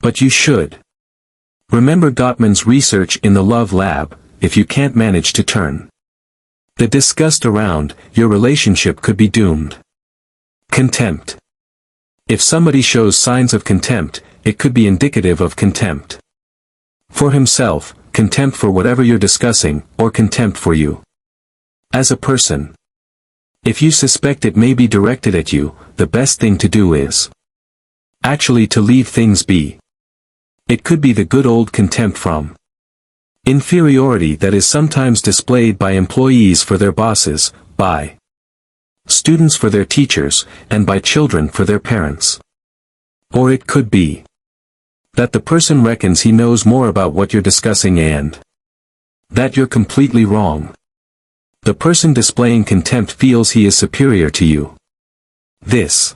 But you should remember Gottman's research in the Love Lab. If you can't manage to turn the disgust around, your relationship could be doomed. Contempt. If somebody shows signs of contempt, it could be indicative of contempt for himself, contempt for whatever you're discussing, or contempt for you as a person. If you suspect it may be directed at you, the best thing to do is actually to leave things be. It could be the good old contempt from inferiority that is sometimes displayed by employees for their bosses, by students for their teachers, and by children for their parents. Or it could be that the person reckons he knows more about what you're discussing and that you're completely wrong. The person displaying contempt feels he is superior to you. This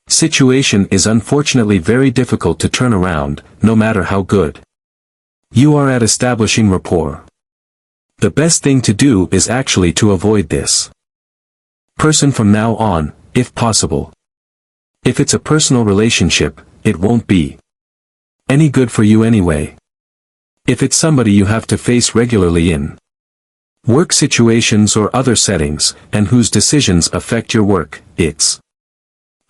situation is unfortunately very difficult to turn around, no matter how good you are at establishing rapport. The best thing to do is actually to avoid this person from now on, if possible. If it's a personal relationship, it won't be any good for you anyway. If it's somebody you have to face regularly in work situations or other settings, and whose decisions affect your work, it's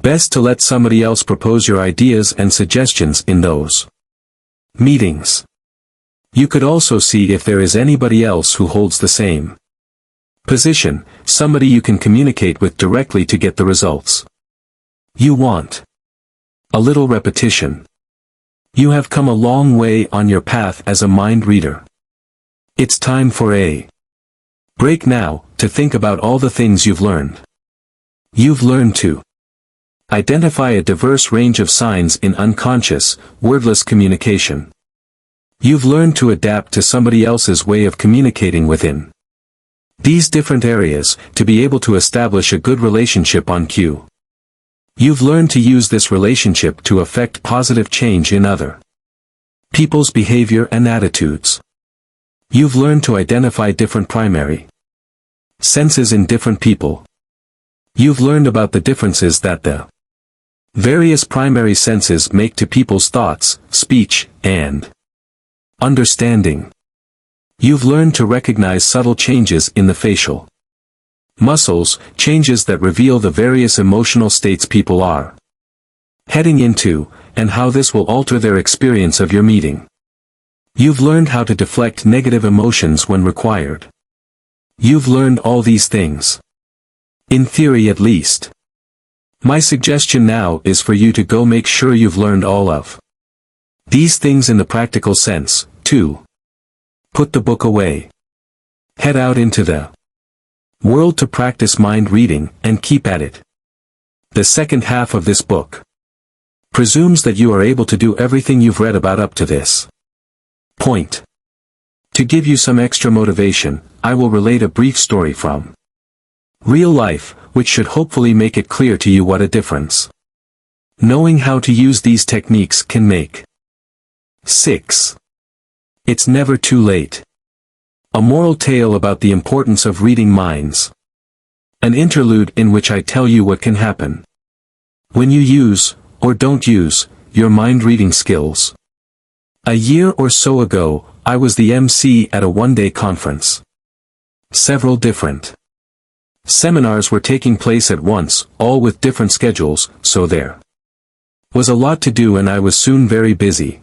best to let somebody else propose your ideas and suggestions in those meetings. You could also see if there is anybody else who holds the same position, somebody you can communicate with directly to get the results you want. A little repetition. You have come a long way on your path as a mind reader. It's time for a break now, to think about all the things you've learned. You've learned to identify a diverse range of signs in unconscious, wordless communication. You've learned to adapt to somebody else's way of communicating within these different areas, to be able to establish a good relationship on cue. You've learned to use this relationship to affect positive change in other people's behavior and attitudes. You've learned to identify different primary senses in different people. You've learned about the differences that the various primary senses make to people's thoughts, speech, and understanding. You've learned to recognize subtle changes in the facial muscles, changes that reveal the various emotional states people are heading into, and how this will alter their experience of your meeting. You've learned how to deflect negative emotions when required. You've learned all these things. In theory at least. My suggestion now is for you to go make sure you've learned all of these things in the practical sense, too. Put the book away. Head out into the world to practice mind reading, and keep at it. The second half of this book presumes that you are able to do everything you've read about up to this point. To give you some extra motivation, I will relate a brief story from real life, which should hopefully make it clear to you what a difference knowing how to use these techniques can make. 6. It's never too late. A moral tale about the importance of reading minds. An interlude in which I tell you what can happen when you use, or don't use, your mind-reading skills. A year or so ago, I was the MC at a one-day conference. Several different seminars were taking place at once, all with different schedules, so there was a lot to do and I was soon very busy.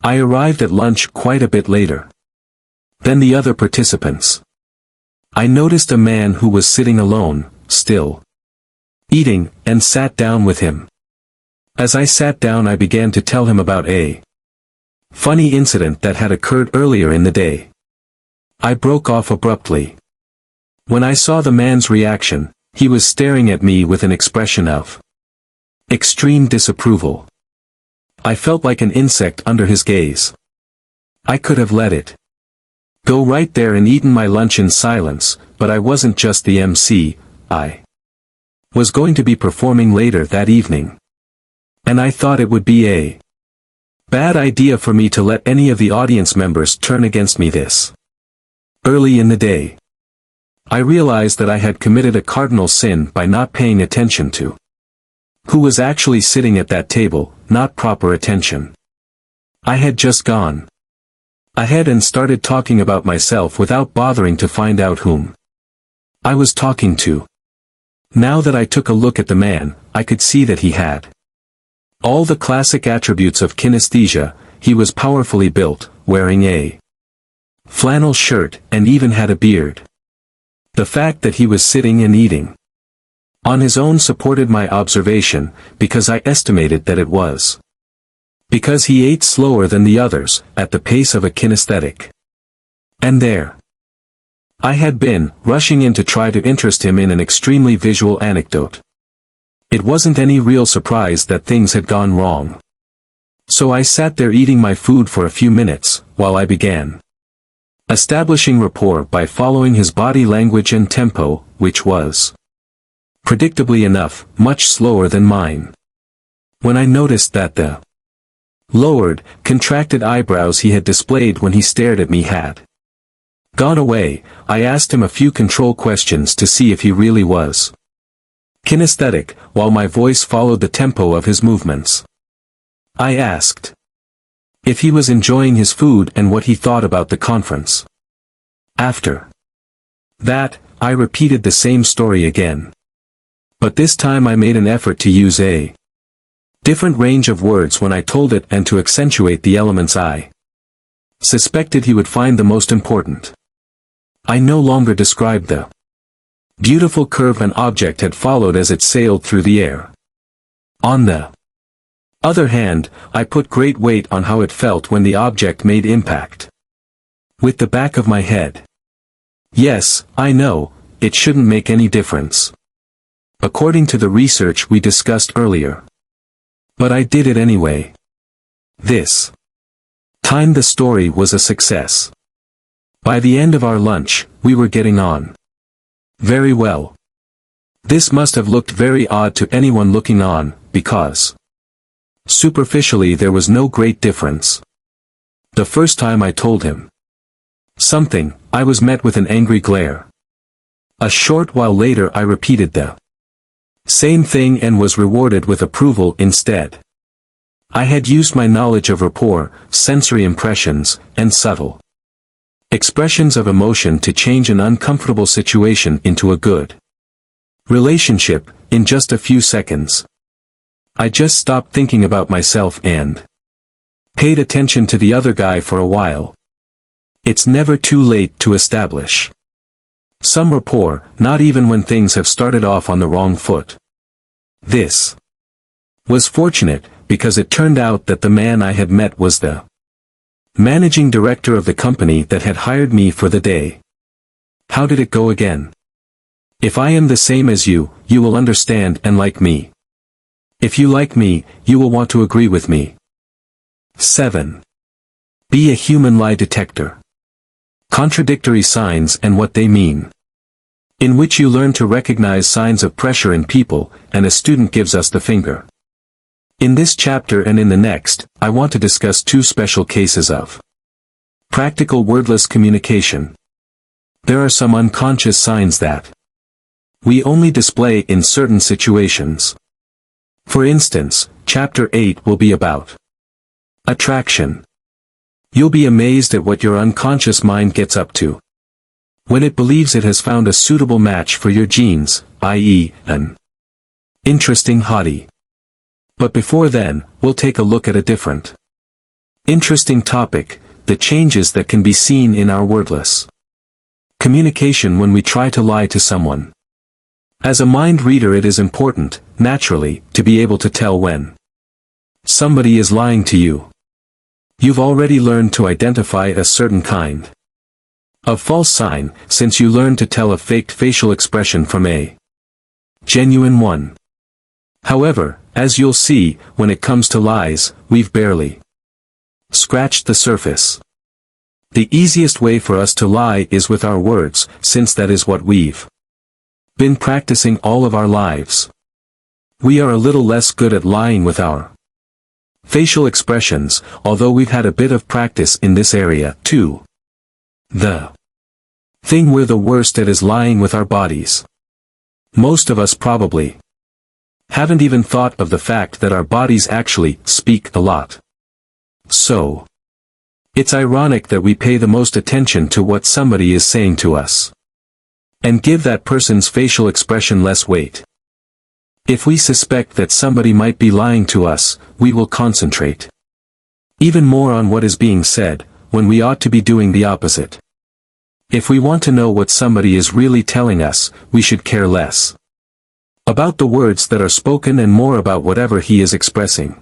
I arrived at lunch quite a bit later than the other participants. I noticed a man who was sitting alone, still eating, and sat down with him. As I sat down I began to tell him about a funny incident that had occurred earlier in the day. I broke off abruptly. When I saw the man's reaction, he was staring at me with an expression of extreme disapproval. I felt like an insect under his gaze. I could have let it go right there and eaten my lunch in silence, but I wasn't just the MC, I was going to be performing later that evening. And I thought it would be a bad idea for me to let any of the audience members turn against me this early in the day. I realized that I had committed a cardinal sin by not paying attention to who was actually sitting at that table, not proper attention. I had just gone ahead and started talking about myself without bothering to find out whom I was talking to. Now that I took a look at the man, I could see that he had all the classic attributes of kinesthesia. He was powerfully built, wearing a flannel shirt, and even had a beard. The fact that he was sitting and eating on his own supported my observation, because I estimated that it was because he ate slower than the others, at the pace of a kinesthetic. And there I had been, rushing in to try to interest him in an extremely visual anecdote. It wasn't any real surprise that things had gone wrong. So I sat there eating my food for a few minutes, while I began establishing rapport by following his body language and tempo, which was, predictably enough, much slower than mine. When I noticed that the lowered, contracted eyebrows he had displayed when he stared at me had gone away, I asked him a few control questions to see if he really was kinesthetic, while my voice followed the tempo of his movements. I asked if he was enjoying his food and what he thought about the conference. After that, I repeated the same story again. But this time I made an effort to use a different range of words when I told it and to accentuate the elements I suspected he would find the most important. I no longer described the beautiful curve an object had followed as it sailed through the air. On the other hand, I put great weight on how it felt when the object made impact with the back of my head. Yes, I know, it shouldn't make any difference, according to the research we discussed earlier. But I did it anyway. This time the story was a success. By the end of our lunch, we were getting on very well. This must have looked very odd to anyone looking on, because superficially there was no great difference. The first time I told him something, I was met with an angry glare. A short while later I repeated the same thing and was rewarded with approval instead. I had used my knowledge of rapport, sensory impressions, and subtle expressions of emotion to change an uncomfortable situation into a good relationship, in just a few seconds. I just stopped thinking about myself and paid attention to the other guy for a while. It's never too late to establish some rapport, not even when things have started off on the wrong foot. This was fortunate, because it turned out that the man I had met was the managing director of the company that had hired me for the day. How did it go again? If I am the same as you, you will understand and like me. If you like me, you will want to agree with me. 7. Be a human lie detector. Contradictory signs and what they mean. In which you learn to recognize signs of pressure in people, and a student gives us the finger. In this chapter and in the next, I want to discuss two special cases of practical wordless communication. There are some unconscious signs that we only display in certain situations. For instance, Chapter 8 will be about attraction. You'll be amazed at what your unconscious mind gets up to when it believes it has found a suitable match for your genes, i.e., an interesting hottie. But before then, we'll take a look at a different interesting topic, the changes that can be seen in our wordless communication when we try to lie to someone. As a mind reader, it is important, naturally, to be able to tell when somebody is lying to you. You've already learned to identify a certain kind of false sign, since you learned to tell a faked facial expression from a genuine one. However, as you'll see, when it comes to lies, we've barely scratched the surface. The easiest way for us to lie is with our words, since that is what we've been practicing all of our lives. We are a little less good at lying with our facial expressions, although we've had a bit of practice in this area, too. The thing we're the worst at is lying with our bodies. Most of us probably haven't even thought of the fact that our bodies actually speak a lot. So, it's ironic that we pay the most attention to what somebody is saying to us, and give that person's facial expression less weight. If we suspect that somebody might be lying to us, we will concentrate even more on what is being said, when we ought to be doing the opposite. If we want to know what somebody is really telling us, we should care less about the words that are spoken and more about whatever he is expressing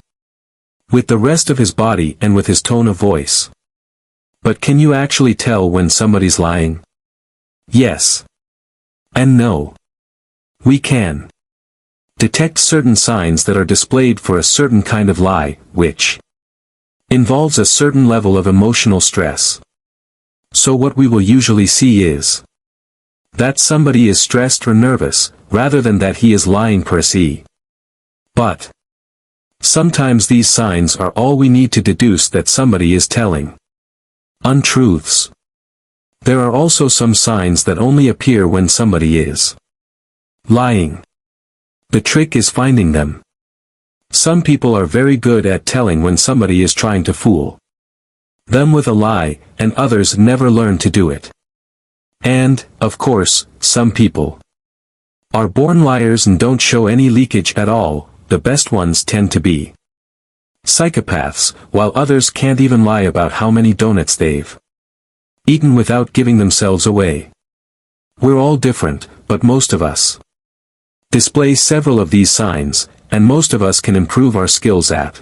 with the rest of his body and with his tone of voice. But can you actually tell when somebody's lying? Yes. And no. We can detect certain signs that are displayed for a certain kind of lie, which involves a certain level of emotional stress. So what we will usually see is that somebody is stressed or nervous, rather than that he is lying per se. But sometimes these signs are all we need to deduce that somebody is telling untruths. There are also some signs that only appear when somebody is lying. The trick is finding them. Some people are very good at telling when somebody is trying to fool them with a lie, and others never learn to do it. And, of course, some people are born liars and don't show any leakage at all. The best ones tend to be psychopaths, while others can't even lie about how many donuts they've eaten without giving themselves away. We're all different, but most of us display several of these signs, and most of us can improve our skills at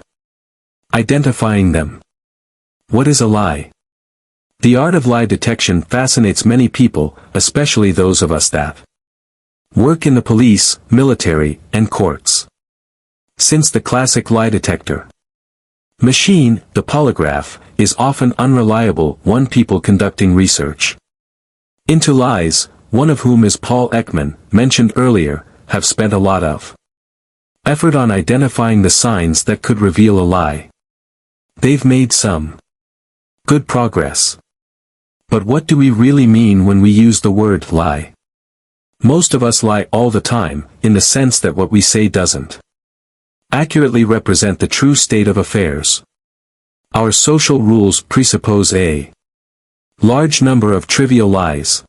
identifying them. What is a lie? The art of lie detection fascinates many people, especially those of us that work in the police, military, and courts. Since the classic lie detector machine, the polygraph, is often unreliable, people conducting research into lies, one of whom is Paul Ekman, mentioned earlier, have spent a lot of effort on identifying the signs that could reveal a lie. They've made some good progress. But what do we really mean when we use the word lie? Most of us lie all the time, in the sense that what we say doesn't accurately represent the true state of affairs. Our social rules presuppose a large number of trivial lies.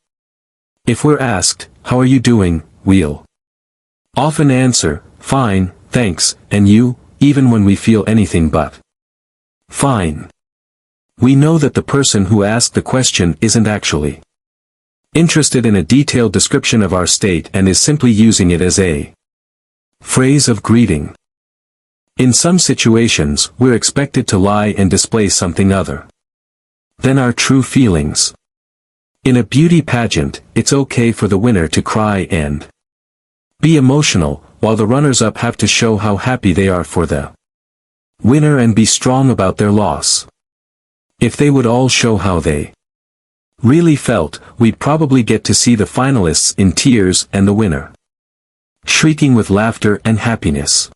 If we're asked, "How are you doing?" we'll often answer, "Fine, thanks, and you," even when we feel anything but fine. We know that the person who asked the question isn't actually interested in a detailed description of our state and is simply using it as a phrase of greeting. In some situations, we're expected to lie and display something other than our true feelings. In a beauty pageant, it's okay for the winner to cry and be emotional, while the runners-up have to show how happy they are for the winner and be strong about their loss. If they would all show how they really felt, we'd probably get to see the finalists in tears and the winner shrieking with laughter and happiness.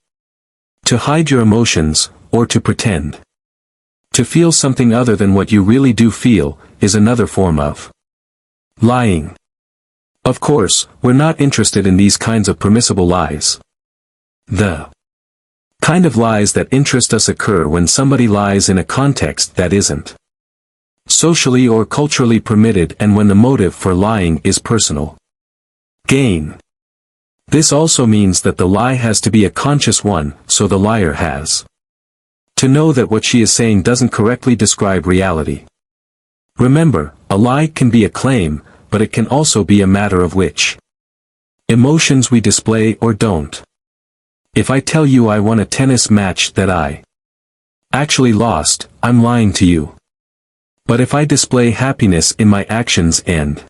To hide your emotions, or to pretend to feel something other than what you really do feel, is another form of lying. Of course, we're not interested in these kinds of permissible lies. The kind of lies that interest us occur when somebody lies in a context that isn't socially or culturally permitted and when the motive for lying is personal gain. This also means that the lie has to be a conscious one, so the liar has to know that what she is saying doesn't correctly describe reality. Remember, a lie can be a claim, but it can also be a matter of which emotions we display or don't. If I tell you I won a tennis match that I actually lost, I'm lying to you. But if I display happiness in my actions and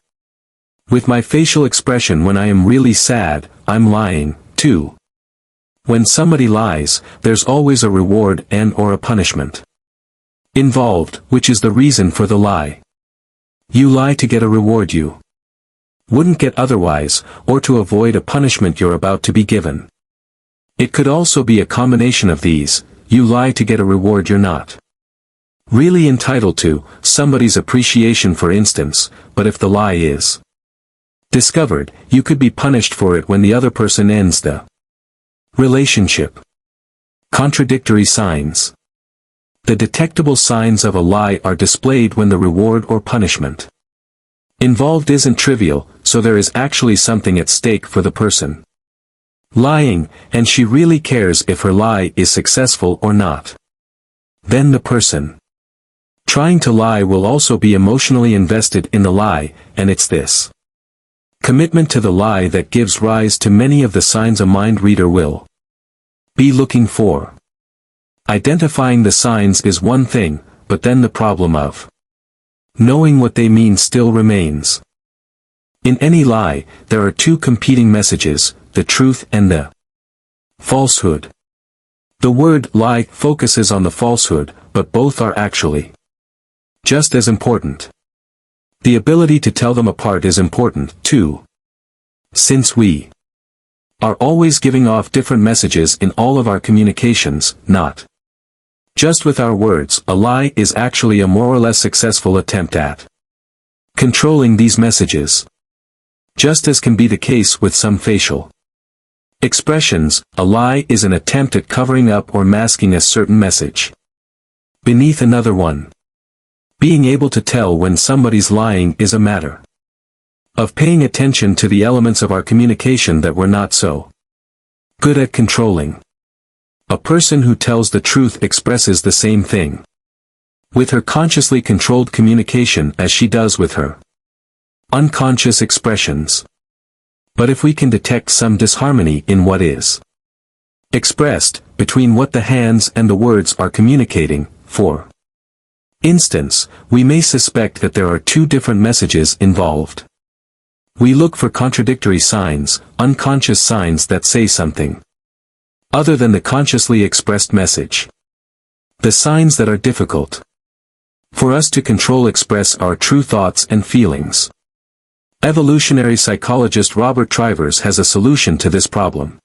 with my facial expression when I am really sad, I'm lying, too. When somebody lies, there's always a reward and/or a punishment involved, which is the reason for the lie. You lie to get a reward you wouldn't get otherwise, or to avoid a punishment you're about to be given. It could also be a combination of these. You lie to get a reward you're not really entitled to, somebody's appreciation for instance, but if the lie is discovered, you could be punished for it when the other person ends the relationship. Contradictory signs. The detectable signs of a lie are displayed when the reward or punishment involved isn't trivial, so there is actually something at stake for the person lying, and she really cares if her lie is successful or not. Then the person trying to lie will also be emotionally invested in the lie, and it's this commitment to the lie that gives rise to many of the signs a mind reader will be looking for. Identifying the signs is one thing, but then the problem of knowing what they mean still remains. In any lie, there are two competing messages, the truth and the falsehood. The word lie focuses on the falsehood, but both are actually just as important. The ability to tell them apart is important, too. Since we are always giving off different messages in all of our communications, not just with our words, a lie is actually a more or less successful attempt at controlling these messages. Just as can be the case with some facial expressions, a lie is an attempt at covering up or masking a certain message beneath another one. Being able to tell when somebody's lying is a matter of paying attention to the elements of our communication that we're not so good at controlling. A person who tells the truth expresses the same thing with her consciously controlled communication as she does with her unconscious expressions. But if we can detect some disharmony in what is expressed, between what the hands and the words are communicating, for instance, we may suspect that there are two different messages involved. We look for contradictory signs, unconscious signs that say something other than the consciously expressed message. The signs that are difficult for us to control express our true thoughts and feelings. Evolutionary psychologist Robert Trivers has a solution to this problem.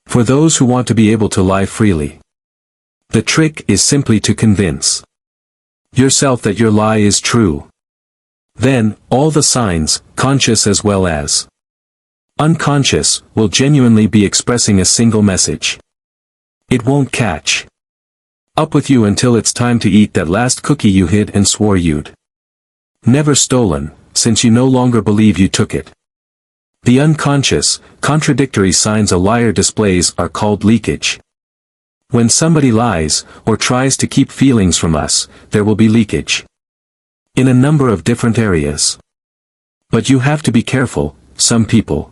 For those who want to be able to lie freely, the trick is simply to convince yourself that your lie is true. Then, all the signs, conscious as well as unconscious, will genuinely be expressing a single message. It won't catch up with you until it's time to eat that last cookie you hid and swore you'd never stolen, since you no longer believe you took it. The unconscious, contradictory signs a liar displays are called leakage. When somebody lies, or tries to keep feelings from us, there will be leakage in a number of different areas. But you have to be careful. Some people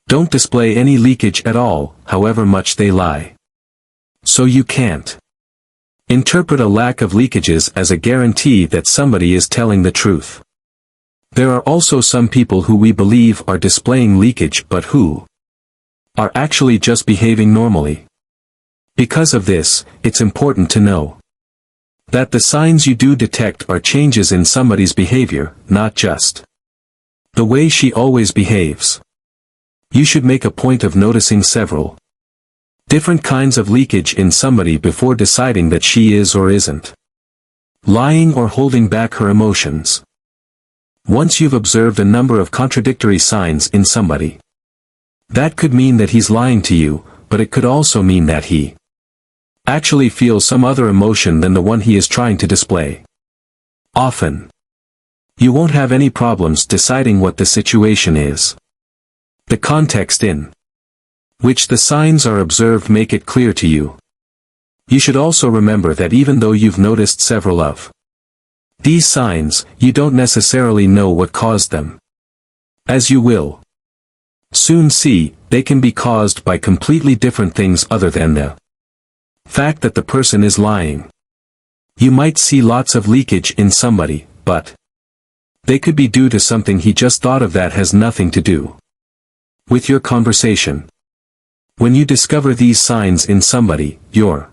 don't display any leakage at all, however much they lie. So you can't interpret a lack of leakages as a guarantee that somebody is telling the truth. There are also some people who we believe are displaying leakage but who are actually just behaving normally. Because of this, it's important to know that the signs you do detect are changes in somebody's behavior, not just the way she always behaves. You should make a point of noticing several different kinds of leakage in somebody before deciding that she is or isn't lying or holding back her emotions. Once you've observed a number of contradictory signs in somebody, that could mean that he's lying to you, but it could also mean that he actually feels some other emotion than the one he is trying to display. Often, you won't have any problems deciding what the situation is. The context in which the signs are observed make it clear to you. You should also remember that even though you've noticed several of these signs, you don't necessarily know what caused them. As you will soon see, they can be caused by completely different things other than the fact that the person is lying. You might see lots of leakage in somebody, but they could be due to something he just thought of that has nothing to do with your conversation. When you discover these signs in somebody, your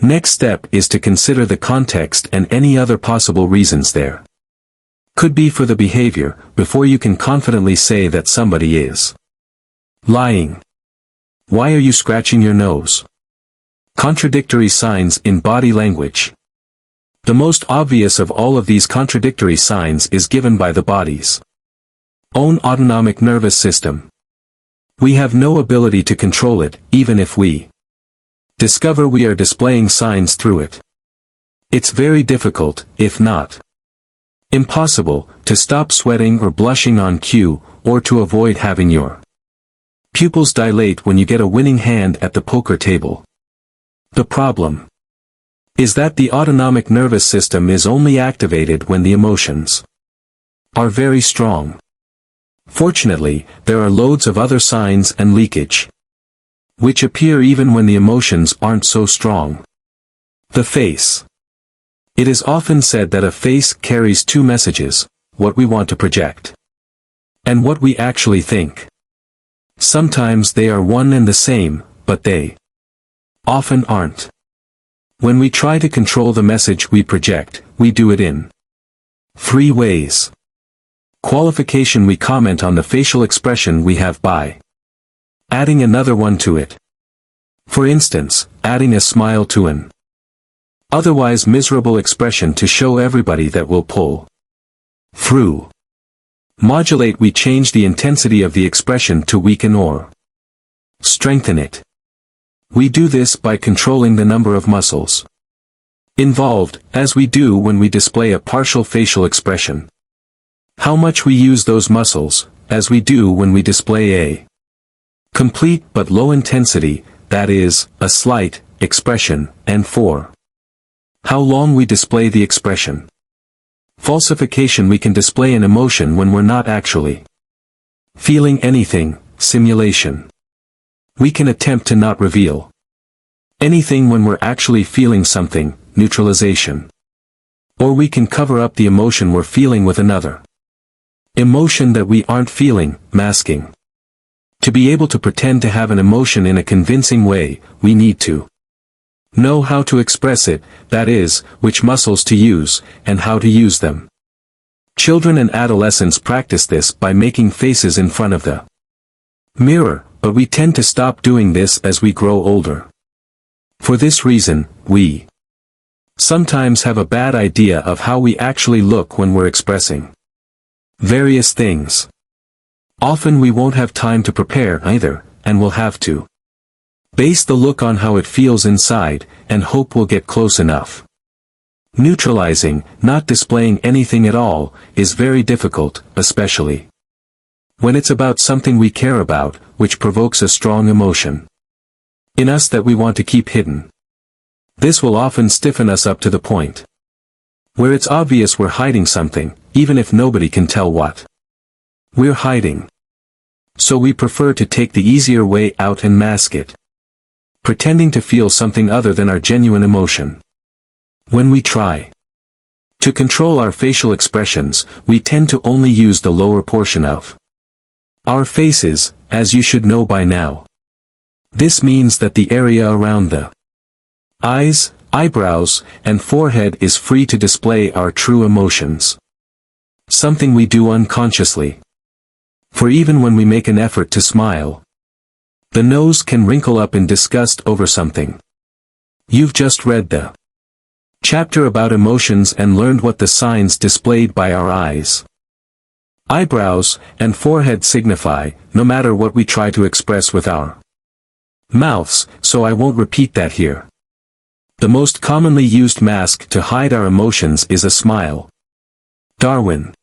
next step is to consider the context and any other possible reasons there could be for the behavior, before you can confidently say that somebody is lying. Why are you scratching your nose? Contradictory signs in body language. The most obvious of all of these contradictory signs is given by the body's own autonomic nervous system. We have no ability to control it, even if we discover we are displaying signs through it. It's very difficult, if not impossible, to stop sweating or blushing on cue, or to avoid having your pupils dilate when you get a winning hand at the poker table. The problem is that the autonomic nervous system is only activated when the emotions are very strong. Fortunately, there are loads of other signs and leakage which appear even when the emotions aren't so strong. The face. It is often said that a face carries two messages, what we want to project and what we actually think. Sometimes they are one and the same, but they often aren't. When we try to control the message we project, we do it in three ways. Qualification: we comment on the facial expression we have by adding another one to it. For instance, adding a smile to an otherwise miserable expression to show everybody that we'll pull through. Modulate: we change the intensity of the expression to weaken or strengthen it. We do this by controlling the number of muscles involved, as we do when we display a partial facial expression. How much we use those muscles, as we do when we display a complete but low intensity, that is, a slight expression, and for how long we display the expression. Falsification: we can display an emotion when we're not actually feeling anything. Simulation: we can attempt to not reveal anything when we're actually feeling something. Neutralization: or we can cover up the emotion we're feeling with another emotion that we aren't feeling. Masking: to be able to pretend to have an emotion in a convincing way, we need to know how to express it, that is, which muscles to use, and how to use them. Children and adolescents practice this by making faces in front of the mirror, but we tend to stop doing this as we grow older. For this reason, we sometimes have a bad idea of how we actually look when we're expressing various things. Often we won't have time to prepare either, and we'll have to base the look on how it feels inside, and hope we'll get close enough. Neutralizing, not displaying anything at all, is very difficult, especially when it's about something we care about, which provokes a strong emotion in us that we want to keep hidden. This will often stiffen us up to the point where it's obvious we're hiding something, even if nobody can tell what we're hiding. So we prefer to take the easier way out and mask it, pretending to feel something other than our genuine emotion. When we try to control our facial expressions, we tend to only use the lower portion of our faces, as you should know by now. This means that the area around the eyes, eyebrows, and forehead is free to display our true emotions. Something we do unconsciously. For even when we make an effort to smile, the nose can wrinkle up in disgust over something. You've just read the chapter about emotions and learned what the signs displayed by our eyes, eyebrows, and forehead signify, no matter what we try to express with our mouths, so I won't repeat that here. The most commonly used mask to hide our emotions is a smile. Darwin,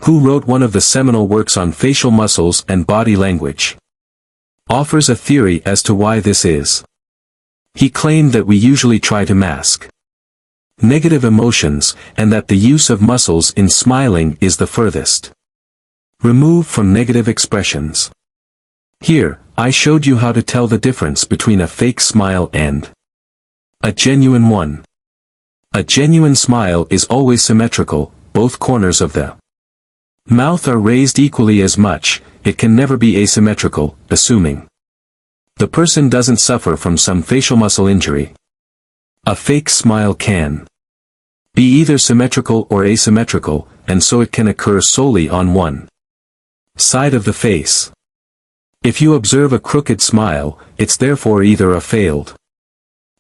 who wrote one of the seminal works on facial muscles and body language, offers a theory as to why this is. He claimed that we usually try to mask negative emotions, and that the use of muscles in smiling is the furthest removed from negative expressions. Here, I showed you how to tell the difference between a fake smile and a genuine one. A genuine smile is always symmetrical, both corners of the mouth are raised equally as much, it can never be asymmetrical, assuming the person doesn't suffer from some facial muscle injury. A fake smile can be either symmetrical or asymmetrical, and so it can occur solely on one side of the face. If you observe a crooked smile, it's therefore either a failed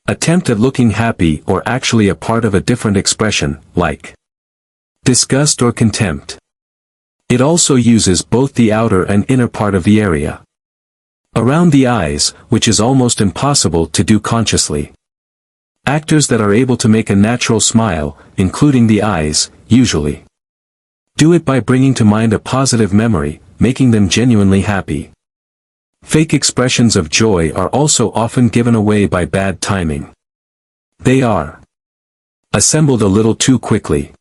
attempt at looking happy or actually a part of a different expression, like disgust or contempt. It also uses both the outer and inner part of the area around the eyes, which is almost impossible to do consciously. Actors that are able to make a natural smile, including the eyes, usually do it by bringing to mind a positive memory, making them genuinely happy. Fake expressions of joy are also often given away by bad timing. They are assembled a little too quickly.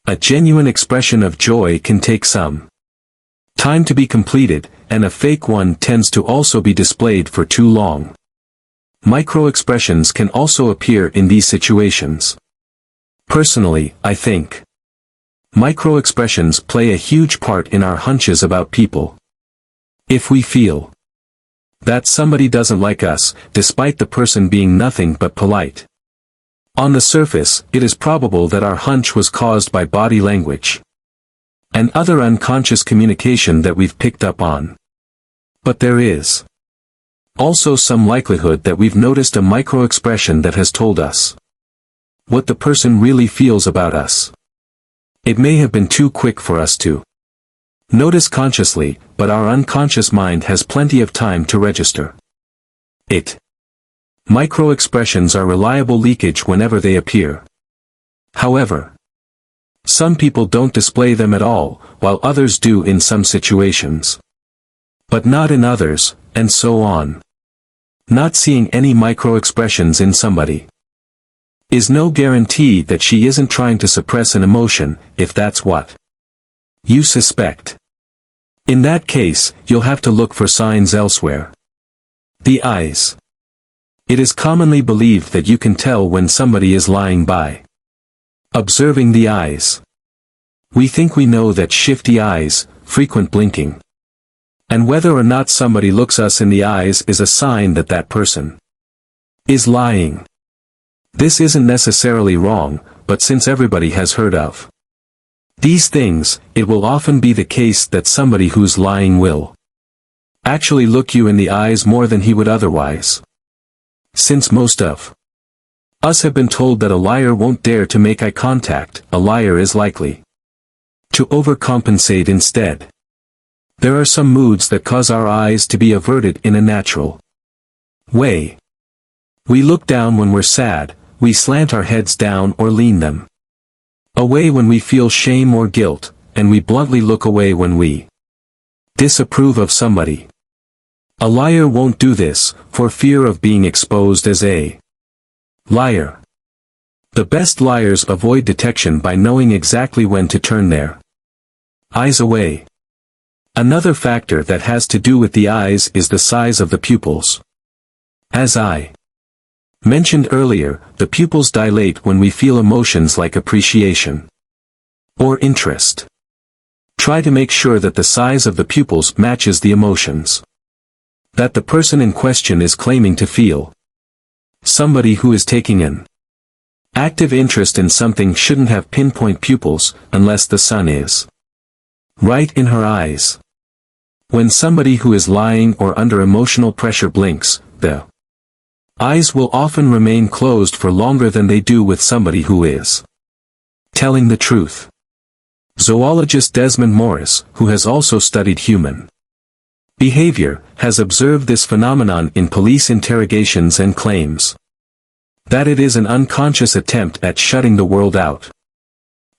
A genuine expression of joy can take some time to be completed, and a fake one tends to also be displayed for too long. Micro-expressions can also appear in these situations. Personally, I think micro-expressions play a huge part in our hunches about people. If we feel that somebody doesn't like us, despite the person being nothing but polite, on the surface, it is probable that our hunch was caused by body language and other unconscious communication that we've picked up on. But there is also some likelihood that we've noticed a micro-expression that has told us what the person really feels about us. It may have been too quick for us to notice consciously, but our unconscious mind has plenty of time to register it. Micro-expressions are reliable leakage whenever they appear. However, some people don't display them at all, while others do in some situations, but not in others, and so on. Not seeing any micro-expressions in somebody is no guarantee that she isn't trying to suppress an emotion, if that's what you suspect. In that case, you'll have to look for signs elsewhere. The eyes. It is commonly believed that you can tell when somebody is lying by observing the eyes. We think we know that shifty eyes, frequent blinking, and whether or not somebody looks us in the eyes is a sign that that person is lying. This isn't necessarily wrong, but since everybody has heard of These things, it will often be the case that somebody who's lying will actually look you in the eyes more than he would otherwise. Since most of us have been told that a liar won't dare to make eye contact, a liar is likely to overcompensate instead. There are some moods that cause our eyes to be averted in a natural way. We look down when we're sad, we slant our heads down or lean them away when we feel shame or guilt, and we bluntly look away when we disapprove of somebody. A liar won't do this, for fear of being exposed as a liar. The best liars avoid detection by knowing exactly when to turn their eyes away. Another factor that has to do with the eyes is the size of the pupils. As I mentioned earlier, the pupils dilate when we feel emotions like appreciation or interest. Try to make sure that the size of the pupils matches the emotions that the person in question is claiming to feel. Somebody who is taking an active interest in something shouldn't have pinpoint pupils, unless the sun is right in her eyes. When somebody who is lying or under emotional pressure blinks, the eyes will often remain closed for longer than they do with somebody who is telling the truth. Zoologist Desmond Morris, who has also studied human behavior, has observed this phenomenon in police interrogations and claims that it is an unconscious attempt at shutting the world out.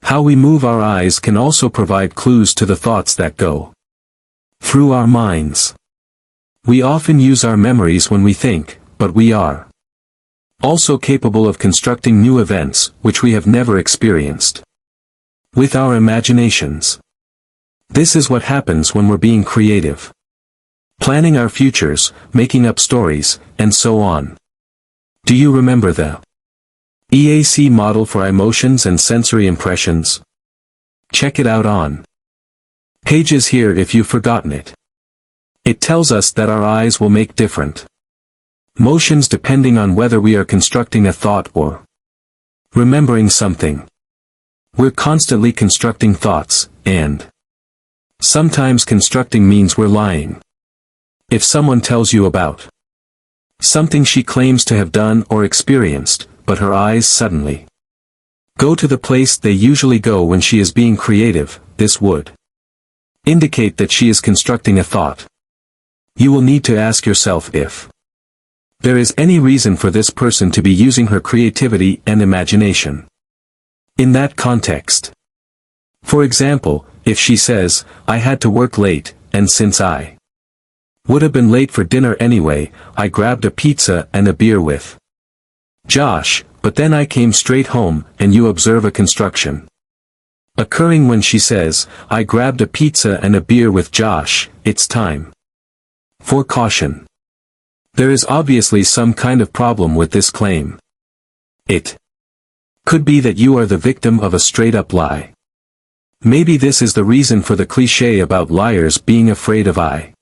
How we move our eyes can also provide clues to the thoughts that go through our minds. We often use our memories when we think, but we are also capable of constructing new events, which we have never experienced, with our imaginations. This is what happens when we're being creative, planning our futures, making up stories, and so on. Do you remember the EAC model for emotions and sensory impressions? Check it out on pages here if you've forgotten it. It tells us that our eyes will make different motions depending on whether we are constructing a thought or remembering something. We're constantly constructing thoughts, and sometimes constructing means we're lying. If someone tells you about something she claims to have done or experienced, but her eyes suddenly go to the place they usually go when she is being creative, this would indicate that she is constructing a thought. You will need to ask yourself if there is any reason for this person to be using her creativity and imagination in that context. For example, if she says, "I had to work late, and since I would have been late for dinner anyway, I grabbed a pizza and a beer with Josh, but then I came straight home," and you observe a construction occurring when she says, "I grabbed a pizza and a beer with Josh," it's time for caution. There is obviously some kind of problem with this claim. It could be that you are the victim of a straight-up lie. Maybe this is the reason for the cliché about liars being afraid of eye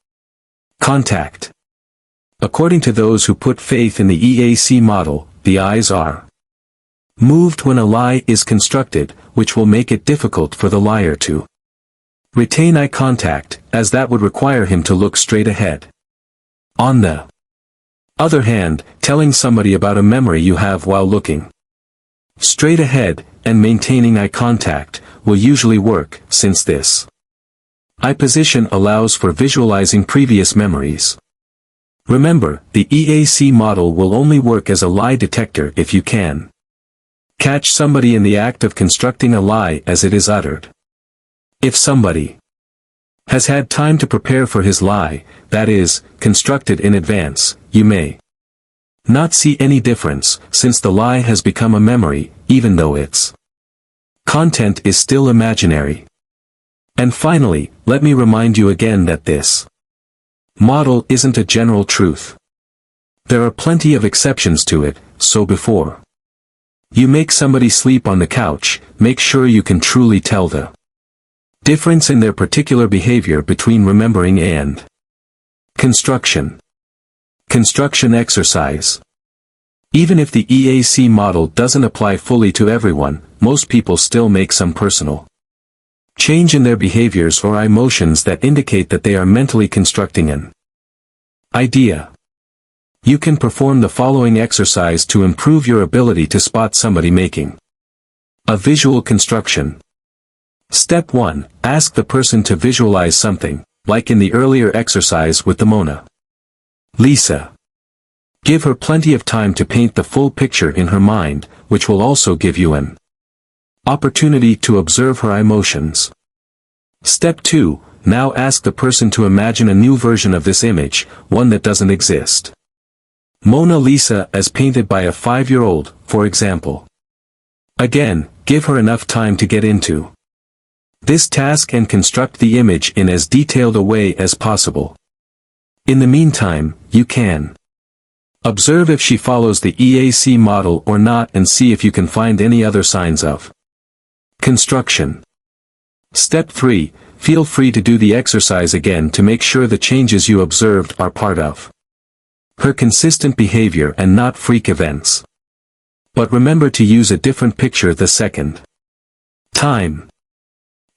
contact. According to those who put faith in the EAC model, the eyes are moved when a lie is constructed, which will make it difficult for the liar to retain eye contact, as that would require him to look straight ahead. On the other hand, telling somebody about a memory you have while looking straight ahead, and maintaining eye contact, will usually work, since this eye position allows for visualizing previous memories. Remember, the EAC model will only work as a lie detector if you can catch somebody in the act of constructing a lie as it is uttered. If somebody has had time to prepare for his lie, that is, constructed in advance, you may not see any difference, since the lie has become a memory, even though its content is still imaginary. And finally, let me remind you again that this model isn't a general truth. There are plenty of exceptions to it, so before you make somebody sleep on the couch, make sure you can truly tell the difference in their particular behavior between remembering and construction. Construction exercise. Even if the EAC model doesn't apply fully to everyone, most people still make some personal change in their behaviors or emotions that indicate that they are mentally constructing an idea. You can perform the following exercise to improve your ability to spot somebody making a visual construction. Step 1. Ask the person to visualize something, like in the earlier exercise with the Mona Lisa. Give her plenty of time to paint the full picture in her mind, which will also give you an opportunity to observe her emotions. Step 2. Now ask the person to imagine a new version of this image, one that doesn't exist. Mona Lisa as painted by a 5-year-old, for example. Again, give her enough time to get into this task and construct the image in as detailed a way as possible. In the meantime, you can observe if she follows the EAC model or not and see if you can find any other signs of construction. Step 3. Feel free to do the exercise again to make sure the changes you observed are part of her consistent behavior and not freak events. But remember to use a different picture the second time.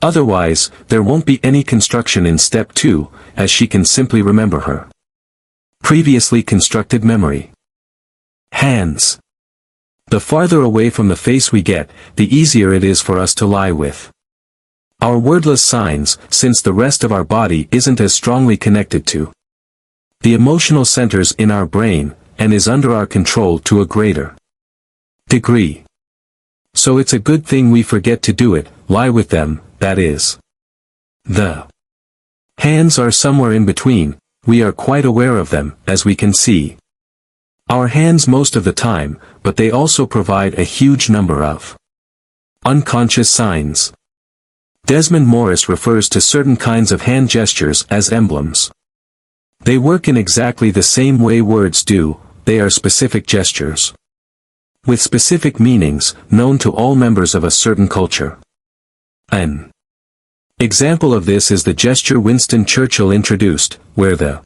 Otherwise, there won't be any construction in step 2, as she can simply remember her previously constructed memory. Hands. The farther away from the face we get, the easier it is for us to lie with our wordless signs, since the rest of our body isn't as strongly connected to the emotional centers in our brain, and is under our control to a greater degree. So it's a good thing we forget to do it, lie with them, that is. The hands are somewhere in between, we are quite aware of them, as we can see our hands most of the time, but they also provide a huge number of unconscious signs. Desmond Morris refers to certain kinds of hand gestures as emblems. They work in exactly the same way words do, they are specific gestures with specific meanings, known to all members of a certain culture. An example of this is the gesture Winston Churchill introduced, where the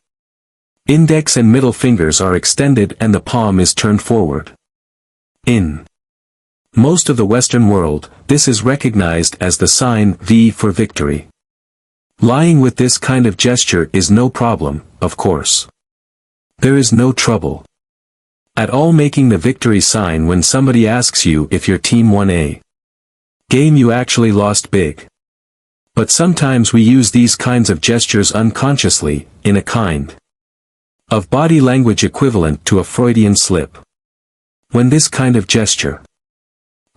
index and middle fingers are extended and the palm is turned forward. In most of the Western world, this is recognized as the sign V for victory. Lying with this kind of gesture is no problem, of course. There is no trouble at all making the victory sign when somebody asks you if your team won a game you actually lost big. But sometimes we use these kinds of gestures unconsciously, in a kind of body language equivalent to a Freudian slip. When this kind of gesture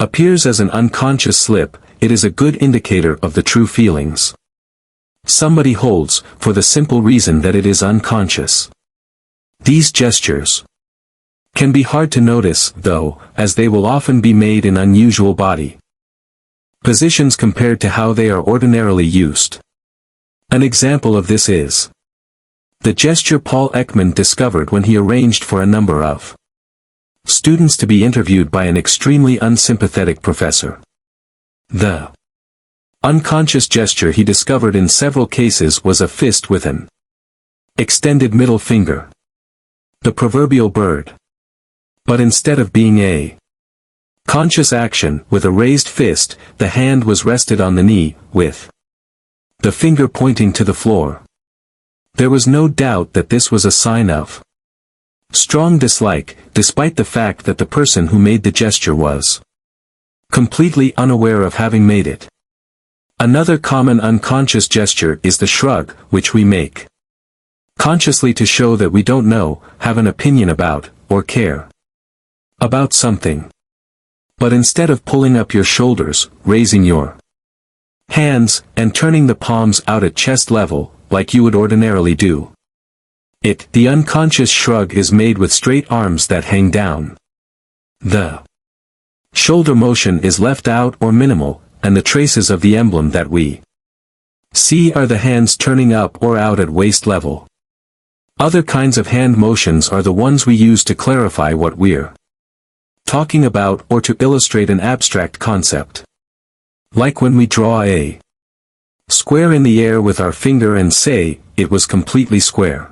appears as an unconscious slip, it is a good indicator of the true feelings somebody holds, for the simple reason that it is unconscious. These gestures can be hard to notice, though, as they will often be made in unusual body positions compared to how they are ordinarily used. An example of this is the gesture Paul Ekman discovered when he arranged for a number of students to be interviewed by an extremely unsympathetic professor. The unconscious gesture he discovered in several cases was a fist with an extended middle finger. The proverbial bird. But instead of being a conscious action with a raised fist, the hand was rested on the knee, with the finger pointing to the floor. There was no doubt that this was a sign of strong dislike, despite the fact that the person who made the gesture was completely unaware of having made it. Another common unconscious gesture is the shrug, which we make consciously to show that we don't know, have an opinion about, or care about something. But instead of pulling up your shoulders, raising your hands, and turning the palms out at chest level, like you would ordinarily do, the unconscious shrug is made with straight arms that hang down. The shoulder motion is left out or minimal, and the traces of the emblem that we see are the hands turning up or out at waist level. Other kinds of hand motions are the ones we use to clarify what we're talking about or to illustrate an abstract concept. Like when we draw a square in the air with our finger and say, it was completely square.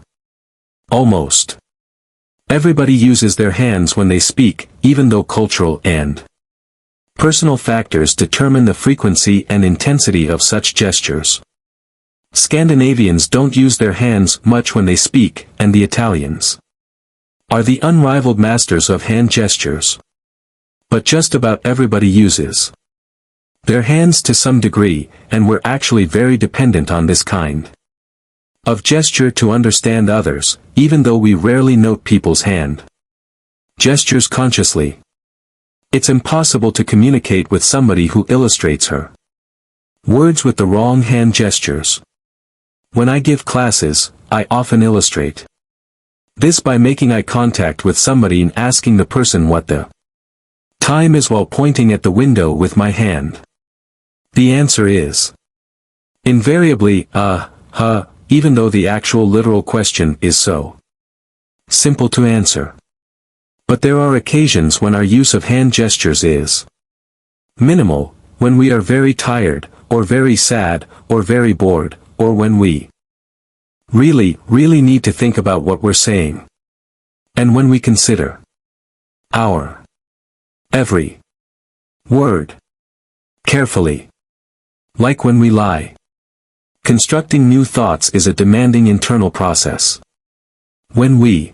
Almost everybody uses their hands when they speak, even though cultural and Personal factors determine the frequency and intensity of such gestures. Scandinavians don't use their hands much when they speak, and the Italians are the unrivaled masters of hand gestures. But just about everybody uses their hands to some degree, and we're actually very dependent on this kind of gesture to understand others, even though we rarely note people's hand gestures consciously. It's impossible to communicate with somebody who illustrates her words with the wrong hand gestures. When I give classes, I often illustrate this by making eye contact with somebody and asking the person what the time is while pointing at the window with my hand. The answer is invariably, even though the actual literal question is so simple to answer. But there are occasions when our use of hand gestures is minimal, when we are very tired, or very sad, or very bored, or when we really need to think about what we're saying. And when we consider our every word carefully. Like when we lie. Constructing new thoughts is a demanding internal process. When we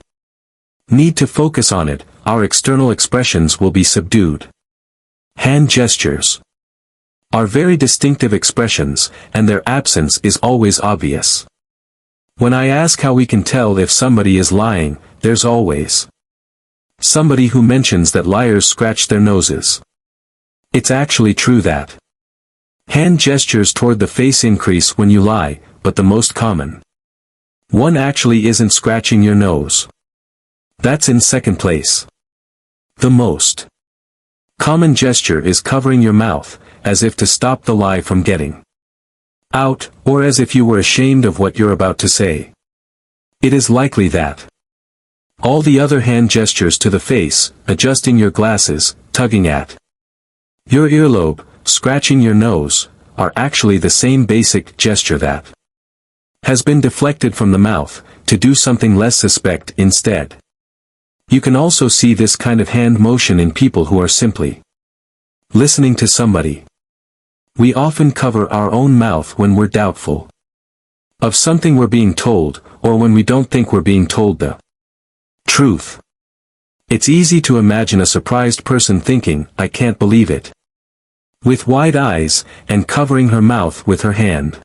need to focus on it, our external expressions will be subdued. Hand gestures are very distinctive expressions, and their absence is always obvious. When I ask how we can tell if somebody is lying, there's always somebody who mentions that liars scratch their noses. It's actually true that hand gestures toward the face increase when you lie, but the most common one actually isn't scratching your nose. That's in second place. The most common gesture is covering your mouth, as if to stop the lie from getting out, or as if you were ashamed of what you're about to say. It is likely that all the other hand gestures to the face, adjusting your glasses, tugging at your earlobe, scratching your nose, are actually the same basic gesture that has been deflected from the mouth, to do something less suspect instead. You can also see this kind of hand motion in people who are simply listening to somebody. We often cover our own mouth when we're doubtful of something we're being told, or when we don't think we're being told the truth. It's easy to imagine a surprised person thinking, "I can't believe it," with wide eyes, and covering her mouth with her hand.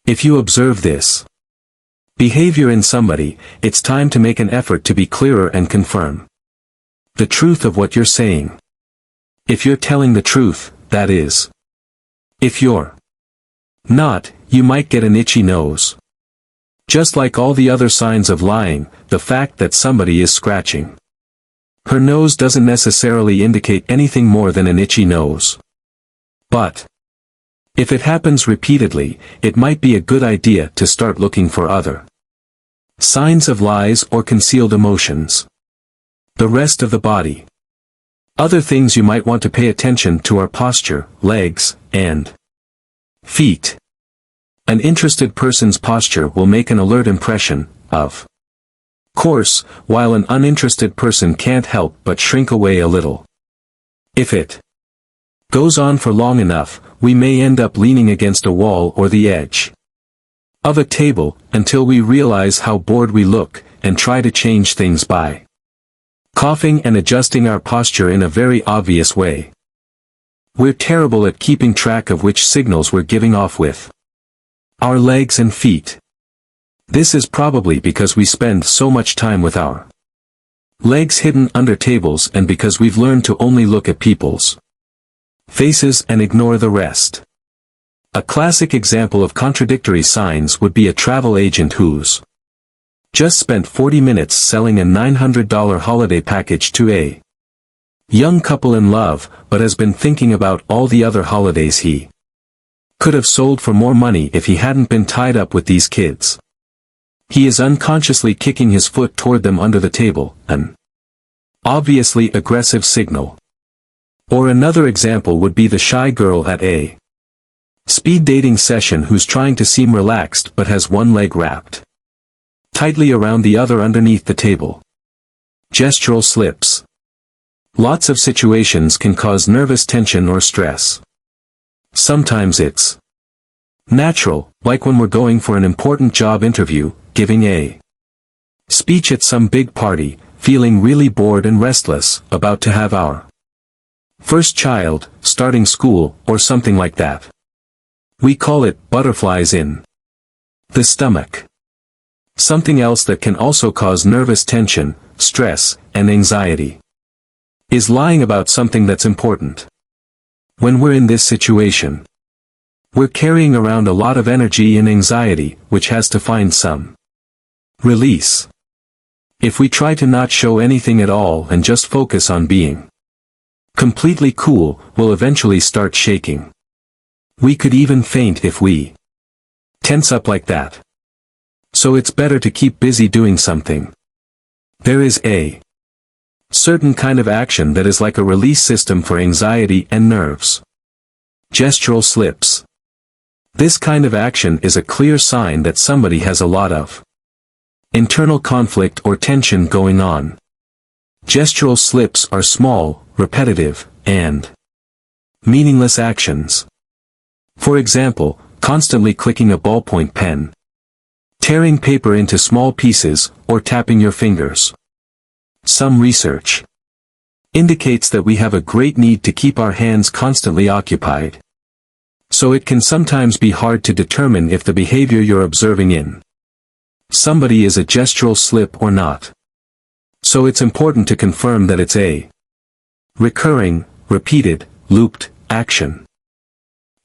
If you observe this behavior in somebody, it's time to make an effort to be clearer and confirm the truth of what you're saying. If you're telling the truth, that is. If you're not, you might get an itchy nose. Just like all the other signs of lying, the fact that somebody is scratching her nose doesn't necessarily indicate anything more than an itchy nose. But if it happens repeatedly, it might be a good idea to start looking for other signs of lies or concealed emotions. The rest of the body. Other things you might want to pay attention to are posture, legs, and feet. An interested person's posture will make an alert impression, of course, while an uninterested person can't help but shrink away a little. If it goes on for long enough, we may end up leaning against a wall or the edge of a table, until we realize how bored we look, and try to change things by coughing and adjusting our posture in a very obvious way. We're terrible at keeping track of which signals we're giving off with our legs and feet. This is probably because we spend so much time with our legs hidden under tables, and because we've learned to only look at people's faces and ignore the rest. A classic example of contradictory signs would be a travel agent who's just spent 40 minutes selling a $900 holiday package to a young couple in love, but has been thinking about all the other holidays he could have sold for more money if he hadn't been tied up with these kids. He is unconsciously kicking his foot toward them under the table, an obviously aggressive signal. Or another example would be the shy girl at a speed dating session who's trying to seem relaxed but has one leg wrapped tightly around the other underneath the table. Gestural slips. Lots of situations can cause nervous tension or stress. Sometimes it's natural, like when we're going for an important job interview, giving a speech at some big party, feeling really bored and restless, about to have our first child, starting school, or something like that. We call it butterflies in the stomach. Something else that can also cause nervous tension, stress, and anxiety is lying about something that's important. When we're in this situation, we're carrying around a lot of energy and anxiety, which has to find some release. If we try to not show anything at all and just focus on being completely cool, we'll eventually start shaking. We could even faint if we tense up like that. So it's better to keep busy doing something. There is a certain kind of action that is like a release system for anxiety and nerves. Gestural slips. This kind of action is a clear sign that somebody has a lot of internal conflict or tension going on. Gestural slips are small, repetitive, and meaningless actions. For example, constantly clicking a ballpoint pen, tearing paper into small pieces, or tapping your fingers. Some research indicates that we have a great need to keep our hands constantly occupied. So it can sometimes be hard to determine if the behavior you're observing in somebody is a gestural slip or not. So it's important to confirm that it's a recurring, repeated, looped action.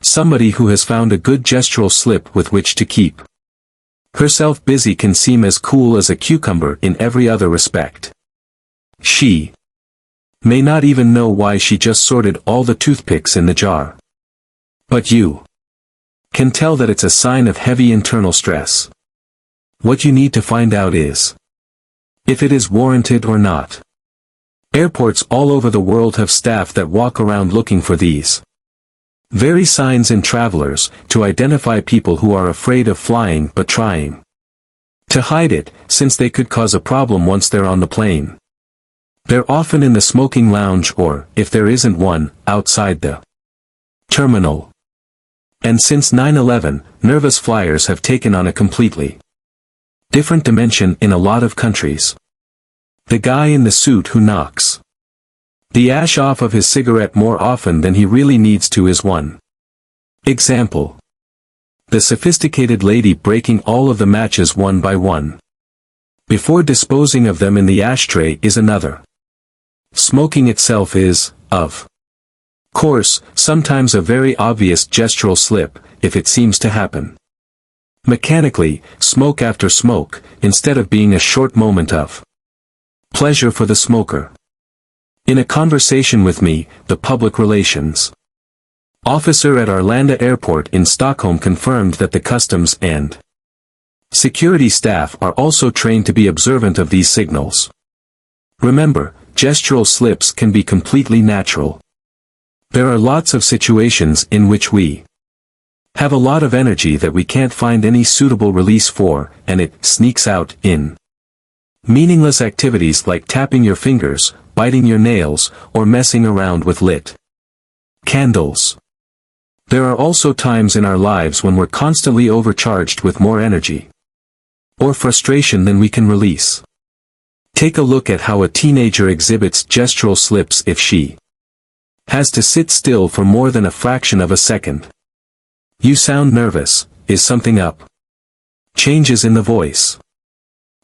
Somebody who has found a good gestural slip with which to keep herself busy can seem as cool as a cucumber in every other respect. She may not even know why she just sorted all the toothpicks in the jar. But you can tell that it's a sign of heavy internal stress. What you need to find out is if it is warranted or not. Airports all over the world have staff that walk around looking for these very signs in travelers, to identify people who are afraid of flying but trying to hide it, since they could cause a problem once they're on the plane. They're often in the smoking lounge or, if there isn't one, outside the terminal. And since 9/11, nervous flyers have taken on a completely different dimension in a lot of countries. The guy in the suit who knocks the ash off of his cigarette more often than he really needs to is one example. The sophisticated lady breaking all of the matches one by one before disposing of them in the ashtray is another. Smoking itself is, of course, sometimes a very obvious gestural slip, if it seems to happen mechanically, smoke after smoke, instead of being a short moment of pleasure for the smoker. In a conversation with me, the public relations officer at Arlanda Airport in Stockholm confirmed that the customs and security staff are also trained to be observant of these signals. Remember, gestural slips can be completely natural. There are lots of situations in which we have a lot of energy that we can't find any suitable release for, and it sneaks out in meaningless activities like tapping your fingers, biting your nails, or messing around with lit candles. There are also times in our lives when we're constantly overcharged with more energy or frustration than we can release. Take a look at how a teenager exhibits gestural slips if she has to sit still for more than a fraction of a second. You sound nervous. Is something up? Changes in the voice.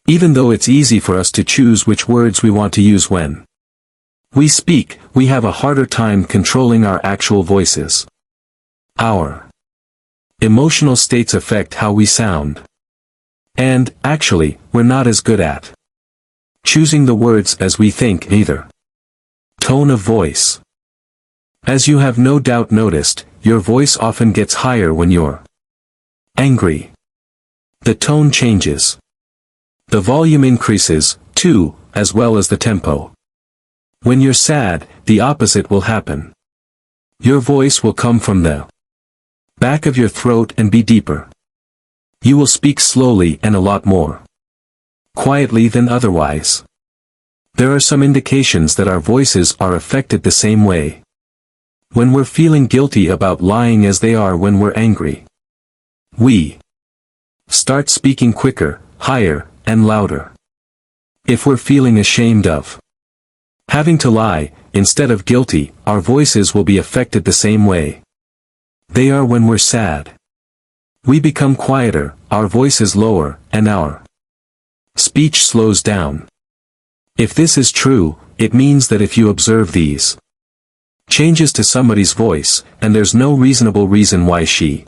Even though it's easy for us to choose which words we want to use when we speak, we have a harder time controlling our actual voices. Our emotional states affect how we sound. And, actually, we're not as good at choosing the words as we think either. Tone of voice. As you have no doubt noticed, your voice often gets higher when you're angry. The tone changes. The volume increases, too, as well as the tempo. When you're sad, the opposite will happen. Your voice will come from the back of your throat and be deeper. You will speak slowly and a lot more quietly than otherwise. There are some indications that our voices are affected the same way. When we're feeling guilty about lying as they are when we're angry, we start speaking quicker, higher, and louder. If we're feeling ashamed of having to lie, instead of guilty, our voices will be affected the same way. They are when we're sad. We become quieter, our voices lower, and our speech slows down. If this is true, it means that if you observe these changes to somebody's voice, and there's no reasonable reason why she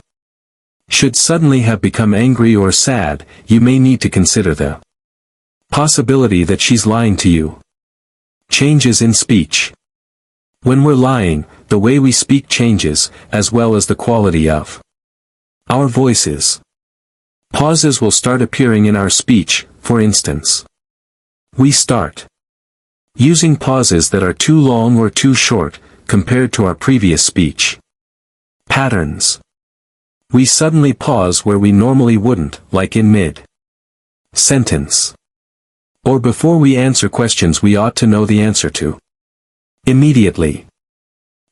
should suddenly have become angry or sad, you may need to consider the possibility that she's lying to you. Changes in speech. When we're lying, the way we speak changes, as well as the quality of our voices. Pauses will start appearing in our speech, for instance. We start using pauses that are too long or too short, compared to our previous speech patterns. We suddenly pause where we normally wouldn't, like in mid-sentence. Or before we answer questions we ought to know the answer to. Immediately.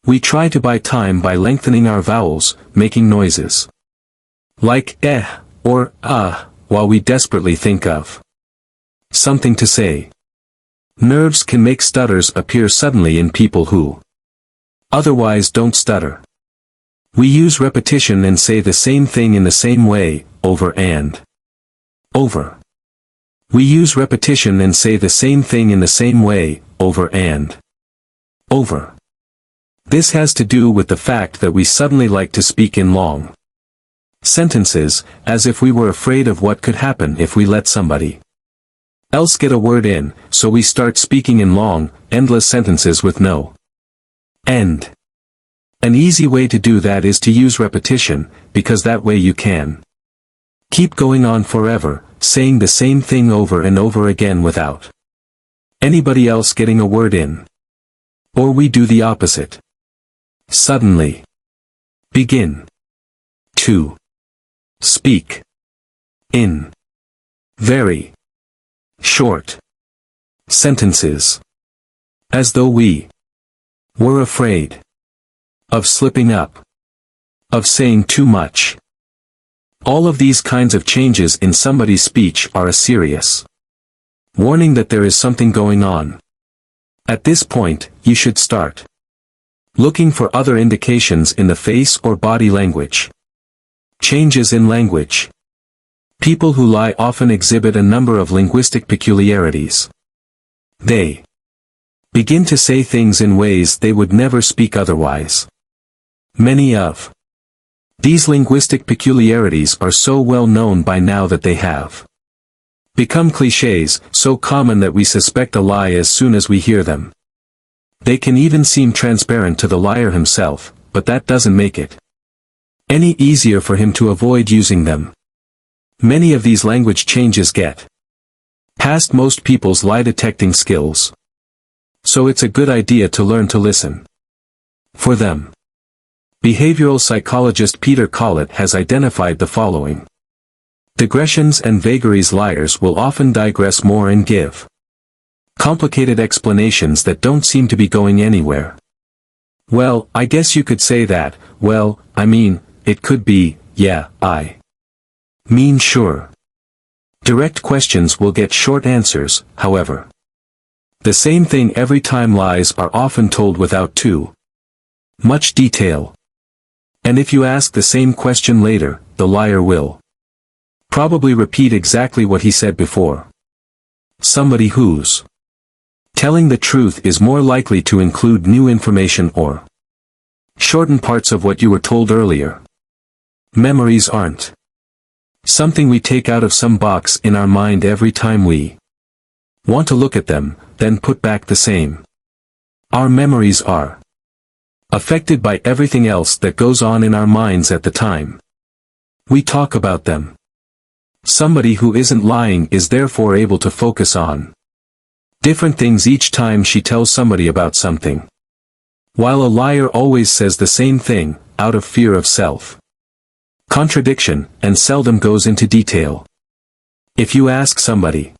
We try to buy time by lengthening our vowels, making noises like or while we desperately think of something to say. Nerves can make stutters appear suddenly in people who otherwise don't stutter. We use repetition and say the same thing in the same way, over and over. We use repetition and say the same thing in the same way, over and over. This has to do with the fact that we suddenly like to speak in long sentences, as if we were afraid of what could happen if we let somebody else get a word in, so we start speaking in long, endless sentences with no end. An easy way to do that is to use repetition, because that way you can keep going on forever, saying the same thing over and over again without anybody else getting a word in. Or we do the opposite. Suddenly begin to speak in very short sentences, as though we were afraid of slipping up, of saying too much. All of these kinds of changes in somebody's speech are a serious warning that there is something going on. At this point, you should start looking for other indications in the face or body language. Changes in language. People who lie often exhibit a number of linguistic peculiarities. They begin to say things in ways they would never speak otherwise. Many of these linguistic peculiarities are so well known by now that they have become clichés, so common that we suspect a lie as soon as we hear them. They can even seem transparent to the liar himself, but that doesn't make it any easier for him to avoid using them. Many of these language changes get past most people's lie detecting skills. So it's a good idea to learn to listen for them. Behavioral psychologist Peter Collett has identified the following. Digressions and vagaries. Liars will often digress more and give complicated explanations that don't seem to be going anywhere. Well, I guess you could say that. Well, I mean, it could be, yeah, I mean sure. Direct questions will get short answers, however. The same thing every time. Lies are often told without too much detail. And if you ask the same question later, the liar will probably repeat exactly what he said before. Somebody who's telling the truth is more likely to include new information or shorten parts of what you were told earlier. Memories aren't something we take out of some box in our mind every time we want to look at them, then put back the same. Our memories are affected by everything else that goes on in our minds at the time we talk about them. Somebody who isn't lying is therefore able to focus on different things each time she tells somebody about something. While a liar always says the same thing, out of fear of self-contradiction, and seldom goes into detail. If you ask somebody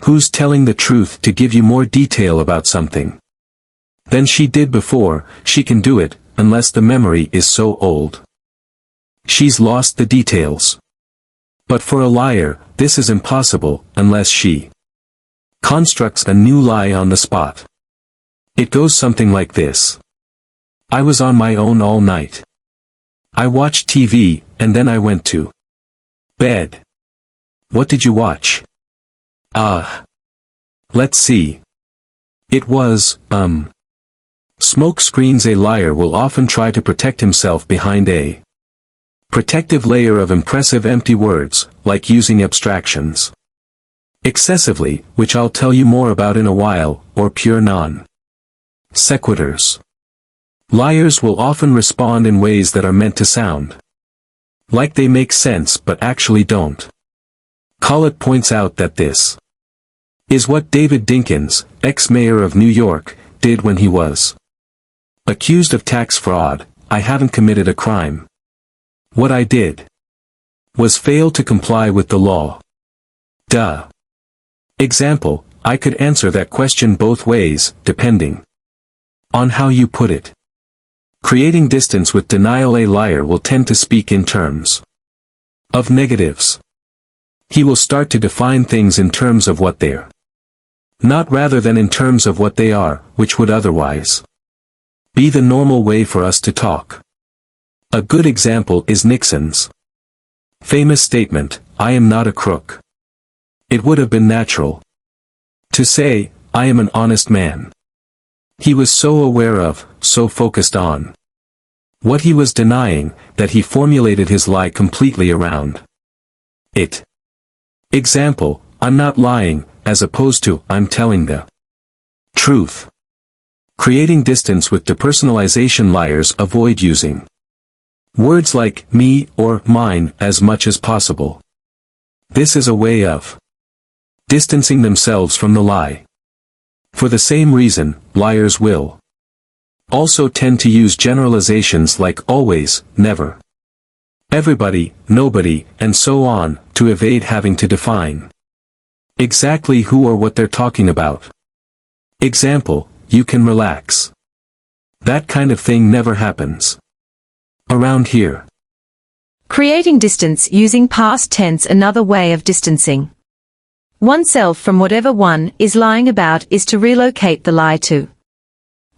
Who's telling the truth to give you more detail about something than she did before? She can do it, unless the memory is so old she's lost the details. But for a liar, this is impossible, unless she constructs a new lie on the spot. It goes something like this. I was on my own all night. I watched TV, and then I went to bed. What did you watch? Let's see. It was, Smoke screens. A liar will often try to protect himself behind a protective layer of impressive empty words, like using abstractions excessively, which I'll tell you more about in a while, or pure non-sequiturs. Liars will often respond in ways that are meant to sound like they make sense but actually don't. Collett points out that this is what David Dinkins, ex-mayor of New York, did when he was accused of tax fraud. I haven't committed a crime. What I did was fail to comply with the law. Duh. Example, I could answer that question both ways, depending on how you put it. Creating distance with denial. A liar will tend to speak in terms of negatives. He will start to define things in terms of what they're not rather than in terms of what they are, which would otherwise be the normal way for us to talk. A good example is Nixon's famous statement, I am not a crook. It would have been natural to say, I am an honest man. He was so aware of, so focused on what he was denying, that he formulated his lie completely around it. Example, I'm not lying, as opposed to, I'm telling the truth. Creating distance with depersonalization. Liars avoid using words like me or mine as much as possible. This is a way of distancing themselves from the lie. For the same reason, liars will also tend to use generalizations like always, never, everybody, nobody, and so on, to evade having to define exactly who or what they're talking about. Example, you can relax. That kind of thing never happens around here. Creating distance using past tense. Another way of distancing oneself from whatever one is lying about is to relocate the lie to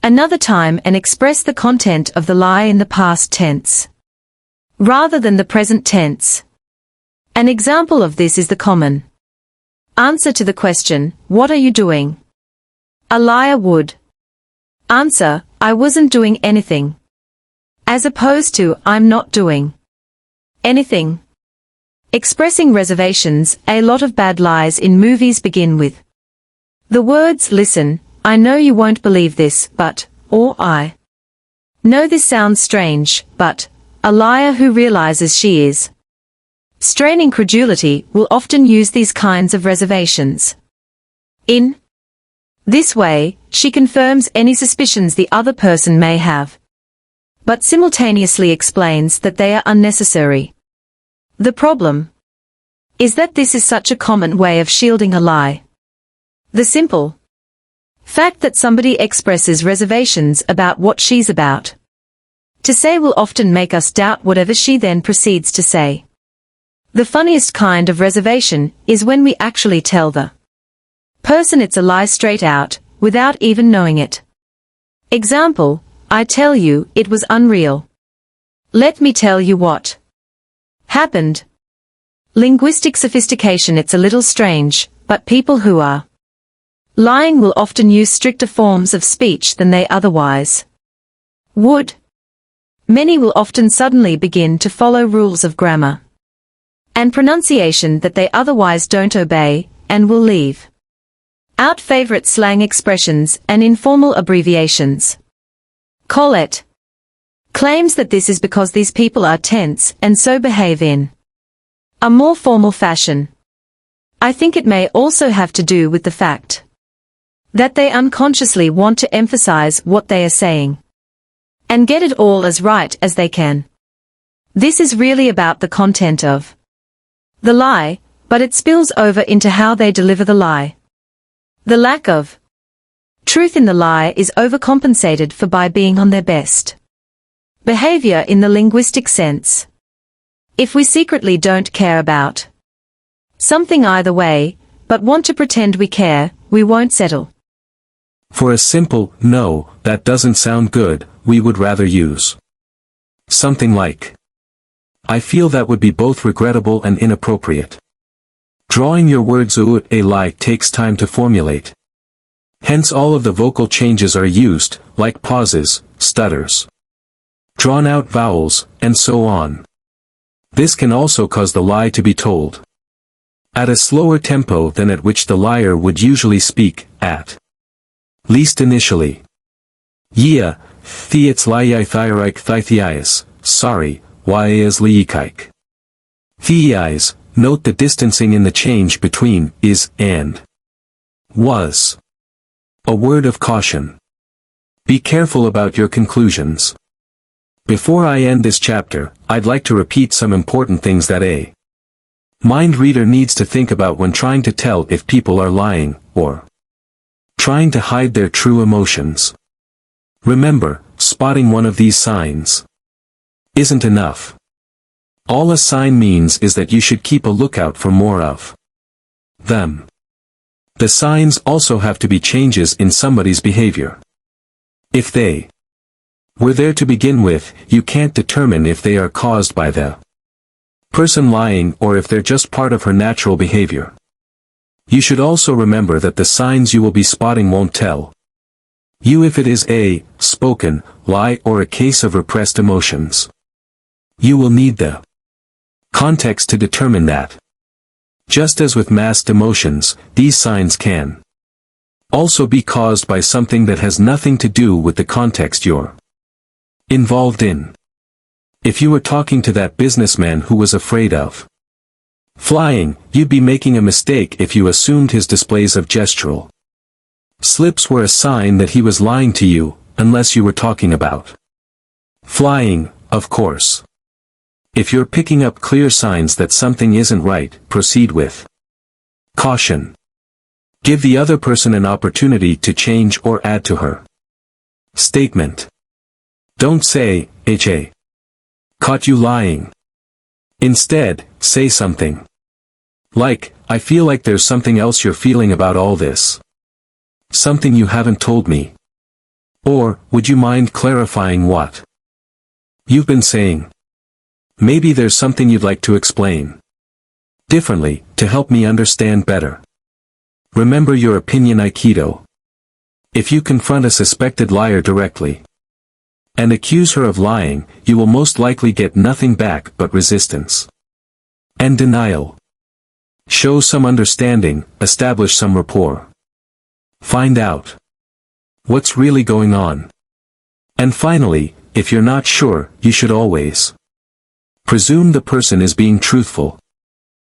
another time and express the content of the lie in the past tense rather than the present tense. An example of this is the common answer to the question, what are you doing? A liar would answer, I wasn't doing anything, as opposed to, I'm not doing anything. Expressing reservations. A lot of bad lies in movies begin with the words, listen, I know you won't believe this, but, or I know this sounds strange, but, a liar who realizes she is straining credulity will often use these kinds of reservations. In this way, she confirms any suspicions the other person may have, but simultaneously explains that they are unnecessary. The problem is that this is such a common way of shielding a lie. The simple fact that somebody expresses reservations about what she's about to say will often make us doubt whatever she then proceeds to say. The funniest kind of reservation is when we actually tell the person it's a lie straight out, without even knowing it. Example, I tell you, it was unreal. Let me tell you what happened. Linguistic sophistication. It's a little strange, but people who are lying will often use stricter forms of speech than they otherwise would. Many will often suddenly begin to follow rules of grammar and pronunciation that they otherwise don't obey, and will leave out favorite slang expressions and informal abbreviations. Collett claims that this is because these people are tense and so behave in a more formal fashion. I think it may also have to do with the fact that they unconsciously want to emphasize what they are saying and get it all as right as they can. This is really about the content of the lie, but it spills over into how they deliver the lie. The lack of truth in the lie is overcompensated for by being on their best behavior in the linguistic sense. If we secretly don't care about something either way, but want to pretend we care, we won't settle. For a simple, no, that doesn't sound good, we would rather use something like, I feel that would be both regrettable and inappropriate. Drawing your words out a lie takes time to formulate. Hence all of the vocal changes are used, like pauses, stutters, drawn out vowels, and so on. This can also cause the lie to be told at a slower tempo than at which the liar would usually speak, at least initially. Yeah, theits liaithirike thithias, sorry, why is liikike. Theiis, note the distancing in the change between is and was. A word of caution. Be careful about your conclusions. Before I end this chapter, I'd like to repeat some important things that a mind reader needs to think about when trying to tell if people are lying, or trying to hide their true emotions. Remember, spotting one of these signs isn't enough. All a sign means is that you should keep a lookout for more of them. The signs also have to be changes in somebody's behavior. If they were there to begin with, you can't determine if they are caused by the person lying or if they're just part of her natural behavior. You should also remember that the signs you will be spotting won't tell you if it is a spoken lie or a case of repressed emotions. You will need the context to determine that. Just as with masked emotions, these signs can also be caused by something that has nothing to do with the context you're involved in. If you were talking to that businessman who was afraid of flying, you'd be making a mistake if you assumed his displays of gestural slips were a sign that he was lying to you, unless you were talking about flying, of course. If you're picking up clear signs that something isn't right, proceed with caution. Give the other person an opportunity to change or add to her statement. Don't say, "Ha, caught you lying." Instead, say something like, "I feel like there's something else you're feeling about all this. Something you haven't told me." Or, "Would you mind clarifying what you've been saying? Maybe there's something you'd like to explain differently, to help me understand better." Remember your opinion Aikido. If you confront a suspected liar directly and accuse her of lying, you will most likely get nothing back but resistance and denial. Show some understanding, establish some rapport. Find out what's really going on. And finally, if you're not sure, you should always presume the person is being truthful.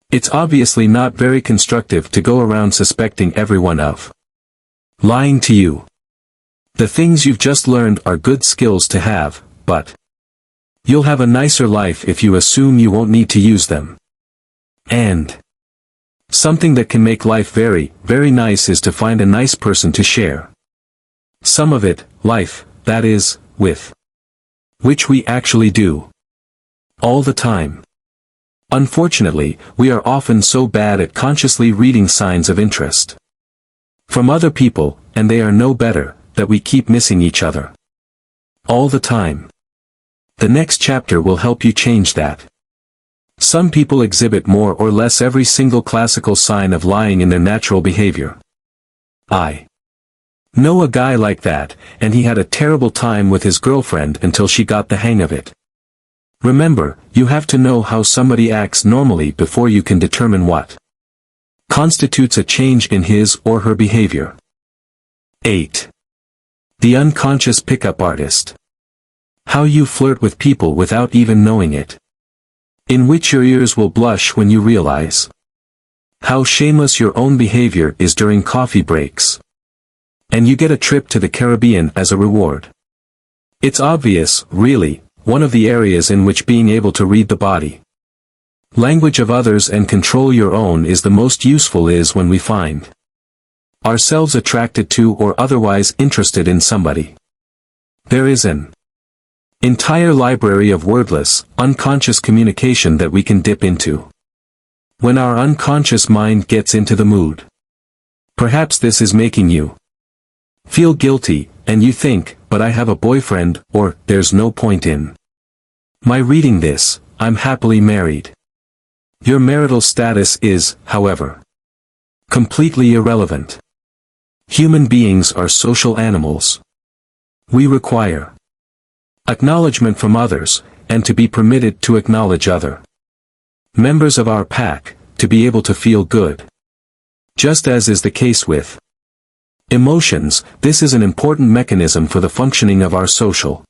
It's obviously not very constructive to go around suspecting everyone of lying to you. The things you've just learned are good skills to have, but you'll have a nicer life if you assume you won't need to use them. And something that can make life very, very nice is to find a nice person to share some of it, life, that is, with. Which we actually do. All the time. Unfortunately, we are often so bad at consciously reading signs of interest from other people, and they are no better, that we keep missing each other all the time. The next chapter will help you change that. Some people exhibit more or less every single classical sign of lying in their natural behavior. I know a guy like that, and he had a terrible time with his girlfriend until she got the hang of it. Remember, you have to know how somebody acts normally before you can determine what constitutes a change in his or her behavior. 8. The unconscious pickup artist. How you flirt with people without even knowing it. In which your ears will blush when you realize how shameless your own behavior is during coffee breaks. And you get a trip to the Caribbean as a reward. It's obvious, really, one of the areas in which being able to read the body language of others and control your own is the most useful is when we find Ourselves attracted to or otherwise interested in somebody. There is an entire library of wordless, unconscious communication that we can dip into. When our unconscious mind gets into the mood. Perhaps this is making you feel guilty, and you think, but I have a boyfriend, or, there's no point in my reading this, I'm happily married. Your marital status is, however, completely irrelevant. Human beings are social animals. We require acknowledgement from others, and to be permitted to acknowledge other members of our pack, to be able to feel good. Just as is the case with emotions, this is an important mechanism for the functioning of our social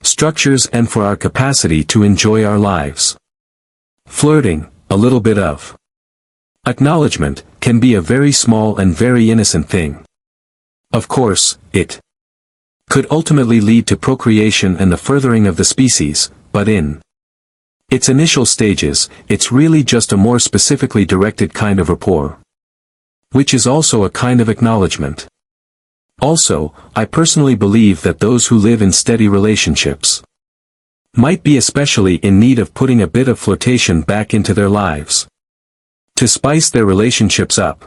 structures and for our capacity to enjoy our lives. Flirting, a little bit of acknowledgement, can be a very small and very innocent thing. Of course, it could ultimately lead to procreation and the furthering of the species, but in its initial stages, it's really just a more specifically directed kind of rapport. Which is also a kind of acknowledgement. Also, I personally believe that those who live in steady relationships might be especially in need of putting a bit of flirtation back into their lives, to spice their relationships up.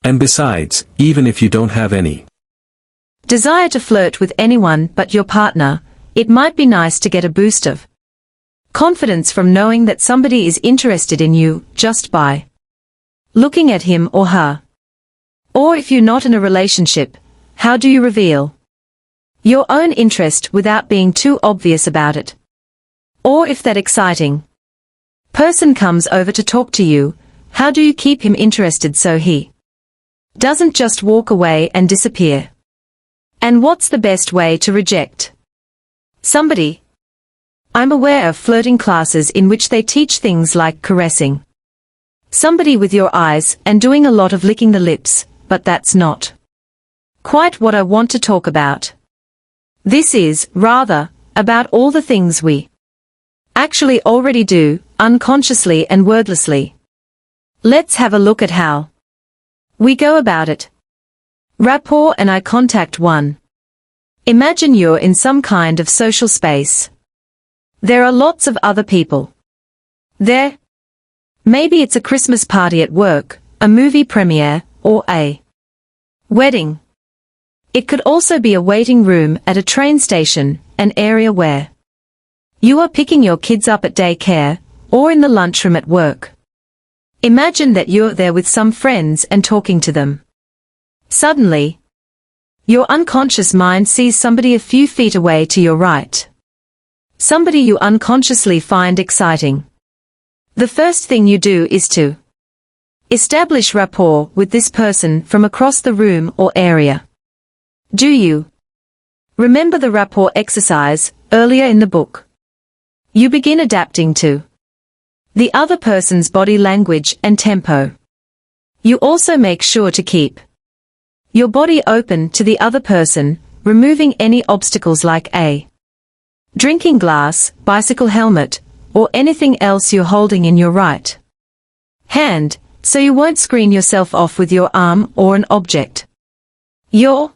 And besides, even if you don't have any desire to flirt with anyone but your partner, it might be nice to get a boost of confidence from knowing that somebody is interested in you, just by looking at him or her. Or if you're not in a relationship, how do you reveal your own interest without being too obvious about it? Or if that exciting person comes over to talk to you, how do you keep him interested so he doesn't just walk away and disappear? And what's the best way to reject somebody? I'm aware of flirting classes in which they teach things like caressing somebody with your eyes and doing a lot of licking the lips, but that's not quite what I want to talk about. This is, rather, about all the things we actually already do, unconsciously and wordlessly. Let's have a look at how we go about it. Rapport and eye contact 1. Imagine you're in some kind of social space. There are lots of other people there. Maybe it's a Christmas party at work, a movie premiere, or a wedding. It could also be a waiting room at a train station, an area where you are picking your kids up at daycare, or in the lunchroom at work. Imagine that you're there with some friends and talking to them. Suddenly, your unconscious mind sees somebody a few feet away to your right. Somebody you unconsciously find exciting. The first thing you do is to establish rapport with this person from across the room or area. Do you remember the rapport exercise earlier in the book? You begin adapting to the other person's body language and tempo. You also make sure to keep your body open to the other person, removing any obstacles like a drinking glass, bicycle helmet, or anything else you're holding in your right hand, so you won't screen yourself off with your arm or an object. Your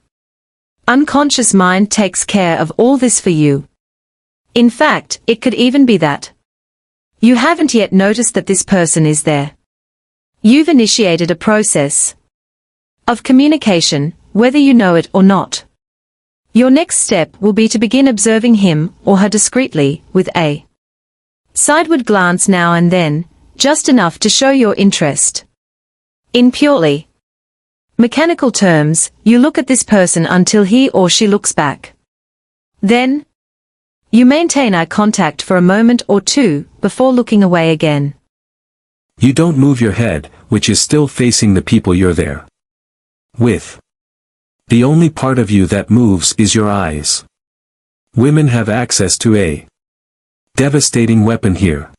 unconscious mind takes care of all this for you. In fact, it could even be that you haven't yet noticed that this person is there. You've initiated a process of communication, whether you know it or not. Your next step will be to begin observing him or her discreetly, with a sideward glance now and then, just enough to show your interest. In purely mechanical terms, you look at this person until he or she looks back. Then, you maintain eye contact for a moment or two, before looking away again. You don't move your head, which is still facing the people you're there with. The only part of you that moves is your eyes. Women have access to a devastating weapon here.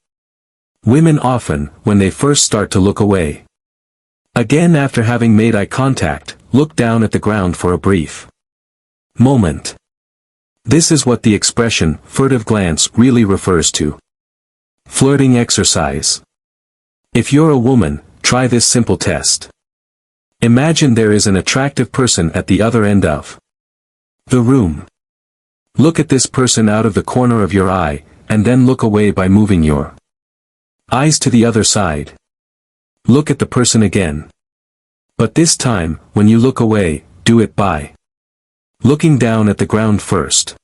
Women often, when they first start to look away, again after having made eye contact, look down at the ground for a brief moment. This is what the expression, furtive glance, really refers to. Flirting exercise. If you're a woman, try this simple test. Imagine there is an attractive person at the other end of the room. Look at this person out of the corner of your eye, and then look away by moving your eyes to the other side. Look at the person again. But this time, when you look away, do it by looking down at the ground first.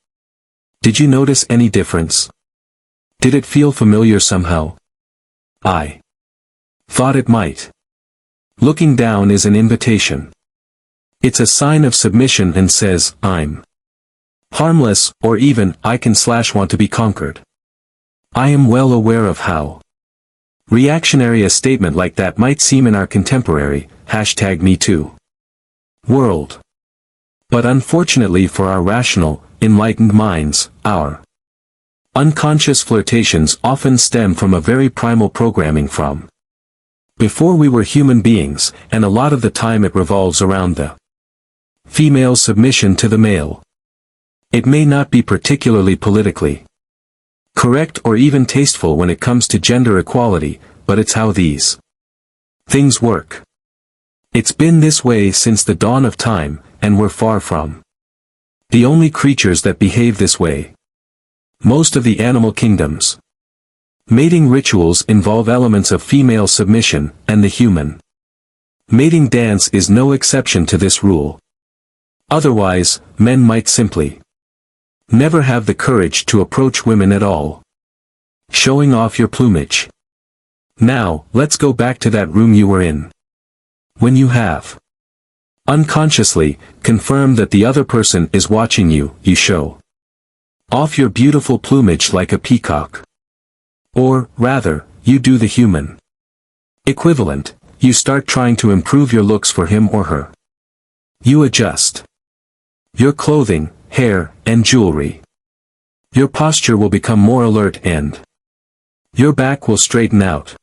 Did you notice any difference? Did it feel familiar somehow? I thought it might. Looking down is an invitation. It's a sign of submission and says, I'm harmless, or even, I can/want to be conquered. I am well aware of how reactionary a statement like that might seem in our contemporary, #MeToo world. But unfortunately for our rational, enlightened minds, our unconscious flirtations often stem from a very primal programming from before we were human beings, and a lot of the time it revolves around the female submission to the male. It may not be particularly politically correct or even tasteful when it comes to gender equality, but it's how these things work. It's been this way since the dawn of time, and we're far from the only creatures that behave this way. Most of the animal kingdoms' mating rituals involve elements of female submission, and the human mating dance is no exception to this rule. Otherwise, men might simply never have the courage to approach women at all. Showing off your plumage. Now, let's go back to that room you were in. When you have unconsciously confirmed that the other person is watching you, you show off your beautiful plumage like a peacock. Or, rather, you do the human equivalent. You start trying to improve your looks for him or her. You adjust your clothing, hair, and jewelry. Your posture will become more alert and your back will straighten out.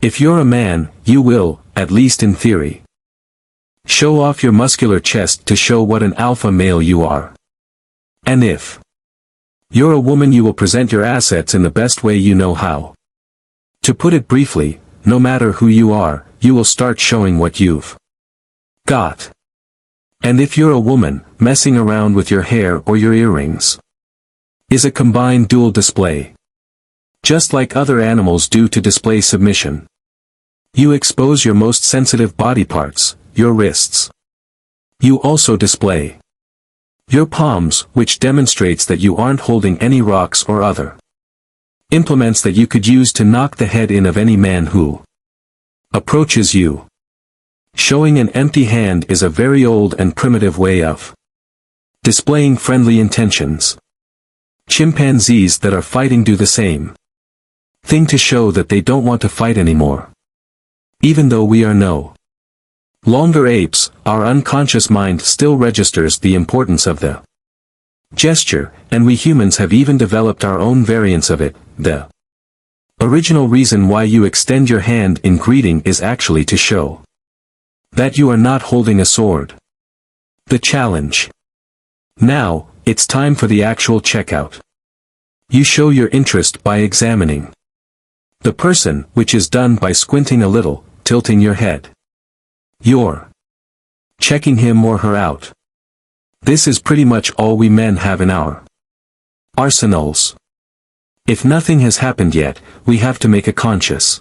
If you're a man, you will, at least in theory, show off your muscular chest to show what an alpha male you are. And if you're a woman, you will present your assets in the best way you know how. To put it briefly, no matter who you are, you will start showing what you've got. And if you're a woman, messing around with your hair or your earrings is a combined dual display. Just like other animals do to display submission. You expose your most sensitive body parts, your wrists. You also display your palms, which demonstrates that you aren't holding any rocks or other implements that you could use to knock the head in of any man who approaches you. Showing an empty hand is a very old and primitive way of displaying friendly intentions. Chimpanzees that are fighting do the same thing to show that they don't want to fight anymore. Even though we are no longer apes, our unconscious mind still registers the importance of the gesture, and we humans have even developed our own variants of it. The original reason why you extend your hand in greeting is actually to show that you are not holding a sword. The challenge. Now, it's time for the actual checkout. You show your interest by examining the person, which is done by squinting a little, tilting your head. You're checking him or her out. This is pretty much all we men have in our arsenals. If nothing has happened yet, we have to make a conscious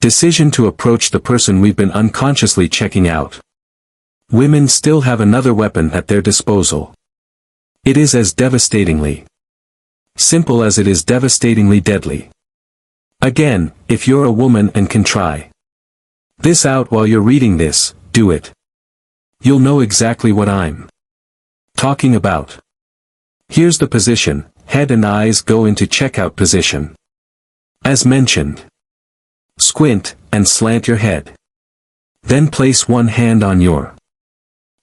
decision to approach the person we've been unconsciously checking out. Women still have another weapon at their disposal. It is as devastatingly simple as it is devastatingly deadly. Again, if you're a woman and can try this out while you're reading this, do it. You'll know exactly what I'm talking about. Here's the position: head and eyes go into checkout position. As mentioned, squint and slant your head. Then place one hand on your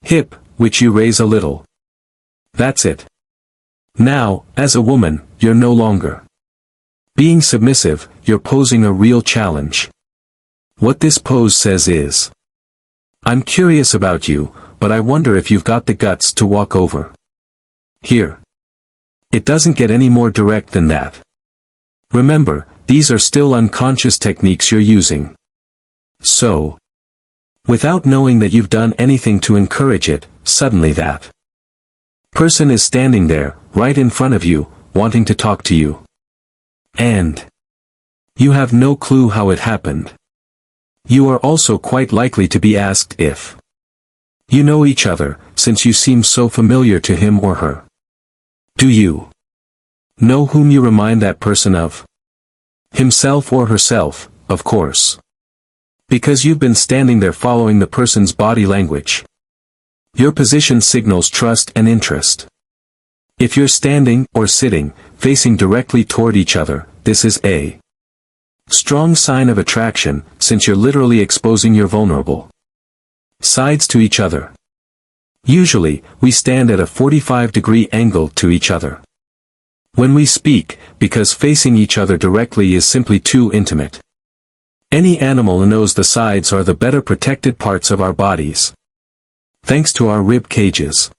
hip, which you raise a little. That's it. Now, as a woman, you're no longer being submissive, you're posing a real challenge. What this pose says is, I'm curious about you, but I wonder if you've got the guts to walk over here. It doesn't get any more direct than that. Remember, these are still unconscious techniques you're using. So, Without knowing that you've done anything to encourage it, suddenly that person is standing there, right in front of you, wanting to talk to you. And you have no clue how it happened. You are also quite likely to be asked if you know each other, since you seem so familiar to him or her. Do you know whom you remind that person of? Himself or herself, of course. Because you've been standing there following the person's body language. Your position signals trust and interest. If you're standing, or sitting, facing directly toward each other, this is a strong sign of attraction, since you're literally exposing your vulnerable sides to each other. Usually, we stand at a 45-degree angle to each other when we speak, because facing each other directly is simply too intimate. Any animal knows the sides are the better protected parts of our bodies, thanks to our rib cages.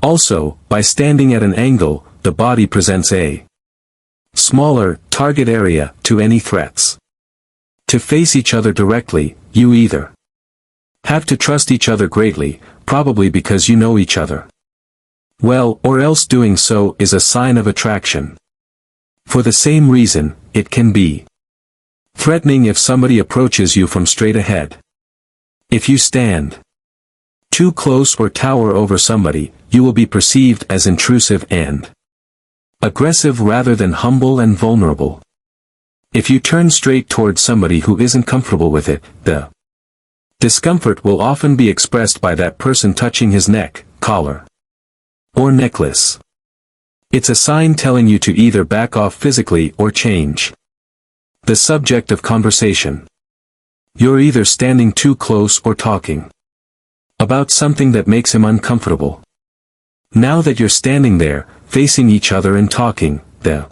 Also, by standing at an angle, the body presents a smaller target area to any threats. To face each other directly, you either have to trust each other greatly, probably because you know each other well, or else doing so is a sign of attraction. For the same reason, it can be threatening if somebody approaches you from straight ahead. If you stand too close or tower over somebody, you will be perceived as intrusive and aggressive rather than humble and vulnerable. If you turn straight towards somebody who isn't comfortable with it, the discomfort will often be expressed by that person touching his neck, collar, or necklace. It's a sign telling you to either back off physically or change the subject of conversation. You're either standing too close or talking about something that makes him uncomfortable. Now that you're standing there, facing each other and talking, the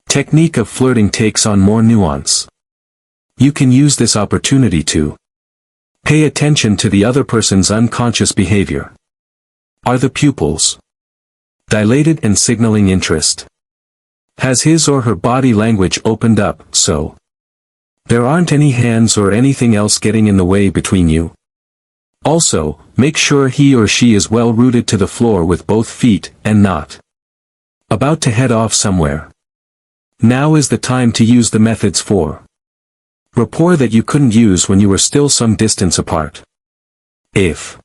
technique of flirting takes on more nuance. You can use this opportunity to pay attention to the other person's unconscious behavior. Are the pupils dilated and signaling interest? Has his or her body language opened up so there aren't any hands or anything else getting in the way between you? Also, make sure he or she is well rooted to the floor with both feet and not about to head off somewhere. Now is the time to use the methods for rapport that you couldn't use when you were still some distance apart. If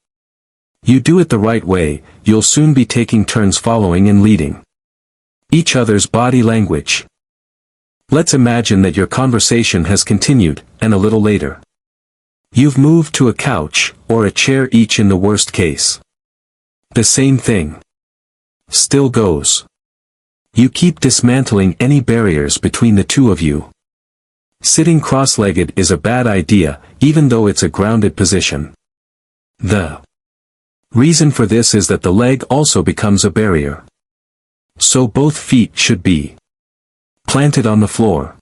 you do it the right way, you'll soon be taking turns following and leading each other's body language. Let's imagine that your conversation has continued, and a little later, you've moved to a couch, or a chair, each in the worst case. The same thing still goes. You keep dismantling any barriers between the two of you. Sitting cross-legged is a bad idea, even though it's a grounded position. The reason for this is that the leg also becomes a barrier. So both feet should be planted on the floor.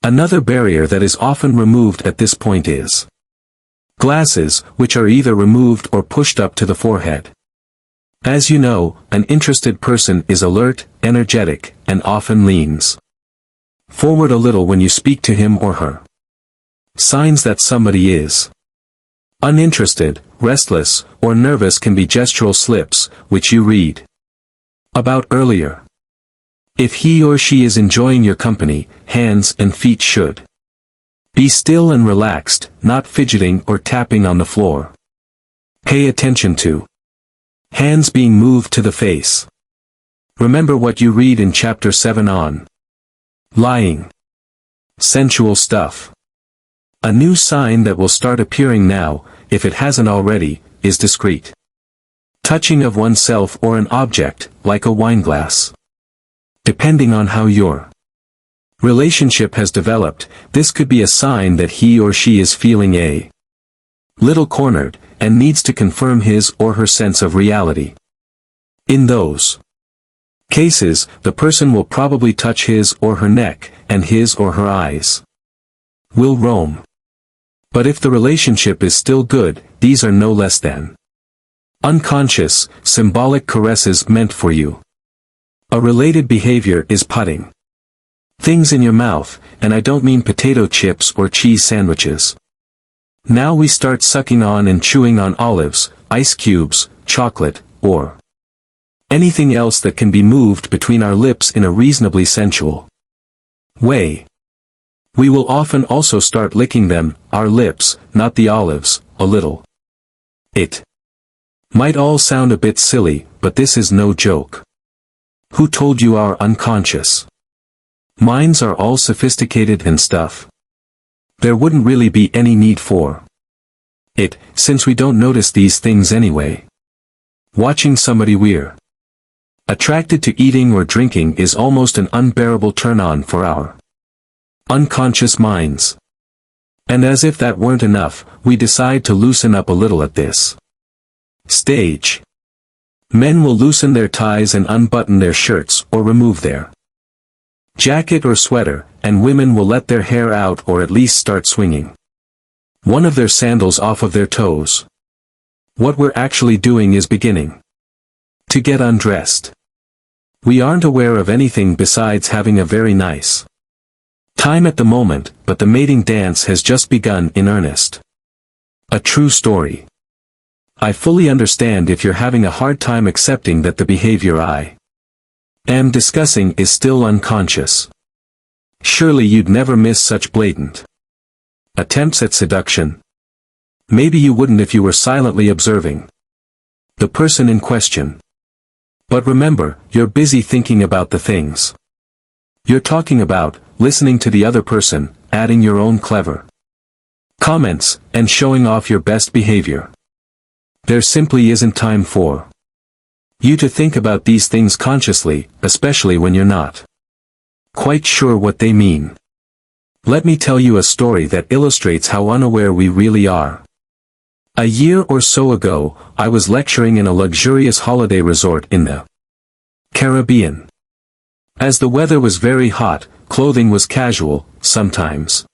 Another barrier that is often removed at this point is glasses, which are either removed or pushed up to the forehead. As you know, an interested person is alert, energetic, and often leans forward a little when you speak to him or her. Signs that somebody is uninterested, restless, or nervous can be gestural slips, which you read about earlier. If he or she is enjoying your company, hands and feet should be still and relaxed, not fidgeting or tapping on the floor. Pay attention to hands being moved to the face. Remember what you read in Chapter 7 on lying. Sensual stuff. A new sign that will start appearing now, if it hasn't already, is discreet touching of oneself or an object, like a wineglass. Depending on how your relationship has developed, this could be a sign that he or she is feeling a little cornered, and needs to confirm his or her sense of reality. In those cases, the person will probably touch his or her neck, and his or her eyes will roam. But if the relationship is still good, these are no less than unconscious, symbolic caresses meant for you. A related behavior is putting things in your mouth, and I don't mean potato chips or cheese sandwiches. Now we start sucking on and chewing on olives, ice cubes, chocolate, or anything else that can be moved between our lips in a reasonably sensual way. We will often also start licking them, our lips, not the olives, a little. It might all sound a bit silly, but this is no joke. Who told you our unconscious minds are all sophisticated and stuff? There wouldn't really be any need for it, since we don't notice these things anyway. Watching somebody we're attracted to eating or drinking is almost an unbearable turn-on for our unconscious minds. And as if that weren't enough, we decide to loosen up a little at this stage. Men will loosen their ties and unbutton their shirts or remove their jacket or sweater, and women will let their hair out or at least start swinging one of their sandals off of their toes. What we're actually doing is beginning to get undressed. We aren't aware of anything besides having a very nice time at the moment, but the mating dance has just begun in earnest. A true story. I fully understand if you're having a hard time accepting that the behavior I am discussing is still unconscious. Surely you'd never miss such blatant attempts at seduction. Maybe you wouldn't if you were silently observing the person in question. But remember, you're busy thinking about the things you're talking about, listening to the other person, adding your own clever comments, and showing off your best behavior. There simply isn't time for you to think about these things consciously, especially when you're not quite sure what they mean. Let me tell you a story that illustrates how unaware we really are. A year or so ago, I was lecturing in a luxurious holiday resort in the Caribbean. As the weather was very hot, clothing was casual, sometimes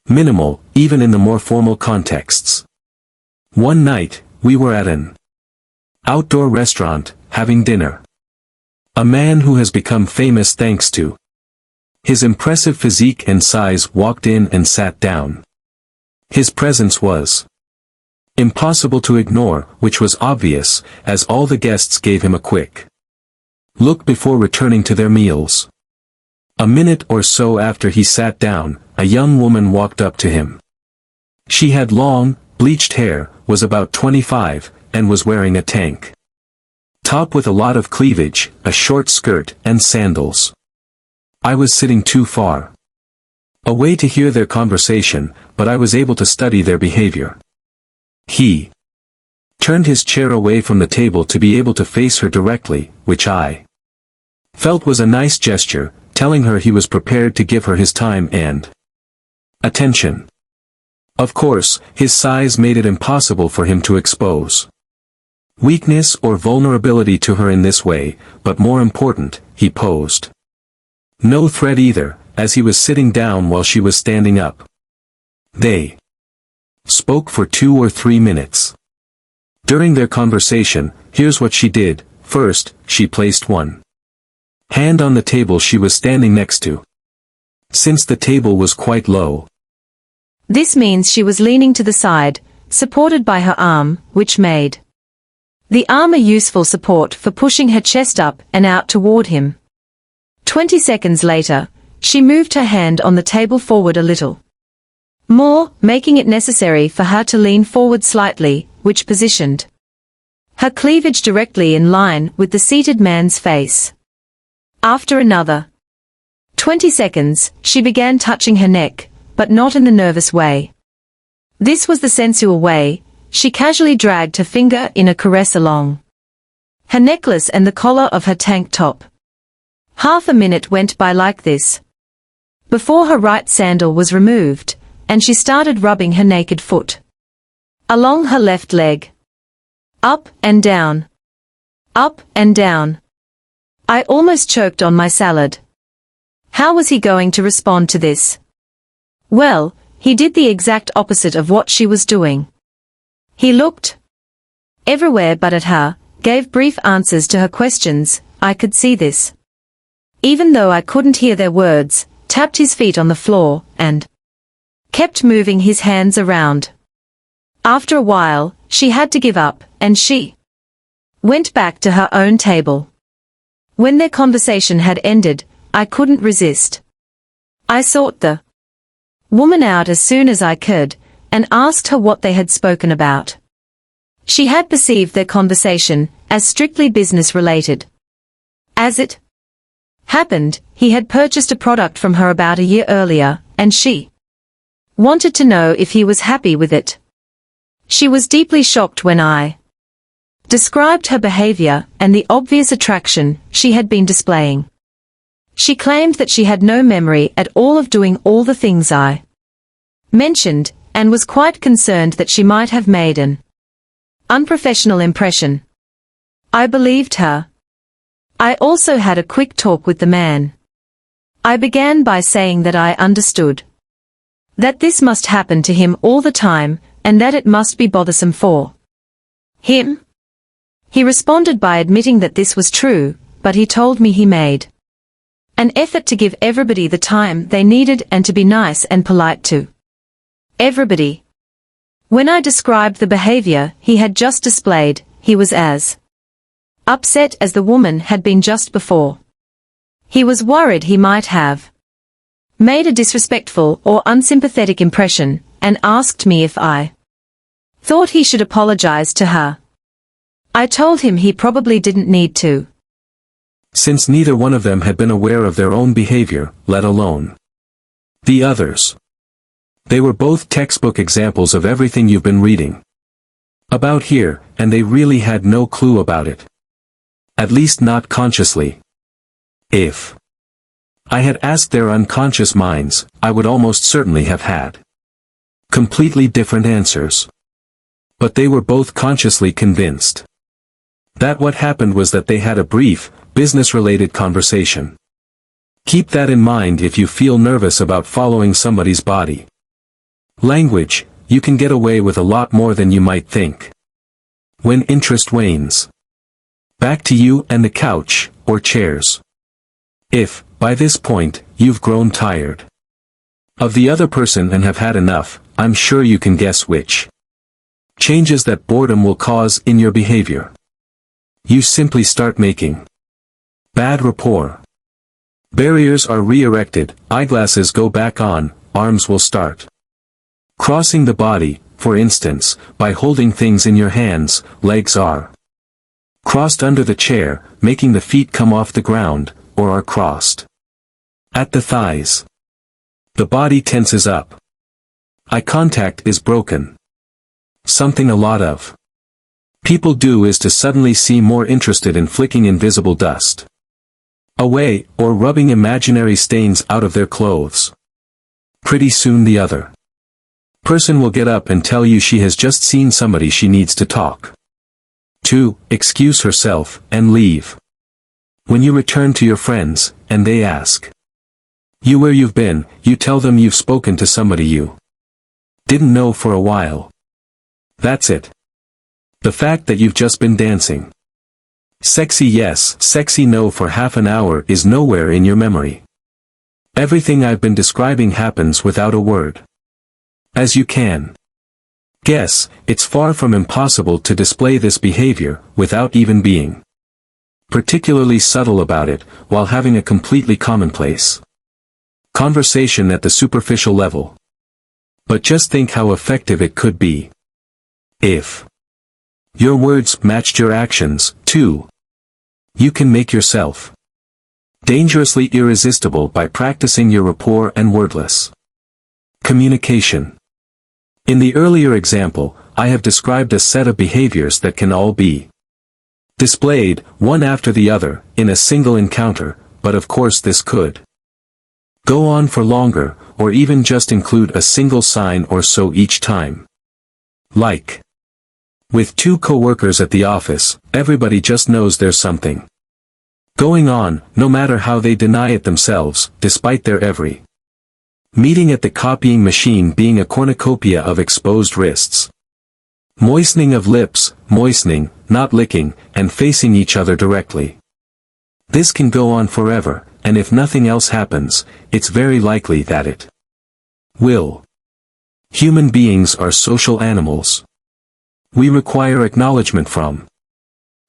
minimal, even in the more formal contexts. One night, we were at an outdoor restaurant, having dinner. A man who has become famous thanks to his impressive physique and size walked in and sat down. His presence was impossible to ignore, which was obvious, as all the guests gave him a quick look before returning to their meals. A minute or so after he sat down, a young woman walked up to him. She had long, bleached hair, was about 25, and was wearing a tank top with a lot of cleavage, a short skirt, and sandals. I was sitting too far away to hear their conversation, but I was able to study their behavior. He turned his chair away from the table to be able to face her directly, which I felt was a nice gesture, telling her he was prepared to give her his time and attention. Of course, his size made it impossible for him to expose weakness or vulnerability to her in this way, but more important, he posed no threat either, as he was sitting down while she was standing up. They spoke for 2 or 3 minutes. During their conversation, here's what she did. First, she placed one hand on the table she was standing next to. Since the table was quite low, This means she was leaning to the side, supported by her arm, which made the arm a useful support for pushing her chest up and out toward him. 20 seconds later, she moved her hand on the table forward a little more, making it necessary for her to lean forward slightly, which positioned her cleavage directly in line with the seated man's face. After another 20 seconds, she began touching her neck, but not in the nervous way. This was the sensual way. She casually dragged her finger in a caress along her necklace and the collar of her tank top. Half a minute went by like this, before her right sandal was removed, and she started rubbing her naked foot along her left leg. Up and down. Up and down. I almost choked on my salad. How was he going to respond to this? Well, he did the exact opposite of what she was doing. He looked everywhere but at her, gave brief answers to her questions. I could see this. Even though I couldn't hear their words, tapped his feet on the floor, and kept moving his hands around. After a while, she had to give up, and she went back to her own table. When their conversation had ended, I couldn't resist. I sought the woman out as soon as I could, and asked her what they had spoken about. She had perceived their conversation as strictly business-related. As it happened, he had purchased a product from her about a year earlier, and she wanted to know if he was happy with it. She was deeply shocked when I described her behavior and the obvious attraction she had been displaying. She claimed that she had no memory at all of doing all the things I mentioned, and was quite concerned that she might have made an unprofessional impression. I believed her. I also had a quick talk with the man. I began by saying that I understood that this must happen to him all the time, and that it must be bothersome for him. He responded by admitting that this was true, but he told me he made an effort to give everybody the time they needed and to be nice and polite to everybody. When I described the behavior he had just displayed, he was as upset as the woman had been just before. He was worried he might have made a disrespectful or unsympathetic impression, and asked me if I thought he should apologize to her. I told him he probably didn't need to, since neither one of them had been aware of their own behavior, let alone the others. They were both textbook examples of everything you've been reading about here, and they really had no clue about it. At least not consciously. If I had asked their unconscious minds, I would almost certainly have had completely different answers. But they were both consciously convinced that what happened was that they had a brief, business-related conversation. Keep that in mind if you feel nervous about following somebody's body language. You can get away with a lot more than you might think. When interest wanes. Back to you and the couch, or chairs. If, by this point, you've grown tired of the other person and have had enough, I'm sure you can guess which changes that boredom will cause in your behavior. You simply start making bad rapport. Barriers are re-erected, eyeglasses go back on, arms will start crossing the body, for instance, by holding things in your hands, legs are crossed under the chair, making the feet come off the ground, or are crossed at the thighs. The body tenses up. Eye contact is broken. Something a lot of people do is to suddenly seem more interested in flicking invisible dust away, or rubbing imaginary stains out of their clothes. Pretty soon the other person will get up and tell you she has just seen somebody she needs to talk to, excuse herself, and leave. When you return to your friends, and they ask you where you've been, you tell them you've spoken to somebody you didn't know for a while. That's it. The fact that you've just been dancing. Sexy yes, sexy no for half an hour is nowhere in your memory. Everything I've been describing happens without a word. As you can guess, it's far from impossible to display this behavior without even being particularly subtle about it, while having a completely commonplace conversation at the superficial level. But just think how effective it could be if your words matched your actions, too. You can make yourself dangerously irresistible by practicing your rapport and wordless communication. In the earlier example, I have described a set of behaviors that can all be displayed, one after the other, in a single encounter, but of course this could go on for longer, or even just include a single sign or so each time. Like with two co-workers at the office, everybody just knows there's something going on, no matter how they deny it themselves, despite their every meeting at the copying machine being a cornucopia of exposed wrists. Moistening of lips, moistening, not licking, and facing each other directly. This can go on forever, and if nothing else happens, it's very likely that it will. Human beings are social animals. We require acknowledgement from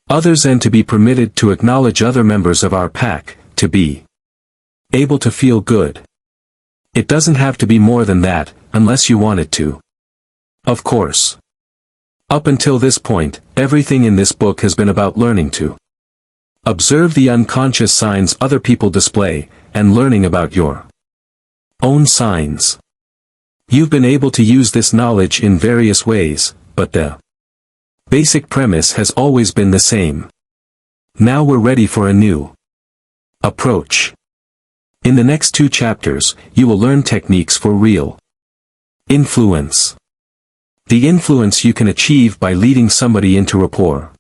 others and to be permitted to acknowledge other members of our pack, to be able to feel good. It doesn't have to be more than that, unless you want it to. Of course. Up until this point, everything in this book has been about learning to observe the unconscious signs other people display, and learning about your own signs. You've been able to use this knowledge in various ways, but the basic premise has always been the same. Now we're ready for a new approach. In the next 2 chapters, you will learn techniques for real influence. The influence you can achieve by leading somebody into rapport,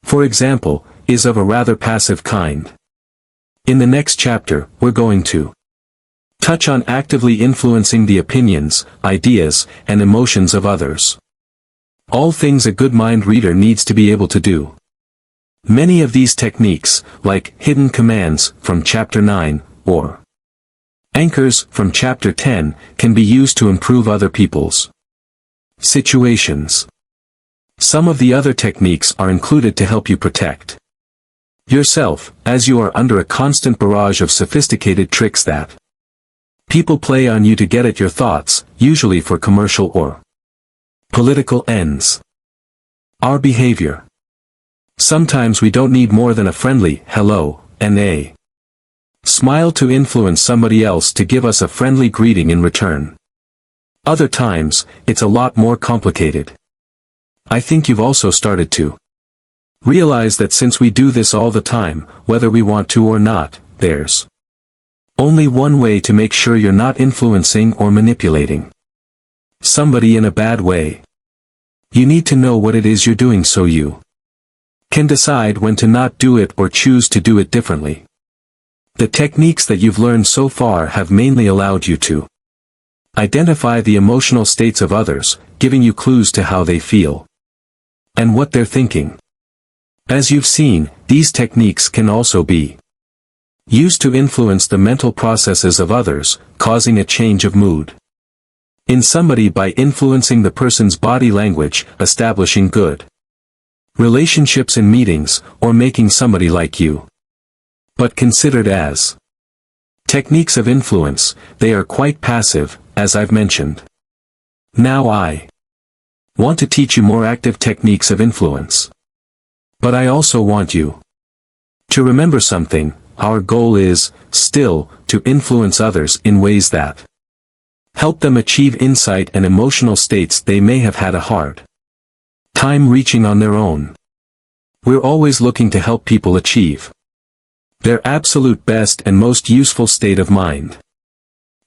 for example, is of a rather passive kind. In the next chapter, we're going to touch on actively influencing the opinions, ideas, and emotions of others. All things a good mind reader needs to be able to do. Many of these techniques, like hidden commands from chapter 9, or anchors from chapter 10, can be used to improve other people's situations. Some of the other techniques are included to help you protect yourself, as you are under a constant barrage of sophisticated tricks that people play on you to get at your thoughts, usually for commercial or political ends. Our behavior. Sometimes we don't need more than a friendly hello and a smile to influence somebody else to give us a friendly greeting in return. Other times, it's a lot more complicated. I think you've also started to realize that since we do this all the time, whether we want to or not, there's only one way to make sure you're not influencing or manipulating somebody in a bad way. You need to know what it is you're doing so you can decide when to not do it or choose to do it differently. The techniques that you've learned so far have mainly allowed you to identify the emotional states of others, giving you clues to how they feel and what they're thinking. As you've seen, these techniques can also be used to influence the mental processes of others, causing a change of mood in somebody by influencing the person's body language, establishing good relationships in meetings, or making somebody like you. But considered as techniques of influence, they are quite passive, as I've mentioned. Now I want to teach you more active techniques of influence. But I also want you to remember something. Our goal is, still, to influence others in ways that help them achieve insight and emotional states they may have had a hard time reaching on their own. We're always looking to help people achieve their absolute best and most useful state of mind.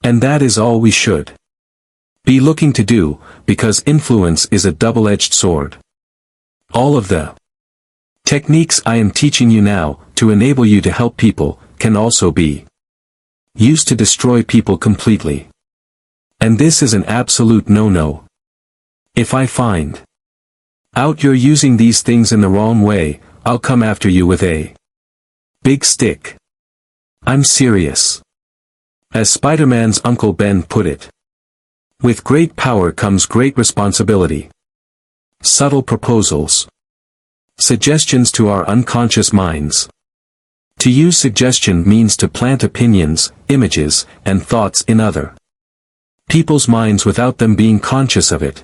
And that is all we should be looking to do, because influence is a double-edged sword. All of the techniques I am teaching you now, to enable you to help people, can also be used to destroy people completely. And this is an absolute no-no. If I find out you're using these things in the wrong way, I'll come after you with a big stick. I'm serious. As Spider-Man's Uncle Ben put it, with great power comes great responsibility. Subtle proposals. Suggestions to our unconscious minds. To use suggestion means to plant opinions, images, and thoughts in other people's minds without them being conscious of it.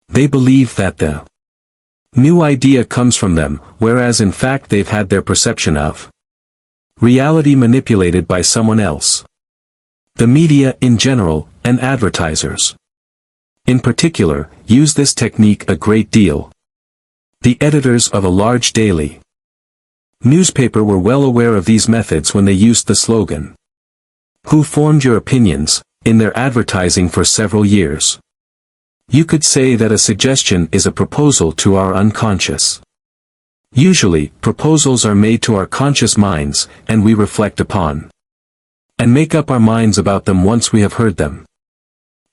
They believe that the new idea comes from them, whereas in fact they've had their perception of reality manipulated by someone else. The media in general, and advertisers in particular, use this technique a great deal. The editors of a large daily newspaper were well aware of these methods when they used the slogan, "Who formed your opinions?" in their advertising for several years. You could say that a suggestion is a proposal to our unconscious. Usually, proposals are made to our conscious minds, and we reflect upon and make up our minds about them once we have heard them.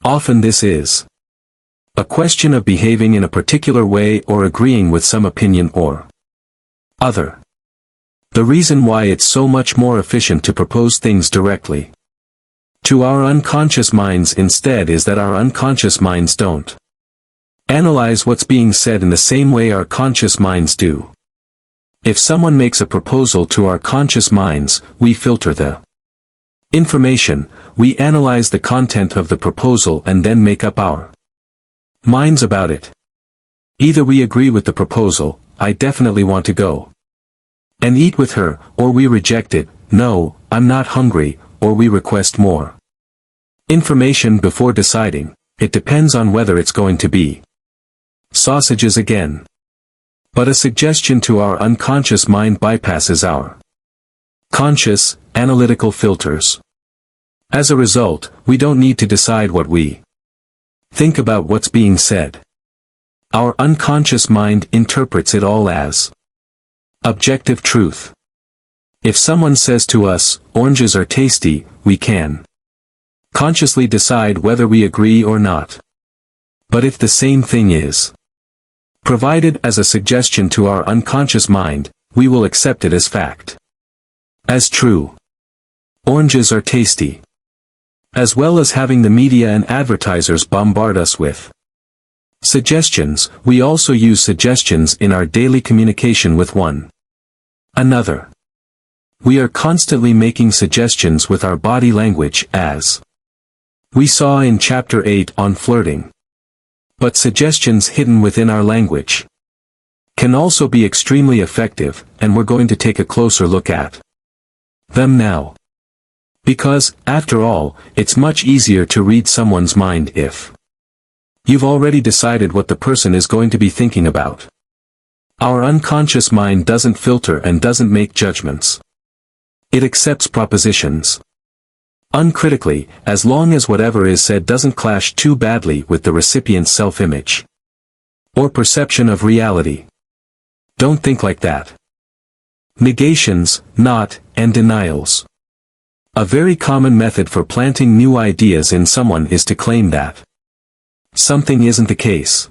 Often this is a question of behaving in a particular way or agreeing with some opinion or other. The reason why it's so much more efficient to propose things directly to our unconscious minds instead is that our unconscious minds don't Analyze what's being said in the same way our conscious minds do. If someone makes a proposal to our conscious minds, we filter the information, we analyze the content of the proposal and then make up our minds about it. Either we agree with the proposal, I definitely want to go and eat with her, or we reject it, no, I'm not hungry, or we request more information before deciding. It depends on whether it's going to be sausages again. But a suggestion to our unconscious mind bypasses our conscious, analytical filters. As a result, we don't need to decide what we think about what's being said. Our unconscious mind interprets it all as objective truth. If someone says to us, oranges are tasty, we can consciously decide whether we agree or not. But if the same thing is provided as a suggestion to our unconscious mind, we will accept it as fact. As true. Oranges are tasty. As well as having the media and advertisers bombard us with suggestions, we also use suggestions in our daily communication with one another. We are constantly making suggestions with our body language, as we saw in Chapter 8 on flirting. But suggestions hidden within our language can also be extremely effective, and we're going to take a closer look at them now. Because, after all, it's much easier to read someone's mind if you've already decided what the person is going to be thinking about. Our unconscious mind doesn't filter and doesn't make judgments. It accepts propositions uncritically, as long as whatever is said doesn't clash too badly with the recipient's self-image or perception of reality. Don't think like that. Negations, not, and denials. A very common method for planting new ideas in someone is to claim that something isn't the case.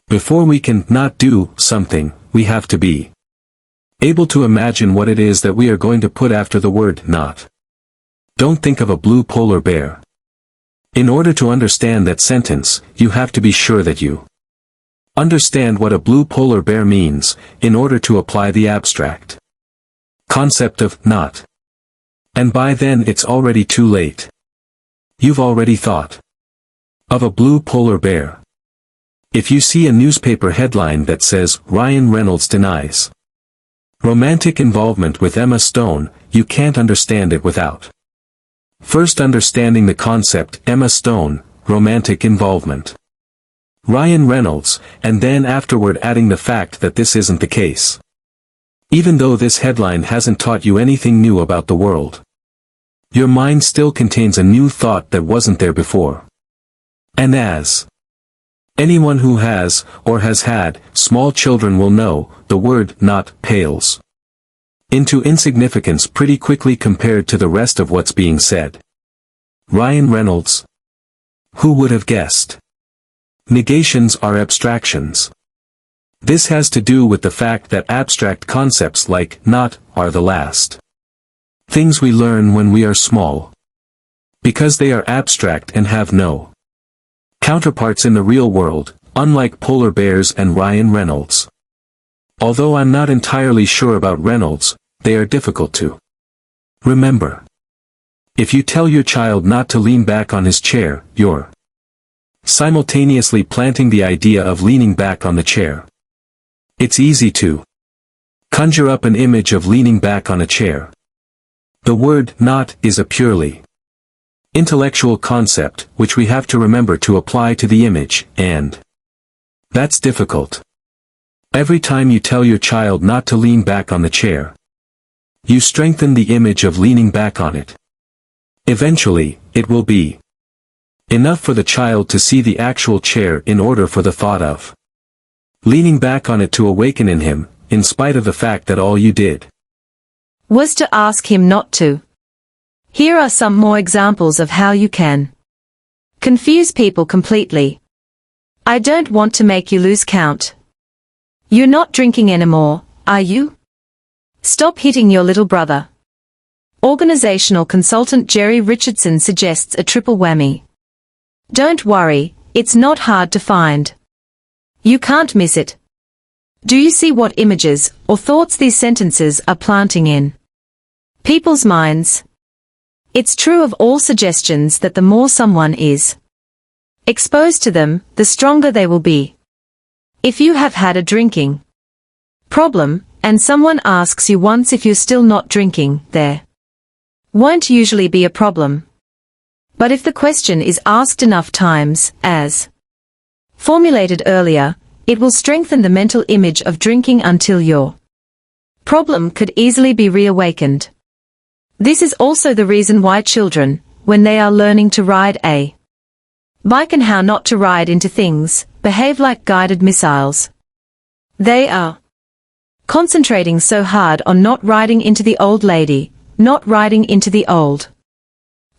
Before we can not do something, we have to be able to imagine what it is that we are going to put after the word not. Don't think of a blue polar bear. In order to understand that sentence, you have to be sure that you understand what a blue polar bear means, in order to apply the abstract concept of not. And by then it's already too late. You've already thought of a blue polar bear. If you see a newspaper headline that says, Ryan Reynolds denies romantic involvement with Emma Stone, you can't understand it without first understanding the concept Emma Stone, romantic involvement. Ryan Reynolds, and then afterward adding the fact that this isn't the case. Even though this headline hasn't taught you anything new about the world, your mind still contains a new thought that wasn't there before. And as anyone who has, or has had, small children will know, the word not pales into insignificance pretty quickly compared to the rest of what's being said. Ryan Reynolds. Who would have guessed? Negations are abstractions. This has to do with the fact that abstract concepts like not are the last things we learn when we are small. Because they are abstract and have no counterparts in the real world, unlike polar bears and Ryan Reynolds. Although I'm not entirely sure about Reynolds, they are difficult to remember. If you tell your child not to lean back on his chair, you're simultaneously planting the idea of leaning back on the chair. It's easy to conjure up an image of leaning back on a chair. The word not is a purely intellectual concept, which we have to remember to apply to the image, and that's difficult. Every time you tell your child not to lean back on the chair, you strengthen the image of leaning back on it. Eventually, it will be enough for the child to see the actual chair in order for the thought of leaning back on it to awaken in him, in spite of the fact that all you did was to ask him not to. Here are some more examples of how you can confuse people completely. I don't want to make you lose count. You're not drinking anymore, are you? Stop hitting your little brother. Organizational consultant Jerry Richardson suggests a triple whammy. Don't worry, it's not hard to find. You can't miss it. Do you see what images or thoughts these sentences are planting in people's minds? It's true of all suggestions that the more someone is exposed to them, the stronger they will be. If you have had a drinking problem, and someone asks you once if you're still not drinking, there won't usually be a problem. But if the question is asked enough times, as formulated earlier, it will strengthen the mental image of drinking until your problem could easily be reawakened. This is also the reason why children, when they are learning to ride a bike and how not to ride into things, behave like guided missiles. They are concentrating so hard on not riding into the old lady, not riding into the old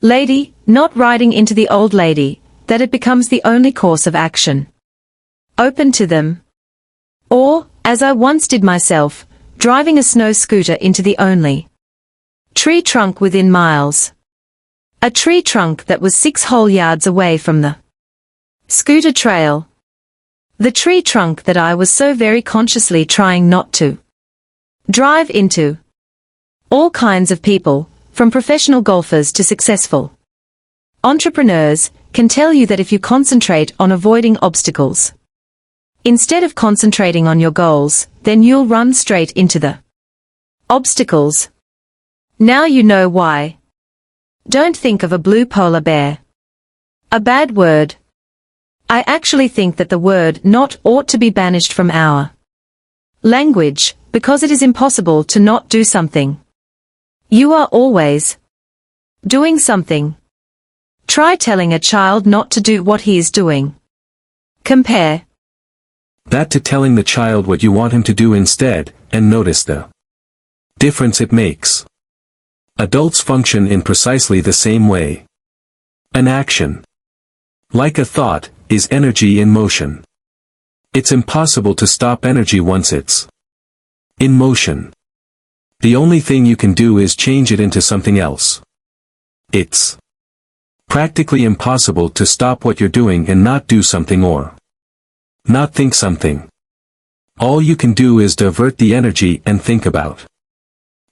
lady, not riding into the old lady, that it becomes the only course of action open to them. Or, as I once did myself, driving a snow scooter into the only tree trunk within miles. A tree trunk that was 6 whole yards away from the scooter trail. The tree trunk that I was so very consciously trying not to drive into. All kinds of people, from professional golfers to successful entrepreneurs, can tell you that if you concentrate on avoiding obstacles, instead of concentrating on your goals, then you'll run straight into the obstacles. Now you know why. Don't think of a blue polar bear. A bad word. I actually think that the word not ought to be banished from our language, because it is impossible to not do something. You are always doing something. Try telling a child not to do what he is doing. Compare that to telling the child what you want him to do instead, and notice the difference it makes. Adults function in precisely the same way. An action, like a thought, is energy in motion. It's impossible to stop energy once it's in motion. The only thing you can do is change it into something else. It's practically impossible to stop what you're doing and not do something or not think something. All you can do is divert the energy and think about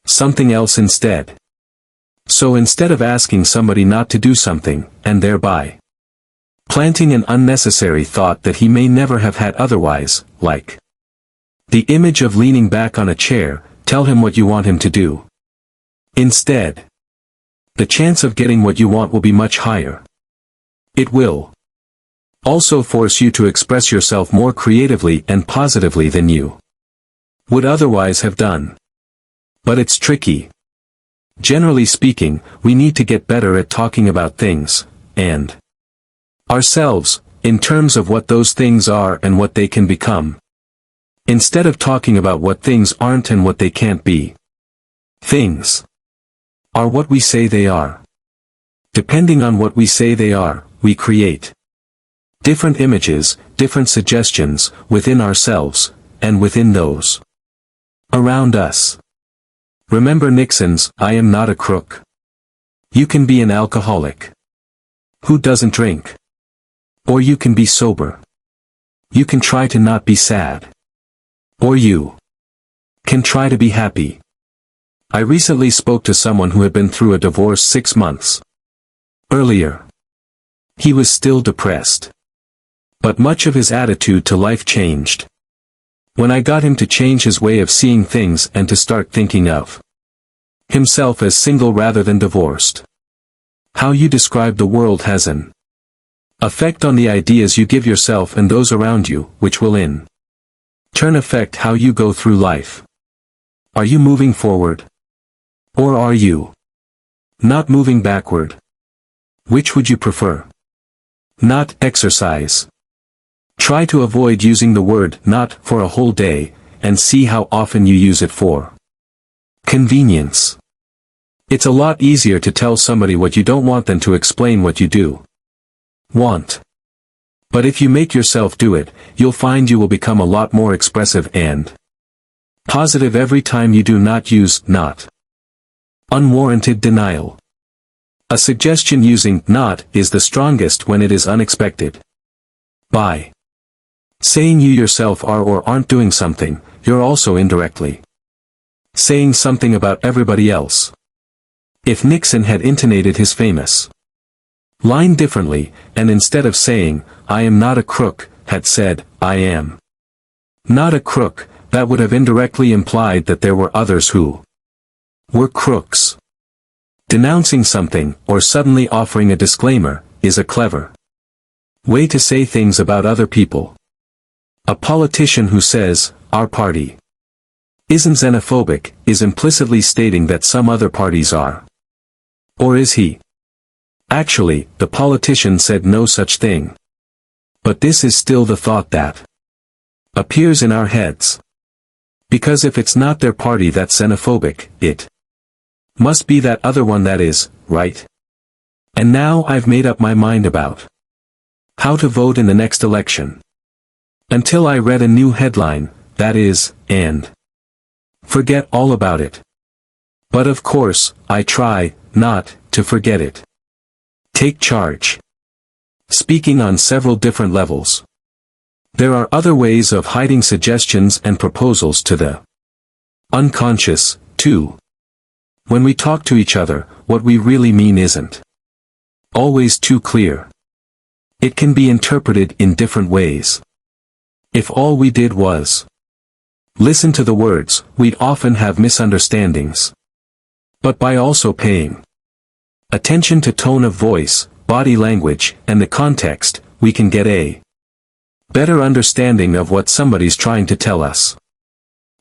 something else instead. So instead of asking somebody not to do something, and thereby planting an unnecessary thought that he may never have had otherwise, like the image of leaning back on a chair, tell him what you want him to do. Instead, the chance of getting what you want will be much higher. It will also force you to express yourself more creatively and positively than you would otherwise have done. But it's tricky. Generally speaking, we need to get better at talking about things, and ourselves, in terms of what those things are and what they can become. Instead of talking about what things aren't and what they can't be. Things are what we say they are. Depending on what we say they are, we create different images, different suggestions, within ourselves, and within those around us. Remember Nixon's, "I am not a crook." You can be an alcoholic who doesn't drink. Or you can be sober. You can try to not be sad. Or you can try to be happy. I recently spoke to someone who had been through a divorce 6 months earlier. He was still depressed. But much of his attitude to life changed. When I got him to change his way of seeing things and to start thinking of himself as single rather than divorced. How you describe the world has an effect on the ideas you give yourself and those around you, which will in turn affect how you go through life. Are you moving forward? Or are you not moving backward? Which would you prefer? Not exercise. Try to avoid using the word not for a whole day, and see how often you use it for convenience. It's a lot easier to tell somebody what you don't want than to explain what you do want. But if you make yourself do it, you'll find you will become a lot more expressive and positive every time you do not use not. Unwarranted denial. A suggestion using not is the strongest when it is unexpected. By Saying you yourself are or aren't doing something, you're also indirectly saying something about everybody else. If Nixon had intonated his famous line differently, and instead of saying, "I am not a crook," had said, "I am not a crook," that would have indirectly implied that there were others who were crooks. Denouncing something, or suddenly offering a disclaimer, is a clever way to say things about other people. A politician who says, "Our party isn't xenophobic," is implicitly stating that some other parties are. Or is he? Actually, the politician said no such thing. But this is still the thought that appears in our heads. Because if it's not their party that's xenophobic, it must be that other one that is, right? And now I've made up my mind about how to vote in the next election. Until I read a new headline, that is, and forget all about it. But of course, I try not to forget it. Take charge. Speaking on several different levels. There are other ways of hiding suggestions and proposals to the unconscious, too. When we talk to each other, what we really mean isn't always too clear. It can be interpreted in different ways. If all we did was listen to the words, we'd often have misunderstandings. But by also paying attention to tone of voice, body language, and the context, we can get a better understanding of what somebody's trying to tell us.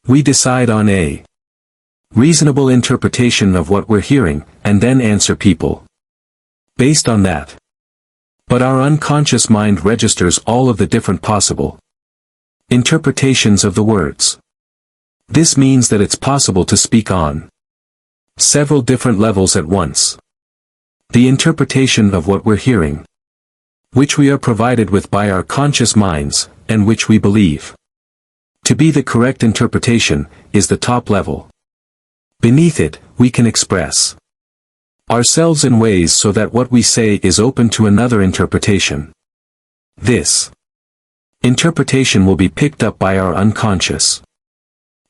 We decide on a reasonable interpretation of what we're hearing, and then answer people based on that. But our unconscious mind registers all of the different possible interpretations of the words. This means that it's possible to speak on several different levels at once. The interpretation of what we're hearing, which we are provided with by our conscious minds, and which we believe to be the correct interpretation, is the top level. Beneath it, we can express ourselves in ways so that what we say is open to another interpretation. This interpretation will be picked up by our unconscious.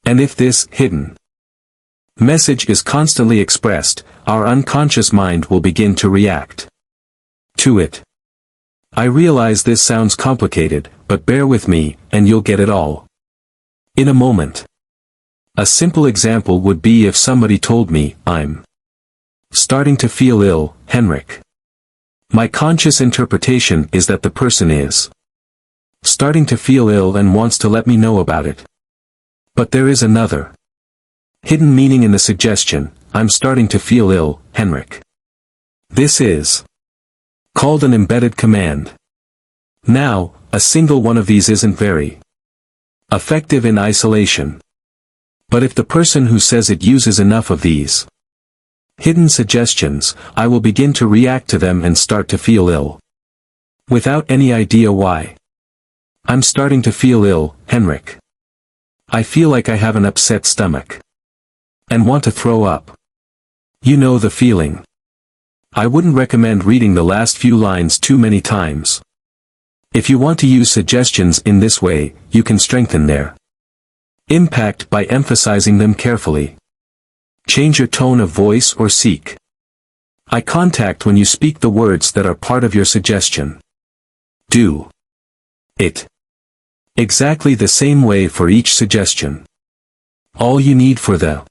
And if this hidden message is constantly expressed, our unconscious mind will begin to react to it. I realize this sounds complicated, but bear with me, and you'll get it all in a moment. A simple example would be if somebody told me, "I'm starting to feel ill, Henrik." My conscious interpretation is that the person is starting to feel ill and wants to let me know about it. But there is another hidden meaning in the suggestion, "I'm starting to feel ill, Henrik." This is called an embedded command. Now, a single one of these isn't very effective in isolation. But if the person who says it uses enough of these hidden suggestions, I will begin to react to them and start to feel ill, without any idea why. "I'm starting to feel ill, Henrik. I feel like I have an upset stomach and want to throw up." You know the feeling. I wouldn't recommend reading the last few lines too many times. If you want to use suggestions in this way, you can strengthen their impact by emphasizing them carefully. Change your tone of voice or seek eye contact when you speak the words that are part of your suggestion. Do it exactly the same way for each suggestion. All you need for the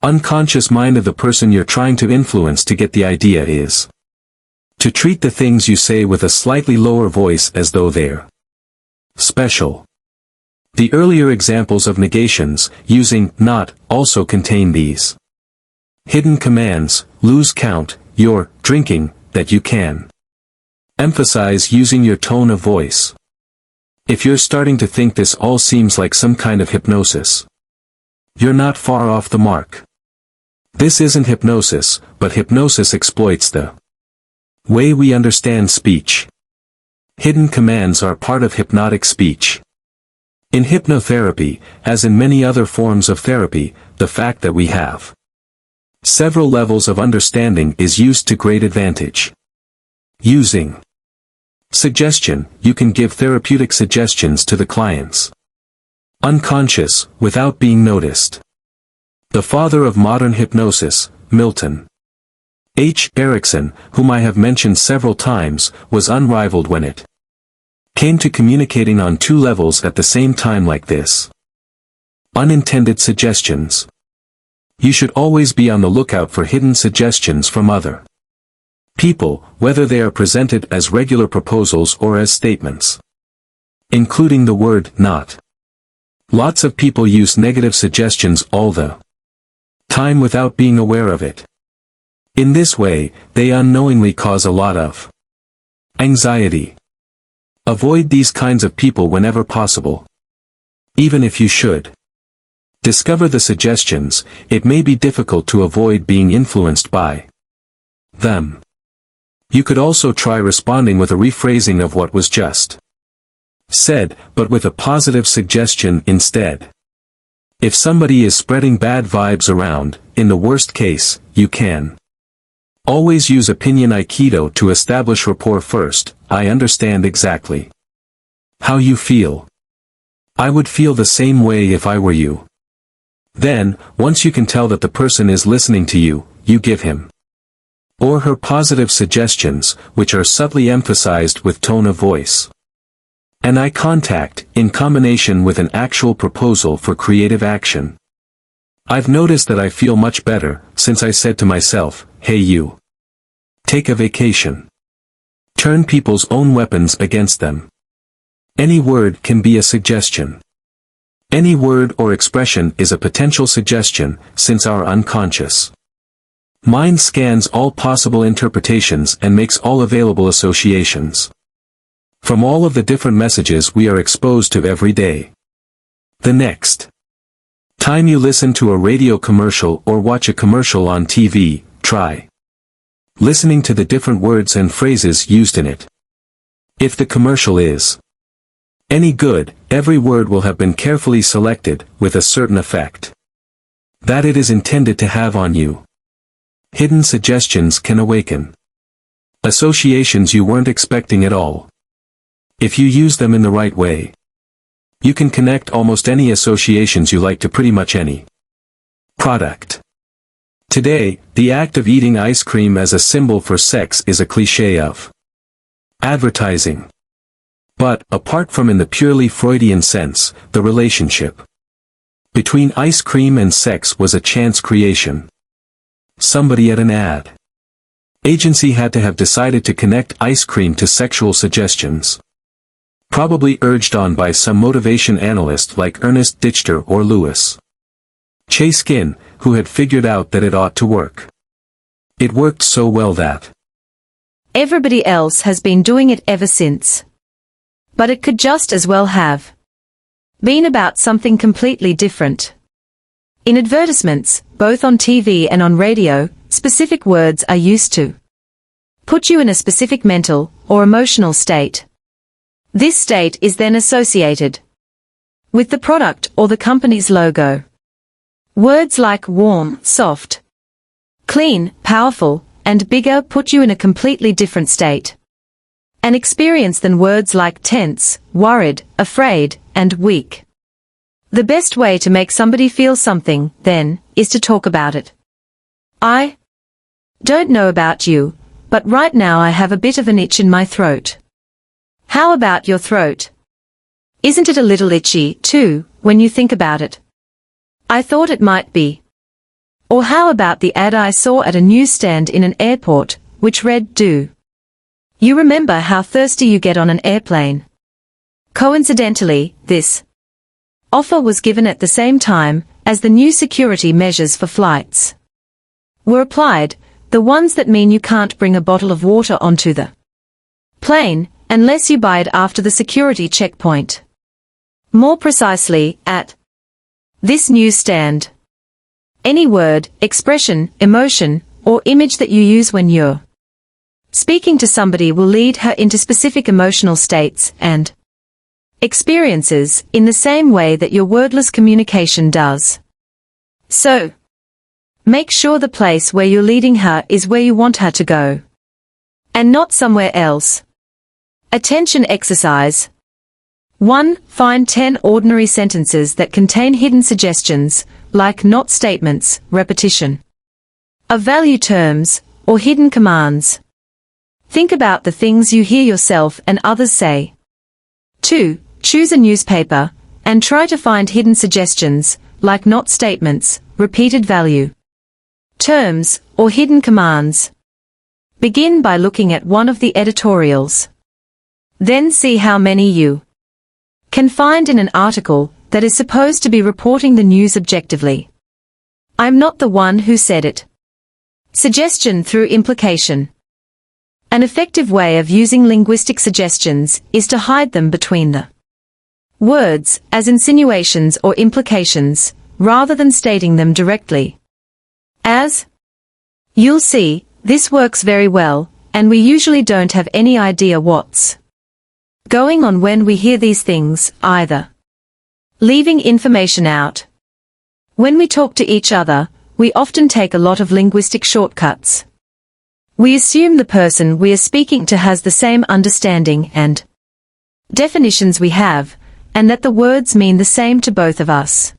unconscious mind of the person you're trying to influence to get the idea is to treat the things you say with a slightly lower voice as though they're special. The earlier examples of negations, using not, also contain these hidden commands: lose count, you're drinking, that you can emphasize using your tone of voice. If you're starting to think this all seems like some kind of hypnosis, you're not far off the mark. This isn't hypnosis, but hypnosis exploits the way we understand speech. Hidden commands are part of hypnotic speech. In hypnotherapy, as in many other forms of therapy, the fact that we have several levels of understanding is used to great advantage. Using Suggestion: you can give therapeutic suggestions to the clients. Unconscious, without being noticed. The father of modern hypnosis, Milton H. Erickson, whom I have mentioned several times, was unrivaled when it came to communicating on two levels at the same time like this. Unintended suggestions. You should always be on the lookout for hidden suggestions from other people, whether they are presented as regular proposals or as statements, including the word not. Lots of people use negative suggestions all the time without being aware of it. In this way, they unknowingly cause a lot of anxiety. Avoid these kinds of people whenever possible. Even if you should discover the suggestions, it may be difficult to avoid being influenced by them. You could also try responding with a rephrasing of what was just said, but with a positive suggestion instead. If somebody is spreading bad vibes around, in the worst case, you can always use opinion Aikido to establish rapport first. I understand exactly how you feel. I would feel the same way if I were you. Then, once you can tell that the person is listening to you, you give him or her positive suggestions, which are subtly emphasized with tone of voice. An eye contact, in combination with an actual proposal for creative action. I've noticed that I feel much better, since I said to myself, hey you. Take a vacation. Turn people's own weapons against them. Any word can be a suggestion. Any word or expression is a potential suggestion, since our unconscious mind scans all possible interpretations and makes all available associations from all of the different messages we are exposed to every day. The next time you listen to a radio commercial or watch a commercial on TV, try listening to the different words and phrases used in it. If the commercial is any good, every word will have been carefully selected, with a certain effect that it is intended to have on you. Hidden suggestions can awaken associations you weren't expecting at all. If you use them in the right way, you can connect almost any associations you like to pretty much any product. Today, the act of eating ice cream as a symbol for sex is a cliché of advertising. But, apart from in the purely Freudian sense, the relationship between ice cream and sex was a chance creation. Somebody at an ad agency had to have decided to connect ice cream to sexual suggestions. Probably urged on by some motivation analyst like Ernest Dichter or Louis Chaskin, who had figured out that it ought to work. It worked so well that everybody else has been doing it ever since. But it could just as well have been about something completely different. In advertisements, both on TV and on radio, specific words are used to put you in a specific mental or emotional state. This state is then associated with the product or the company's logo. Words like warm, soft, clean, powerful, and bigger put you in a completely different state and experience than words like tense, worried, afraid, and weak. The best way to make somebody feel something, then, is to talk about it. I don't know about you, but right now I have a bit of an itch in my throat. How about your throat? Isn't it a little itchy, too, when you think about it? I thought it might be. Or how about the ad I saw at a newsstand in an airport, which read "Do you remember how thirsty you get on an airplane?" Coincidentally, this offer was given at the same time as the new security measures for flights were applied, the ones that mean you can't bring a bottle of water onto the plane, unless you buy it after the security checkpoint. More precisely, at this newsstand. Any word, expression, emotion, or image that you use when you're speaking to somebody will lead her into specific emotional states and experiences, in the same way that your wordless communication does. So, make sure the place where you're leading her is where you want her to go, and not somewhere else. Attention exercise. 1. Find 10 ordinary sentences that contain hidden suggestions, like not statements, repetition of value terms, or hidden commands. Think about the things you hear yourself and others say. 2. Choose a newspaper, and try to find hidden suggestions, like not statements, repeated value terms, or hidden commands. Begin by looking at one of the editorials. Then see how many you can find in an article that is supposed to be reporting the news objectively. I'm not the one who said it. Suggestion through implication. An effective way of using linguistic suggestions is to hide them between the words, as insinuations or implications, rather than stating them directly. As you'll see, this works very well, and we usually don't have any idea what's going on when we hear these things, either. Leaving information out. When we talk to each other, we often take a lot of linguistic shortcuts. We assume the person we are speaking to has the same understanding and definitions we have, and that the words mean the same to both of us.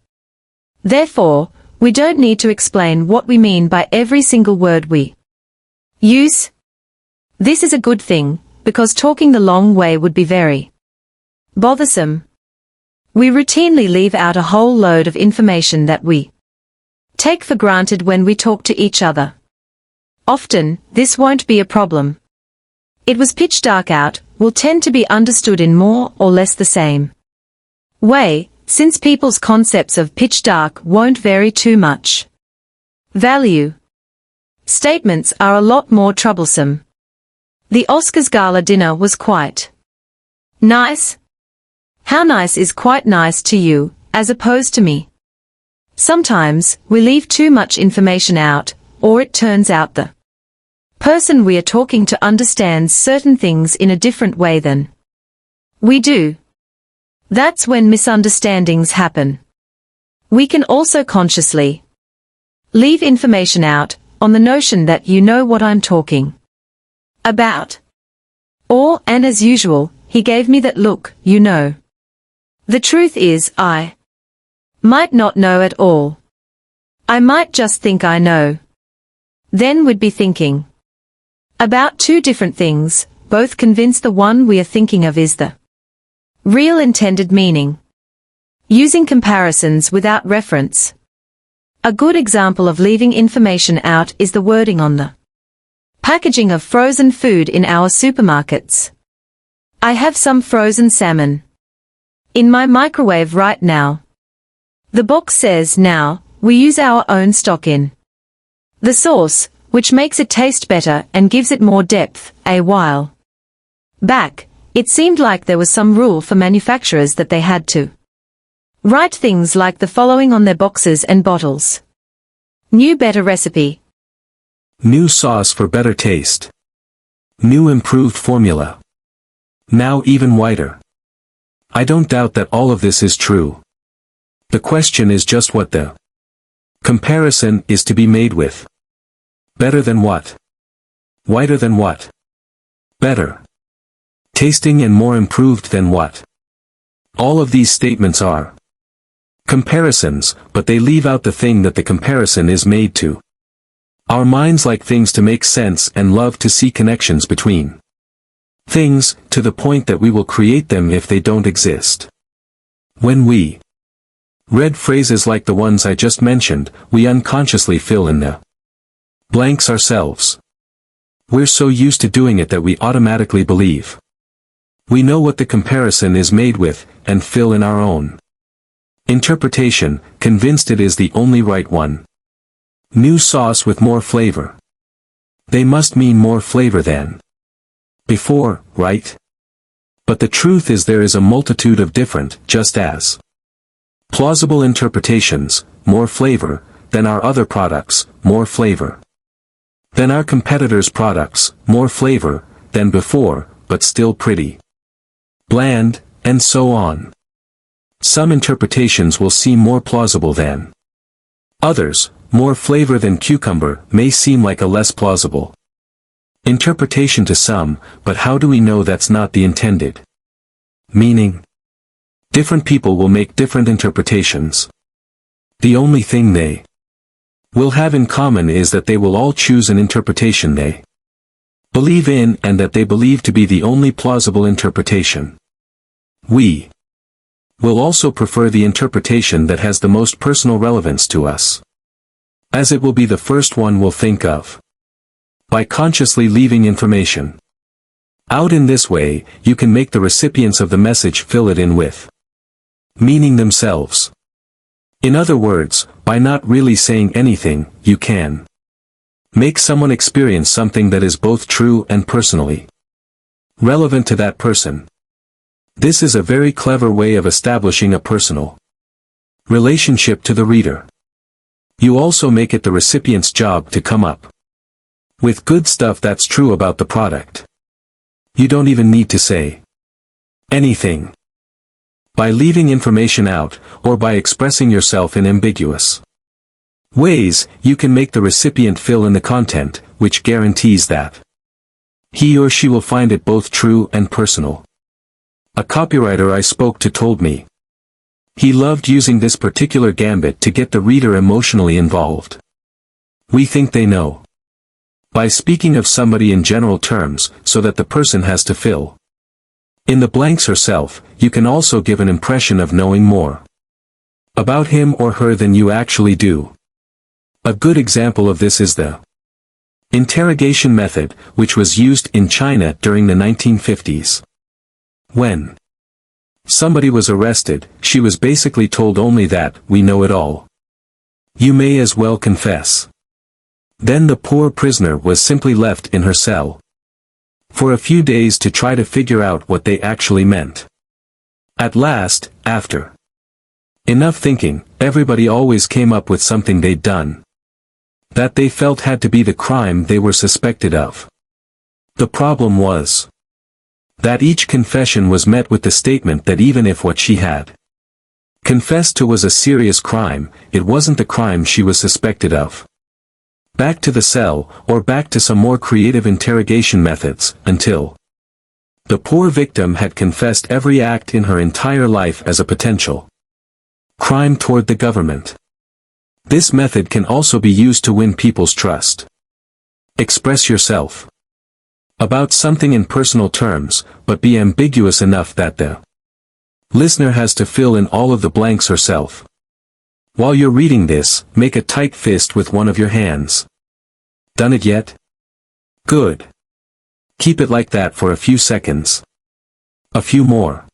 Therefore, we don't need to explain what we mean by every single word we use. This is a good thing, because talking the long way would be very bothersome. We routinely leave out a whole load of information that we take for granted when we talk to each other. Often, this won't be a problem. It was pitch dark out will tend to be understood in more or less the same way, since people's concepts of pitch dark won't vary too much. Value statements are a lot more troublesome. The Oscars gala dinner was quite nice. How nice is quite nice to you, as opposed to me? Sometimes, we leave too much information out, or it turns out the person we are talking to understands certain things in a different way than we do. That's when misunderstandings happen. We can also consciously leave information out, on the notion that you know what I'm talking about. Or, and as usual, he gave me that look, you know. The truth is, I might not know at all. I might just think I know. Then we'd be thinking about two different things, both convinced the one we are thinking of is the real intended meaning. Using comparisons without reference. A good example of leaving information out is the wording on the packaging of frozen food in our supermarkets. I have some frozen salmon in my microwave right now. The box says now, we use our own stock in the sauce, which makes it taste better and gives it more depth. A while back, it seemed like there was some rule for manufacturers that they had to write things like the following on their boxes and bottles. New better recipe. New sauce for better taste. New improved formula. Now even whiter. I don't doubt that all of this is true. The question is just what the comparison is to be made with. Better than what? Whiter than what? Better. Tasting and more improved than what? All of these statements are comparisons, but they leave out the thing that the comparison is made to. Our minds like things to make sense and love to see connections between things, to the point that we will create them if they don't exist. When we read phrases like the ones I just mentioned, we unconsciously fill in the blanks ourselves. We're so used to doing it that we automatically believe we know what the comparison is made with, and fill in our own interpretation, convinced it is the only right one. New sauce with more flavor. They must mean more flavor than before, right? But the truth is there is a multitude of different, just as plausible interpretations, more flavor, than our other products, more flavor. Than our competitors' products, more flavor, than before, but still pretty bland, and so on. Some interpretations will seem more plausible than others. More flavor than cucumber may seem like a less plausible Interpretation to some, but how do we know that's not the intended meaning? Different people will make different interpretations. The only thing they will have in common is that they will all choose an interpretation they believe in and that they believe to be the only plausible interpretation. We will also prefer the interpretation that has the most personal relevance to us, as it will be the first one we'll think of. By consciously leaving information out in this way, you can make the recipients of the message fill it in with meaning themselves. In other words, by not really saying anything, you can make someone experience something that is both true and personally relevant to that person. This is a very clever way of establishing a personal relationship to the reader. You also make it the recipient's job to come up with good stuff that's true about the product. You don't even need to say anything. By leaving information out, or by expressing yourself in ambiguous ways, you can make the recipient fill in the content, which guarantees that he or she will find it both true and personal. A copywriter I spoke to told me he loved using this particular gambit to get the reader emotionally involved. We think they know by speaking of somebody in general terms, so that the person has to fill in the blanks herself. You can also give an impression of knowing more about him or her than you actually do. A good example of this is the interrogation method, which was used in China during the 1950s. When somebody was arrested, she was basically told only that, "We know it all. You may as well confess." Then the poor prisoner was simply left in her cell for a few days to try to figure out what they actually meant. At last, after enough thinking, everybody always came up with something they'd done that they felt had to be the crime they were suspected of. The problem was that each confession was met with the statement that even if what she had confessed to was a serious crime, it wasn't the crime she was suspected of. Back to the cell, or back to some more creative interrogation methods, until the poor victim had confessed every act in her entire life as a potential crime toward the government. This method can also be used to win people's trust. Express yourself about something in personal terms, but be ambiguous enough that the listener has to fill in all of the blanks herself. While you're reading this, make a tight fist with one of your hands. Done it yet? Good. Keep it like that for a few seconds. A few more.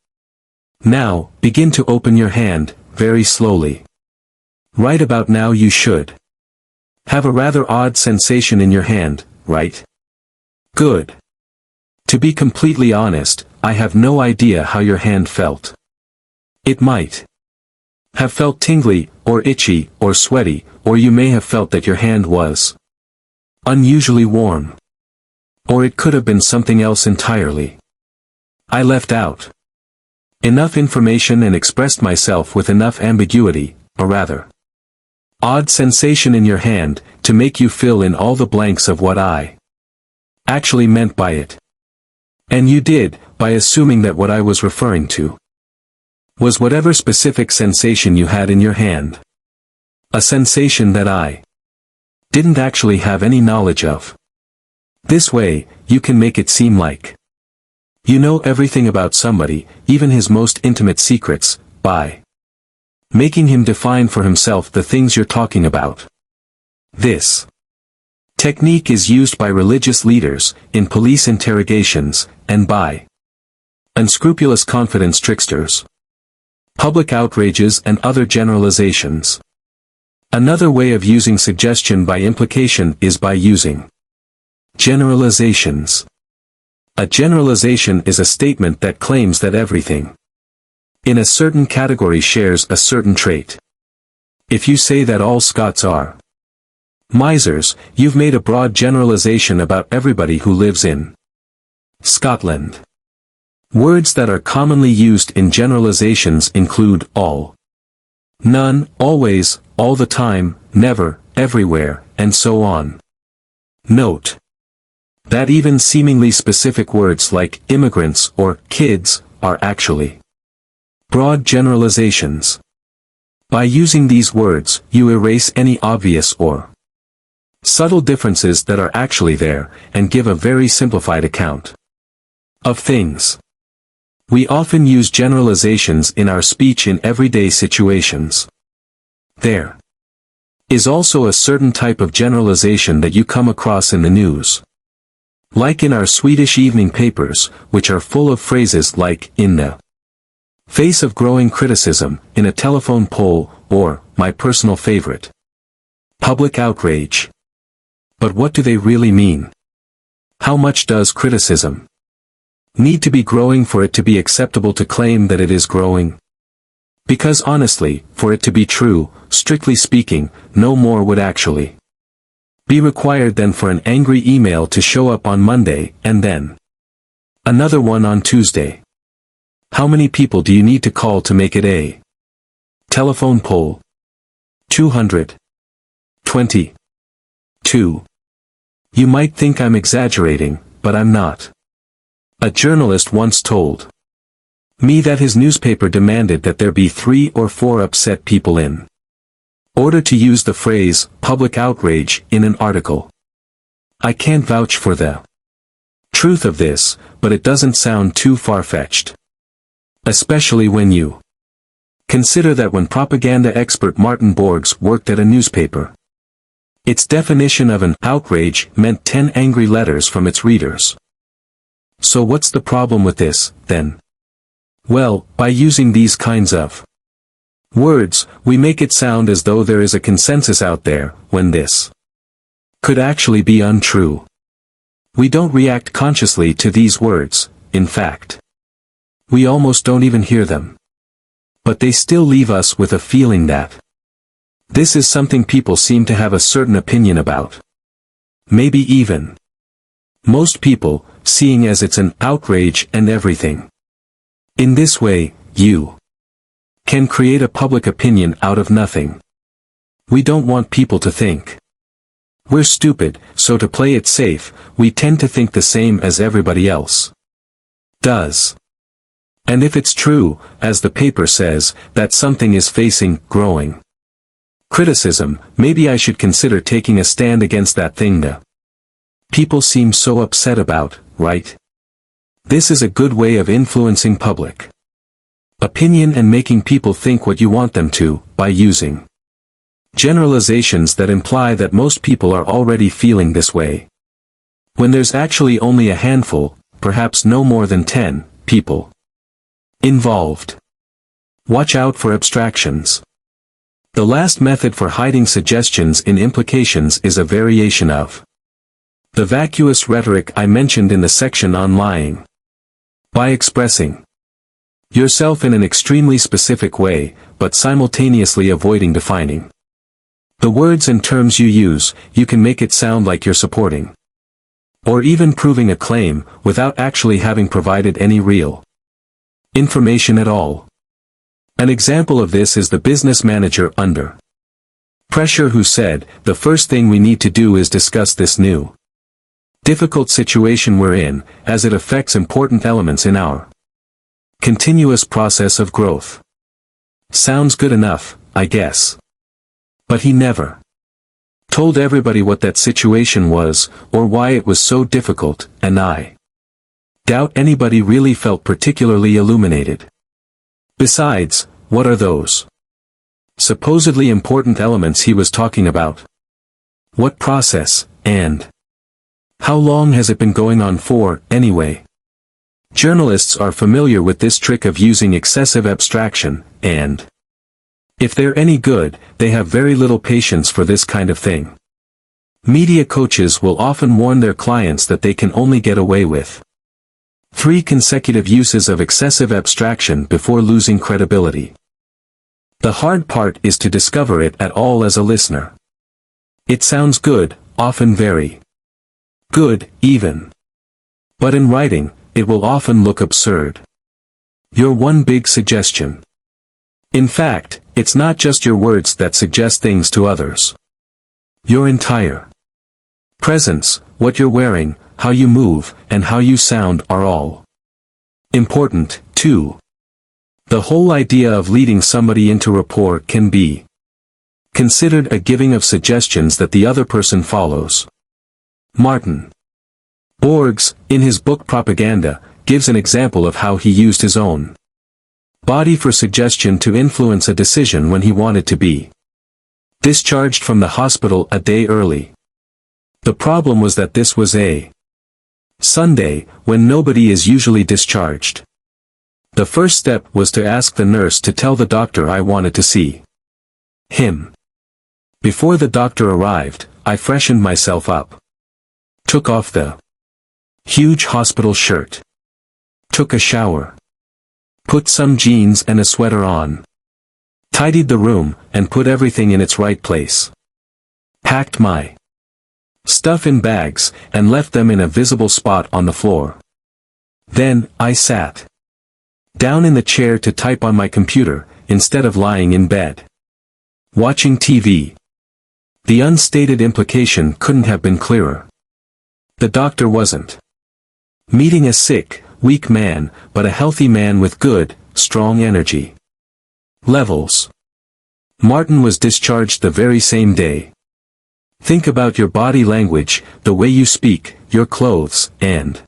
Now, begin to open your hand, very slowly. Right about now you should have a rather odd sensation in your hand, right? Good. To be completely honest, I have no idea how your hand felt. It might have felt tingly, or itchy, or sweaty, or you may have felt that your hand was unusually warm. Or it could have been something else entirely. I left out enough information and expressed myself with enough ambiguity, or rather odd sensation in your hand, to make you fill in all the blanks of what I actually meant by it. And you did, by assuming that what I was referring to was whatever specific sensation you had in your hand. A sensation that I didn't actually have any knowledge of. This way, you can make it seem like you know everything about somebody, even his most intimate secrets, by making him define for himself the things you're talking about. This technique is used by religious leaders, in police interrogations, and by unscrupulous confidence tricksters, public outrages and other generalizations. Another way of using suggestion by implication is by using generalizations. A generalization is a statement that claims that everything in a certain category shares a certain trait. If you say that all Scots are misers, you've made a broad generalization about everybody who lives in Scotland. Words that are commonly used in generalizations include all, none, always, all the time, never, everywhere, and so on. Note: That even seemingly specific words like immigrants or kids are actually broad generalizations. By using these words, you erase any obvious or subtle differences that are actually there, and give a very simplified account of things. We often use generalizations in our speech in everyday situations. There is also a certain type of generalization that you come across in the news. Like in our Swedish evening papers, which are full of phrases like, in the face of growing criticism, in a telephone poll, or, my personal favorite, public outrage. But what do they really mean? How much does criticism need to be growing for it to be acceptable to claim that it is growing? Because honestly, for it to be true, strictly speaking, no more would actually be required than for an angry email to show up on Monday, and then another one on Tuesday. How many people do you need to call to make it a telephone poll? 222. You might think I'm exaggerating, but I'm not. A journalist once told me that his newspaper demanded that there be 3 or 4 upset people in order to use the phrase, public outrage, in an article. I can't vouch for the truth of this, but it doesn't sound too far-fetched. Especially when you consider that when propaganda expert Martin Borgs worked at a newspaper, its definition of an outrage meant 10 angry letters from its readers. So what's the problem with this, then? Well, by using these kinds of words, we make it sound as though there is a consensus out there, when this could actually be untrue. We don't react consciously to these words, in fact. We almost don't even hear them. But they still leave us with a feeling that this is something people seem to have a certain opinion about. Maybe even most people, seeing as it's an outrage and everything. In this way, you can create a public opinion out of nothing. We don't want people to think we're stupid, so to play it safe, we tend to think the same as everybody else does. And if it's true, as the paper says, that something is facing growing criticism, maybe I should consider taking a stand against that thing the people seem so upset about, right? This is a good way of influencing public opinion and making people think what you want them to, by using generalizations that imply that most people are already feeling this way, when there's actually only a handful, perhaps no more than 10, people involved. Watch out for abstractions. The last method for hiding suggestions in implications is a variation of the vacuous rhetoric I mentioned in the section on lying. By expressing yourself in an extremely specific way, but simultaneously avoiding defining the words and terms you use, you can make it sound like you're supporting or even proving a claim, without actually having provided any real information at all. An example of this is the business manager under pressure who said, the first thing we need to do is discuss this new difficult situation we're in, as it affects important elements in our continuous process of growth. Sounds good enough, I guess. But he never told everybody what that situation was, or why it was so difficult, and I doubt anybody really felt particularly illuminated. Besides, what are those supposedly important elements he was talking about? What process, and how long has it been going on for, anyway? Journalists are familiar with this trick of using excessive abstraction, and if they're any good, they have very little patience for this kind of thing. Media coaches will often warn their clients that they can only get away with 3 consecutive uses of excessive abstraction before losing credibility. The hard part is to discover it at all as a listener. It sounds good, often very good, even. But in writing, it will often look absurd. Your one big suggestion. In fact, it's not just your words that suggest things to others. Your entire presence, what you're wearing, how you move, and how you sound are all important, too. The whole idea of leading somebody into rapport can be considered a giving of suggestions that the other person follows. Martin Borges, in his book Propaganda, gives an example of how he used his own body for suggestion to influence a decision when he wanted to be discharged from the hospital a day early. The problem was that this was a Sunday, when nobody is usually discharged. The first step was to ask the nurse to tell the doctor I wanted to see him. Before the doctor arrived, I freshened myself up, took off the huge hospital shirt, took a shower, put some jeans and a sweater on, tidied the room, and put everything in its right place. Packed my stuff in bags, and left them in a visible spot on the floor. Then, I sat down in the chair to type on my computer, instead of lying in bed watching TV. The unstated implication couldn't have been clearer. The doctor wasn't meeting a sick, weak man, but a healthy man with good, strong energy levels. Martin was discharged the very same day. Think about your body language, the way you speak, your clothes, and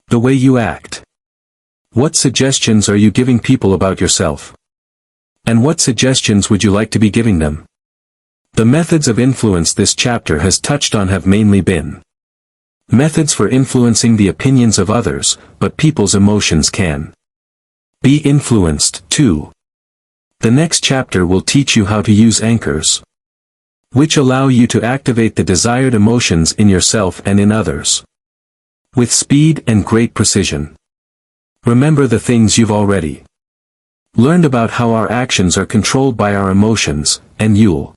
the way you act. What suggestions are you giving people about yourself? And what suggestions would you like to be giving them? The methods of influence this chapter has touched on have mainly been methods for influencing the opinions of others, but people's emotions can be influenced, too. The next chapter will teach you how to use anchors, which allow you to activate the desired emotions in yourself and in others with speed and great precision. Remember the things you've already learned about how our actions are controlled by our emotions, and you'll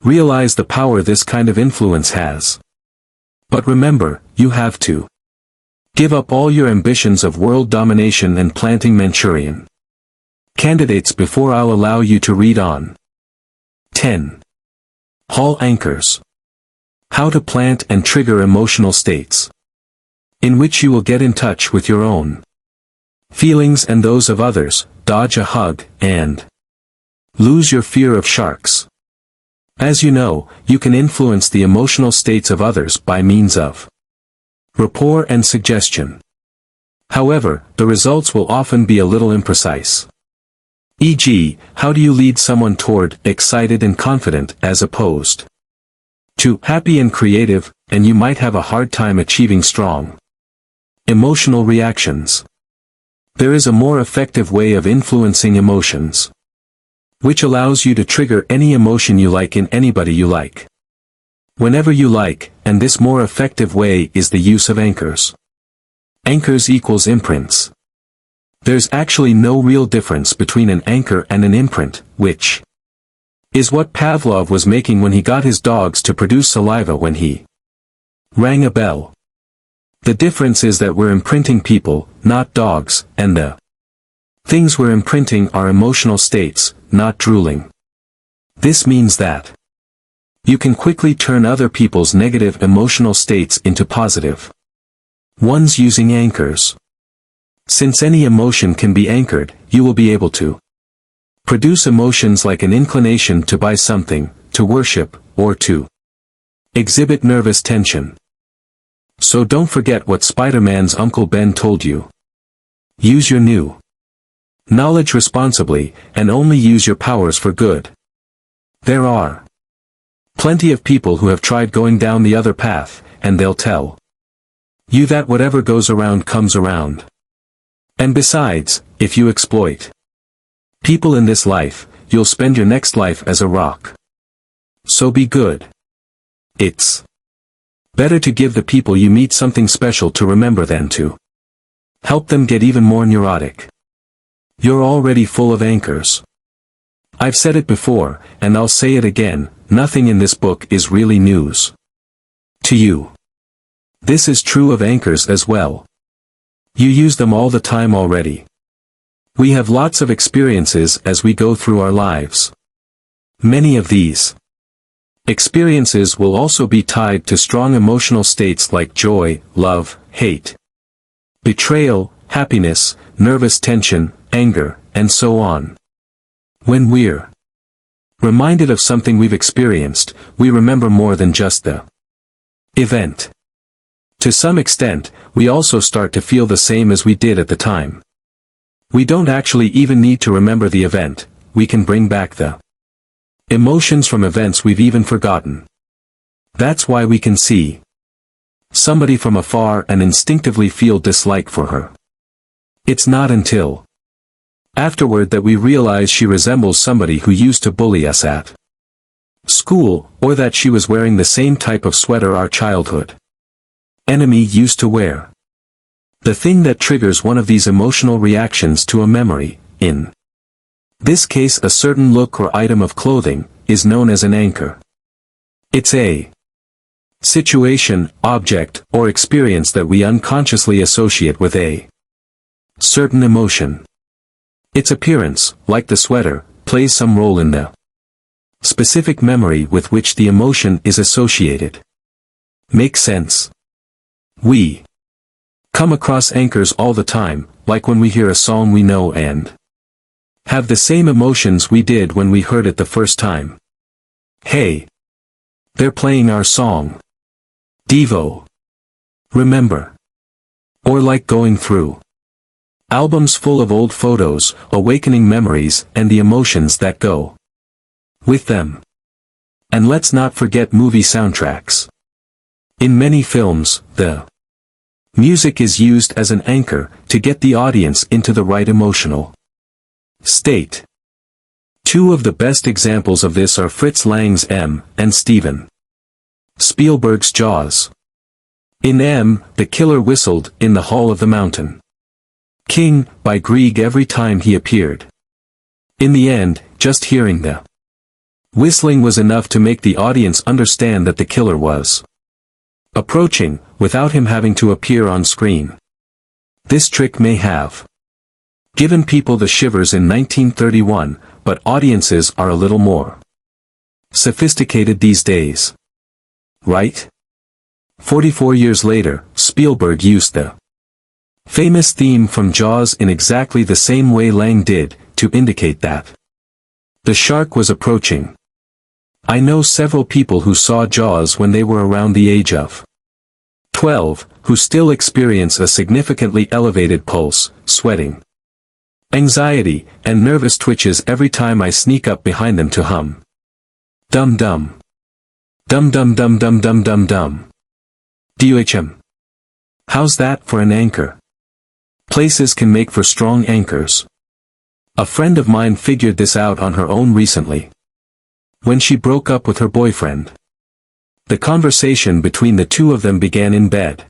realize the power this kind of influence has. But remember, you have to give up all your ambitions of world domination and planting Manchurian candidates before I'll allow you to read on. 10. Hall anchors. How to plant and trigger emotional states in which you will get in touch with your own feelings and those of others, dodge a hug, and lose your fear of sharks. As you know, you can influence the emotional states of others by means of rapport and suggestion. However, the results will often be a little imprecise. E.g., how do you lead someone toward excited and confident as opposed to happy and creative, and you might have a hard time achieving strong emotional reactions. There is a more effective way of influencing emotions, which allows you to trigger any emotion you like in anybody you like, whenever you like, and this more effective way is the use of anchors. Anchors equals imprints. There's actually no real difference between an anchor and an imprint, which is what Pavlov was making when he got his dogs to produce saliva when he rang a bell. The difference is that we're imprinting people, not dogs, and the things we're imprinting are emotional states, not drooling. This means that you can quickly turn other people's negative emotional states into positive ones using anchors. Since any emotion can be anchored, you will be able to produce emotions like an inclination to buy something, to worship, or to exhibit nervous tension. So don't forget what Spider-Man's Uncle Ben told you. Use your new knowledge responsibly, and only use your powers for good. There are plenty of people who have tried going down the other path, and they'll tell you that whatever goes around comes around. And besides, if you exploit people in this life, you'll spend your next life as a rock. So be good. It's better to give the people you meet something special to remember than to help them get even more neurotic. You're already full of anchors. I've said it before, and I'll say it again, nothing in this book is really news to you. This is true of anchors as well. You use them all the time already. We have lots of experiences as we go through our lives. Many of these Experiences will also be tied to strong emotional states like joy, love, hate, betrayal, happiness, nervous tension, anger, and so on. When we're reminded of something we've experienced, we remember more than just the event. To some extent, we also start to feel the same as we did at the time. We don't actually even need to remember the event, we can bring back the emotions from events we've even forgotten. That's why we can see somebody from afar and instinctively feel dislike for her. It's not until afterward that we realize she resembles somebody who used to bully us at school, or that she was wearing the same type of sweater our childhood enemy used to wear. The thing that triggers one of these emotional reactions to a memory, in this case a certain look or item of clothing, is known as an anchor. It's a situation, object, or experience that we unconsciously associate with a certain emotion. Its appearance, like the sweater, plays some role in the specific memory with which the emotion is associated. Makes sense? We come across anchors all the time, like when we hear a song we know and have the same emotions we did when we heard it the first time. Hey! They're playing our song. Devo. Remember. Or like going through albums full of old photos, awakening memories and the emotions that go with them. And let's not forget movie soundtracks. In many films, the music is used as an anchor to get the audience into the right emotional state. Two of the best examples of this are Fritz Lang's M and Steven Spielberg's Jaws. In M, the killer whistled in the Hall of the Mountain King by Grieg every time he appeared. In the end, just hearing the whistling was enough to make the audience understand that the killer was approaching, without him having to appear on screen. This trick may have given people the shivers in 1931, but audiences are a little more sophisticated these days. Right? 44 years later, Spielberg used the famous theme from Jaws in exactly the same way Lang did, to indicate that the shark was approaching. I know several people who saw Jaws when they were around the age of 12, who still experience a significantly elevated pulse, sweating, anxiety, and nervous twitches every time I sneak up behind them to hum. Dum dum. Dum dum dum dum dum dum dum. DUHM. How's that for an anchor? Places can make for strong anchors. A friend of mine figured this out on her own recently. When she broke up with her boyfriend, the conversation between the two of them began in bed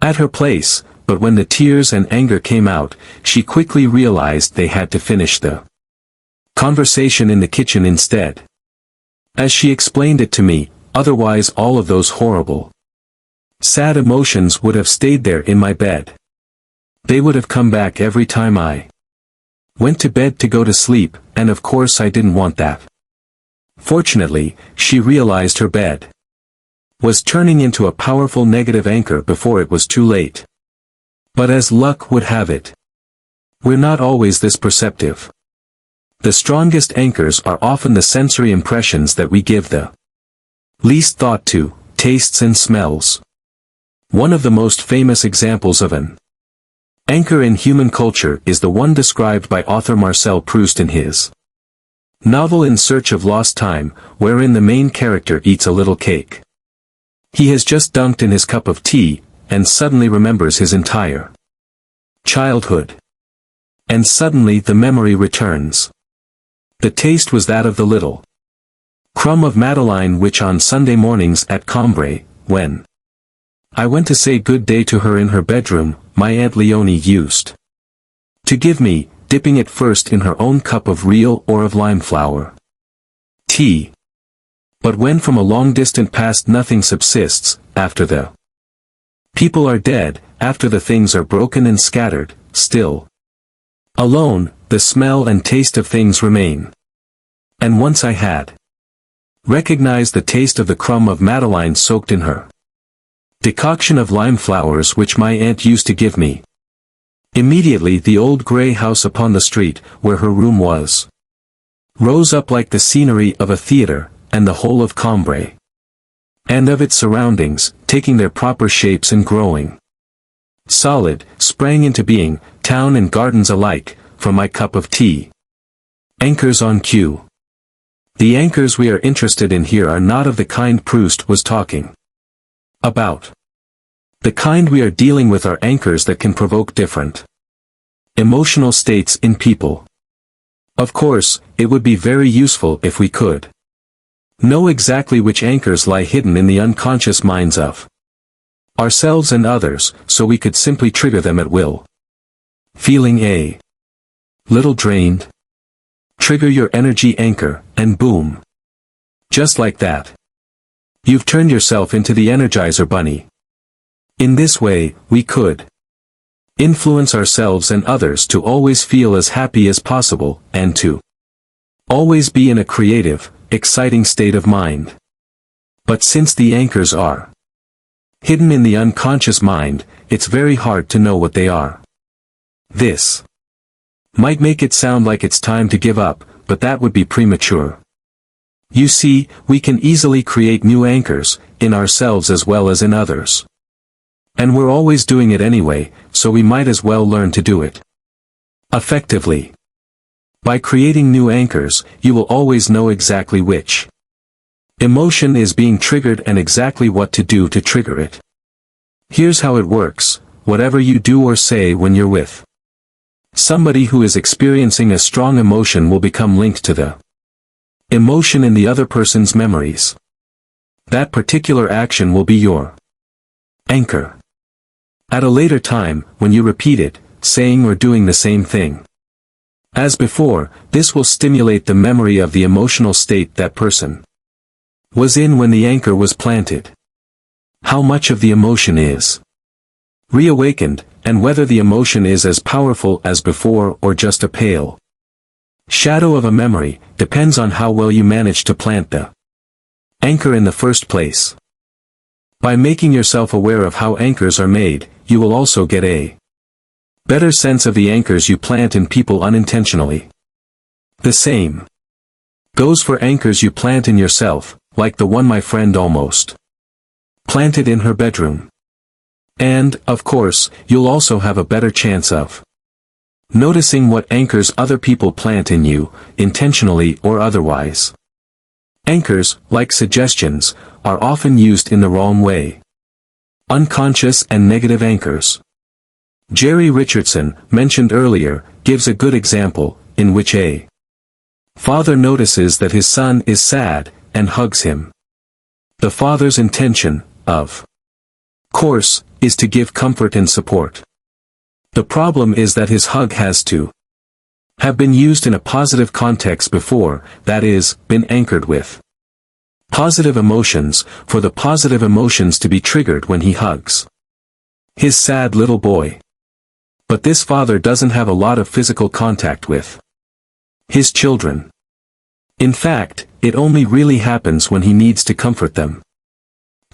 at her place, but when the tears and anger came out, she quickly realized they had to finish the conversation in the kitchen instead. As she explained it to me, otherwise all of those horrible, sad emotions would have stayed there in my bed. They would have come back every time I went to bed to go to sleep, and of course I didn't want that. Fortunately, she realized her bed was turning into a powerful negative anchor before it was too late. But as luck would have it, we're not always this perceptive. The strongest anchors are often the sensory impressions that we give the least thought to, tastes and smells. One of the most famous examples of an anchor in human culture is the one described by author Marcel Proust in his novel In Search of Lost Time, wherein the main character eats a little cake. He has just dunked in his cup of tea, and suddenly remembers his entire childhood. And suddenly the memory returns. The taste was that of the little crumb of Madeleine which on Sunday mornings at Combray, when I went to say good day to her in her bedroom, my Aunt Leonie used to give me, dipping it first in her own cup of real or of lime flower tea. But when from a long distant past nothing subsists, after the people are dead, after the things are broken and scattered, still alone, the smell and taste of things remain. And once I had Recognize the taste of the crumb of Madeline soaked in her decoction of lime flowers which my aunt used to give me. Immediately the old grey house upon the street, where her room was, rose up like the scenery of a theatre, and the whole of Cambrai, and of its surroundings, taking their proper shapes and growing solid, sprang into being, town and gardens alike, from my cup of tea. Anchors on cue. The anchors we are interested in here are not of the kind Proust was talking about. The kind we are dealing with are anchors that can provoke different emotional states in people. Of course, it would be very useful if we could know exactly which anchors lie hidden in the unconscious minds of ourselves and others, so we could simply trigger them at will. Feeling a little drained? Trigger your energy anchor, and boom. Just like that. You've turned yourself into the Energizer Bunny. In this way, we could influence ourselves and others to always feel as happy as possible, and to always be in a creative, exciting state of mind. But since the anchors are hidden in the unconscious mind, it's very hard to know what they are. This might make it sound like it's time to give up, but that would be premature. You see, we can easily create new anchors, in ourselves as well as in others. And we're always doing it anyway, so we might as well learn to do it effectively. By creating new anchors, you will always know exactly which emotion is being triggered and exactly what to do to trigger it. Here's how it works: whatever you do or say when you're with somebody who is experiencing a strong emotion will become linked to the emotion in the other person's memories. That particular action will be your anchor. At a later time, when you repeat it, saying or doing the same thing as before, this will stimulate the memory of the emotional state that person was in when the anchor was planted. How much of the emotion is reawakened, and whether the emotion is as powerful as before or just a pale shadow of a memory, depends on how well you manage to plant the anchor in the first place. By making yourself aware of how anchors are made, you will also get a better sense of the anchors you plant in people unintentionally. The same goes for anchors you plant in yourself, like the one my friend almost planted in her bedroom. And, of course, you'll also have a better chance of noticing what anchors other people plant in you, intentionally or otherwise. Anchors, like suggestions, are often used in the wrong way. Unconscious and negative anchors. Jerry Richardson, mentioned earlier, gives a good example, in which a father notices that his son is sad, and hugs him. The father's intention, of course, is to give comfort and support. The problem is that his hug has to have been used in a positive context before, that is, been anchored with positive emotions, for the positive emotions to be triggered when he hugs his sad little boy. But this father doesn't have a lot of physical contact with his children. In fact, it only really happens when he needs to comfort them.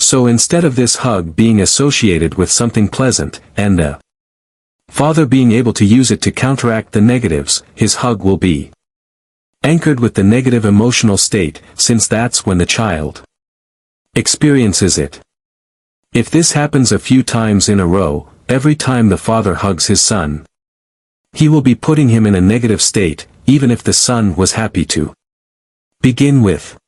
So instead of this hug being associated with something pleasant, and the father being able to use it to counteract the negatives, his hug will be anchored with the negative emotional state, since that's when the child experiences it. If this happens a few times in a row, every time the father hugs his son, he will be putting him in a negative state, even if the son was happy to begin with.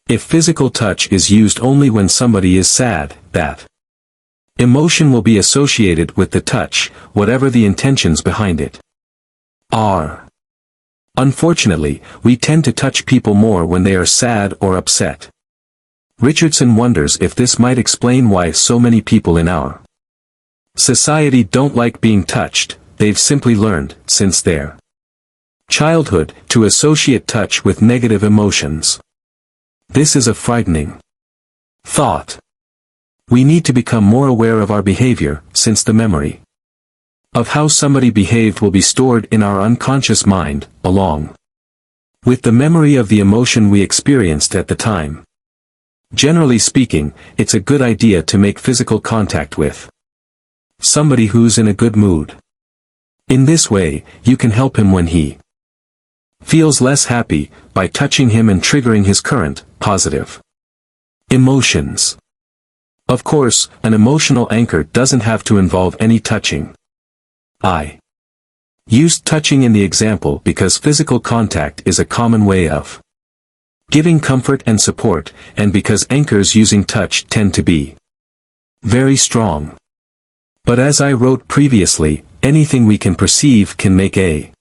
If physical touch is used only when somebody is sad, that emotion will be associated with the touch, whatever the intentions behind it are. Unfortunately, we tend to touch people more when they are sad or upset. Richardson wonders if this might explain why so many people in our society don't like being touched. They've simply learned, since their childhood, to associate touch with negative emotions. This is a frightening thought. We need to become more aware of our behavior, since the memory of how somebody behaved will be stored in our unconscious mind, along with the memory of the emotion we experienced at the time. Generally speaking, it's a good idea to make physical contact with somebody who's in a good mood. In this way, you can help him when he feels less happy, by touching him and triggering his current, positive emotions. Of course, an emotional anchor doesn't have to involve any touching. I used touching in the example because physical contact is a common way of giving comfort and support, and because anchors using touch tend to be very strong. But as I wrote previously, anything we can perceive can make a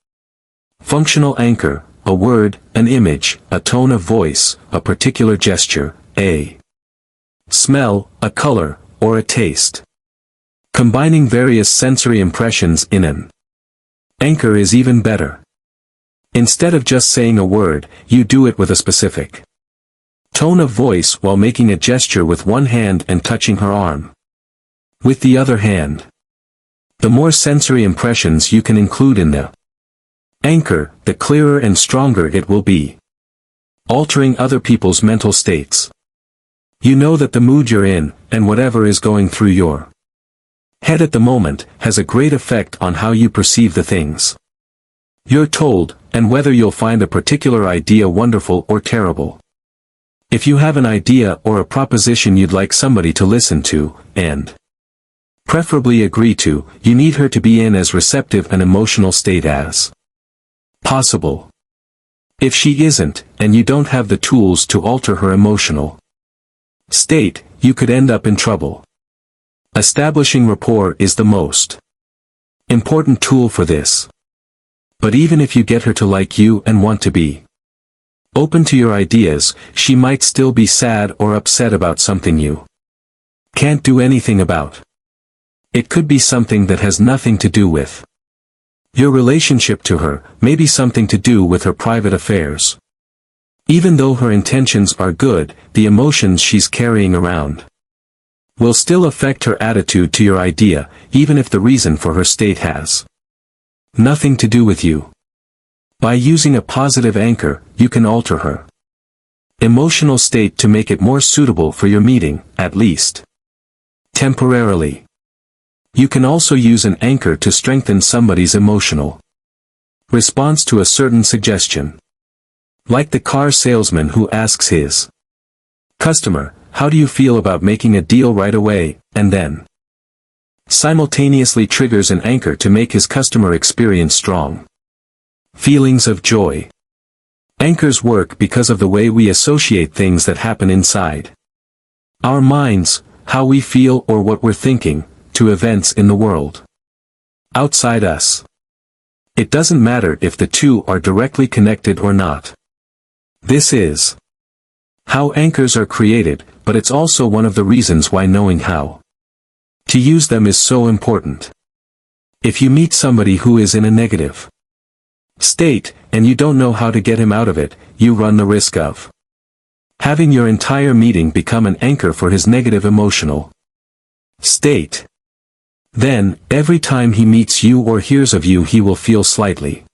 functional anchor, a word, an image, a tone of voice, a particular gesture, a smell, a color, or a taste. Combining various sensory impressions in an anchor is even better. Instead of just saying a word, you do it with a specific tone of voice while making a gesture with one hand and touching her arm with the other hand. The more sensory impressions you can include in the anchor, the clearer and stronger it will be, altering other people's mental states. You know that the mood you're in, and whatever is going through your head at the moment, has a great effect on how you perceive the things you're told, and whether you'll find a particular idea wonderful or terrible. If you have an idea or a proposition you'd like somebody to listen to, and preferably agree to, you need her to be in as receptive an emotional state as possible. If she isn't, and you don't have the tools to alter her emotional state, you could end up in trouble. Establishing rapport is the most important tool for this. But even if you get her to like you and want to be open to your ideas, she might still be sad or upset about something you can't do anything about. It could be something that has nothing to do with your relationship to her, maybe something to do with her private affairs. Even though her intentions are good, the emotions she's carrying around will still affect her attitude to your idea, even if the reason for her state has nothing to do with you. By using a positive anchor, you can alter her emotional state to make it more suitable for your meeting, at least temporarily. You can also use an anchor to strengthen somebody's emotional response to a certain suggestion. Like the car salesman who asks his customer, "How do you feel about making a deal right away?" and then simultaneously triggers an anchor to make his customer experience strong feelings of joy. Anchors work because of the way we associate things that happen inside our minds, how we feel or what we're thinking, to events in the world outside us. It doesn't matter if the two are directly connected or not. This is how anchors are created, but it's also one of the reasons why knowing how to use them is so important. If you meet somebody who is in a negative state, and you don't know how to get him out of it, you run the risk of having your entire meeting become an anchor for his negative emotional state. Then, every time he meets you or hears of you, he will feel slightly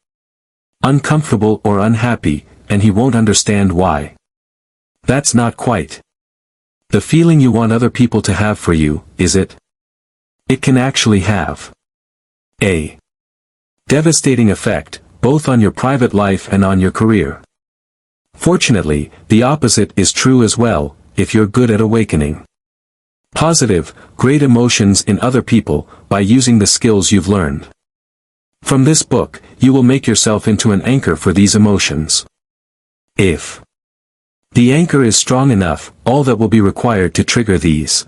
uncomfortable or unhappy, and he won't understand why. That's not quite the feeling you want other people to have for you, is it? It can actually have a devastating effect, both on your private life and on your career. Fortunately, the opposite is true as well, if you're good at awakening positive, great emotions in other people, by using the skills you've learned from this book, you will make yourself into an anchor for these emotions. If the anchor is strong enough, all that will be required to trigger these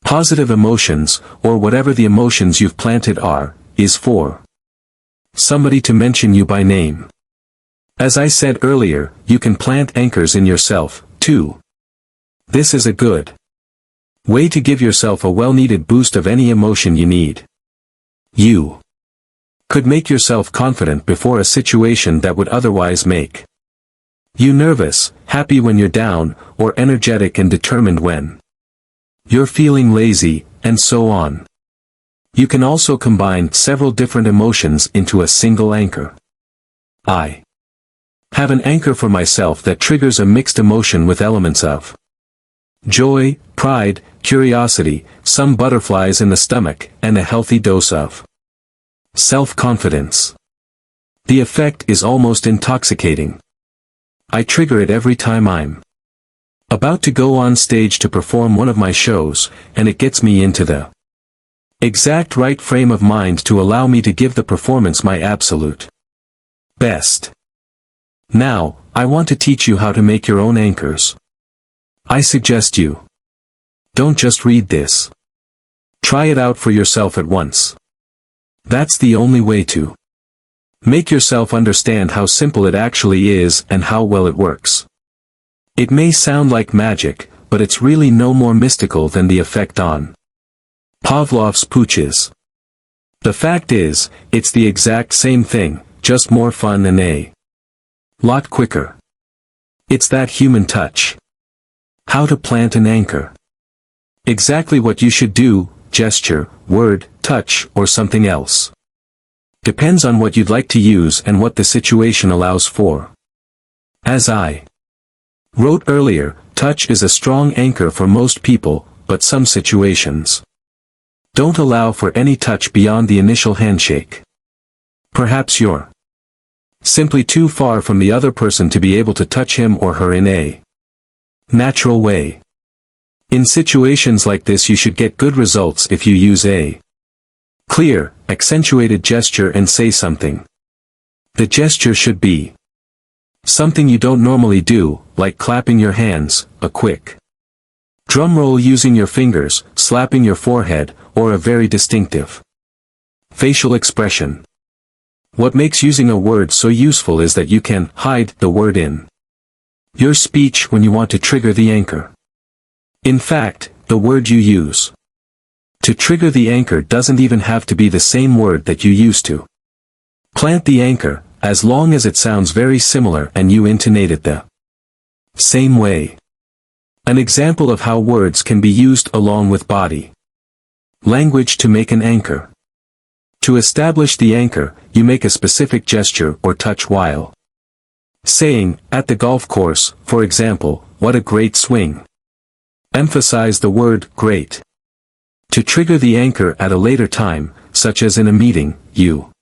positive emotions, or whatever the emotions you've planted are, is for somebody to mention you by name. As I said earlier, you can plant anchors in yourself, too. This is a good way to give yourself a well-needed boost of any emotion you need. You could make yourself confident before a situation that would otherwise make you nervous, happy when you're down, or energetic and determined when you're feeling lazy, and so on. You can also combine several different emotions into a single anchor. I Have an anchor for myself that triggers a mixed emotion with elements of joy, pride, curiosity, some butterflies in the stomach, and a healthy dose of self-confidence. The effect is almost intoxicating. I trigger it every time I'm about to go on stage to perform one of my shows, and it gets me into the exact right frame of mind to allow me to give the performance my absolute best. Now, I want to teach you how to make your own anchors. I suggest you don't just read this. Try it out for yourself at once. That's the only way to make yourself understand how simple it actually is and how well it works. It may sound like magic, but it's really no more mystical than the effect on Pavlov's pooches. The fact is, it's the exact same thing, just more fun and a lot quicker. It's that human touch. How to plant an anchor. Exactly what you should do, gesture, word, touch, or something else. Depends on what you'd like to use and what the situation allows for. As I wrote earlier, touch is a strong anchor for most people, but some situations don't allow for any touch beyond the initial handshake. Perhaps you're simply too far from the other person to be able to touch him or her in a natural way. In situations like this you should get good results if you use a clear, accentuated gesture and say something. The gesture should be something you don't normally do, like clapping your hands, a quick drum roll using your fingers, slapping your forehead, or a very distinctive facial expression. What makes using a word so useful is that you can hide the word in your speech when you want to trigger the anchor. In fact, the word you use to trigger the anchor doesn't even have to be the same word that you use to plant the anchor, as long as it sounds very similar and you intonate it the same way. An example of how words can be used along with body language to make an anchor. To establish the anchor, you make a specific gesture or touch while saying, at the golf course, for example, what a great swing. Emphasize the word great. To trigger the anchor at a later time, such as in a meeting, you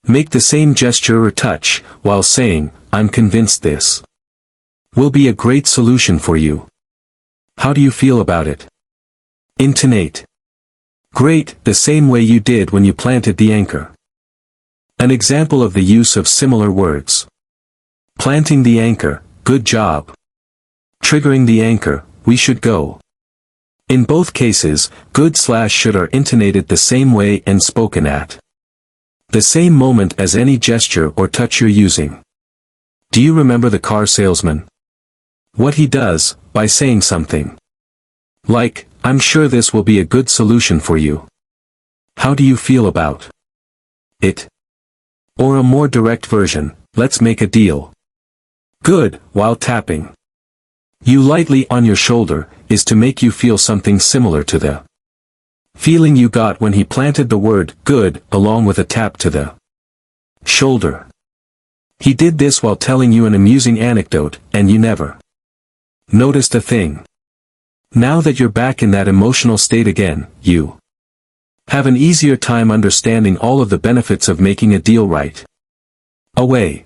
make the same gesture or touch, while saying, I'm convinced this will be a great solution for you. How do you feel about it? Intonate. Great, the same way you did when you planted the anchor. An example of the use of similar words. Planting the anchor, good job. Triggering the anchor, we should go. In both cases, good/should are intonated the same way and spoken at the same moment as any gesture or touch you're using. Do you remember the car salesman? What he does, by saying something like, I'm sure this will be a good solution for you. How do you feel about it? Or a more direct version, let's make a deal. Good, while tapping you lightly on your shoulder, is to make you feel something similar to the feeling you got when he planted the word good along with a tap to the shoulder. He did this while telling you an amusing anecdote, and you never noticed a thing. Now that you're back in that emotional state again, you have an easier time understanding all of the benefits of making a deal right away.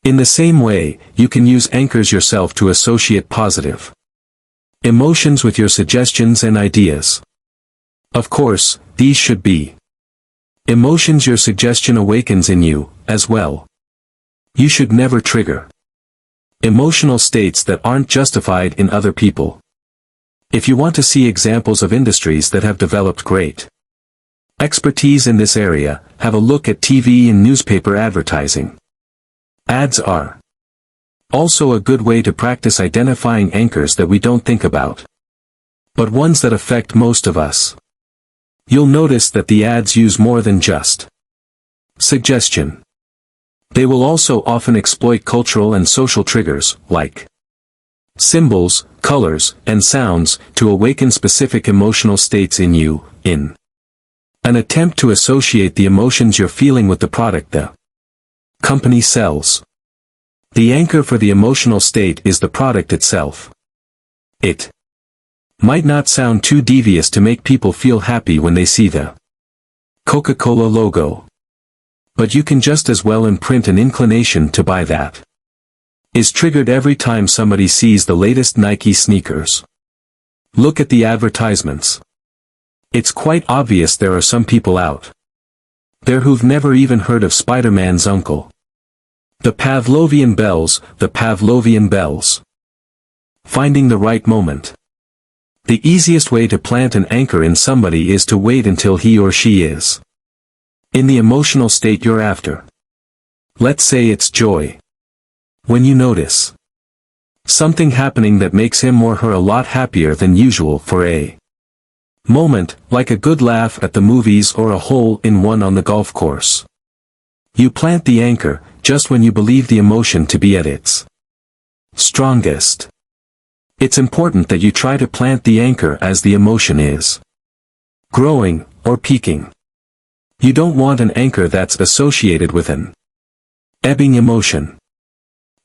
In the same way, you can use anchors yourself to associate positive emotions with your suggestions and ideas. Of course, these should be emotions your suggestion awakens in you, as well. You should never trigger emotional states that aren't justified in other people. If you want to see examples of industries that have developed great expertise in this area, have a look at TV and newspaper advertising. Ads are also a good way to practice identifying anchors that we don't think about, but ones that affect most of us. You'll notice that the ads use more than just suggestion. They will also often exploit cultural and social triggers, like symbols, colors, and sounds, to awaken specific emotional states in you, in an attempt to associate the emotions you're feeling with the product the company sells. The anchor for the emotional state is the product itself. It might not sound too devious to make people feel happy when they see the Coca-Cola logo. But you can just as well imprint an inclination to buy that is triggered every time somebody sees the latest Nike sneakers. Look at the advertisements. It's quite obvious there are some people out there who've never even heard of Spider-Man's uncle. The Pavlovian bells, the Pavlovian bells. Finding the right moment. The easiest way to plant an anchor in somebody is to wait until he or she is in the emotional state you're after. Let's say it's joy. When you notice something happening that makes him or her a lot happier than usual for a moment, like a good laugh at the movies or a hole-in-one on the golf course. You plant the anchor, just when you believe the emotion to be at its strongest. It's important that you try to plant the anchor as the emotion is growing, or peaking. You don't want an anchor that's associated with an ebbing emotion.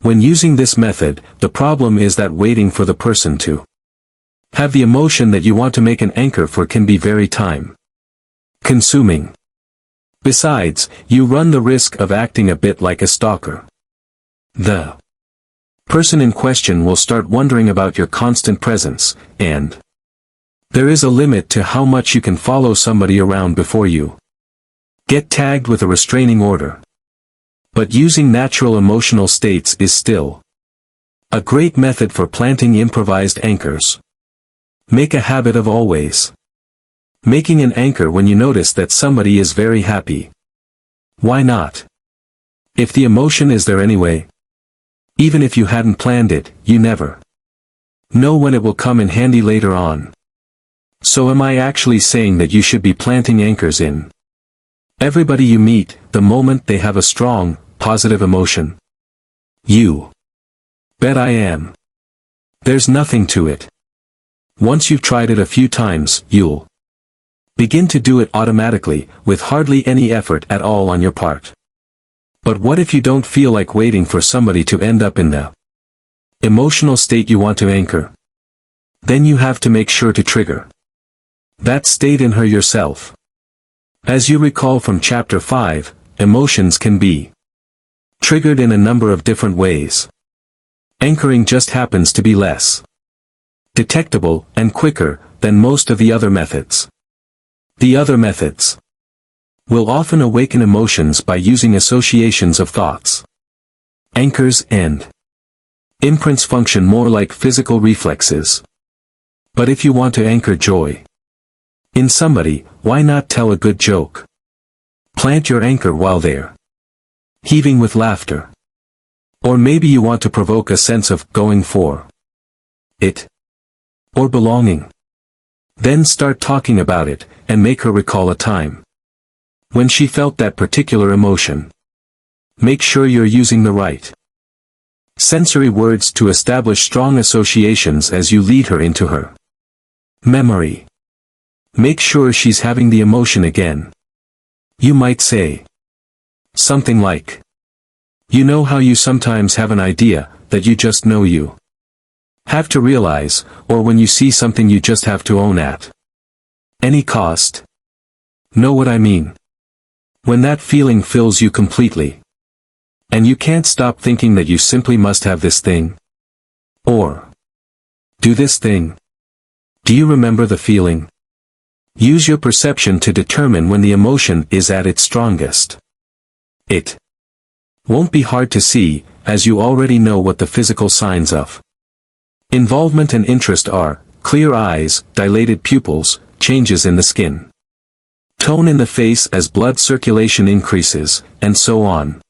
When using this method, the problem is that waiting for the person to have the emotion that you want to make an anchor for can be very time-consuming. Besides, you run the risk of acting a bit like a stalker. The person in question will start wondering about your constant presence, and there is a limit to how much you can follow somebody around before you get tagged with a restraining order. But using natural emotional states is still a great method for planting improvised anchors. Make a habit of always making an anchor when you notice that somebody is very happy. Why not? If the emotion is there anyway, even if you hadn't planned it, you never know when it will come in handy later on. So am I actually saying that you should be planting anchors in everybody you meet, the moment they have a strong, positive emotion? You bet I am. There's nothing to it. Once you've tried it a few times, you'll begin to do it automatically, with hardly any effort at all on your part. But what if you don't feel like waiting for somebody to end up in the emotional state you want to anchor? Then you have to make sure to trigger that state in her yourself. As you recall from Chapter 5, emotions can be triggered in a number of different ways. Anchoring just happens to be less detectable and quicker than most of the other methods. The other methods will often awaken emotions by using associations of thoughts. Anchors and imprints function more like physical reflexes. But if you want to anchor joy in somebody, why not tell a good joke? Plant your anchor while they're heaving with laughter. Or maybe you want to provoke a sense of going for it or belonging. Then start talking about it, and make her recall a time when she felt that particular emotion. Make sure you're using the right sensory words to establish strong associations as you lead her into her memory. Make sure she's having the emotion again. You might say something like, you know how you sometimes have an idea that you just know you have to realize, or when you see something you just have to own at any cost? Know what I mean? When that feeling fills you completely, and you can't stop thinking that you simply must have this thing, or do this thing. Do you remember the feeling? Use your perception to determine when the emotion is at its strongest. It won't be hard to see, as you already know what the physical signs of involvement and interest are: clear eyes, dilated pupils, changes in the skin, tone in the face as blood circulation increases, and so on.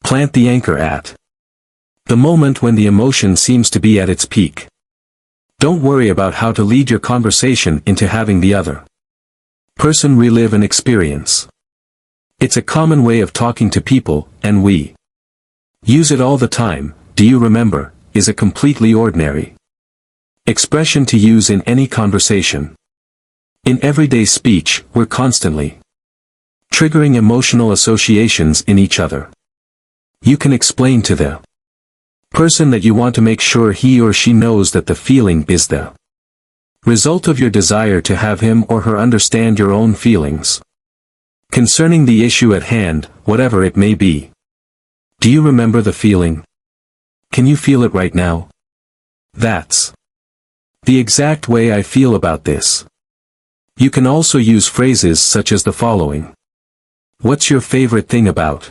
Plant the anchor at the moment when the emotion seems to be at its peak. Don't worry about how to lead your conversation into having the other person relive an experience. It's a common way of talking to people, and we use it all the time. Do you remember? Is a completely ordinary expression to use in any conversation. In everyday speech, we're constantly triggering emotional associations in each other. You can explain to the person that you want to make sure he or she knows that the feeling is the result of your desire to have him or her understand your own feelings concerning the issue at hand, whatever it may be. Do you remember the feeling? Can you feel it right now? That's the exact way I feel about this. You can also use phrases such as the following. What's your favorite thing about?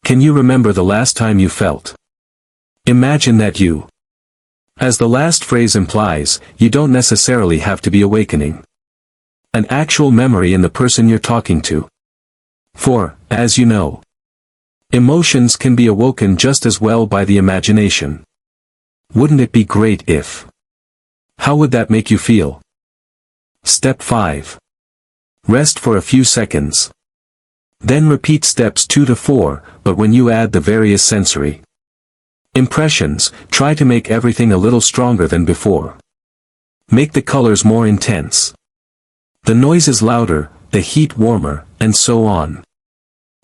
Can you remember the last time you felt? Imagine that you. As the last phrase implies, you don't necessarily have to be awakening an actual memory in the person you're talking to. For, as you know, emotions can be awoken just as well by the imagination. Wouldn't it be great if? How would that make you feel? Step 5. Rest for a few seconds. Then repeat steps 2 to 4, but when you add the various sensory impressions, try to make everything a little stronger than before. Make the colors more intense, the noises louder, the heat warmer, and so on.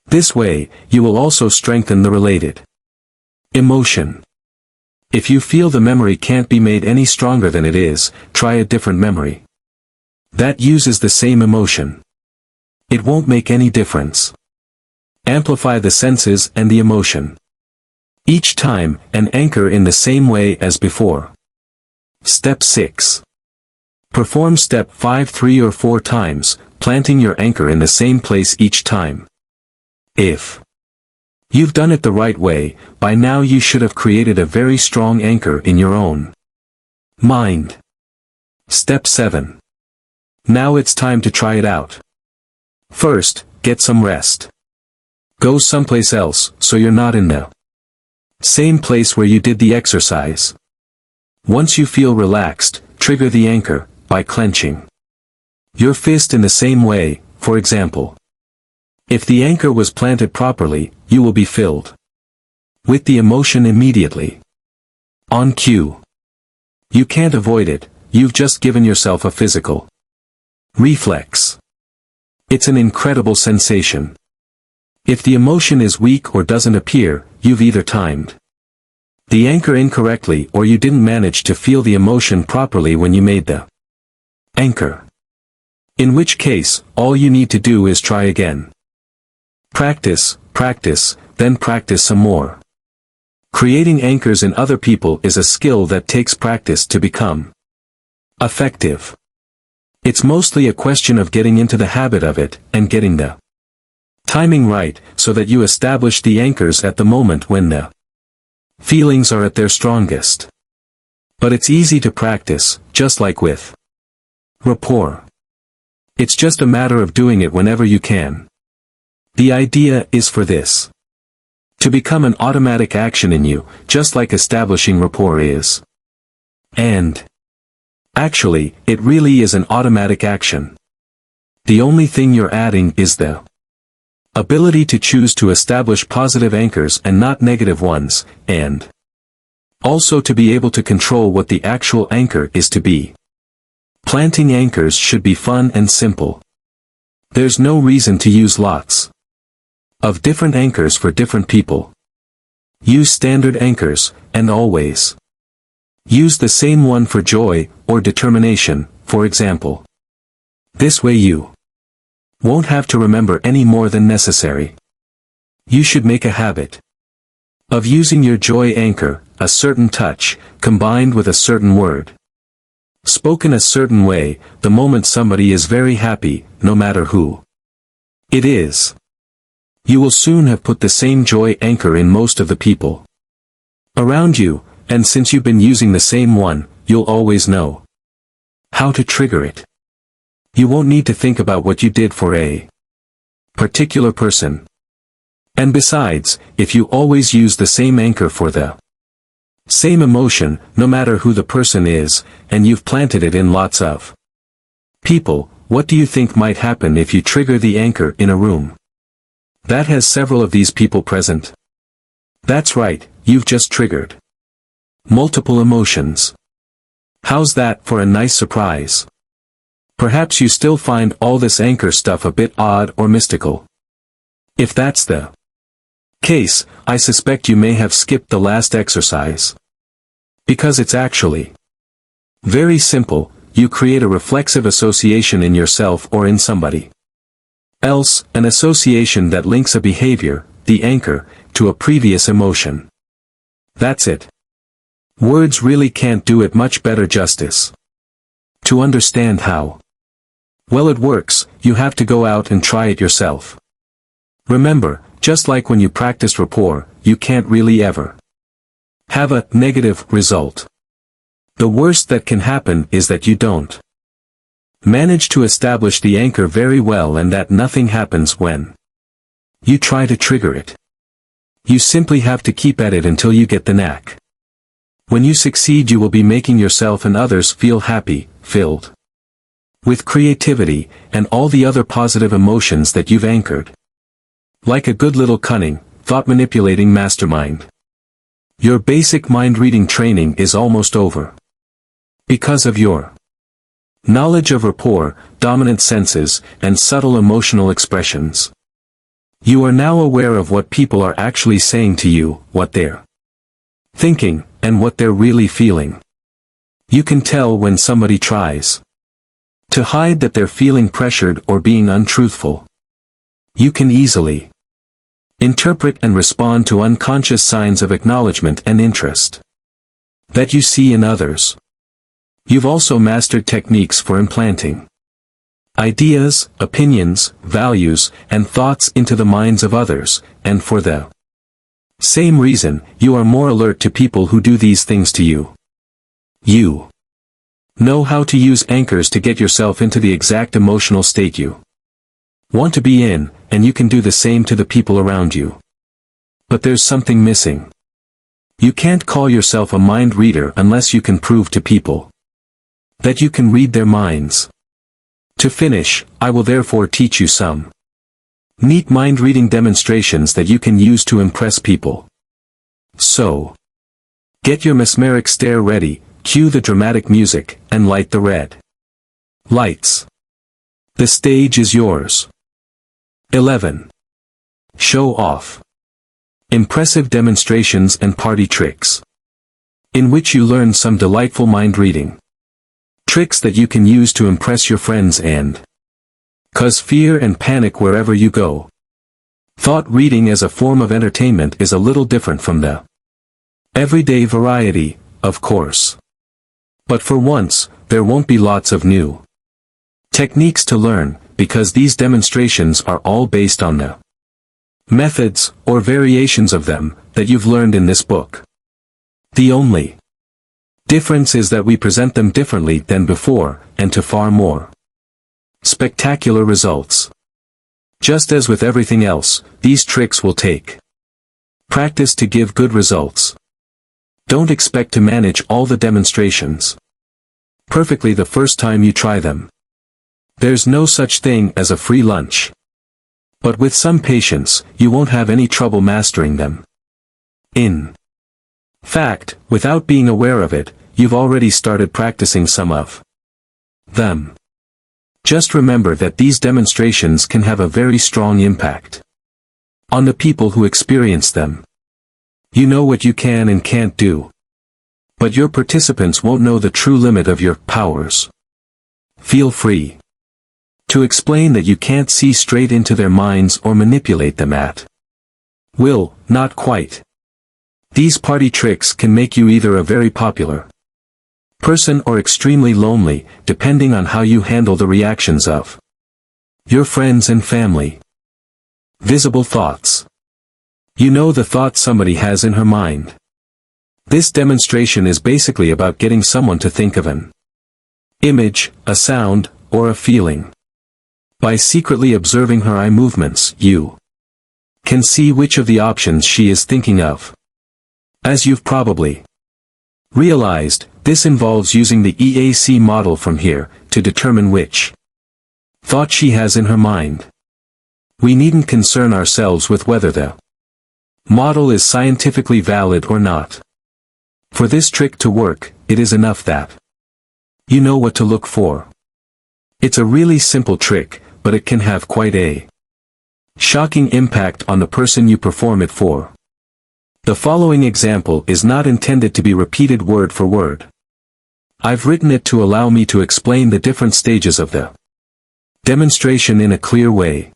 This way, you will also strengthen the related emotion. If you feel the memory can't be made any stronger than it is, try a different memory that uses the same emotion. It won't make any difference. Amplify the senses and the emotion. Each time, and anchor in the same way as before. Step 6. Perform step 5 3 or 4 times, planting your anchor in the same place each time. If you've done it the right way, by now you should have created a very strong anchor in your own mind. Step 7. Now it's time to try it out. First, get some rest. Go someplace else, so you're not in the same place where you did the exercise. Once you feel relaxed, trigger the anchor, by clenching your fist in the same way, for example. If the anchor was planted properly, you will be filled with the emotion immediately. On cue. You can't avoid it, you've just given yourself a physical reflex. It's an incredible sensation. If the emotion is weak or doesn't appear, you've either timed the anchor incorrectly or you didn't manage to feel the emotion properly when you made the anchor. In which case, all you need to do is try again. Practice, practice, then practice some more. Creating anchors in other people is a skill that takes practice to become effective. It's mostly a question of getting into the habit of it, and getting the timing right, so that you establish the anchors at the moment when the feelings are at their strongest. But it's easy to practice, just like with rapport. It's just a matter of doing it whenever you can. The idea is for this to become an automatic action in you, just like establishing rapport is. And actually, it really is an automatic action. The only thing you're adding is the ability to choose to establish positive anchors and not negative ones, and also to be able to control what the actual anchor is to be. Planting anchors should be fun and simple. There's no reason to use lots of different anchors for different people. Use standard anchors, and always use the same one for joy, or determination, for example. This way you won't have to remember any more than necessary. You should make a habit of using your joy anchor, a certain touch, combined with a certain word, spoken a certain way, the moment somebody is very happy, no matter who it is. You will soon have put the same joy anchor in most of the people around you, and since you've been using the same one, you'll always know how to trigger it. You won't need to think about what you did for a particular person. And besides, if you always use the same anchor for the same emotion, no matter who the person is, and you've planted it in lots of people, what do you think might happen if you trigger the anchor in a room that has several of these people present? That's right, you've just triggered multiple emotions. How's that for a nice surprise? Perhaps you still find all this anchor stuff a bit odd or mystical. If that's the Case, I suspect you may have skipped the last exercise. Because it's actually very simple. You create a reflexive association in yourself or in somebody else, an association that links a behavior, the anchor, to a previous emotion. That's it. Words really can't do it much better justice. To understand how well it works, you have to go out and try it yourself. Remember, just like when you practice rapport, you can't really ever have a negative result. The worst that can happen is that you don't manage to establish the anchor very well and that nothing happens when you try to trigger it. You simply have to keep at it until you get the knack. When you succeed, you will be making yourself and others feel happy, filled with creativity, and all the other positive emotions that you've anchored. Like a good little cunning, thought-manipulating mastermind. Your basic mind-reading training is almost over. Because of your knowledge of rapport, dominant senses, and subtle emotional expressions. You are now aware of what people are actually saying to you, what they're thinking, and what they're really feeling. You can tell when somebody tries to hide that they're feeling pressured or being untruthful. You can easily interpret and respond to unconscious signs of acknowledgement and interest that you see in others. You've also mastered techniques for implanting ideas, opinions, values, and thoughts into the minds of others, and for the same reason, you are more alert to people who do these things to you. You know how to use anchors to get yourself into the exact emotional state you want to be in, and you can do the same to the people around you. But there's something missing. You can't call yourself a mind reader unless you can prove to people that you can read their minds. To finish, I will therefore teach you some neat mind-reading demonstrations that you can use to impress people. So, get your mesmeric stare ready, cue the dramatic music, and light the red lights. The stage is yours. 11. Show off. Impressive demonstrations and party tricks, in which you learn some delightful mind-reading tricks that you can use to impress your friends and cause fear and panic wherever you go. Thought reading as a form of entertainment is a little different from the everyday variety, of course. But for once, there won't be lots of new techniques to learn, because these demonstrations are all based on the methods, or variations of them, that you've learned in this book. The only difference is that we present them differently than before, and to far more spectacular results. Just as with everything else, these tricks will take practice to give good results. Don't expect to manage all the demonstrations perfectly the first time you try them. There's no such thing as a free lunch. But with some patience, you won't have any trouble mastering them. In fact, without being aware of it, you've already started practicing some of them. Just remember that these demonstrations can have a very strong impact on the people who experience them. You know what you can and can't do. But your participants won't know the true limit of your powers. Feel free to explain that you can't see straight into their minds or manipulate them at will. Not quite. These party tricks can make you either a very popular person or extremely lonely, depending on how you handle the reactions of your friends and family. Visible thoughts. You know the thoughts somebody has in her mind. This demonstration is basically about getting someone to think of an image, a sound, or a feeling. By secretly observing her eye movements, you can see which of the options she is thinking of. As you've probably realized, this involves using the EAC model from here to determine which thought she has in her mind. We needn't concern ourselves with whether the model is scientifically valid or not. For this trick to work, it is enough that you know what to look for. It's a really simple trick, but it can have quite a Shocking impact on the person you perform it for. The following example is not intended to be repeated word for word. I've written it to allow me to explain the different stages of the demonstration in a clear way.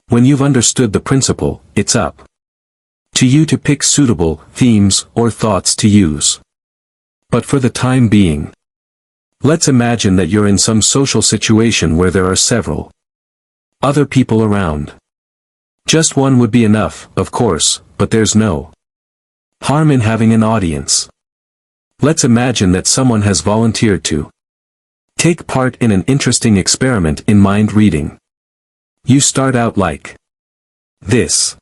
When you've understood the principle, it's up to you to pick suitable themes or thoughts to use. But for the time being, let's imagine that you're in some social situation where there are several other people around. Just one would be enough, of course, but there's no harm in having an audience. Let's imagine that someone has volunteered to take part in an interesting experiment in mind reading. You start out like this.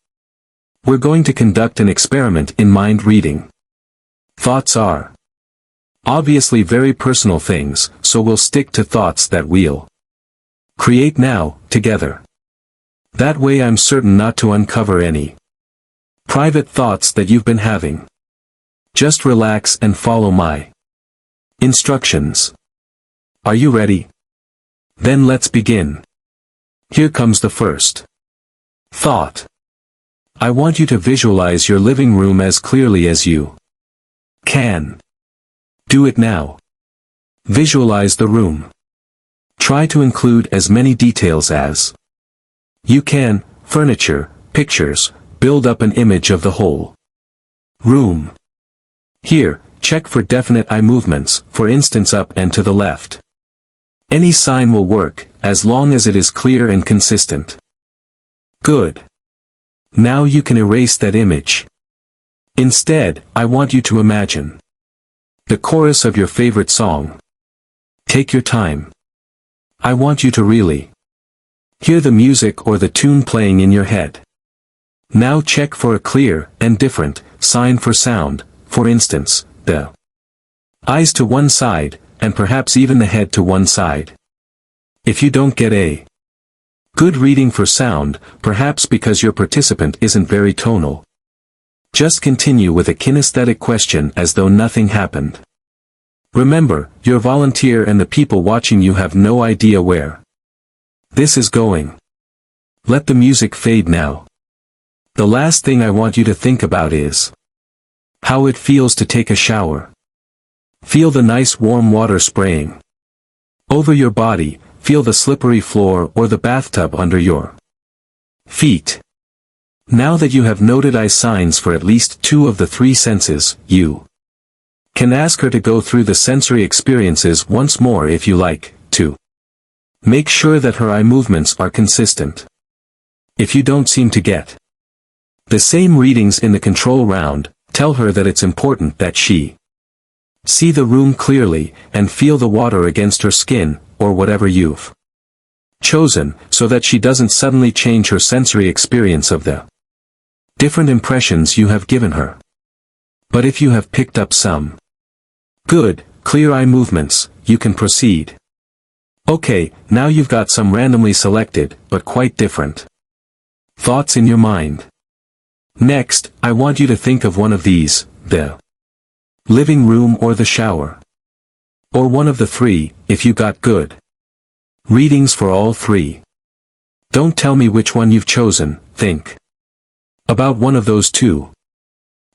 We're going to conduct an experiment in mind reading. Thoughts are obviously very personal things, so we'll stick to thoughts that we'll create now, together. That way I'm certain not to uncover any private thoughts that you've been having. Just relax and follow my instructions. Are you ready? Then let's begin. Here comes the first thought. I want you to visualize your living room as clearly as you can. Do it now. Visualize the room. Try to include as many details as you can, furniture, pictures, build up an image of the whole room. Here, check for definite eye movements, for instance up and to the left. Any sign will work, as long as it is clear and consistent. Good. Now you can erase that image. Instead, I want you to imagine the chorus of your favorite song. Take your time. I want you to really hear the music or the tune playing in your head. Now check for a clear and different sign for sound, for instance, the eyes to one side, and perhaps even the head to one side. If you don't get a good reading for sound, perhaps because your participant isn't very tonal, just continue with a kinesthetic question as though nothing happened. Remember, your volunteer and the people watching you have no idea where this is going. Let the music fade now. The last thing I want you to think about is how it feels to take a shower. Feel the nice warm water spraying over your body, feel the slippery floor or the bathtub under your feet. Now that you have noted eye signs for at least 2 of the 3 senses, you can ask her to go through the sensory experiences once more if you like, to make sure that her eye movements are consistent. If you don't seem to get the same readings in the control round, tell her that it's important that she see the room clearly, and feel the water against her skin, or whatever you've chosen, so that she doesn't suddenly change her sensory experience of the different impressions you have given her. But if you have picked up some good, clear eye movements, you can proceed. Okay, now you've got some randomly selected, but quite different thoughts in your mind. Next, I want you to think of one of these, the living room or the shower. Or one of the 3, if you got good readings for all 3. Don't tell me which one you've chosen, think about one of those 2.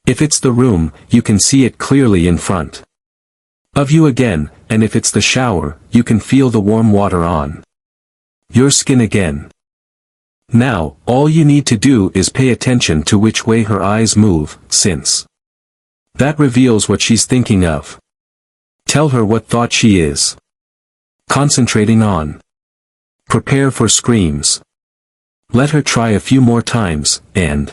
If it's the room, you can see it clearly in front of you again, and if it's the shower, you can feel the warm water on your skin again. Now, all you need to do is pay attention to which way her eyes move, since that reveals what she's thinking of. Tell her what thought she is concentrating on. Prepare for screams. Let her try a few more times, and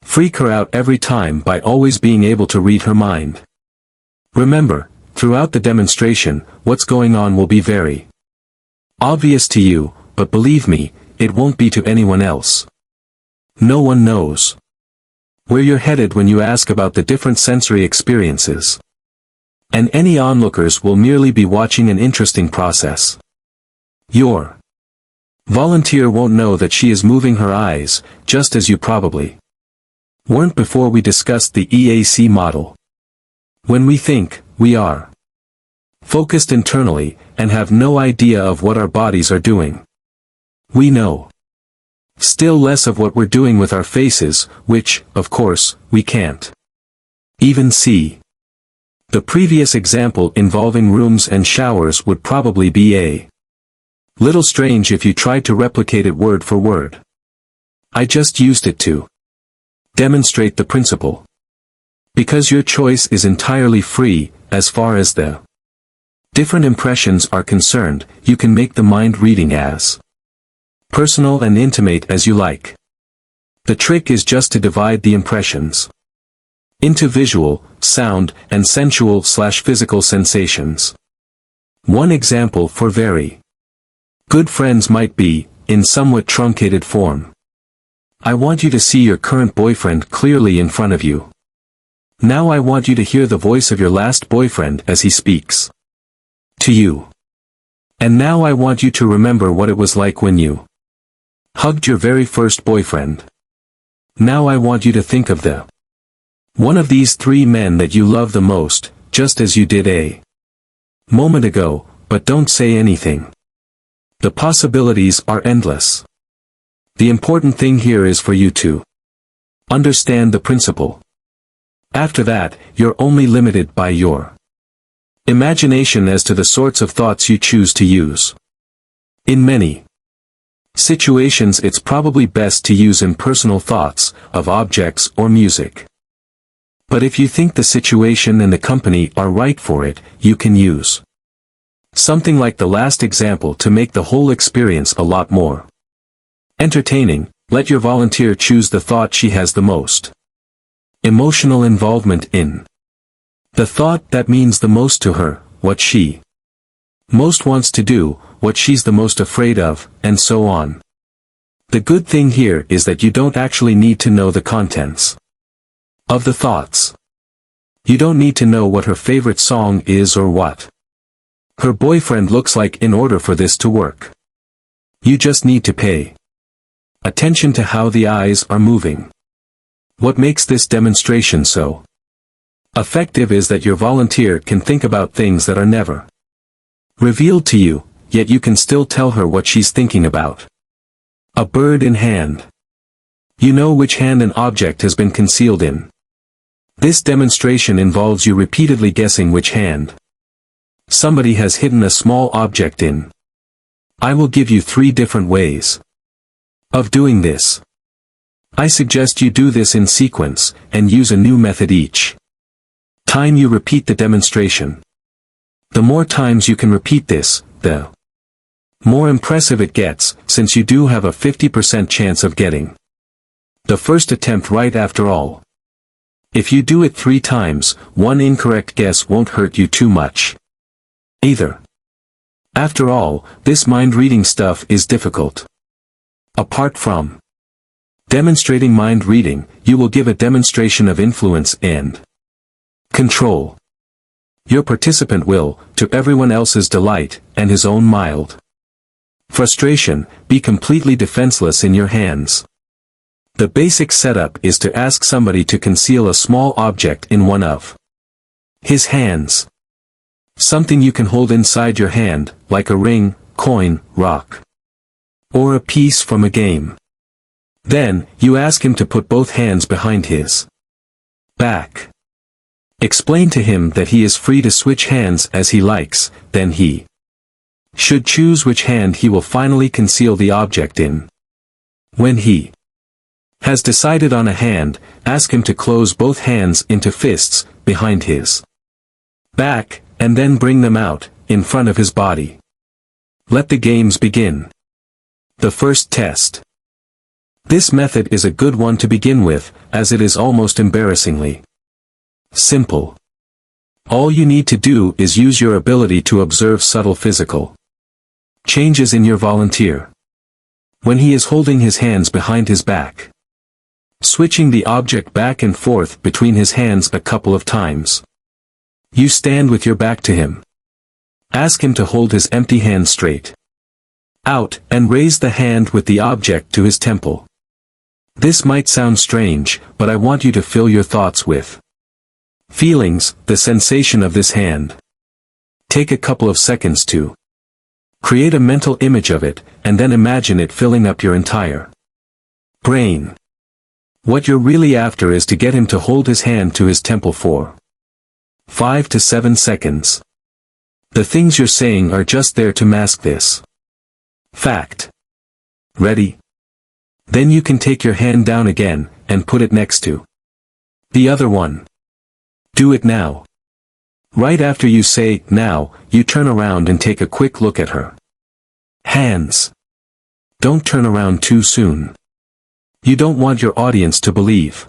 freak her out every time by always being able to read her mind. Remember, throughout the demonstration, what's going on will be very obvious to you, but believe me, it won't be to anyone else. No one knows where you're headed when you ask about the different sensory experiences. And any onlookers will merely be watching an interesting process. Your volunteer won't know that she is moving her eyes, just as you probably weren't before we discussed the EAC model. When we think, we are focused internally, and have no idea of what our bodies are doing. We know Still less of what we're doing with our faces, which, of course, we can't even see. The previous example involving rooms and showers would probably be a little strange if you tried to replicate it word for word. I just used it to demonstrate the principle. Because your choice is entirely free, as far as the different impressions are concerned, you can make the mind reading as personal and intimate as you like. The trick is just to divide the impressions into visual, sound, and sensual/physical sensations. One example for very good friends might be, in somewhat truncated form. I want you to see your current boyfriend clearly in front of you. Now I want you to hear the voice of your last boyfriend as he speaks to you. And now I want you to remember what it was like when you hugged your very first boyfriend. Now I want you to think of the one of these three men that you love the most, just as you did a moment ago, but don't say anything. The possibilities are endless. The important thing here is for you to understand the principle. After that, you're only limited by your imagination as to the sorts of thoughts you choose to use. In many situations it's probably best to use impersonal thoughts, of objects or music. But if you think the situation and the company are right for it, you can use something like the last example to make the whole experience a lot more entertaining. Let your volunteer choose the thought she has the most emotional involvement in. The thought that means the most to her, what she most wants to do, what she's the most afraid of, and so on. The good thing here is that you don't actually need to know the contents of the thoughts. You don't need to know what her favorite song is or what her boyfriend looks like in order for this to work. You just need to pay attention to how the eyes are moving. What makes this demonstration so effective is that your volunteer can think about things that are never revealed to you, yet you can still tell her what she's thinking about. A bird in hand. You know which hand an object has been concealed in. This demonstration involves you repeatedly guessing which hand somebody has hidden a small object in. I will give you 3 different ways of doing this. I suggest you do this in sequence, and use a new method each time you repeat the demonstration. The more times you can repeat this, the more impressive it gets, since you do have a 50% chance of getting the first attempt right after all. If you do it 3 times, 1 incorrect guess won't hurt you too much either. After all, this mind-reading stuff is difficult. Apart from demonstrating mind reading, you will give a demonstration of influence and control. Your participant will, to everyone else's delight, and his own mild frustration, be completely defenseless in your hands. The basic setup is to ask somebody to conceal a small object in one of his hands. Something you can hold inside your hand, like a ring, coin, rock, or a piece from a game. Then, you ask him to put both hands behind his back. Explain to him that he is free to switch hands as he likes, then he should choose which hand he will finally conceal the object in. When he has decided on a hand, ask him to close both hands into fists, behind his back, and then bring them out, in front of his body. Let the games begin. The first test. This method is a good one to begin with, as it is almost embarrassingly simple. All you need to do is use your ability to observe subtle physical changes in your volunteer. When he is holding his hands behind his back, switching the object back and forth between his hands a couple of times. You stand with your back to him. Ask him to hold his empty hand straight out, and raise the hand with the object to his temple. This might sound strange, but I want you to fill your thoughts with feelings, the sensation of this hand. Take a couple of seconds to create a mental image of it, and then imagine it filling up your entire Brain. What you're really after is to get him to hold his hand to his temple for 5 to 7 seconds. The things you're saying are just there to mask this fact. Ready? Then you can take your hand down again, and put it next to the other one. Do it now. Right after you say, now, you turn around and take a quick look at her hands. Don't turn around too soon. You don't want your audience to believe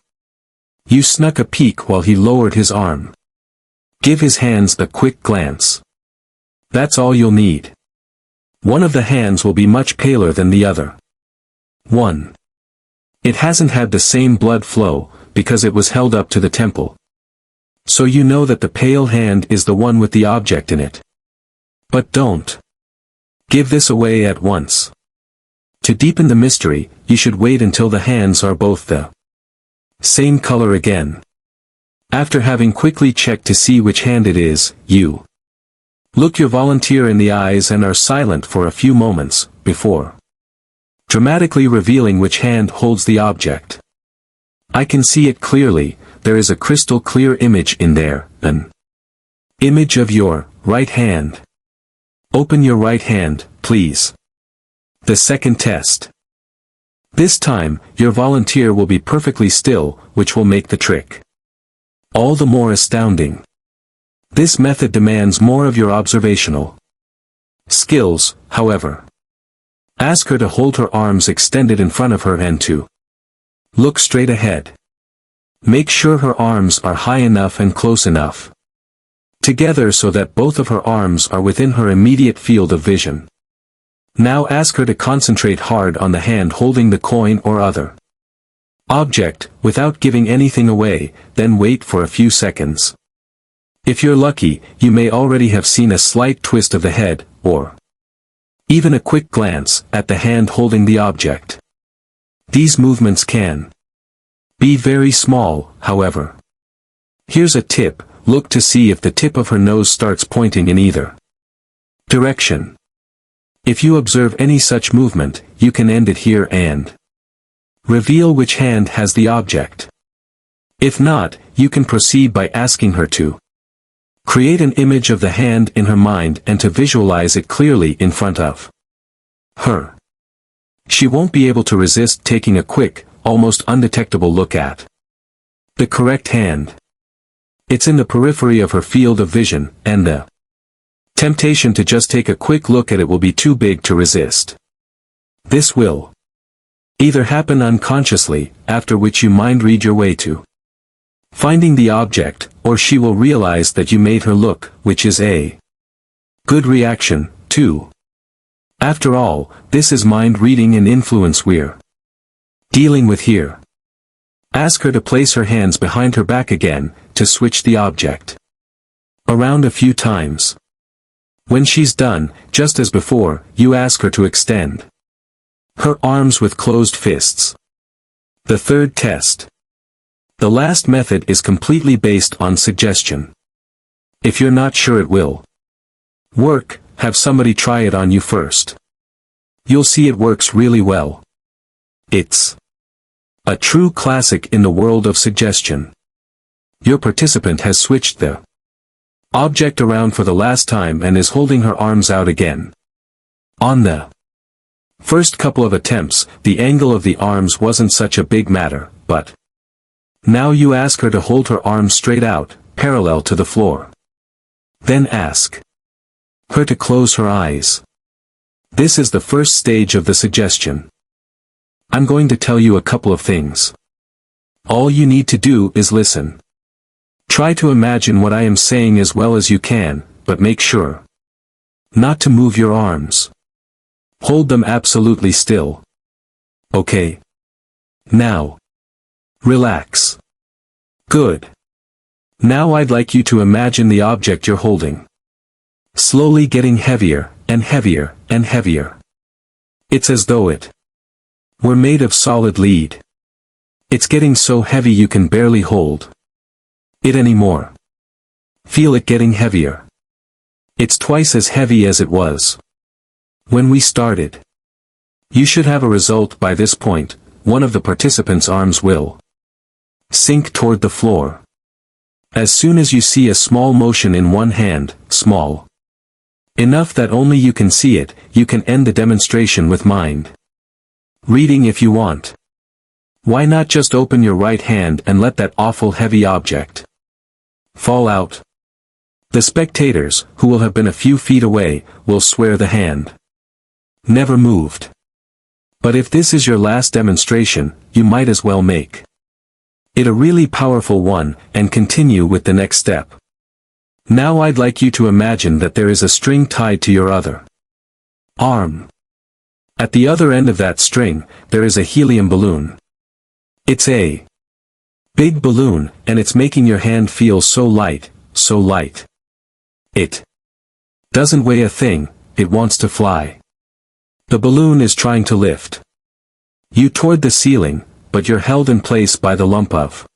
you snuck a peek while he lowered his arm. Give his hands a quick glance. That's all you'll need. One of the hands will be much paler than the other. 1. It hasn't had the same blood flow, because it was held up to the temple. So you know that the pale hand is the one with the object in it. But don't give this away at once. To deepen the mystery, you should wait until the hands are both the same color again. After having quickly checked to see which hand it is, you look your volunteer in the eyes and are silent for a few moments, before dramatically revealing which hand holds the object. I can see it clearly, there is a crystal clear image in there, an image of your right hand. Open your right hand, please. The second test. This time, your volunteer will be perfectly still, which will make the trick all the more astounding. This method demands more of your observational skills, however. Ask her to hold her arms extended in front of her and to look straight ahead. Make sure her arms are high enough and close enough together so that both of her arms are within her immediate field of vision. Now ask her to concentrate hard on the hand holding the coin or other object, without giving anything away, then wait for a few seconds. If you're lucky, you may already have seen a slight twist of the head, or even a quick glance at the hand holding the object. These movements can be very small, however. Here's a tip, look to see if the tip of her nose starts pointing in either direction. If you observe any such movement, you can end it here and reveal which hand has the object. If not, you can proceed by asking her to create an image of the hand in her mind and to visualize it clearly in front of her. She won't be able to resist taking a quick, almost undetectable look at the correct hand. It's in the periphery of her field of vision, and the temptation to just take a quick look at it will be too big to resist. This will either happen unconsciously, after which you mind read your way to finding the object, or she will realize that you made her look, which is a good reaction, too. After all, this is mind reading and influence we're dealing with here. Ask her to place her hands behind her back again, to switch the object around a few times. When she's done, just as before, you ask her to extend her arms with closed fists. The third test. The last method is completely based on suggestion. If you're not sure it will work, have somebody try it on you first. You'll see it works really well. It's a true classic in the world of suggestion. Your participant has switched the object around for the last time and is holding her arms out again. On the first couple of attempts, the angle of the arms wasn't such a big matter, but now you ask her to hold her arms straight out, parallel to the floor. Then ask her to close her eyes. This is the first stage of the suggestion. I'm going to tell you a couple of things. All you need to do is listen. Try to imagine what I am saying as well as you can, but make sure not to move your arms. Hold them absolutely still. Okay. Now, relax. Good. Now I'd like you to imagine the object you're holding slowly getting heavier, and heavier, and heavier. It's as though it were made of solid lead. It's getting so heavy you can barely hold it anymore. Feel it getting heavier. It's twice as heavy as it was when we started. You should have a result by this point, one of the participants' arms will sink toward the floor. As soon as you see a small motion in one hand, small enough that only you can see it, you can end the demonstration with mind reading if you want. Why not just open your right hand and let that awful heavy object fall out? The spectators, who will have been a few feet away, will swear the hand never moved. But if this is your last demonstration, you might as well make it a really powerful one, and continue with the next step. Now I'd like you to imagine that there is a string tied to your other arm. At the other end of that string, there is a helium balloon. It's a big balloon, and it's making your hand feel so light, so light. It doesn't weigh a thing, it wants to fly. The balloon is trying to lift you toward the ceiling, but you're held in place by the lump of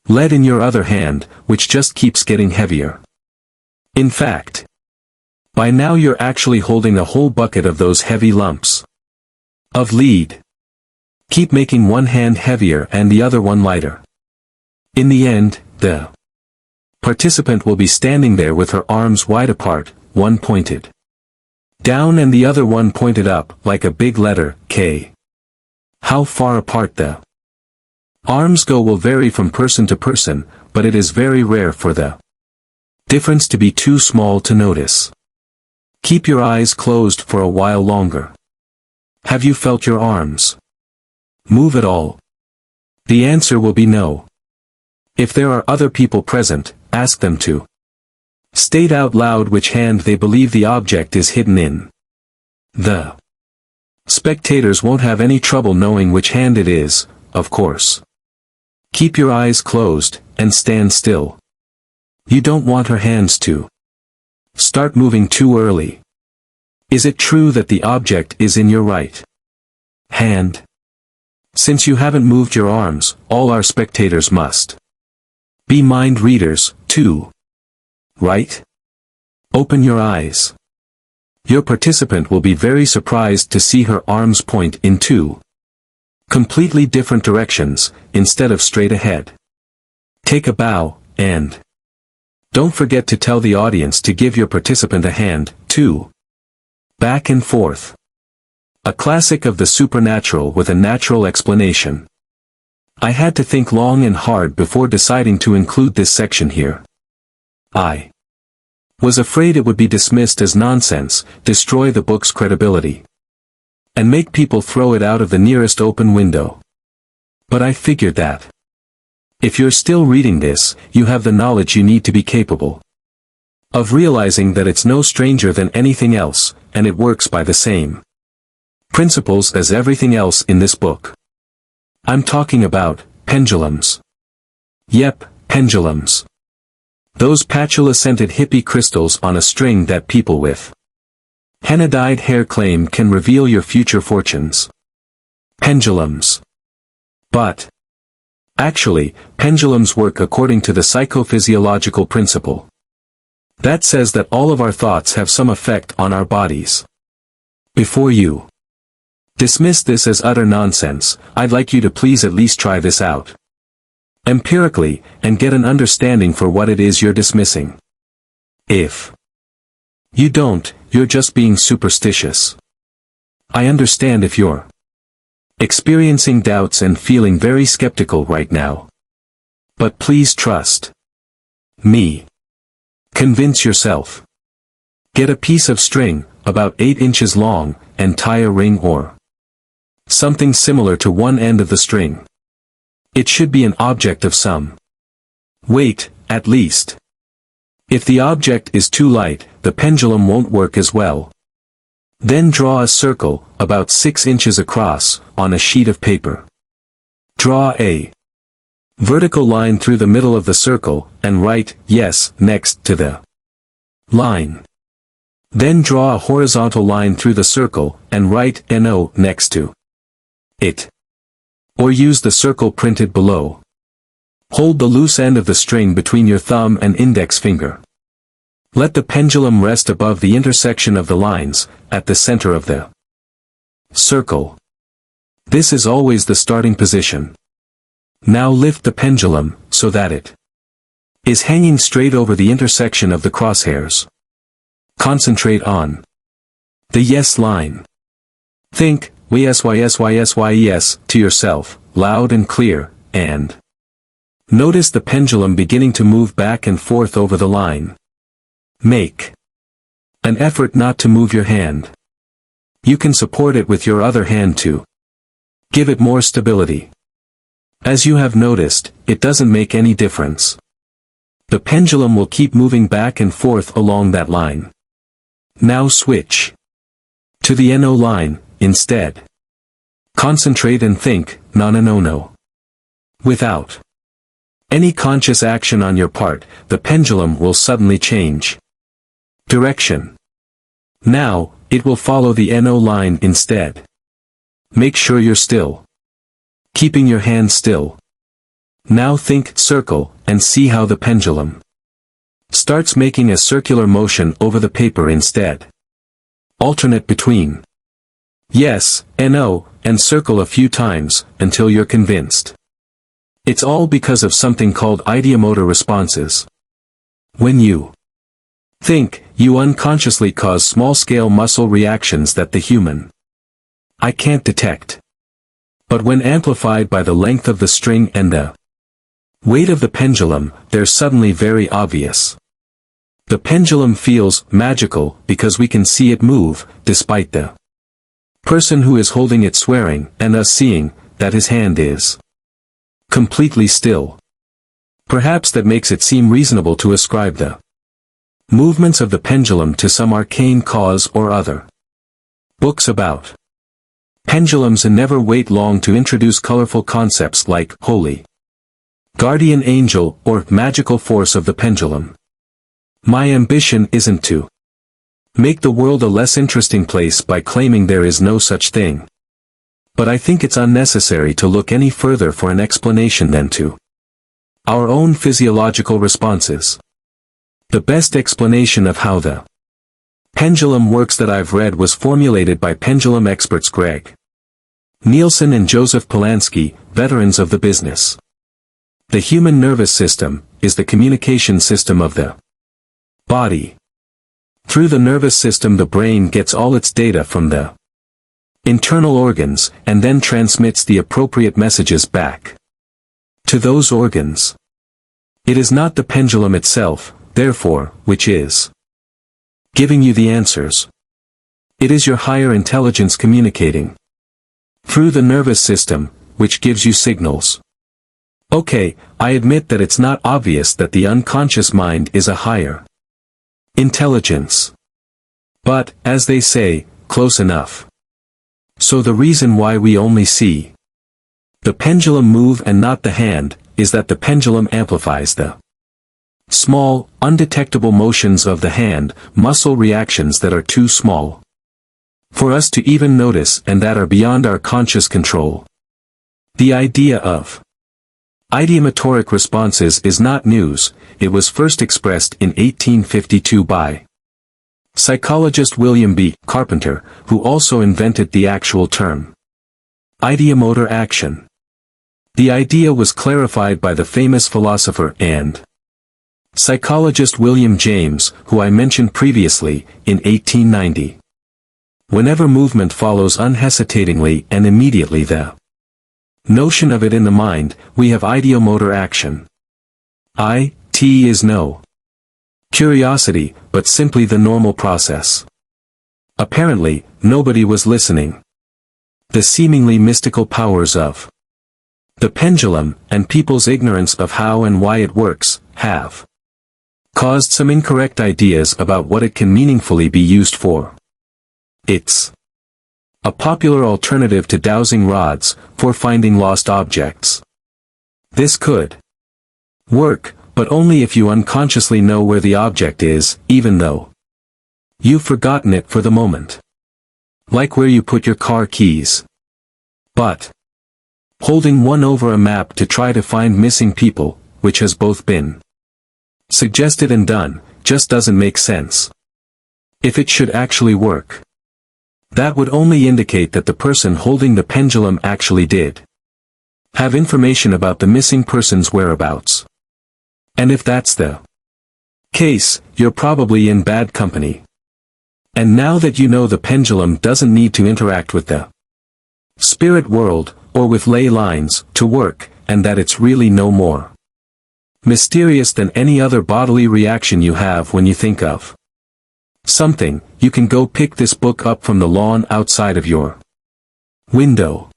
lead in your other hand, which just keeps getting heavier. In fact, by now you're actually holding a whole bucket of those heavy lumps of lead. Keep making one hand heavier and the other one lighter. In the end, the participant will be standing there with her arms wide apart, one pointed down and the other one pointed up, like a big letter, K. How far apart the arms go will vary from person to person, but it is very rare for the difference to be too small to notice. Keep your eyes closed for a while longer. Have you felt your arms move at all? The answer will be no. If there are other people present, ask them to state out loud which hand they believe the object is hidden in. The spectators won't have any trouble knowing which hand it is, of course. Keep your eyes closed, and stand still. You don't want her hands to start moving too early. Is it true that the object is in your right hand? Since you haven't moved your arms, all our spectators must be mind readers, too. Right? Open your eyes. Your participant will be very surprised to see her arms point in two completely different directions, instead of straight ahead. Take a bow, and don't forget to tell the audience to give your participant a hand, too. Back and forth. A classic of the supernatural with a natural explanation. I had to think long and hard before deciding to include this section here. I was afraid it would be dismissed as nonsense, destroy the book's credibility, and make people throw it out of the nearest open window. But I figured that if you're still reading this, you have the knowledge you need to be capable of realizing that it's no stranger than anything else, and it works by the same principles as everything else in this book. I'm talking about pendulums. Yep, pendulums. Those patchouli-scented hippie crystals on a string that people with henna-dyed hair claim can reveal your future fortunes. Pendulums. But actually, pendulums work according to the psychophysiological principle that says that all of our thoughts have some effect on our bodies. Before you dismiss this as utter nonsense, I'd like you to please at least try this out empirically, and get an understanding for what it is you're dismissing. If you don't, you're just being superstitious. I understand if you're experiencing doubts and feeling very skeptical right now. But please trust me. Convince yourself. Get a piece of string, about 8 inches long, and tie a ring or something similar to one end of the string. It should be an object of some weight, at least. If the object is too light, the pendulum won't work as well. Then draw a circle, about 6 inches across, on a sheet of paper. Draw a vertical line through the middle of the circle, and write, yes, next to the line. Then draw a horizontal line through the circle, and write, no, next to it. Or use the circle printed below. Hold the loose end of the string between your thumb and index finger. Let the pendulum rest above the intersection of the lines, at the center of the circle. This is always the starting position. Now lift the pendulum, so that it is hanging straight over the intersection of the crosshairs. Concentrate on the yes line. Think, yes, to yourself, loud and clear, and notice the pendulum beginning to move back and forth over the line. Make an effort not to move your hand. You can support it with your other hand to give it more stability. As you have noticed, it doesn't make any difference. The pendulum will keep moving back and forth along that line. Now switch to the no line, instead. Concentrate and think, no. Without any conscious action on your part, the pendulum will suddenly change direction. Now, it will follow the no line instead. Make sure you're still, keeping your hand still. Now think circle, and see how the pendulum starts making a circular motion over the paper instead. Alternate between yes, and no, and circle a few times, until you're convinced. It's all because of something called ideomotor responses. When you think, you unconsciously cause small-scale muscle reactions that the human eye can't detect. But when amplified by the length of the string and the weight of the pendulum, they're suddenly very obvious. The pendulum feels magical because we can see it move, despite the person who is holding it swearing, and us seeing, that his hand is completely still. Perhaps that makes it seem reasonable to ascribe the movements of the pendulum to some arcane cause or other. Books about pendulums and never wait long to introduce colorful concepts like holy guardian angel or magical force of the pendulum. My ambition isn't to make the world a less interesting place by claiming there is no such thing. But I think it's unnecessary to look any further for an explanation than to our own physiological responses. The best explanation of how the pendulum works that I've read was formulated by pendulum experts Greg Nielsen and Joseph Polanski, veterans of the business. The human nervous system is the communication system of the body. Through the nervous system the brain gets all its data from the internal organs, and then transmits the appropriate messages back to those organs. It is not the pendulum itself, therefore, which is giving you the answers. It is your higher intelligence communicating through the nervous system, which gives you signals. Okay, I admit that it's not obvious that the unconscious mind is a higher intelligence. But, as they say, close enough. So the reason why we only see the pendulum move and not the hand, is that the pendulum amplifies the small, undetectable motions of the hand, muscle reactions that are too small for us to even notice and that are beyond our conscious control. The idea of idiomotoric responses is not news. It was first expressed in 1852 by psychologist William B. Carpenter, who also invented the actual term ideomotor action. The idea was clarified by the famous philosopher and psychologist William James, who I mentioned previously, in 1890. Whenever movement follows unhesitatingly and immediately the notion of it in the mind, we have ideomotor action. IT is no curiosity, but simply the normal process. Apparently, nobody was listening. The seemingly mystical powers of the pendulum, and people's ignorance of how and why it works, have caused some incorrect ideas about what it can meaningfully be used for. It's a popular alternative to dowsing rods, for finding lost objects. This could work, but only if you unconsciously know where the object is, even though you've forgotten it for the moment. Like where you put your car keys. But holding one over a map to try to find missing people, which has both been suggested and done, just doesn't make sense. If it should actually work, That would only indicate that the person holding the pendulum actually did have information about the missing person's whereabouts. And if that's the case, you're probably in bad company. And now that you know the pendulum doesn't need to interact with the spirit world, or with ley lines, to work, and that it's really no more mysterious than any other bodily reaction you have when you think of something, you can go pick this book up from the lawn outside of your window.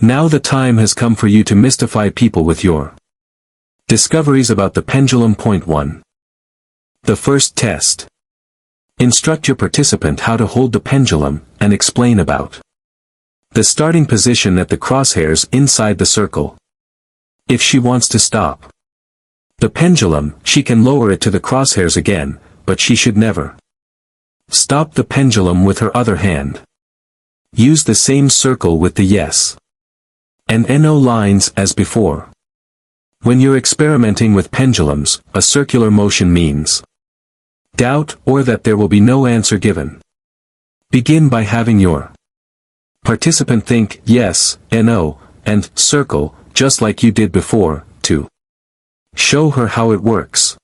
Now the time has come for you to mystify people with your discoveries about the pendulum. Point 1. The first test. Instruct your participant how to hold the pendulum, and explain about the starting position at the crosshairs inside the circle. If she wants to stop the pendulum, she can lower it to the crosshairs again, but she should never stop the pendulum with her other hand. Use the same circle with the yes and no lines as before. When you're experimenting with pendulums, a circular motion means doubt, or that there will be no answer given. Begin by having your participant think yes, no, and circle, just like you did before, to show her how it works.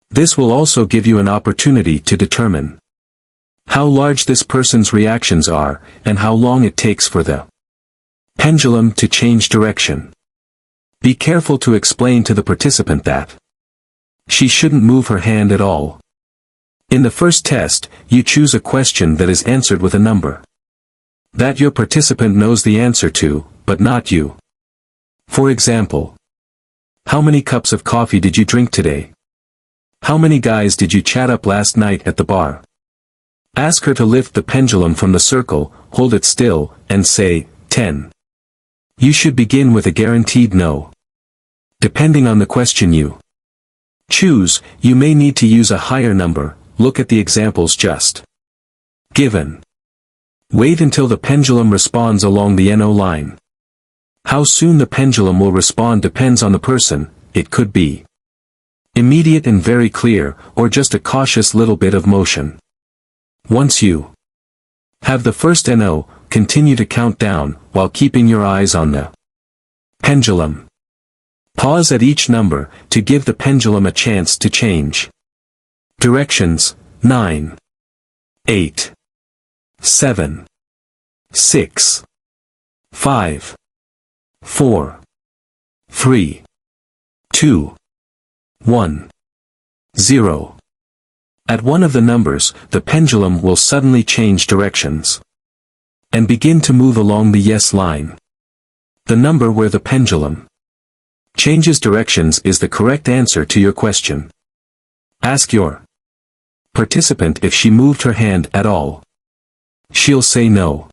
This will also give you an opportunity to determine how large this person's reactions are, and how long it takes for the pendulum to change direction. Be careful to explain to the participant that she shouldn't move her hand at all. In the first test, you choose a question that is answered with a number that your participant knows the answer to, but not you. For example, how many cups of coffee did you drink today? How many guys did you chat up last night at the bar? Ask her to lift the pendulum from the circle, hold it still, and say, 10. You should begin with a guaranteed no. Depending on the question you choose, you may need to use a higher number. Look at the examples just given. Wait until the pendulum responds along the NO line. How soon the pendulum will respond depends on the person. It could be immediate and very clear, or just a cautious little bit of motion. Once you have the first NO, continue to count down, while keeping your eyes on the pendulum. Pause at each number, to give the pendulum a chance to change directions. 9, 8, 7, 6, 5, 4, 3, 2, 1, 0. At one of the numbers, the pendulum will suddenly change directions and begin to move along the yes line. The number where the pendulum changes directions is the correct answer to your question. Ask your participant if she moved her hand at all. She'll say no.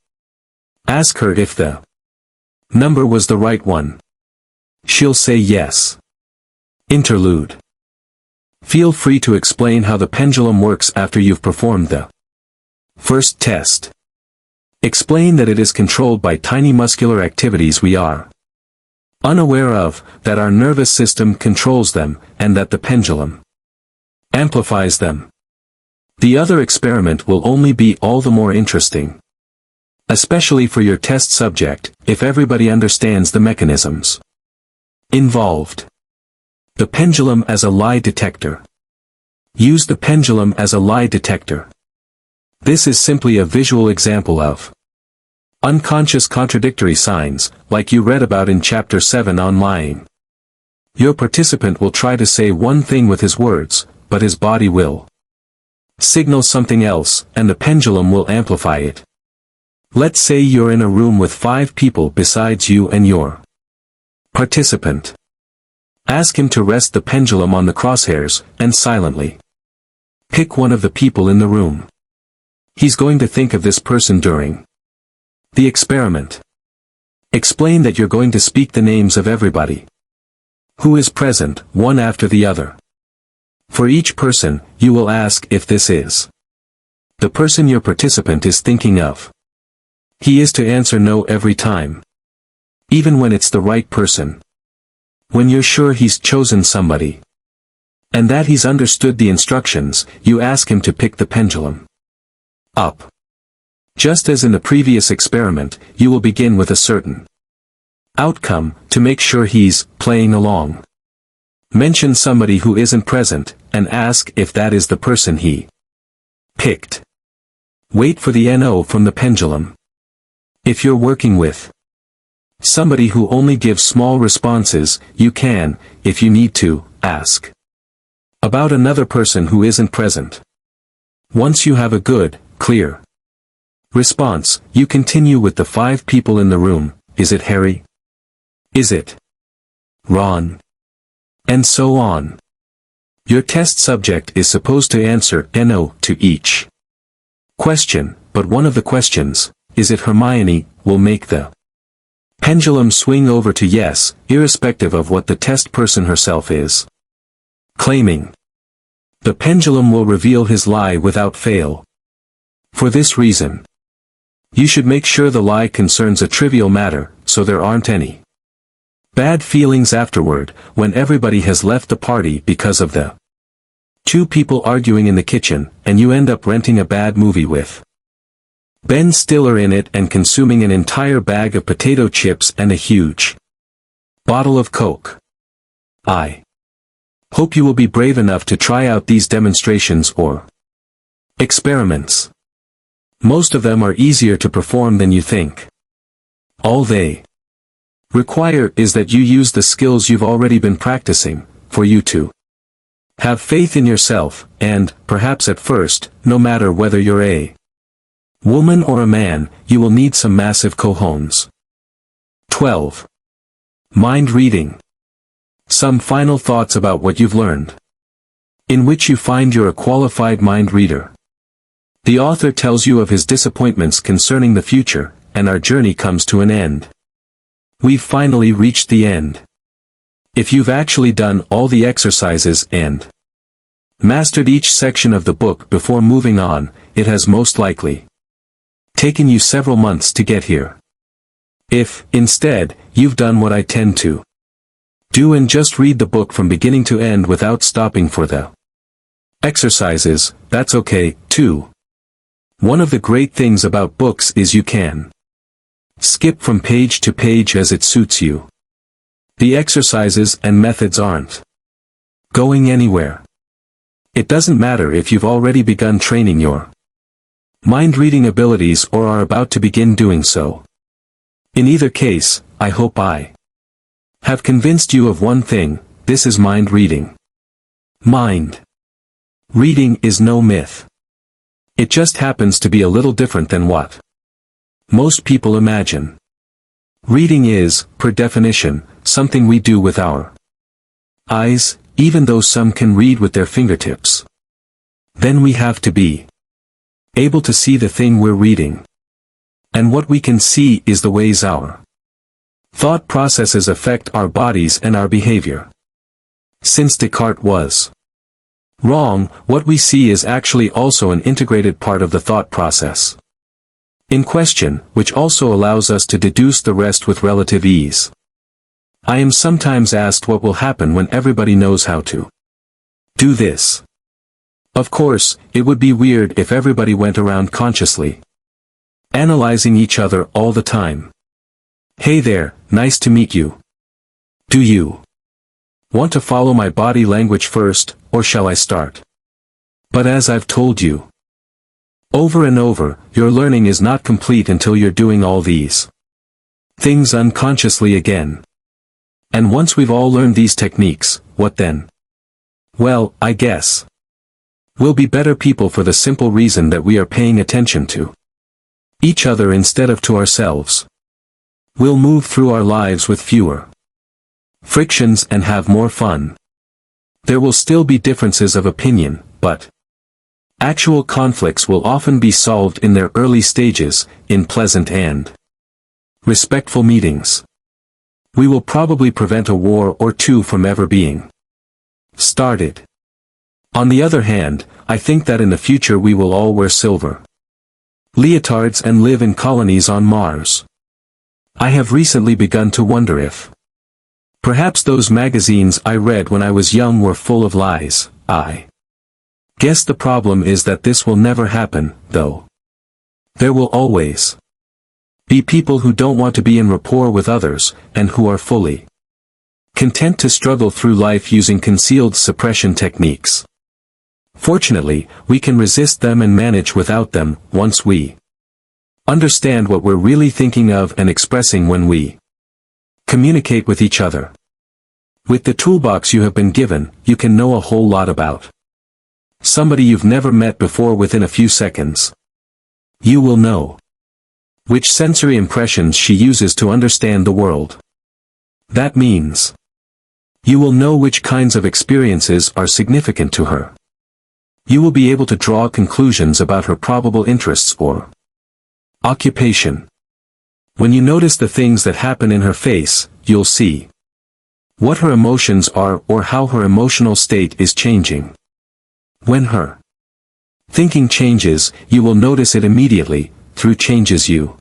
Ask her if the number was the right one. She'll say yes. Interlude. Feel free to explain how the pendulum works after you've performed the first test. Explain that it is controlled by tiny muscular activities we are unaware of, that our nervous system controls them, and that the pendulum amplifies them. The other experiment will only be all the more interesting, especially for your test subject, if everybody understands the mechanisms involved. The pendulum as a lie detector. Use the pendulum as a lie detector. This is simply a visual example of unconscious contradictory signs, like you read about in Chapter 7 on lying. Your participant will try to say one thing with his words, but his body will signal something else, and the pendulum will amplify it. Let's say you're in a room with 5 people besides you and your participant. Ask him to rest the pendulum on the crosshairs, and silently pick one of the people in the room. He's going to think of this person during the experiment. Explain that you're going to speak the names of everybody who is present, one after the other. For each person, you will ask if this is the person your participant is thinking of. He is to answer no every time, even when it's the right person. When you're sure he's chosen somebody, and that he's understood the instructions, you ask him to pick the pendulum up. Just as in the previous experiment, you will begin with a certain outcome, to make sure he's playing along. Mention somebody who isn't present, and ask if that is the person he picked. Wait for the NO from the pendulum. If you're working with somebody who only gives small responses, you can, if you need to, ask about another person who isn't present. Once you have a good, clear response, you continue with the 5 people in the room. Is it Harry? Is it Ron? And so on. Your test subject is supposed to answer NO to each question, but one of the questions, is it Hermione, will make the pendulum swing over to yes, irrespective of what the test person herself is claiming. The pendulum will reveal his lie without fail. For this reason, you should make sure the lie concerns a trivial matter, so there aren't any bad feelings afterward, when everybody has left the party because of the 2 people arguing in the kitchen, and you end up renting a bad movie with Ben Stiller in it and consuming an entire bag of potato chips and a huge bottle of Coke. I hope you will be brave enough to try out these demonstrations or experiments. Most of them are easier to perform than you think. All they require is that you use the skills you've already been practicing, for you to have faith in yourself, and, perhaps at first, no matter whether you're a woman or a man, you will need some massive cojones. 12. Mind reading. Some final thoughts about what you've learned. In which you find you're a qualified mind reader. The author tells you of his disappointments concerning the future, and our journey comes to an end. We've finally reached the end. If you've actually done all the exercises and mastered each section of the book before moving on, it has most likely taken you several months to get here. If, instead, you've done what I tend to do and just read the book from beginning to end without stopping for the exercises, that's okay, too. One of the great things about books is you can skip from page to page as it suits you. The exercises and methods aren't going anywhere. It doesn't matter if you've already begun training your mind-reading abilities or are about to begin doing so. In either case, I hope I have convinced you of one thing: this is mind reading. Mind reading is no myth. It just happens to be a little different than what most people imagine. Reading is, per definition, something we do with our eyes, even though some can read with their fingertips. Then we have to be able to see the thing we're reading. And what we can see is the ways our thought processes affect our bodies and our behavior. Since Descartes was wrong, what we see is actually also an integrated part of the thought process in question, which also allows us to deduce the rest with relative ease. I am sometimes asked what will happen when everybody knows how to do this. Of course, it would be weird if everybody went around consciously analyzing each other all the time. Hey there, nice to meet you. Do you want to follow my body language first, or shall I start? But as I've told you over and over, your learning is not complete until you're doing all these things unconsciously again. And once we've all learned these techniques, what then? Well, I guess we'll be better people for the simple reason that we are paying attention to each other instead of to ourselves. We'll move through our lives with fewer frictions and have more fun. There will still be differences of opinion, but actual conflicts will often be solved in their early stages, in pleasant and respectful meetings. We will probably prevent a war or two from ever being started. On the other hand, I think that in the future we will all wear silver leotards and live in colonies on Mars. I have recently begun to wonder if perhaps those magazines I read when I was young were full of lies. I guess the problem is that this will never happen, though. There will always be people who don't want to be in rapport with others, and who are fully content to struggle through life using concealed suppression techniques. Fortunately, we can resist them and manage without them, once we understand what we're really thinking of and expressing when we communicate with each other. With the toolbox you have been given, you can know a whole lot about somebody you've never met before within a few seconds. You will know which sensory impressions she uses to understand the world. That means you will know which kinds of experiences are significant to her. You will be able to draw conclusions about her probable interests or occupation. When you notice the things that happen in her face, you'll see what her emotions are or how her emotional state is changing. When her thinking changes, you will notice it immediately, through changes you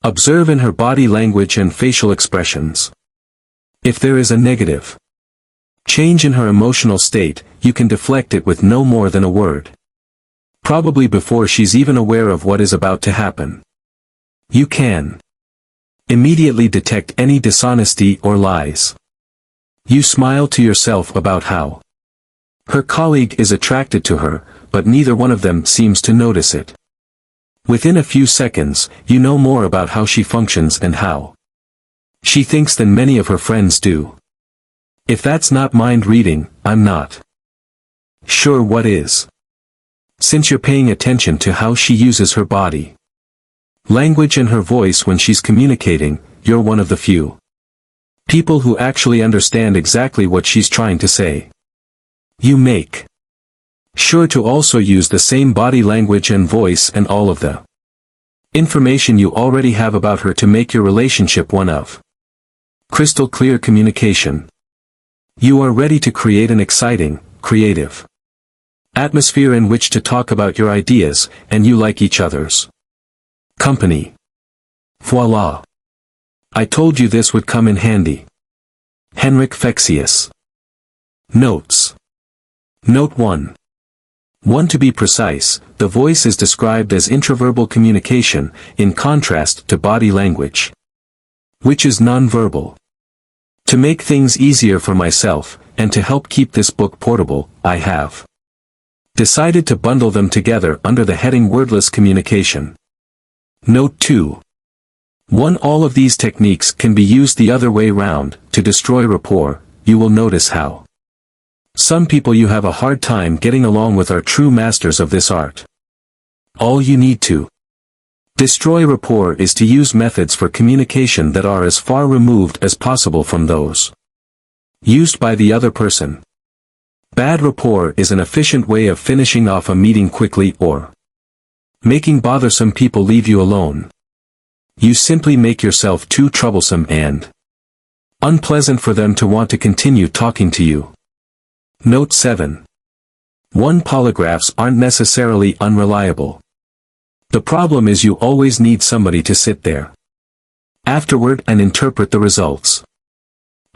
observe in her body language and facial expressions. If there is a negative change in her emotional state, you can deflect it with no more than a word. Probably before she's even aware of what is about to happen. You can immediately detect any dishonesty or lies. You smile to yourself about how her colleague is attracted to her, but neither one of them seems to notice it. Within a few seconds, you know more about how she functions and how she thinks than many of her friends do. If that's not mind reading, I'm not sure what is. Since you're paying attention to how she uses her body language and her voice when she's communicating, you're one of the few people who actually understand exactly what she's trying to say. You make sure to also use the same body language and voice and all of the information you already have about her to make your relationship one of crystal clear communication. You are ready to create an exciting, creative atmosphere in which to talk about your ideas, and you like each other's company. Voila! I told you this would come in handy. Henrik Fexeus. Notes. Note 1. 1. To be precise, the voice is described as intraverbal communication, in contrast to body language, which is nonverbal. To make things easier for myself, and to help keep this book portable, I have decided to bundle them together under the heading Wordless Communication. Note 2. 1. All of these techniques can be used the other way round, to destroy rapport. You will notice how some people you have a hard time getting along with are true masters of this art. All you need to destroy rapport is to use methods for communication that are as far removed as possible from those used by the other person. Bad rapport is an efficient way of finishing off a meeting quickly or making bothersome people leave you alone. You simply make yourself too troublesome and unpleasant for them to want to continue talking to you. Note 7. 1. Polygraphs aren't necessarily unreliable. The problem is you always need somebody to sit there afterward and interpret the results.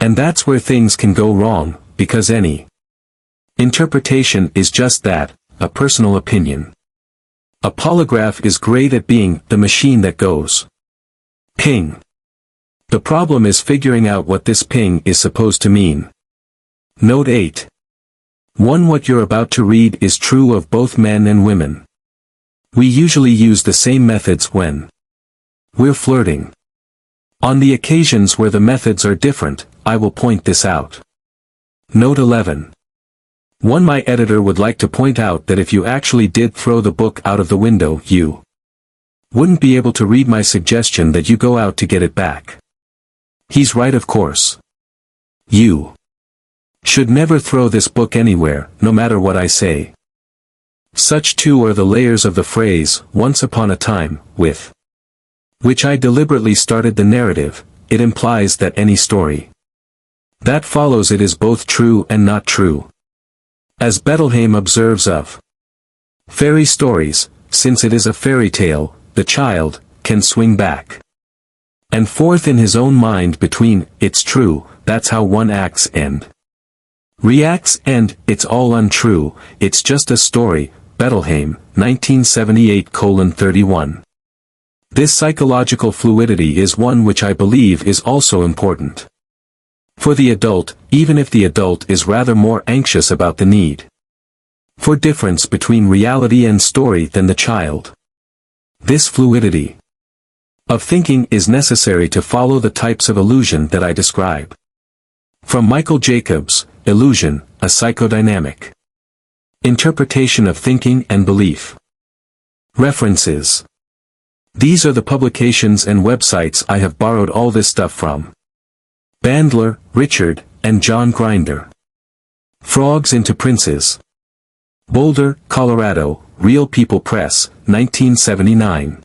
And that's where things can go wrong, because any interpretation is just that, a personal opinion. A polygraph is great at being the machine that goes ping. The problem is figuring out what this ping is supposed to mean. Note 8. 1. What you're about to read is true of both men and women. We usually use the same methods when we're flirting. On the occasions where the methods are different, I will point this out. Note 11. 1. My editor would like to point out that if you actually did throw the book out of the window, you wouldn't be able to read my suggestion that you go out to get it back. He's right, of course. You should never throw this book anywhere, no matter what I say. Such too are the layers of the phrase, once upon a time, with which I deliberately started the narrative. It implies that any story that follows it is both true and not true. As Bettelheim observes of fairy stories, since it is a fairy tale, the child can swing back and forth in his own mind between, it's true, that's how one acts, and reacts, and, it's all untrue, it's just a story, Bettelheim, 1978:31. This psychological fluidity is one which I believe is also important for the adult, even if the adult is rather more anxious about the need for difference between reality and story than the child. This fluidity of thinking is necessary to follow the types of illusion that I describe. From Michael Jacobs, Illusion, a Psychodynamic Interpretation of Thinking and Belief. References. These are the publications and websites I have borrowed all this stuff from. Bandler, Richard, and John Grinder. Frogs into Princes. Boulder, Colorado, Real People Press, 1979.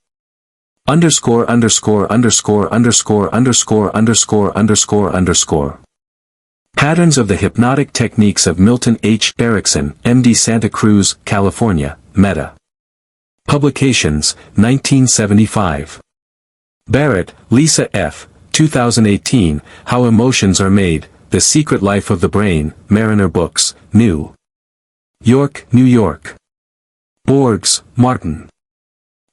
__________________. Patterns of the Hypnotic Techniques of Milton H. Erickson, MD, Santa Cruz, California, Meta. Publications, 1975. Barrett, Lisa F., 2018, How Emotions Are Made, The Secret Life of the Brain, Mariner Books, New York, New York. Borgs, Martin.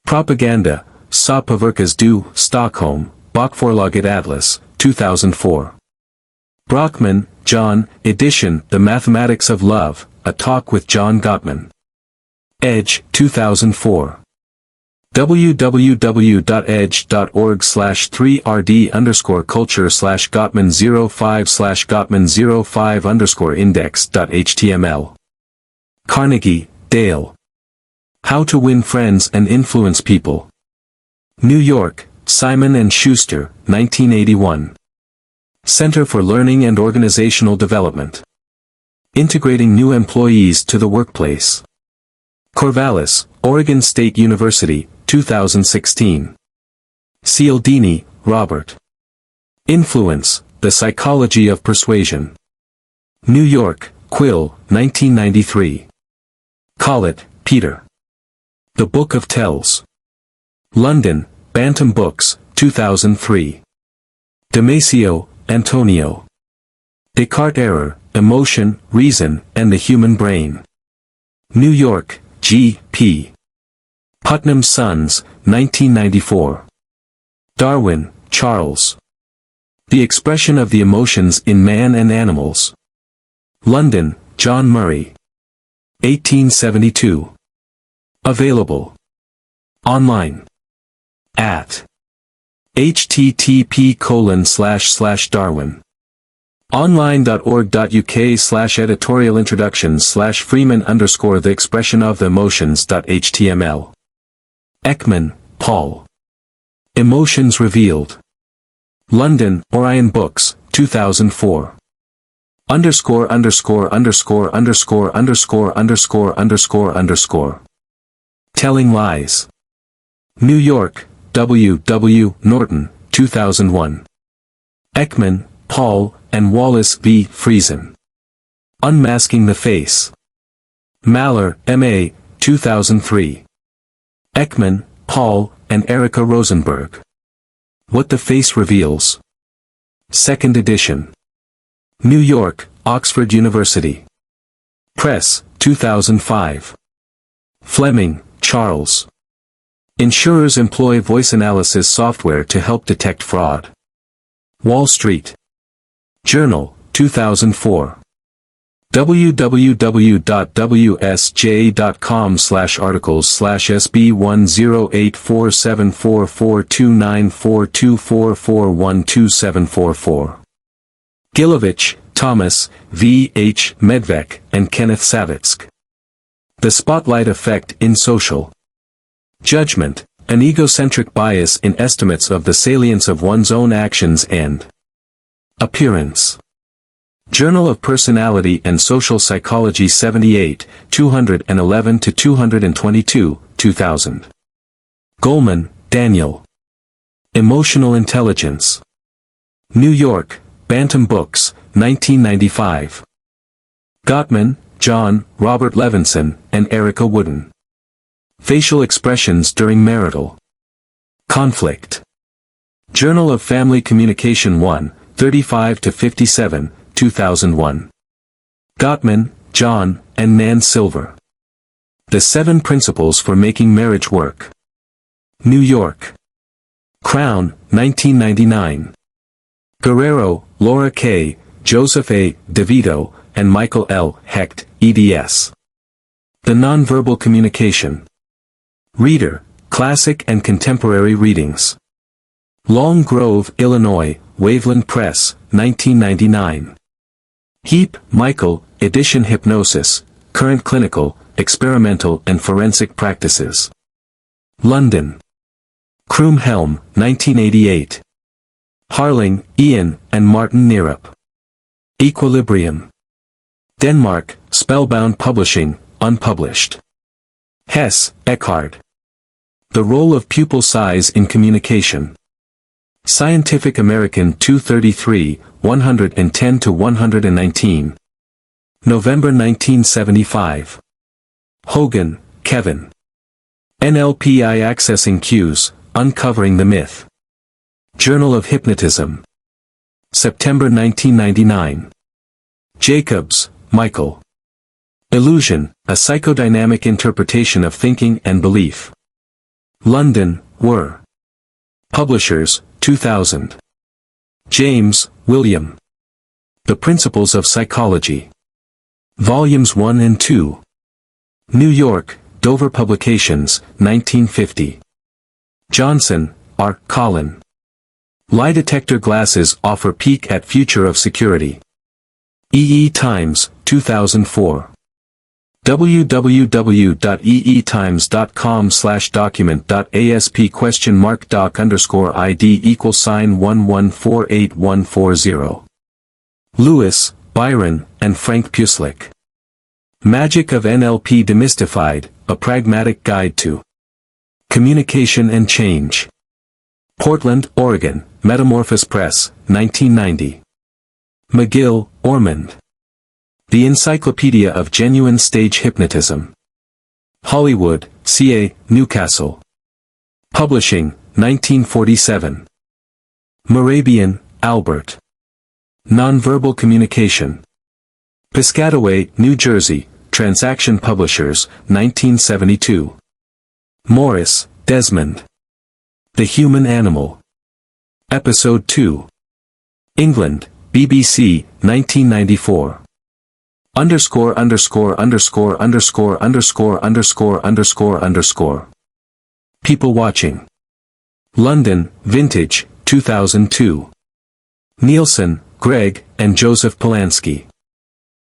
Propaganda, Sa Påverkas du, Stockholm, Bokforlaget Atlas, 2004. Brockman, John, edition, The Mathematics of Love, A Talk with John Gottman. Edge, 2004. www.edge.org/3rd_culture/Gottman05/Gottman05_index.html. Carnegie, Dale. How to Win Friends and Influence People. New York, Simon & Schuster, 1981. Center for Learning and Organizational Development. Integrating New Employees to the Workplace. Corvallis, Oregon State University, 2016. Cialdini, Robert. Influence, The Psychology of Persuasion. New York, Quill, 1993. Collett, Peter. The Book of Tells. London, Bantam Books, 2003. Damasio, Antonio. Descartes Error, Emotion, Reason, and the Human Brain. New York, G. P. Putnam Sons, 1994. Darwin, Charles. The Expression of the Emotions in Man and Animals. London, John Murray. 1872. Available online at http://darwin. online.org.uk/editorial introductions/Freeman_the expression of the emotions.html. Ekman, Paul. Emotions Revealed. London, Orion Books, 2004. __________________. Telling Lies. New York, W. W. Norton, 2001. Ekman, Paul, and Wallace V. Friesen. Unmasking the Face. Maller, M.A., 2003. Ekman, Paul, and Erica Rosenberg. What the Face Reveals. 2nd edition. New York, Oxford University Press, 2005. Fleming, Charles. Insurers employ voice analysis software to help detect fraud. Wall Street Journal, 2004. www.wsj.com/articles/SB108474429424412744. Gilovich, Thomas, V. H. Medvec, and Kenneth Savitsk. The Spotlight Effect in Social Judgment, an egocentric bias in estimates of the salience of one's own actions and appearance. Journal of Personality and Social Psychology 78, 211-222, 2000. Goleman, Daniel. Emotional Intelligence. New York, Bantam Books, 1995. Gottman, John, Robert Levinson, and Erica Wooden. Facial Expressions During Marital Conflict. Journal of Family Communication 1, 35-57, 2001. Gottman, John, and Nan Silver. The 7 Principles for Making Marriage Work. New York. Crown, 1999. Guerrero, Laura K., Joseph A. DeVito, and Michael L. Hecht, eds. The Nonverbal Communication. Reader, Classic and Contemporary Readings. Long Grove, Illinois, Waveland Press, 1999. Heap, Michael, Edition Hypnosis, Current Clinical, Experimental and Forensic Practices. London. Croomhelm, 1988. Harling, Ian, and Martin Neerup. Equilibrium. Denmark, Spellbound Publishing, unpublished. Hess, Eckhard. The Role of Pupil Size in Communication. Scientific American 233, 110-119. November 1975. Hogan, Kevin. NLPI Accessing Cues, Uncovering the Myth. Journal of Hypnotism. September 1999. Jacobs, Michael. Illusion, A Psychodynamic Interpretation of Thinking and Belief. London, Were. Publishers, 2000. James, William. The Principles of Psychology. Volumes 1 and 2. New York, Dover Publications, 1950. Johnson, R. Colin. Lie detector glasses offer peek at future of security. EE Times, 2004. www.eetimes.com/document.asp?doc_ID =1148140140. Lewis, Byron, and Frank Puslik. Magic of NLP Demystified, A Pragmatic Guide to Communication and Change. Portland, Oregon, Metamorphosis Press, 1990. McGill, Ormond. The Encyclopedia of Genuine Stage Hypnotism. Hollywood, CA, Newcastle. Publishing, 1947. Morabian, Albert. Nonverbal Communication. Piscataway, New Jersey, Transaction Publishers, 1972. Morris, Desmond. The Human Animal. Episode 2. England, BBC, 1994. _______________________ People Watching. London, Vintage, 2002. Nielsen, Greg, and Joseph Polanski.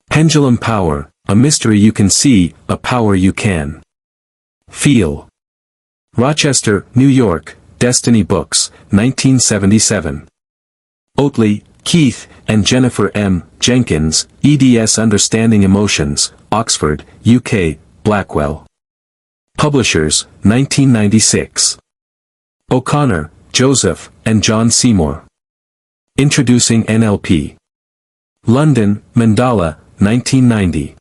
Pendulum Power, A Mystery You Can See, A Power You Can Feel. Rochester, New York, Destiny Books, 1977. Oatley, Keith, and Jennifer M. Jenkins, eds Understanding Emotions, Oxford, UK, Blackwell. Publishers, 1996. O'Connor, Joseph, and John Seymour. Introducing NLP. London, Mandala, 1990.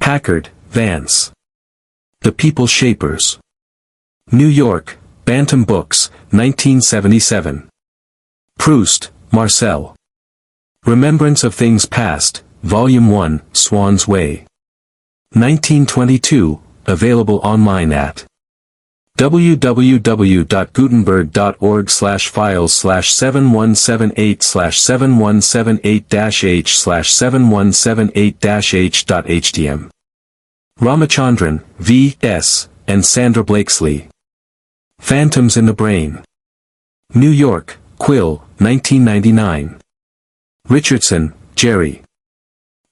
Packard, Vance. The People Shapers. New York, Bantam Books, 1977. Proust, Marcel. Remembrance of Things Past, Volume 1, Swan's Way. 1922, available online at www.gutenberg.org/7178/7178-h/7178-h.htm. Ramachandran, V.S., and Sandra Blakesley. Phantoms in the Brain. New York, Quill, 1999. Richardson, Jerry.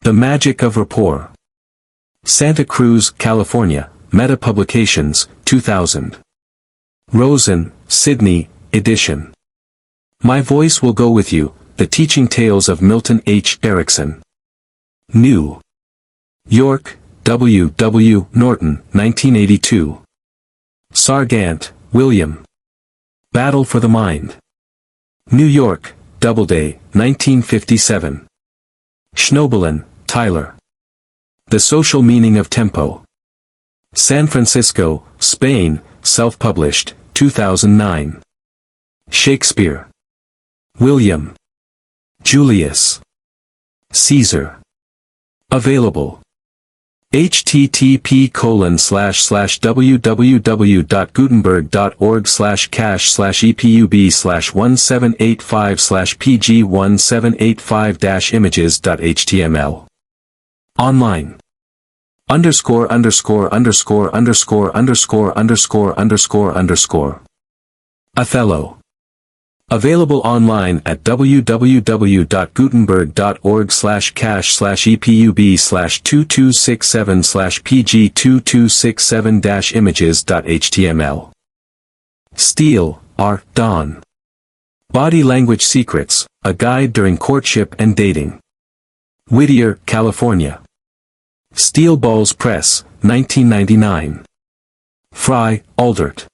The Magic of Rapport. Santa Cruz, California, Meta Publications, 2000. Rosen, Sydney, edition. My Voice Will Go With You, The Teaching Tales of Milton H. Erickson. New York, W. W. Norton, 1982. Sargant, William. Battle for the Mind. New York, Doubleday, 1957. Schnoebelen, Tyler. The Social Meaning of Tempo. San Francisco, Spain, self-published, 2009. Shakespeare. William. Julius. Caesar. Available. http://www.gutenberg.org/cache/epub/1785/pg1785-images.html. Online. __________________ Othello. Available online at www.gutenberg.org/cache/epub/2267/pg2267-images.html. Steele, R. Don. Body Language Secrets, A Guide During Courtship and Dating. Whittier, California. Steel Balls Press, 1999. Fry, Aldert.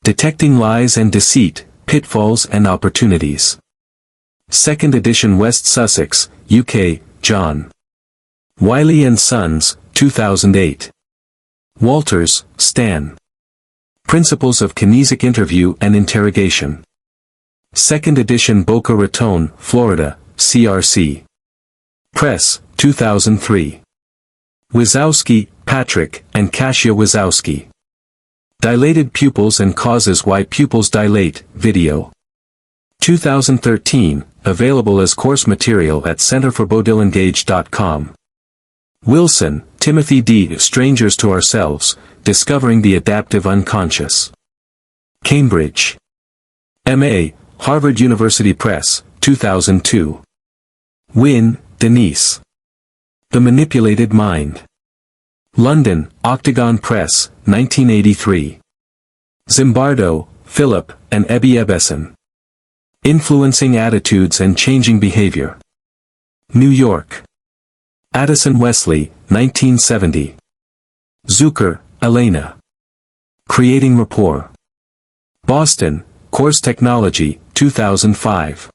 Detecting Lies and Deceit, Pitfalls and Opportunities. 2nd edition, West Sussex, UK, John Wiley & Sons, 2008. Walters, Stan. Principles of Kinesic Interview and Interrogation. 2nd edition, Boca Raton, Florida, CRC Press, 2003. Wazowski, Patrick, and Kasia Wazowski. Dilated Pupils and Causes Why Pupils Dilate, video. 2013, available as course material at centerforbodilengage.com. Wilson, Timothy D. Strangers to Ourselves, Discovering the Adaptive Unconscious. Cambridge. M.A., Harvard University Press, 2002. Wynne, Denise. The Manipulated Mind. London, Octagon Press, 1983. Zimbardo, Philip, and Ebby Ebbesen. Influencing Attitudes and Changing Behavior. New York. Addison Wesley, 1970. Zucker, Elena. Creating Rapport. Boston, Course Technology, 2005.